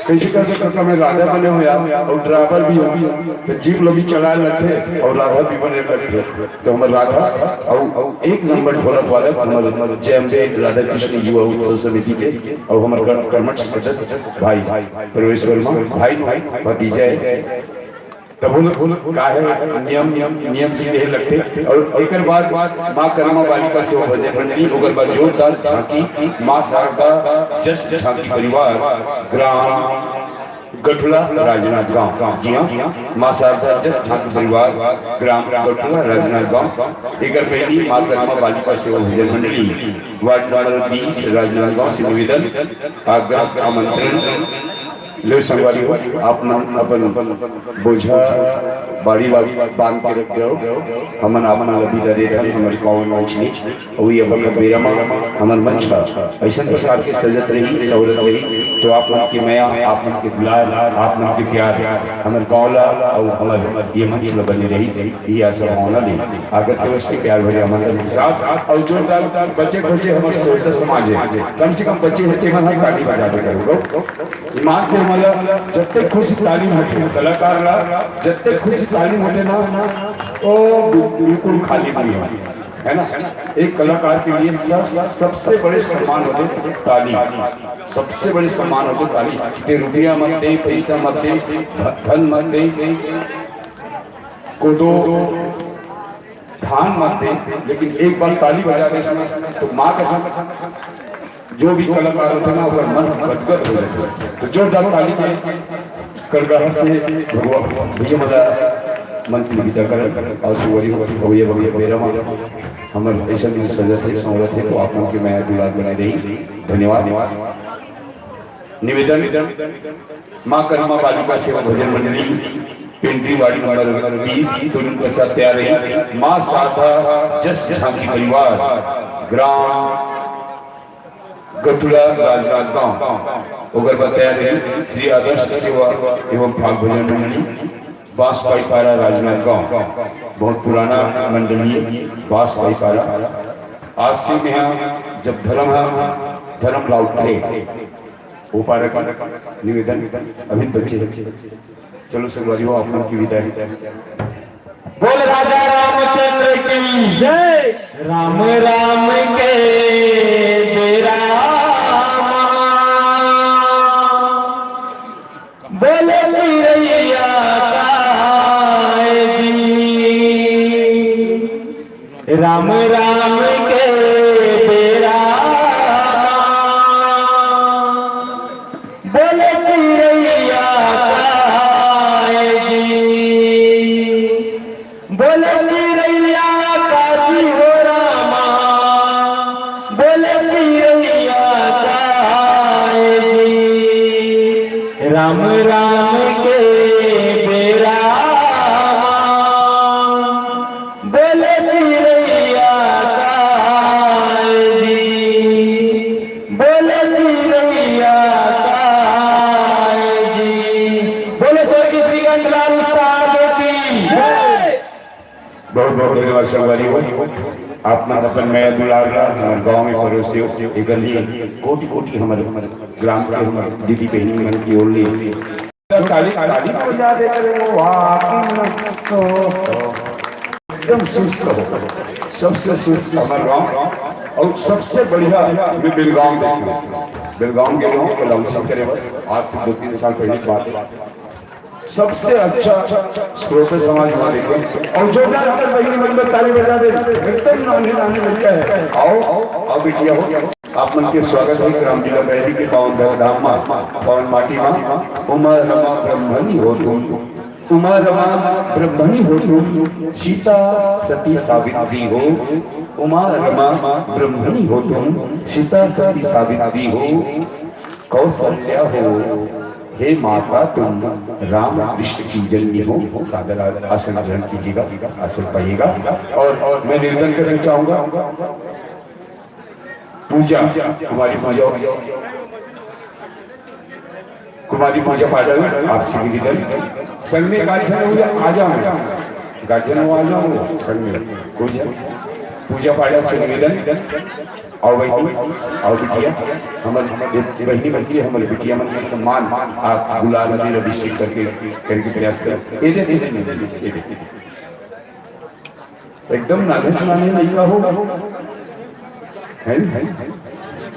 G: कैसे कर सकता मैं राधा बने हो यार, और ड्राइवर भी हो तो जीप लोग भी चला लेते और राधा भी बने बैठे, तो हमारे राधा और एक नंबर ढोलक वाले हमारे जयम्बे राधा कृष्ण युवा उत्सव समिति के और हमारे कर्मठ सदस्य भाई प्रवेश वर्मा भाई भतीजा है, तब बोलो का है नियम से यही लगते। और एक बाद माँ करमा बालिका सेवा भजन मंडली ओकर बाद जोरदार झांकी माँ शारदा जस्ट झांकी परिवार ग्राम गठुला राजनाथ गांव, जी हाँ माँ शारदा जस्ट झांकी परिवार ग्राम गठुला राजनाथ गांव। एक पहली माँ करमा बालिका सेवा भजन मंडली वार्ड नंबर 20 राजनाथ गांव से निवेदन आग्रह आमंत्रण ले संगवारी हो आप अपन बोझा बाड़ी बांध के रख दो, हमन आपन लबीदा देता हमर कौन मंचनी और ये बक बेरमा हमर मंच ऐसा प्रकार के सजत रही सहूलत रही, तो आप लोग की माया आप लोग के दुलार आप लोग के प्यार हमर कौला और हमर ये मंच में बनी रही, ये आशा होना दी आगे तो उसके प्यार भरे हमारे साथ और जोरदार बच्चे हमारे सोचा समाज है, कम से कम बच्चे हम ताली बजा के करो ईमान से हमारा जब तक खुशी तालीम होती कलाकार ला जब तक खुशी तालीम होते ना ओ बिल्कुल खाली नहीं है ना। एक कलाकार के लिए सबसे बड़े सम्मान होते तालीम, सबसे बड़े सम्मान होते तालीम। ते रुपया मत दे, पैसा मत दे, धन मत दे, को दो धान मत दे, लेकिन एक बार ताली बजा दे तो माँ कसम जो भी कलाकार होते हैं ना उनका मन गदगद हो जाता है। तो जोरदार ताली के करगढ़ से भैया मजा मन से विदा कर और सुवरी भैया भैया बेरमा हमर ऐसा भी सजत है सहूलत है, तो आप लोगों की मैं दुलार बनाई रही। धन्यवाद। निवेदन माँ करमा बालिका सेवा भजन मंडली पेंट्री वार्ड नंबर 20 दोनों के साथ तैयार है माँ शारदा जस्ट झांकी परिवार ग्राम गठुला राजनाथ गांव ओकर बताया श्री आदर्श सेवा एवं भाग भजन मंडली बास पारा राजनाथ गांव, बहुत पुराना मंडली बास पारा। आज से में जब धर्म लाउटे वो पारा का निवेदन अभी बच्चे चलो संगवारी हो आप लोग की विदाई।
H: बोल राजा रामचंद्र की जय, राम राम के बेरा बोले चिरैया राम राम के बेरा बोले चिड़ैया काजी, बोले चिड़ैया काजी हो रामा, बोले चिड़ैया काजी। राम राम के बेरा बोले चिड़ैया काजी, बोले चिड़ैया काजी। बोले स्वर्गीय श्री गंगलाल उस्ताद की जय।
B: बहुत बहुत धन्यवाद संगवारी हो आपना अपन मैं दुलार का हमारे गांव में पड़ोसी एक कोटि कोटि हमारे ग्राम के हमारे दीदी बहनी मन की ओर ले ताली ताली बजा दे वो तो एकदम सुस्त हो, सबसे सुस्त हमारे गांव और सबसे बढ़िया मैं बेलगांव देखा, बेलगांव के लोगों को लॉन्चिंग करे आज से 2-3 साल पहले की बात है। सबसे अच्छा श्रोता समाज हमारे को और जो बहनी मन में ताली बजा दे एकदम नाने नाने लगता है। आओ आओ बिटिया हो आप मन के स्वागत है ग्राम जिला बहरी के पावन धाम मां पावन माटी मां उमा रमा ब्रह्मणी हो तुम, उमा रमा ब्रह्मणी हो तुम, सीता सती सावित्री हो, उमा रमा ब्रह्मणी हो तुम, सीता सती सावित्री हो, कौशल्या हो, हे माता तुम राम कृष्ण की जन्मी हो। सादर आसन ग्रहण कीजिएगा, आसन पाइएगा। और मैं निवेदन करना चाहूंगा पूजा कुमारी पूजा कुमारी पूजा पाठक आपसे निवेदन संघ में गार्जन हुआ आ जाओ, गार्जन हो आ जाओ संघ में पूजा पाठक से निवेदन और वही और बिटिया हमारे बहनी बनती है हमारे बिटिया मन के सम्मान आप गुलाल नदी अभिषेक करके प्रयास करें। एकदम नागेश नाने नहीं का हो है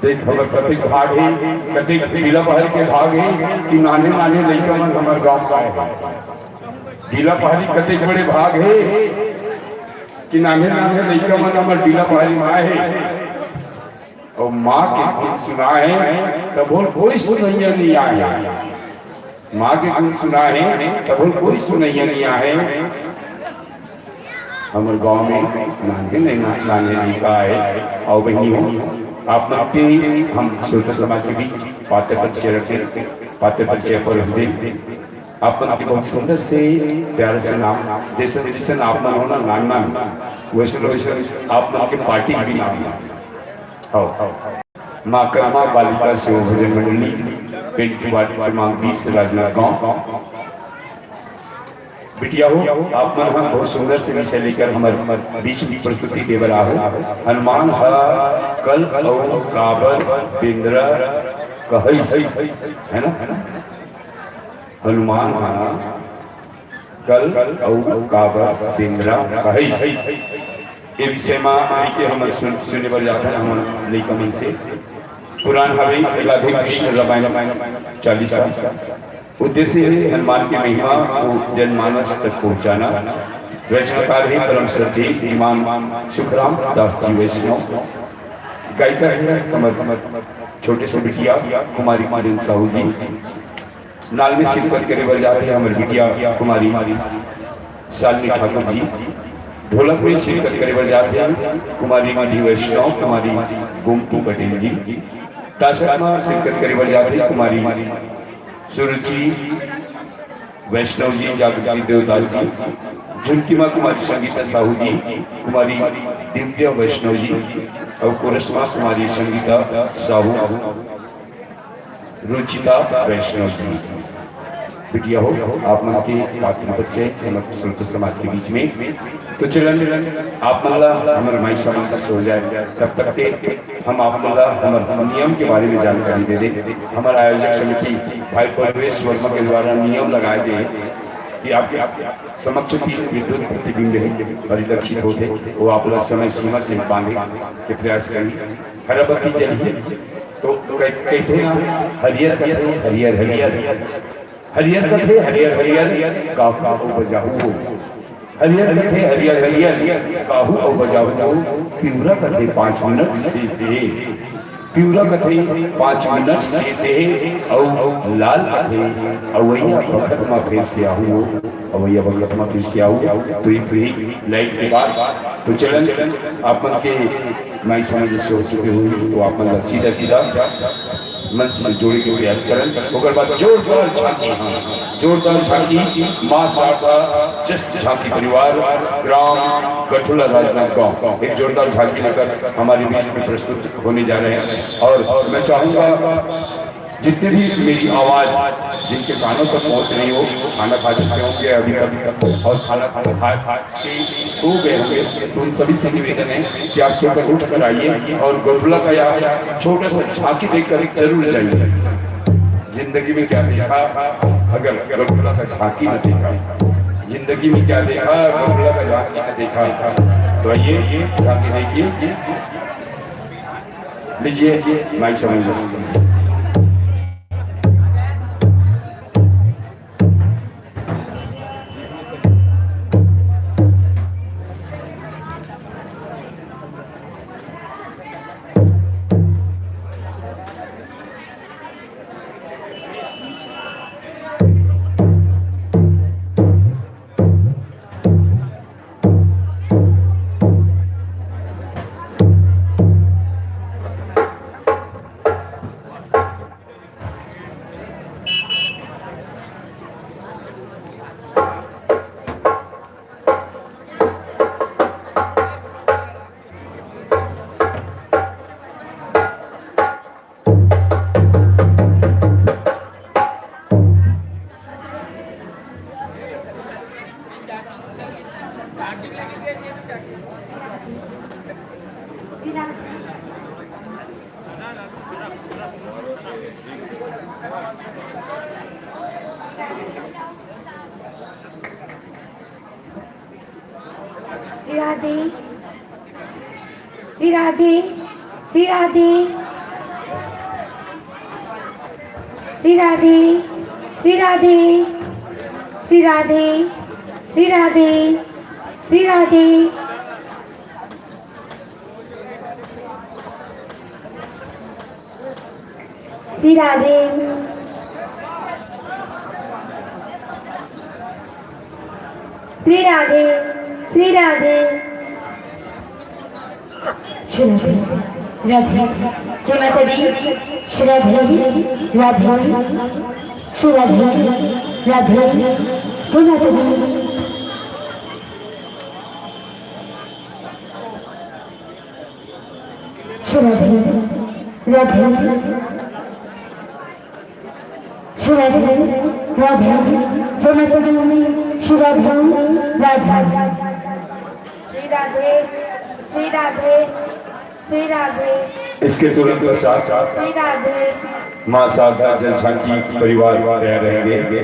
B: देख खबर कतिक भाग है कतिक दिला पहर के भाग है कि नाने नाने लड़का मन हमारे गांव का है। दिला पहरी कतिक बड़े भाग है कि नाने नाने लड़का मन हमारे दिला पहरी माँ है और माँ के गुण सुना है तब कोई सुनैया नहीं आया, माँ के गुण सुना है तब कोई सुनैया नहीं आए। हमारे गांव में नाने नहीं का है और बहनी हो आप नपते हम श्रोता समाज के बीच पाते परिचय रखते पाते परिचय पर रहते आप के बहुत सुंदर से प्यारे से नाम जैसे जैसे आप ना होना नाम वैसे वैसे आप के पार्टी भी नाम माँ कर्मा बालिका सेवा भजन मंडली पेंट वार्ड क्रमांक 20 राजनाथ गांव। बिटिया हो आप मन हम बहुत सुंदर से विषय लेकर हमारे बीच में प्रस्तुति दे रहा हो। हनुमान कल और काबर बिंद्रा कहई है ना हनुमान कल और काबर बिंद्रा कहई ये विषय में हम सुनने पर जाता है हम लेकर से पुराण हवे राधे कृष्ण रामायण 40 उद्देश्य है हनुमान की महिमा को जनमानस तक पहुंचाना। रचनाकार है परम श्रद्धेय श्रीमान सुखराम दास जी वैष्णव। गायिका है कमर छोटे से बिटिया कुमारी मारिन साहू जी। नाल में शिरकत करे बर जाते हैं हमारी बिटिया कुमारी शालिनी ठाकुर जी। ढोलक में शिरकत करे बर जाते हैं कुमारी डी वैष्णव कुमारी गोमती पटेल जी। ताशक में शिरकत करे बर जाते हैं कुमारी सुरुचि वैष्णव जी जागृति देवदास जी। झुमकी माँ कुमारी संगीता साहू जी कुमारी दिव्य वैष्णव जी और कोरसमा कुमारी संगीता साहू रुचिता वैष्णव जी। बिटिया हो आप मन के पात्र परिचय श्रोता समाज के बीच में तो चलन आप मला हमारे माई समाज से हो जाए तब तक के हम आप मला हमारे नियम के बारे में जानकारी दे दे। हमारा आयोजक समिति भाई परवेश वर्मा के द्वारा नियम लगाए गए कि आपके समक्ष विद्युत प्रतिबिंब परिलक्षित होते वो आप समय सीमा से बांधे के प्रयास करें। हराबत्ती जलिए तो कहते हैं हरियर हरियर हरियर हरियर कथे हरियर हरियर काव काव बजाओ हरियर कथे हरियर हरियर काहू और बजाओ पिउरा कथे 5 मिनट से पिउरा कथे 5 मिनट से और लाल कथे अवैया बखत में फिर से आहू अवैया बखत में फिर से आहू तो ये लाइट के बाद तो चलन आपन के मैं समझ से हो चुके हुए तो आपन सीधा सीधा मन से जोड़े के प्रयास करें ओकर बाद जोरदार झांकी जोरदार झांकी मां शारदा जस झांकी परिवार ग्राम गठुला राजनाथ गांव एक जोरदार झांकी लेकर हमारे बीच में प्रस्तुत होने जा रहे हैं और मैं चाहूंगा जितने भी मेरी आवाज जिनके कानों तक पहुंच रही हो खाना खा चुके होंगे अभी तक और खाना खा के सो गए होंगे तो उन सभी से निवेदन है कि आप सोकर उठ कर आइए और गठुला का यहाँ छोटा सा झांकी देखकर जरूर जाइए। जिंदगी में क्या देखा अगर गठुला का झांकी न देखा, जिंदगी में क्या देखा गठुला का झांकी न देखा, तो आइए झांकी देखिए लीजिए माइक समझ।
F: श्री राधे श्री राधे श्री राधे श्री राधे श्री राधे श्री राधे श्री राधे श्री राधे श्री राधे श्री राधे श्री राधे
I: श्री राधे जय माता दी श्री राधे राधे श्री राधे राधे जय माता दी श्री राधे राधे श्री राधे राधे जय माता दी श्री राधे राधे
F: श्री राधे श्री राधे श्री राधे
B: इसके तुरंत पश्चात
F: श्री राधे
B: मां शारदा जल झांकी परिवार तैयार रहेंगे।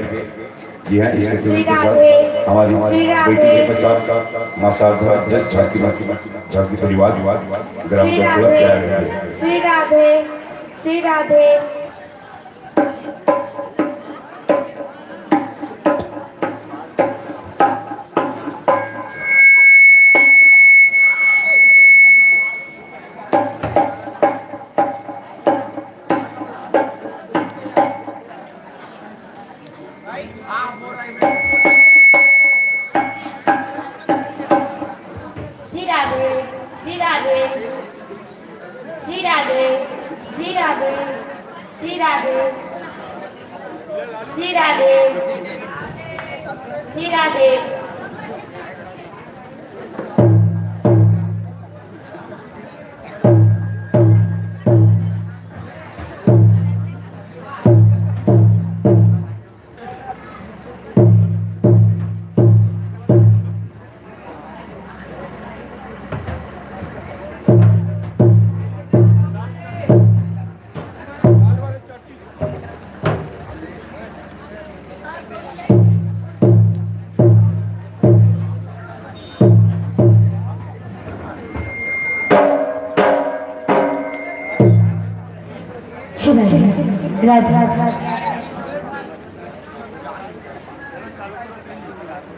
B: जी हाँ, इसके तुरंत पश्चात हमारी बेटी के पश्चात मां शारदा जल झांकी परिवार ग्राम गठुला तैयार रहेंगे।
F: श्री राधे श्री राधे श्री राधे श्री राधे श्री राधे श्री राधे श्री राधे श्री राधे श्री राधे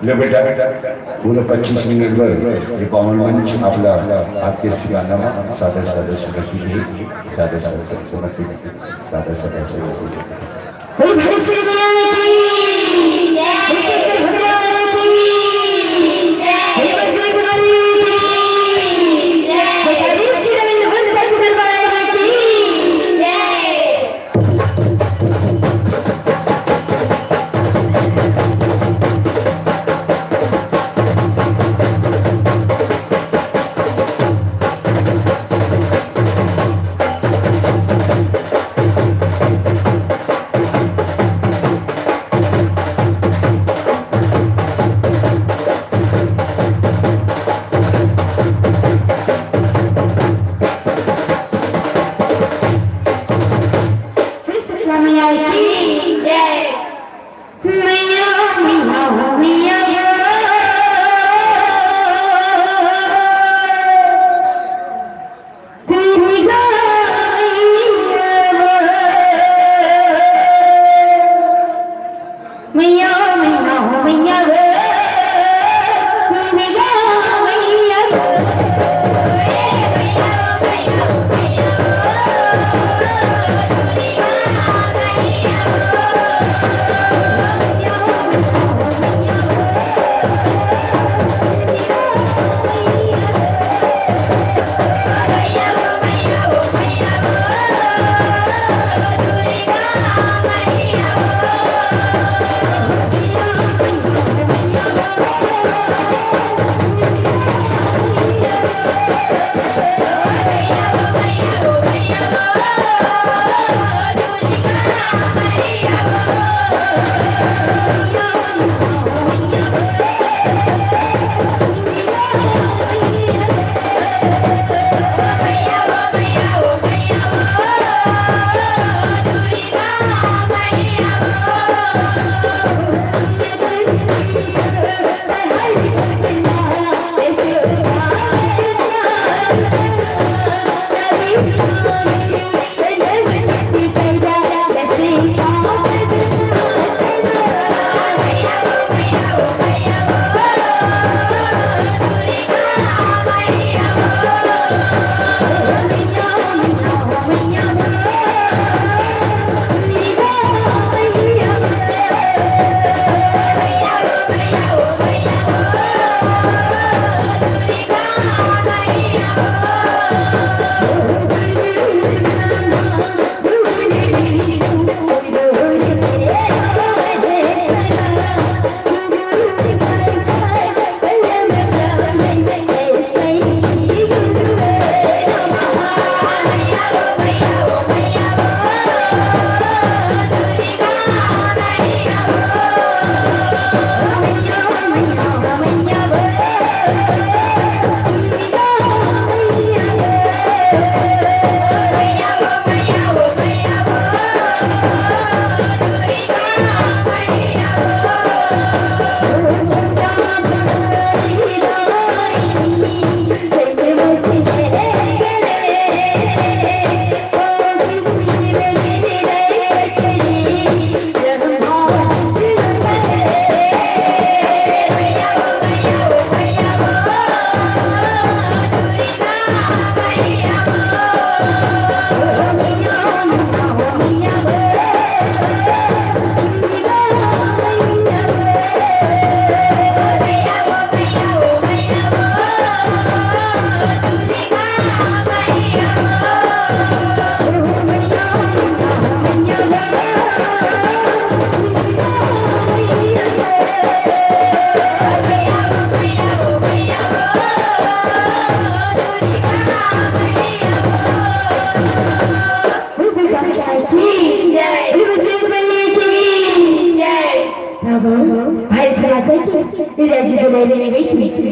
G: लो बेटा पूर्ण 25 मिनिट भर ये पावन मंच आपला आपके गाना सादर सादर समर्पित सादर सादर समर्पित सादर सादर समर्पित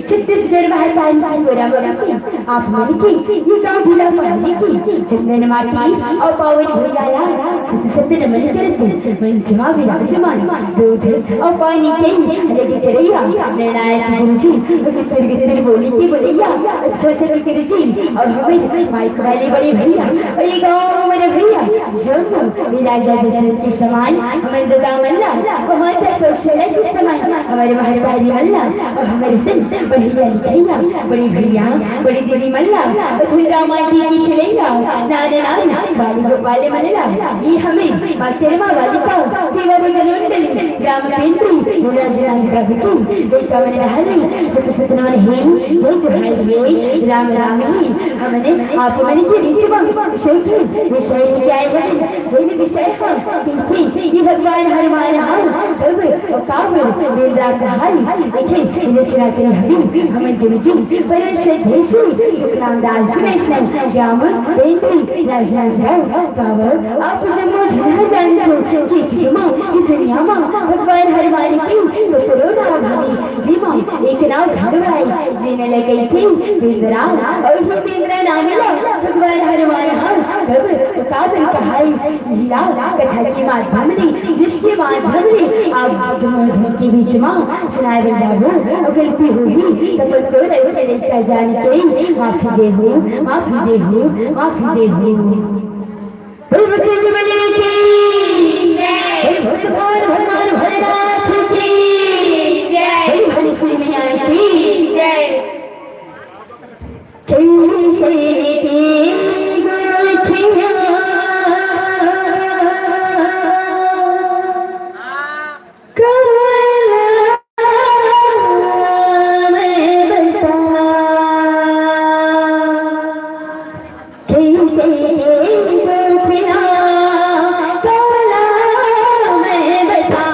I: छत्तीसगढ़ आप मन की ये गाँव ढीला पढ़ने की चंदन माटी और पावन भैया सत सत नमन करते मंचवा विराजमान दूध और पानी के लगे करैया निर्णायक गुरुजी गितर गितर बोली की बोलैया अत्थसर गुरुजी और हमें माइक वाले बड़े भैया और ये गाँव मेरे भैया जो राजा दशरथ के समान हमारे दादा मल्ला और माता कौशल्या के समान हमारे तारी मल्ला और हमारे संग बढ़िया लिखैया बड़ी भैया बड़ी दीदी मल्ला धुरा माटी की खिलैया नाना नाना बाली गोपाले मल्ला ये हमें तेरवा वाली का सेवा भजन मंडली ग्राम पिंडी मुराजराज का विकी देखा मैंने रहली सत सतनवन ही जय जय रे राम राम ही हमने आप मन के बीच में शोकी विषय क्या है जैन विषय का थी ये भगवान हनुमान हां तब कावर वेदा कहाई देखे रचना चल हरि हमन गुरुजी परम श्रद्धेशु सुखराम दास वैष्णव ग्राम पिंडी राजराज कावर आप जम्मू झना जानते कि जीमा ये दुनिया में भगवान हनुमान की तो करोना भाभी जीमा एक नाव घरवाई जीने लगी थी बिंद्रा और ये बिंद्रा नाम मिला भगवान हनुमान हां तब काबिल कहाई लीला कथा की माध्यम ने जिसके माध्यम ने आप जम्मू के बीच में सुनाए जाबो गलती हुई तो पर को रहे का जान के माफी दे हो माफी दे हो माफी दे हो पूर्व से बने की जय भगवान भगवान भोलेनाथ की जय हनुमान मैया की जय कैसे की गुरखिया मैं बता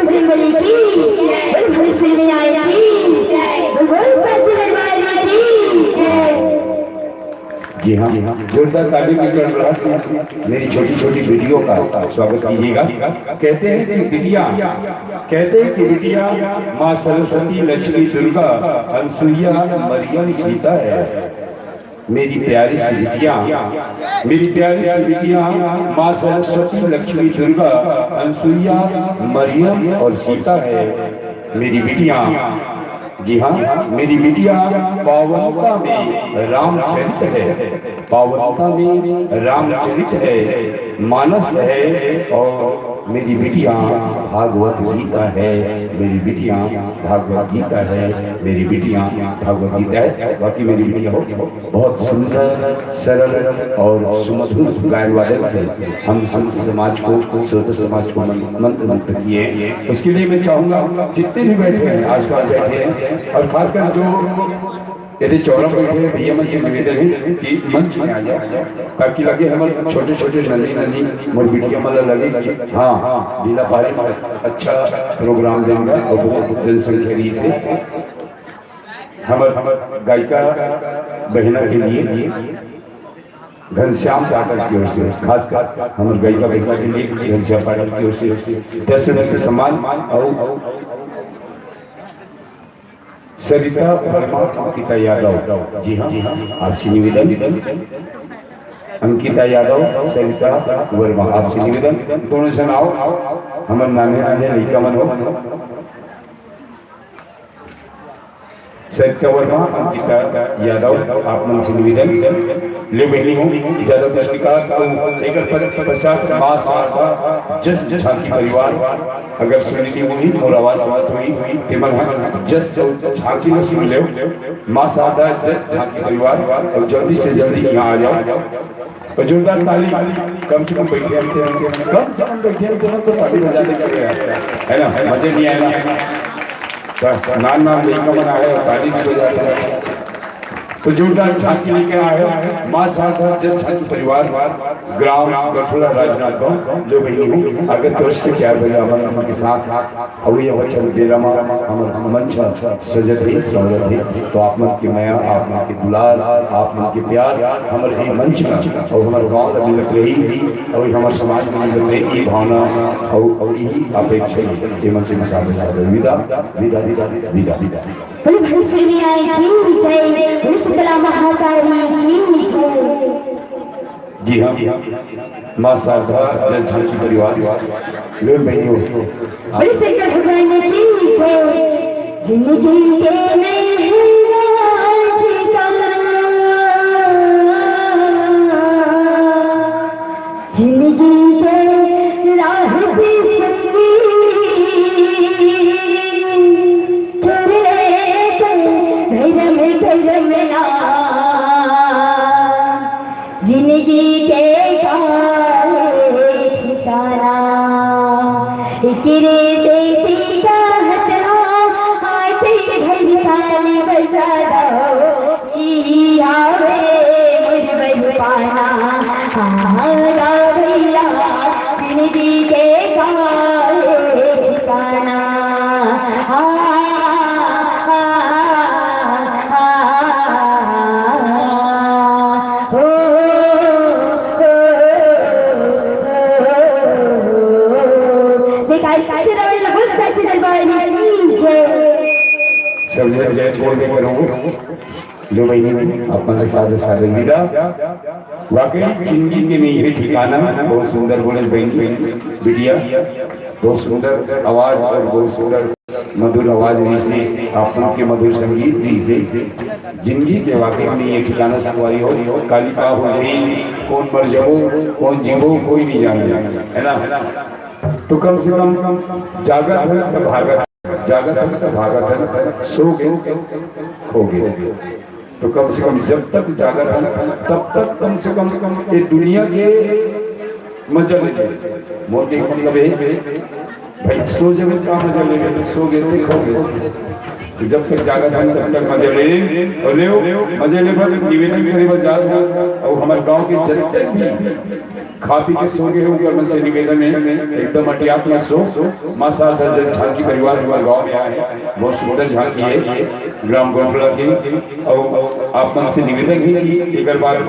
I: बजरंग बली की, बोल भुवनेश्वरी मैया की, बोल साची दरबार की जय।
G: जी हाँ, जोरदार ताली की गड़गड़ाहट से मेरी छोटी छोटी बेटियों का स्वागत कीजिएगा। कहते हैं कि बिटिया माँ सरस्वती, लक्ष्मी, दुर्गा, अनसुईया, मरियम, सीता है। मेरी प्यारी सी बिटिया माँ सरस्वती, लक्ष्मी, दुर्गा, अनसुईया, मरियम और सीता है। मेरी बिटिया, जी हाँ, मेरी बिटिया पावनता में रामचरित है, पावनता में रामचरित है, मानस है। और मेरी बिटिया भागवत गीता है, मेरी बिटिया भागवत गीता है, मेरी बिटिया भागवत गीता है। बाकी मेरी बिटिया हो बहुत सुंदर, सरल और सुमधुर गायन वादन से हम संत समाज को, श्रोता समाज को मंत्रमुग्ध किए। उसके लिए मैं चाहूँगा जितने भी बैठे हैं, आसपास बैठे हैं, और खासकर जो यदि चौरा बैठे हैं, डीएमएस से निवेदन है कि मंच में आ जाए, ताकि लगे हमारे छोटे छोटे नन्ही मोर बिटिया मतलब लगे कि हाँ लीला पारी में अच्छा प्रोग्राम देंगे। और बहुत जनसंख्या से हमारे गायिका बहना के लिए घनश्याम पाठक की ओर से, खास हमारे गायिका बहना के लिए घनश्याम पाठक की ओर से 10 रुपये से सम्मान। और सरिता वर्मा, अंकिता यादव, जी हाँ, आपसे निवेदन, अंकिता यादव, सरिता वर्मा, आपसे निवेदन, दोनों जन आओ, हमारे नाने लड़का मन हो। सरिता वर्मा, अंकिता यादव, आप मन से निवेदन ले बहनी हूँ ज्यादा पुस्तिका एक 50 माँ सासा जस झांकी परिवार अगर सुनती हुई मोर आवाज समाप्त हुई तेमन जस झांकी में सुन ले माँ सासा जस झांकी परिवार। और जल्दी से जल्दी यहाँ आ जाओ और जोरदार ताली, कम से कम बैठे तो ताली बजाने के लिए है ना, मजे नहीं आएगा। नाम लड़का बना है, ताली भी बजा रहे हैं। तो जोरदार झांकी लेके आए माँ सासा जस झांकी परिवार, ग्राम गठोला राजनाथ जो बहनी हूँ। अगर दोस्त के प्यार भले अमर के साथ और ये वचन दे रमा अमर मंच सजत है, सौरत है। तो आप मन की माया, आप मन के दुलार, आप मन के प्यार हमारे मंच में और हमारे गाँव में मिलत रही और हमारे समाज में मिलत रही, ये भावना और यही अपेक्षा के मंच के साथ विदा विदा विदा विदा विदा।
I: बोले भुवनेश्वरी मैया की जय, बोले शीतला महाकाली की जय।
G: जी हाँ, माँ सासा जस झांकी परिवार लोग बहनी हो।
I: बोले शंकर भगवान की जय। जिंदगी के नए ठिकाना, जिंदगी के राह पे संगी कर ले घर में ना, जिंदगी के ठिकाना किरे से तीका आते घर ताली बजा दो, आवे मुझ पाना भैया, जिंदगी के ठिकाना।
G: सब जय बोल के करूँ जो महीने अपन साधे साधे विदा। वाकई जिंदगी के में यही ठिकाना, बहुत सुंदर बोले बहनी बिटिया, बहुत सुंदर आवाज और बहुत सुंदर मधुर आवाज से आप के मधुर संगीत भी से जिंदगी के वाकई में ये ठिकाना संगवारी हो। कालिका हो गई, कौन मर जाओ कौन जीवो कोई नहीं जान है ना। तो कम से कम जागत है तो भागत, जागत है तो भागत है, सो गए खो गए। तो कम से कम जब तक जागत है तब तक कम से कम ये दुनिया के मजा ले। मोटे मतलब है भाई सो जगह का मजा ले, सो गए खो गए। जब तक जागत है तब तक मजा ले और ले मजे ले। निवेदन करे और हमारे गांव के जनता भी खा पी के सो गए ऊपर मन से निवेदन है एकदम अटियात में सो माँ साथ झांकी परिवार हमारे गाँव में आए बहुत सुंदर झांकी है ग्राम गोठला की और आप मन से निवेदन है कि एक बार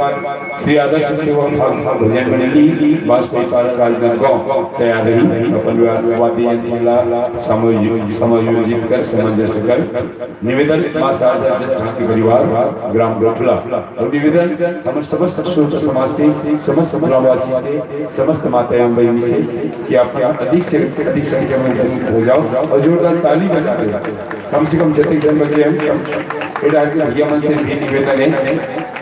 G: श्री आदर्श सेवा भजन मंडली वाजपेयी पार्क कालगंज गाँव तैयार रही अपन वाद्य यंत्र समायोजित कर सामंजस्य कर निवेदन माँ साथ झांकी परिवार ग्राम गोठला और निवेदन हमारे समस्त श्रोता समाज से समस्त ग्रामवासी से समस्त माता एवं बहनी से कि आप अधिक से अधिक संख्या में उपस्थित हो जाओ और जोरदार ताली बजा दे कम से कम जितने जन बचे हम भैया मन से भी निवेदन है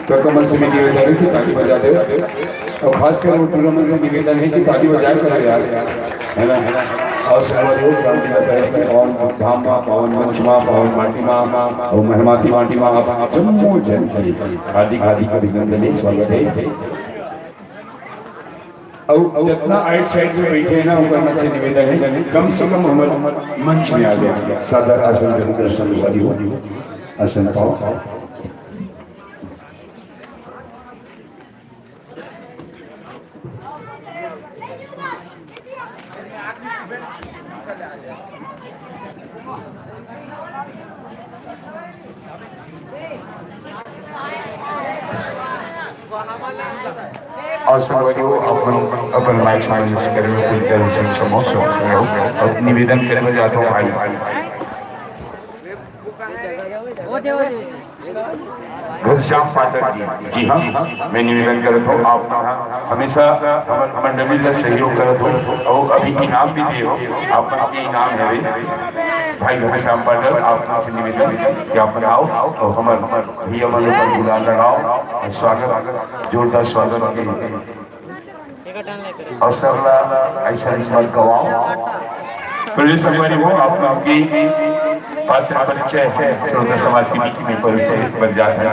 G: तो कमल से भी निवेदन है कि ताली बजा दे और खासकर वो टूरा मन से निवेदन है कि ताली बजाया करो यार है ना और पवन धाम पवन मंचमा पवन माटीमा और मेहमाती माटीमा आप जम्मू जन हार्दिक हार्दिक अभिनंदन स्वागत है और जितना आइट साइड में बैठे हैं ना उनका से निवेदन है कम से कम हमारे मंच में आ जाए सादर आसन दर्शन वाली हो आसन पाओ
B: और संगवारी अपन माइक सामंजस्य करे में पूरी तरह से क्षमोस और निवेदन करे में जाता हूँ भाई घनश्याम पाठक जी हाँ मैं निवेदन करता हूँ आप हमेशा मंडली का सहयोग करते हो और अभी इनाम भी दे हो आपके इनाम है भाई घनश्याम पाठक आपसे निवेदन कि आप आओ और हमारे भैया मन पर गुलाल लगाओ स्वागत जोरदार स्वागत और सबला ऐसा मत गवाओ पुलिस हमारी वो आपकी पात्र परिचय श्रोता समाज के बीच में परिचय बन जाता है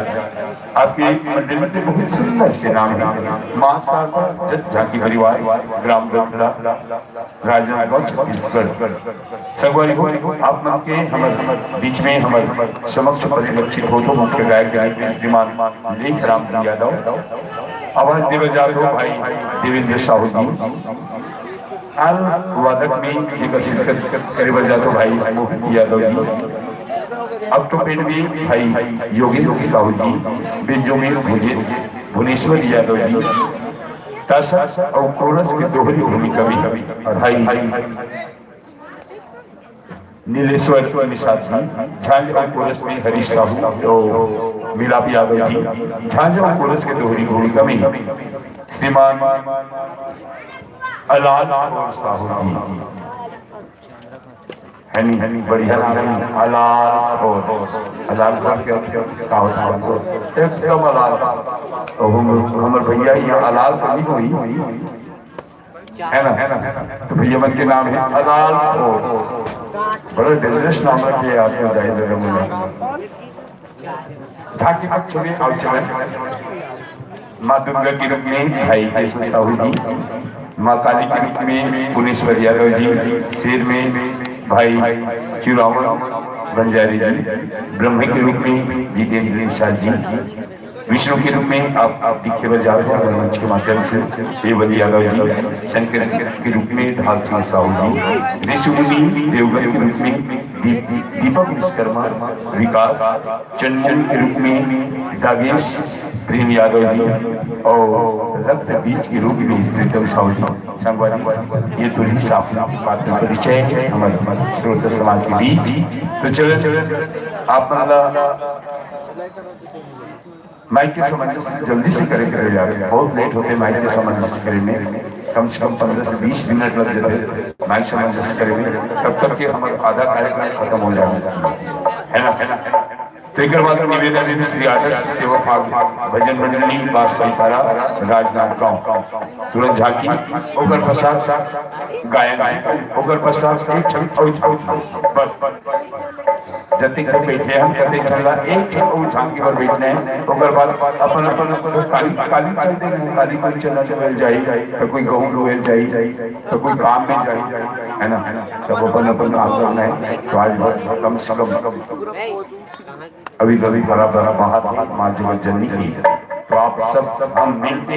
B: आपके मंडल में बहुत सुंदर से नाम है माँ साहब जस झांकी परिवार ग्राम गोठला राजनांदगांव छत्तीसगढ़ संगवारी हो आप नाम के हमारे बीच में हमारे समक्ष परिलक्षित हो तो मुख्य गायक श्रीमान लेख राम जी यादव आवाज देव जादव भाई देवेंद्र साहू जी हाल वादक में विकसित करे बजातो भाई मोहन यादव जी अब तो पेड़ भी भाई योगेंद्र साहू जी बिंजो में भुवनेश्वर यादव जी तासा और कोरस की दोहरी भूमिका भी भाई नीलेश्वर निषाद जी झांझ और कोरस में हरीश साहू तो मिलाप यादव जी झांझ और कोरस के दोहरी भूमिका में श्रीमान अलाल और साहू जी हनी बढ़िया नाम अलाल और क्या होता है एकदम अलाल और हमारे भैया यहाँ अलाल कभी हुई है ना तो भैया मन के नाम है अलाल और बड़ा डेंजरस नाम है आपको दाई झांकी तक चले आओ चले माँ दुर्गा की रूप में भाई ऐसा साहू जी माँ काली के रूप में भुवनेश्वर यादव जी शेर में भाई चुरावन बंजारी जी ब्रह्म के रूप में जितेंद्र निषाद जी विष्णु के रूप में आप दिखे बजाओ मंच के माध्यम से देवल यादव जी शंकर के रूप में ढाल सिंह साहू जी ऋषिमुनि देवगढ़ के रूप में दीपक विश्वकर्मा विकास चंचल के रूप में दागेश प्रेम यादव जी और रक्त बीज के रूप में प्रीतम साहू जी संगवारी ये तो ही साफ पात्र परिचय है हमारे श्रोता समाज के बीच तो चले आप माइक के सामंजस्य जल्दी से करे यार बहुत लेट होते माइक के सामंजस्य करे में कम से कम 15 से 20 मिनट लग जाते माइक सामंजस्य करे में तब तक के हमारा आधा कार्यक्रम खत्म हो जाएगा है ना तो एक बार निवेदन श्री आदर्श सेवा भजन मंडली वाजपेयी पारा राजनांदगांव तुरंत झांकी ओकर पश्चात गायन ओकर पश्चात एक छवि बस जति तक बैठे हम कते चला एक और झांकी पर बैठने हैं ओकर बाद अपन काली चलते हैं काली कोई चला चल जाए तो कोई गहूं रोल जाए तो कोई काम में जाए है ना सब अपन काम करना है तो आज कम से कम अभी कभी बड़ा महात्मा माँ जीवन जननी की तो आप सब हम मिलते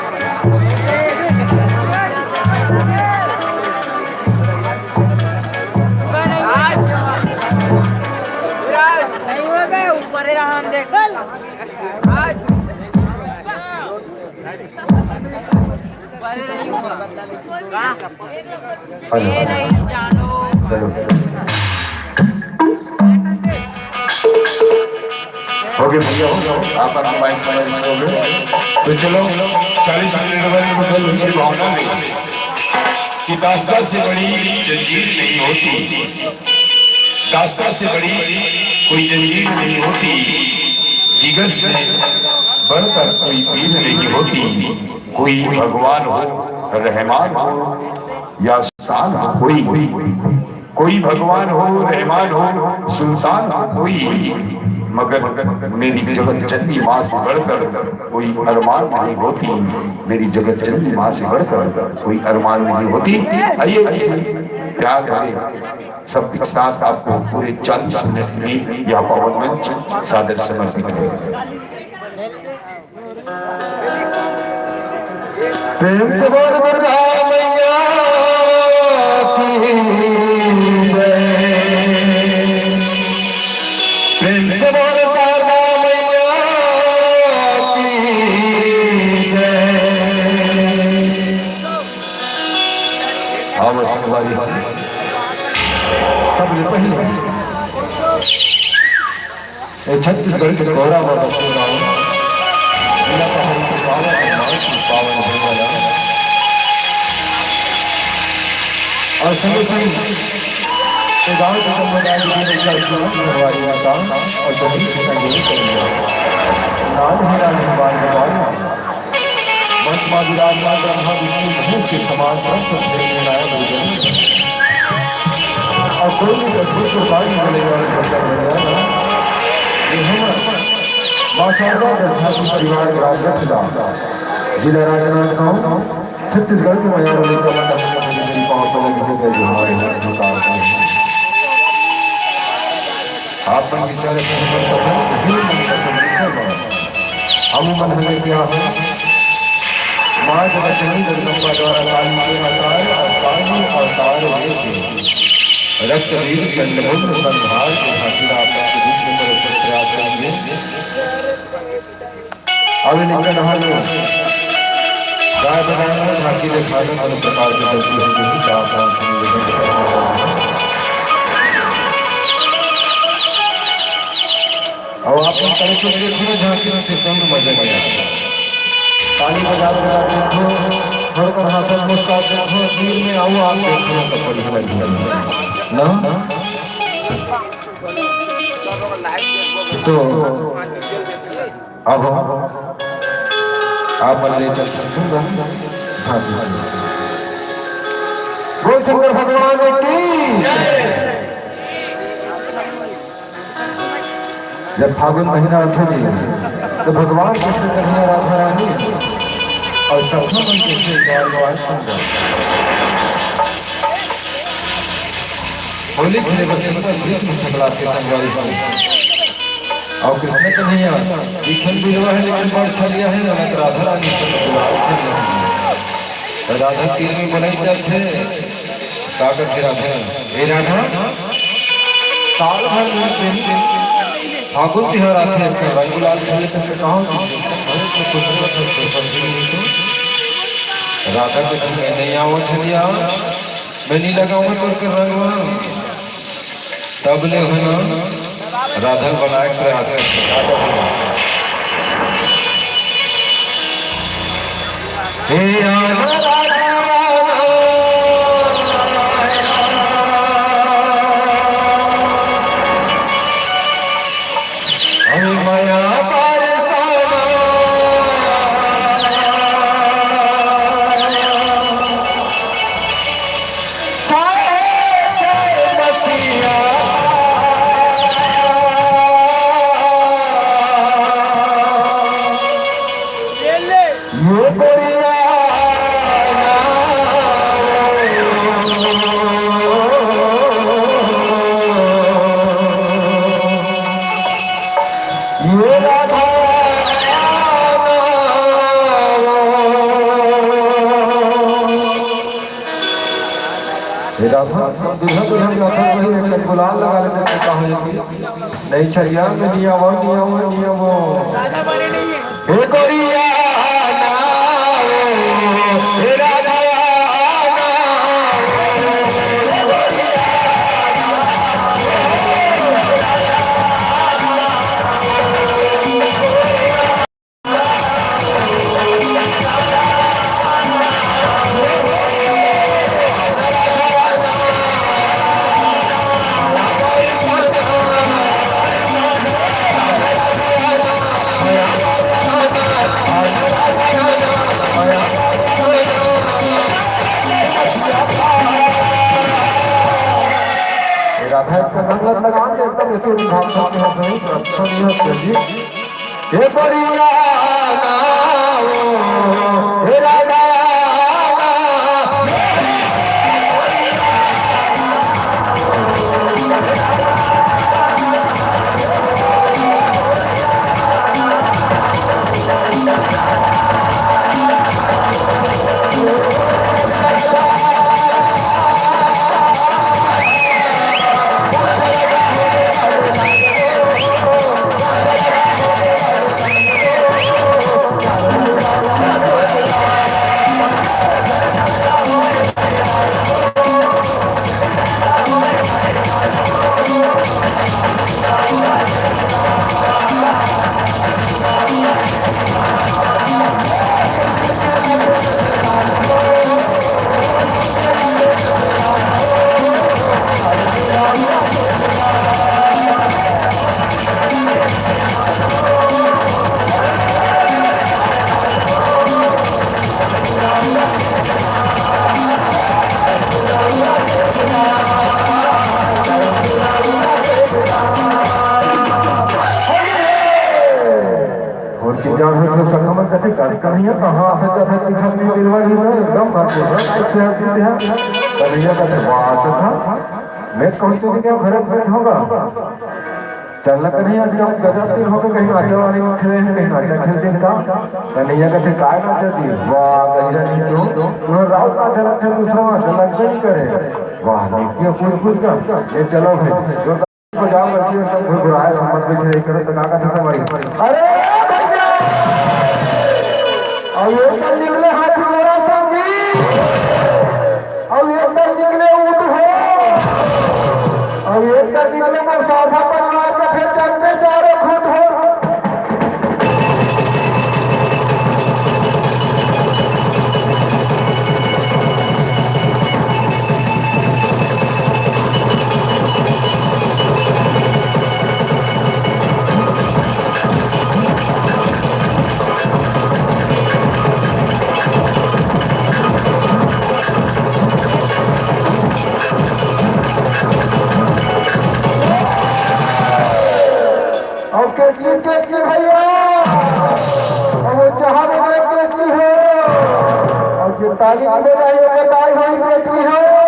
G: हो गए भैया, आप माइक समझ में हो गए। तो चलो 40 मिनट की भावना में कि दास्तां से बड़ी जंजीर नहीं होती, दास्तां से बड़ी कोई जंजीर नहीं होती, जिगर से बढ़कर कोई पीर नहीं होती। कोई भगवान हो, रहमान हो या सुल्तान हो, कोई भगवान हो, रहमान हो, सुल्तान हो कोई, मगर मेरी जगत जननी माँ से बढ़कर कोई अरमान नहीं होती। मेरी जगत जननी माँ से बढ़कर कोई अरमान नहीं होती। आइए प्यार करें सबके साथ आपको पूरे 40 मिनट में यह पावन मंच सादर समर्पित है। प्रेम से बोल दुर्गा मैया की जय, प्रेम से बोल शारदा मैया की जय। अब हमारी सबसे पहले छत्तीसगढ़ के गौरव और और संगे संग गाँव के समुदाय की हमारी माता और सभी मंच विराजमान ब्रह्मा विष्णु के समान और कोई भी तस्वीर को बारी मिलेगा माँ शारदा झांसी परिवार का राजरखला जिला राजनांदगांव छत्तीसगढ़ के मयारों में मेरी पाँव को लगी है। आप अमूमन हमें क्या है माँ जगतजननी जगदम्बा द्वारा काली के अवतार रक्त वीर चंद्रमुंड संहार के हासिल आपका रूप में प्रयास करेंगे। अभिनंदन हमें गाय बनाना झांकी दिखाना अन्य प्रकार की गलती होगी और आप तरह से देखो झांकी में सिस्टम में मजा नहीं आता। ताली बजा बजा देखो थोड़ा हंसन मुस्कुराते देखो दिल में आओ आप देखो तो बड़ी लगी ना। तो अब आप ले चल सकते हैं। हाँ बोल शंकर भगवान की जब फागुन महीना उठे तो भगवान कृष्ण कन्हैया राधा रानी और सपना मन के सुंदर होली खेले और कृष्ण कन्हैया लिखन भी हुआ है लेकिन बड़ छलिया है ना राधा रानी राधा तीर में बनाई जाते ताकत के राधा ए राधा साल भर में फागुन त्योहार आते हैं रंग गुलाल खेलने से कहाँ राधा के संग नहीं आओ छलिया मैं नहीं लगाऊंगा तो उसके रंग तब ले है ना राधा बनाए प्रयास गुलाल लगा लेते नहीं छरिया में दिया वो हे गोरिया ना हे राधा
D: राधा का मंगल लगा दे एकदम एक ही भाव से है सही सुनिए जी हे बढ़िया हे राधा कथे कस कन्हैया कहाँ आते जाते दिखस नहीं दिलवा ही ना एकदम बात है सर अच्छे हैं क्या कन्हैया कथे वाह सखा मैं कौन तो क्या घर पे होगा चलना कन्हैया जब गजब दिन होगा कहीं नाचा वाली में खेले हैं कहीं नाचा खेलते हैं का कन्हैया कथे काय नाचा दी वाह कन्हैया नहीं तो उन्होंने रात नाचा नाचा दूसरा नाचा लगता नहीं करे वाह नहीं क्यों कुछ का ये चलो भाई जो बजाओ करती है कोई बुराई समझ में नहीं करो तो काका था हमारी अरे और ये तो निकले हाथी मेरा संगी और ये तो निकले ऊँट हो और ये तो निकले वो साधा परिवार का फिर चलते चारों खूट हो केटली भैया और वो चाहा में केटली है और जो ताली में जाइए वो ताली हुई केटली है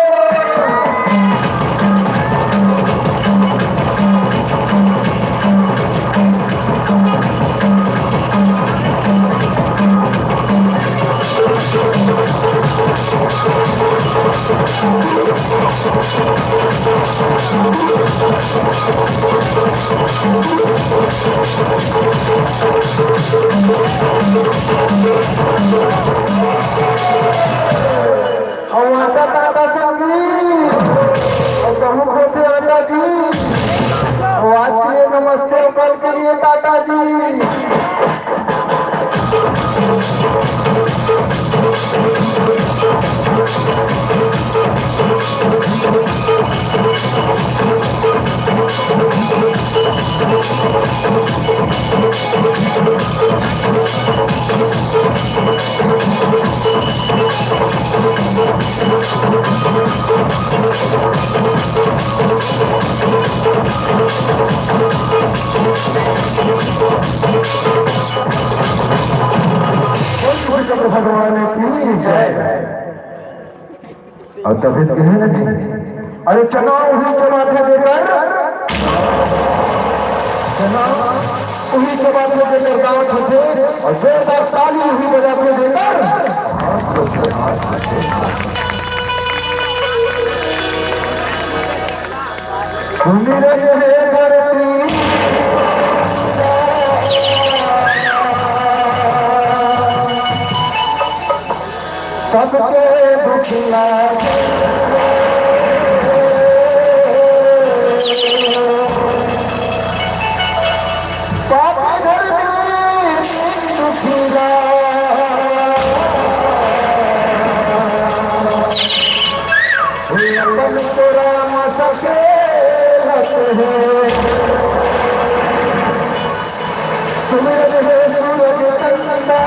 D: और आटा टाटा संगी और कहूँ खोते आटा जी और आज के लिए नमस्ते और कल के लिए टाटा जी चक्र भगवान की जय और तभी कहे ना जी अरे चनाव हुई चमाथे देकर चनाव हुई चमाथे देकर गाँव थे और जोरदार ताली हुई बजाते देकर तुम्हें रहे धरती सबके दुखला पापा घर में दुखला अपन तोरा मसा के रखते हैं सूरज है सूरज चंदा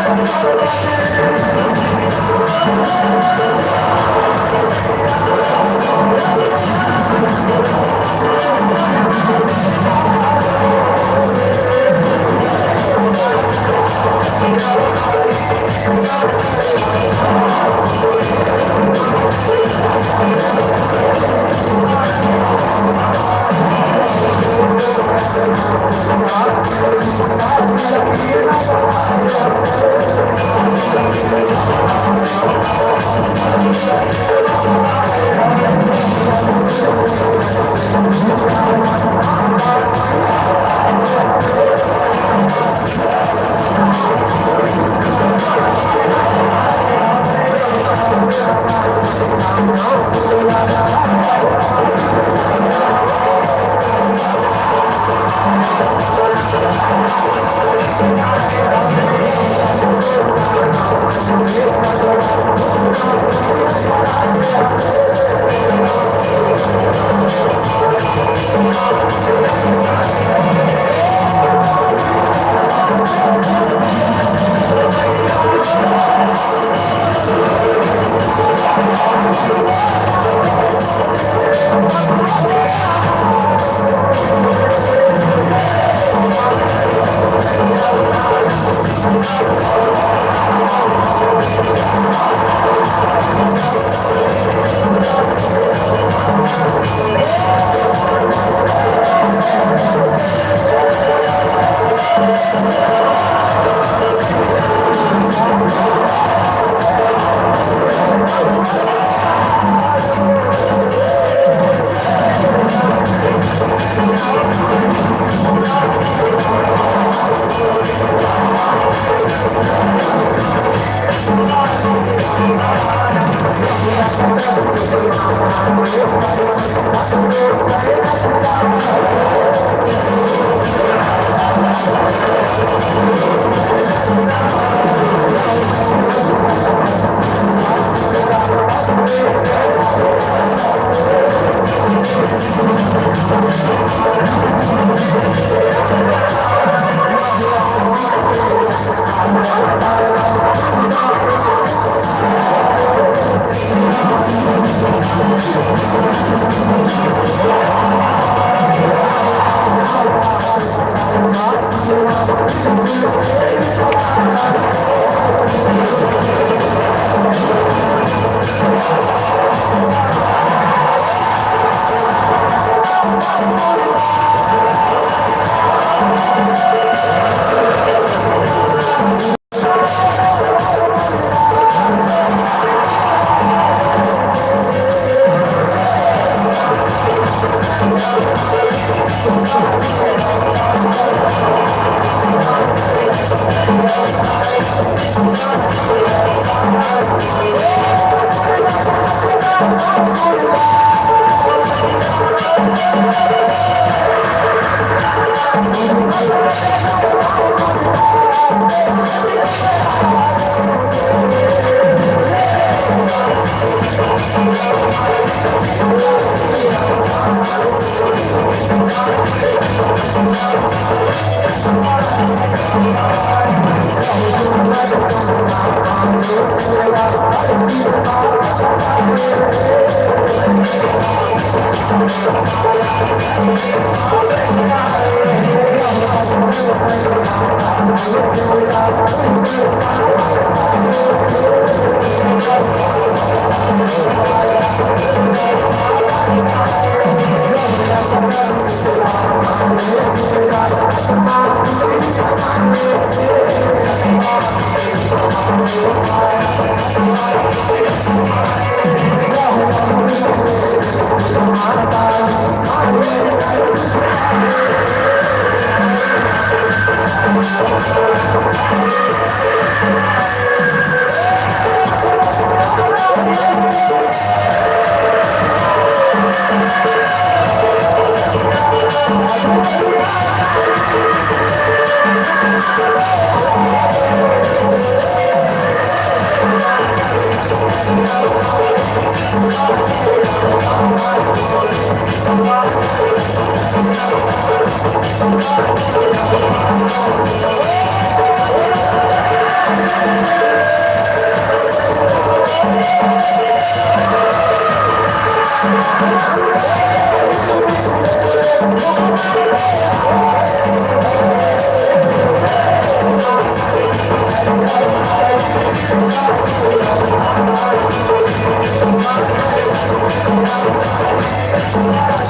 D: Thank you. Thank you.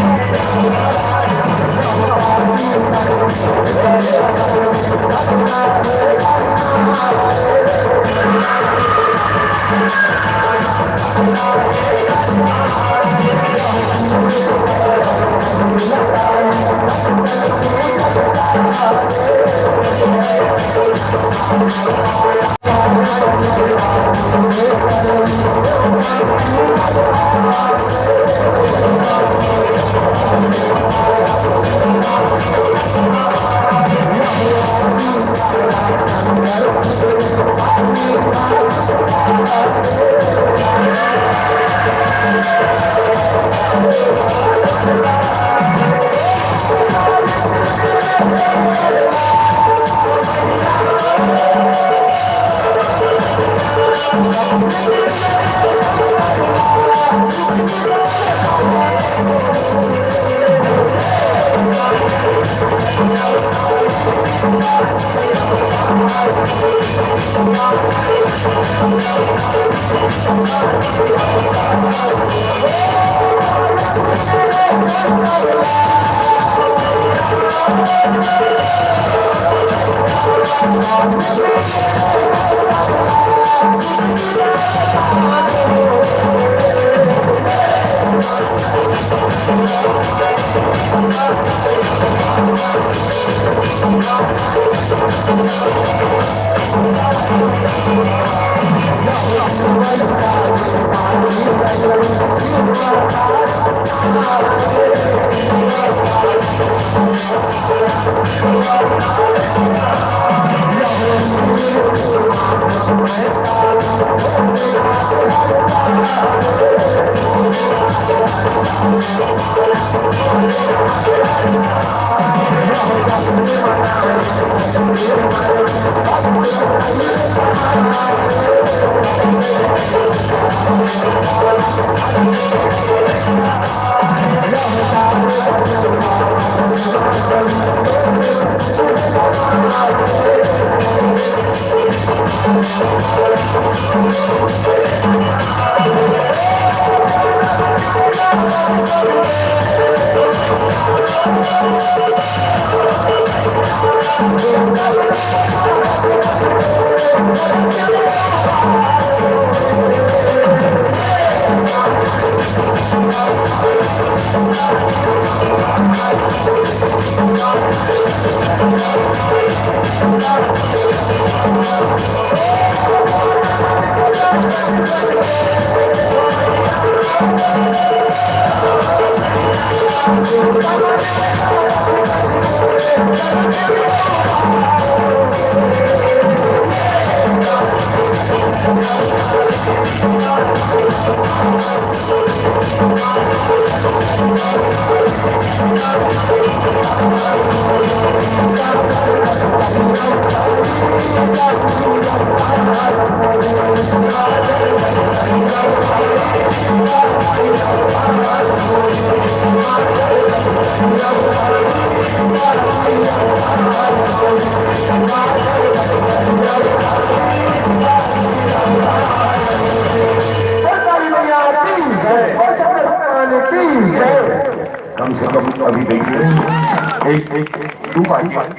G: कम से कम अभी देखिए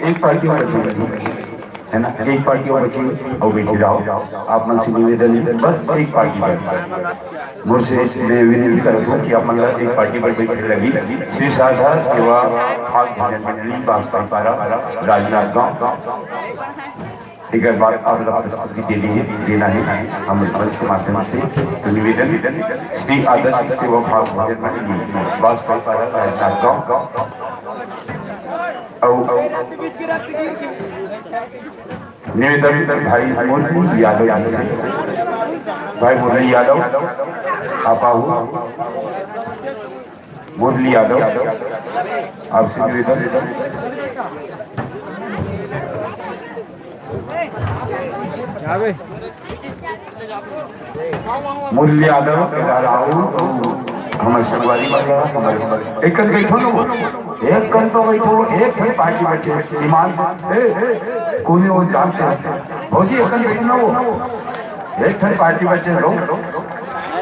G: एक पार्टी और बची है ना, एक पार्टी और बची और बैठ जाओ। आप मन से निवेदन बस एक पार्टी पर मुझसे मैं विनती करता हूँ कि आप मन एक पार्टी पर बैठ लगी श्री साझा सेवा भाग भजन मंडली बांसपारा राजनांदगांव। एक बार आप प्रस्तुति देना है हम मंच के माध्यम से। तो निवेदन श्री आदर्श सेवा भाग भजन मंडली बांसपारा राजनांदगांव निवेदन भाई मुरली यादव जी से। भाई मुरली यादव आप आओ। मुरली यादव आपसे निवेदन। मुरली यादव आओ तो हमारे संगवारी एक कन बैठो ना, एक कन तो बैठो, एक थे पार्टी बच्चे ईमान से कोई वो जानते हैं भौजी एक कन बैठो ना, वो एक थे पार्टी बच्चे लोग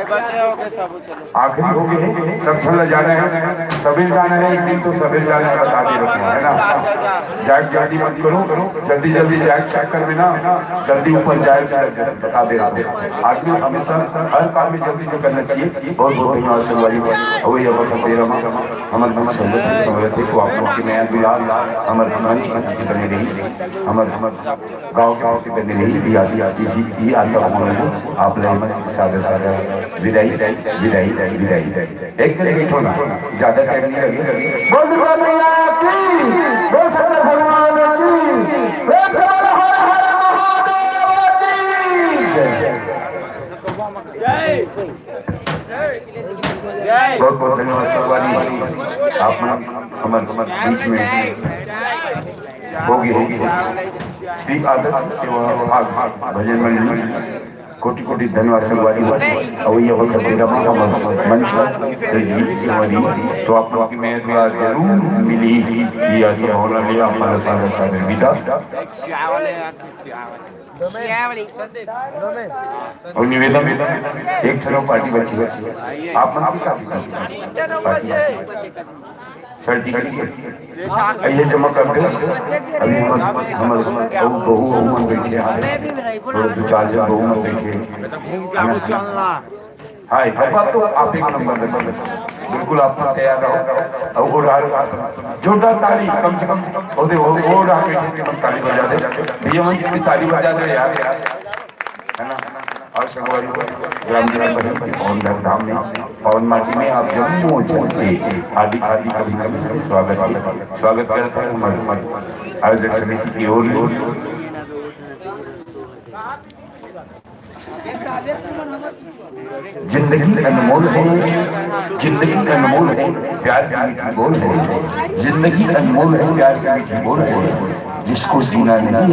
G: आखिरी हो गए, सब चला जाना है, सभी जाना है, एक दिन तो सभी जाने का बता दे रखना है ना। जाग जल्दी मत करो, जल्दी जल्दी जाग चेक कर लेना, जल्दी ऊपर जाए बता दे रखो। आदमी हमेशा हर काम में जल्दी जो करना चाहिए। बहुत बहुत धन्यवाद संगवारी वही हमारे मन समृद्धि को आप लोग की नया दुलार हमारे मंच की बने रही, हमारे गाँव की बने रही, ये आशा आप लोग सादा सादा विदाई विदाई विदाई। एक दिन बैठो ना, ज्यादा टाइम नहीं लगे। बोल भैया की, बोल शंकर भगवान की, प्रेम से बोलो हर हर महादेव की जय। बहुत बहुत धन्यवाद संगवारी, आप हमारे बीच में होगी श्री आदर्श सेवा भाग भजन मंडली कोटि कोटि धन्यवाद संगवारी। अवैया होकर मंच संगवारी तो आप लोग की मैं दुआ जरूर मिली ये आशा होना लिया हमारा सारा सागर विदा और निवेदन एक चलो पार्टी बची आप मन की सर्टिफिकेट ये जमा कर दे। अभी हमारे बहू मन बैठे हैं, दो चार जन बहू मन बैठे। हाँ हर बात तो आप एक नंबर में बिल्कुल आप तैयार रहो। और जोरदार ताली कम से कम और आप बैठे ताली बजा दे भैया, मन ताली बजा दे यार है ना। और संगवारी ग्राम पवन धाम में पवन माटी में आप जम्मू चलते आदि आदि कभी स्वागत करते हैं हमारे आयोजक समिति की ओर। जिंदगी अनमोल है, जिंदगी अनमोल है, प्यार की मीठी बोल है। जिंदगी अनमोल है, प्यार की मीठी बोल है, जिसको जीना नहीं आता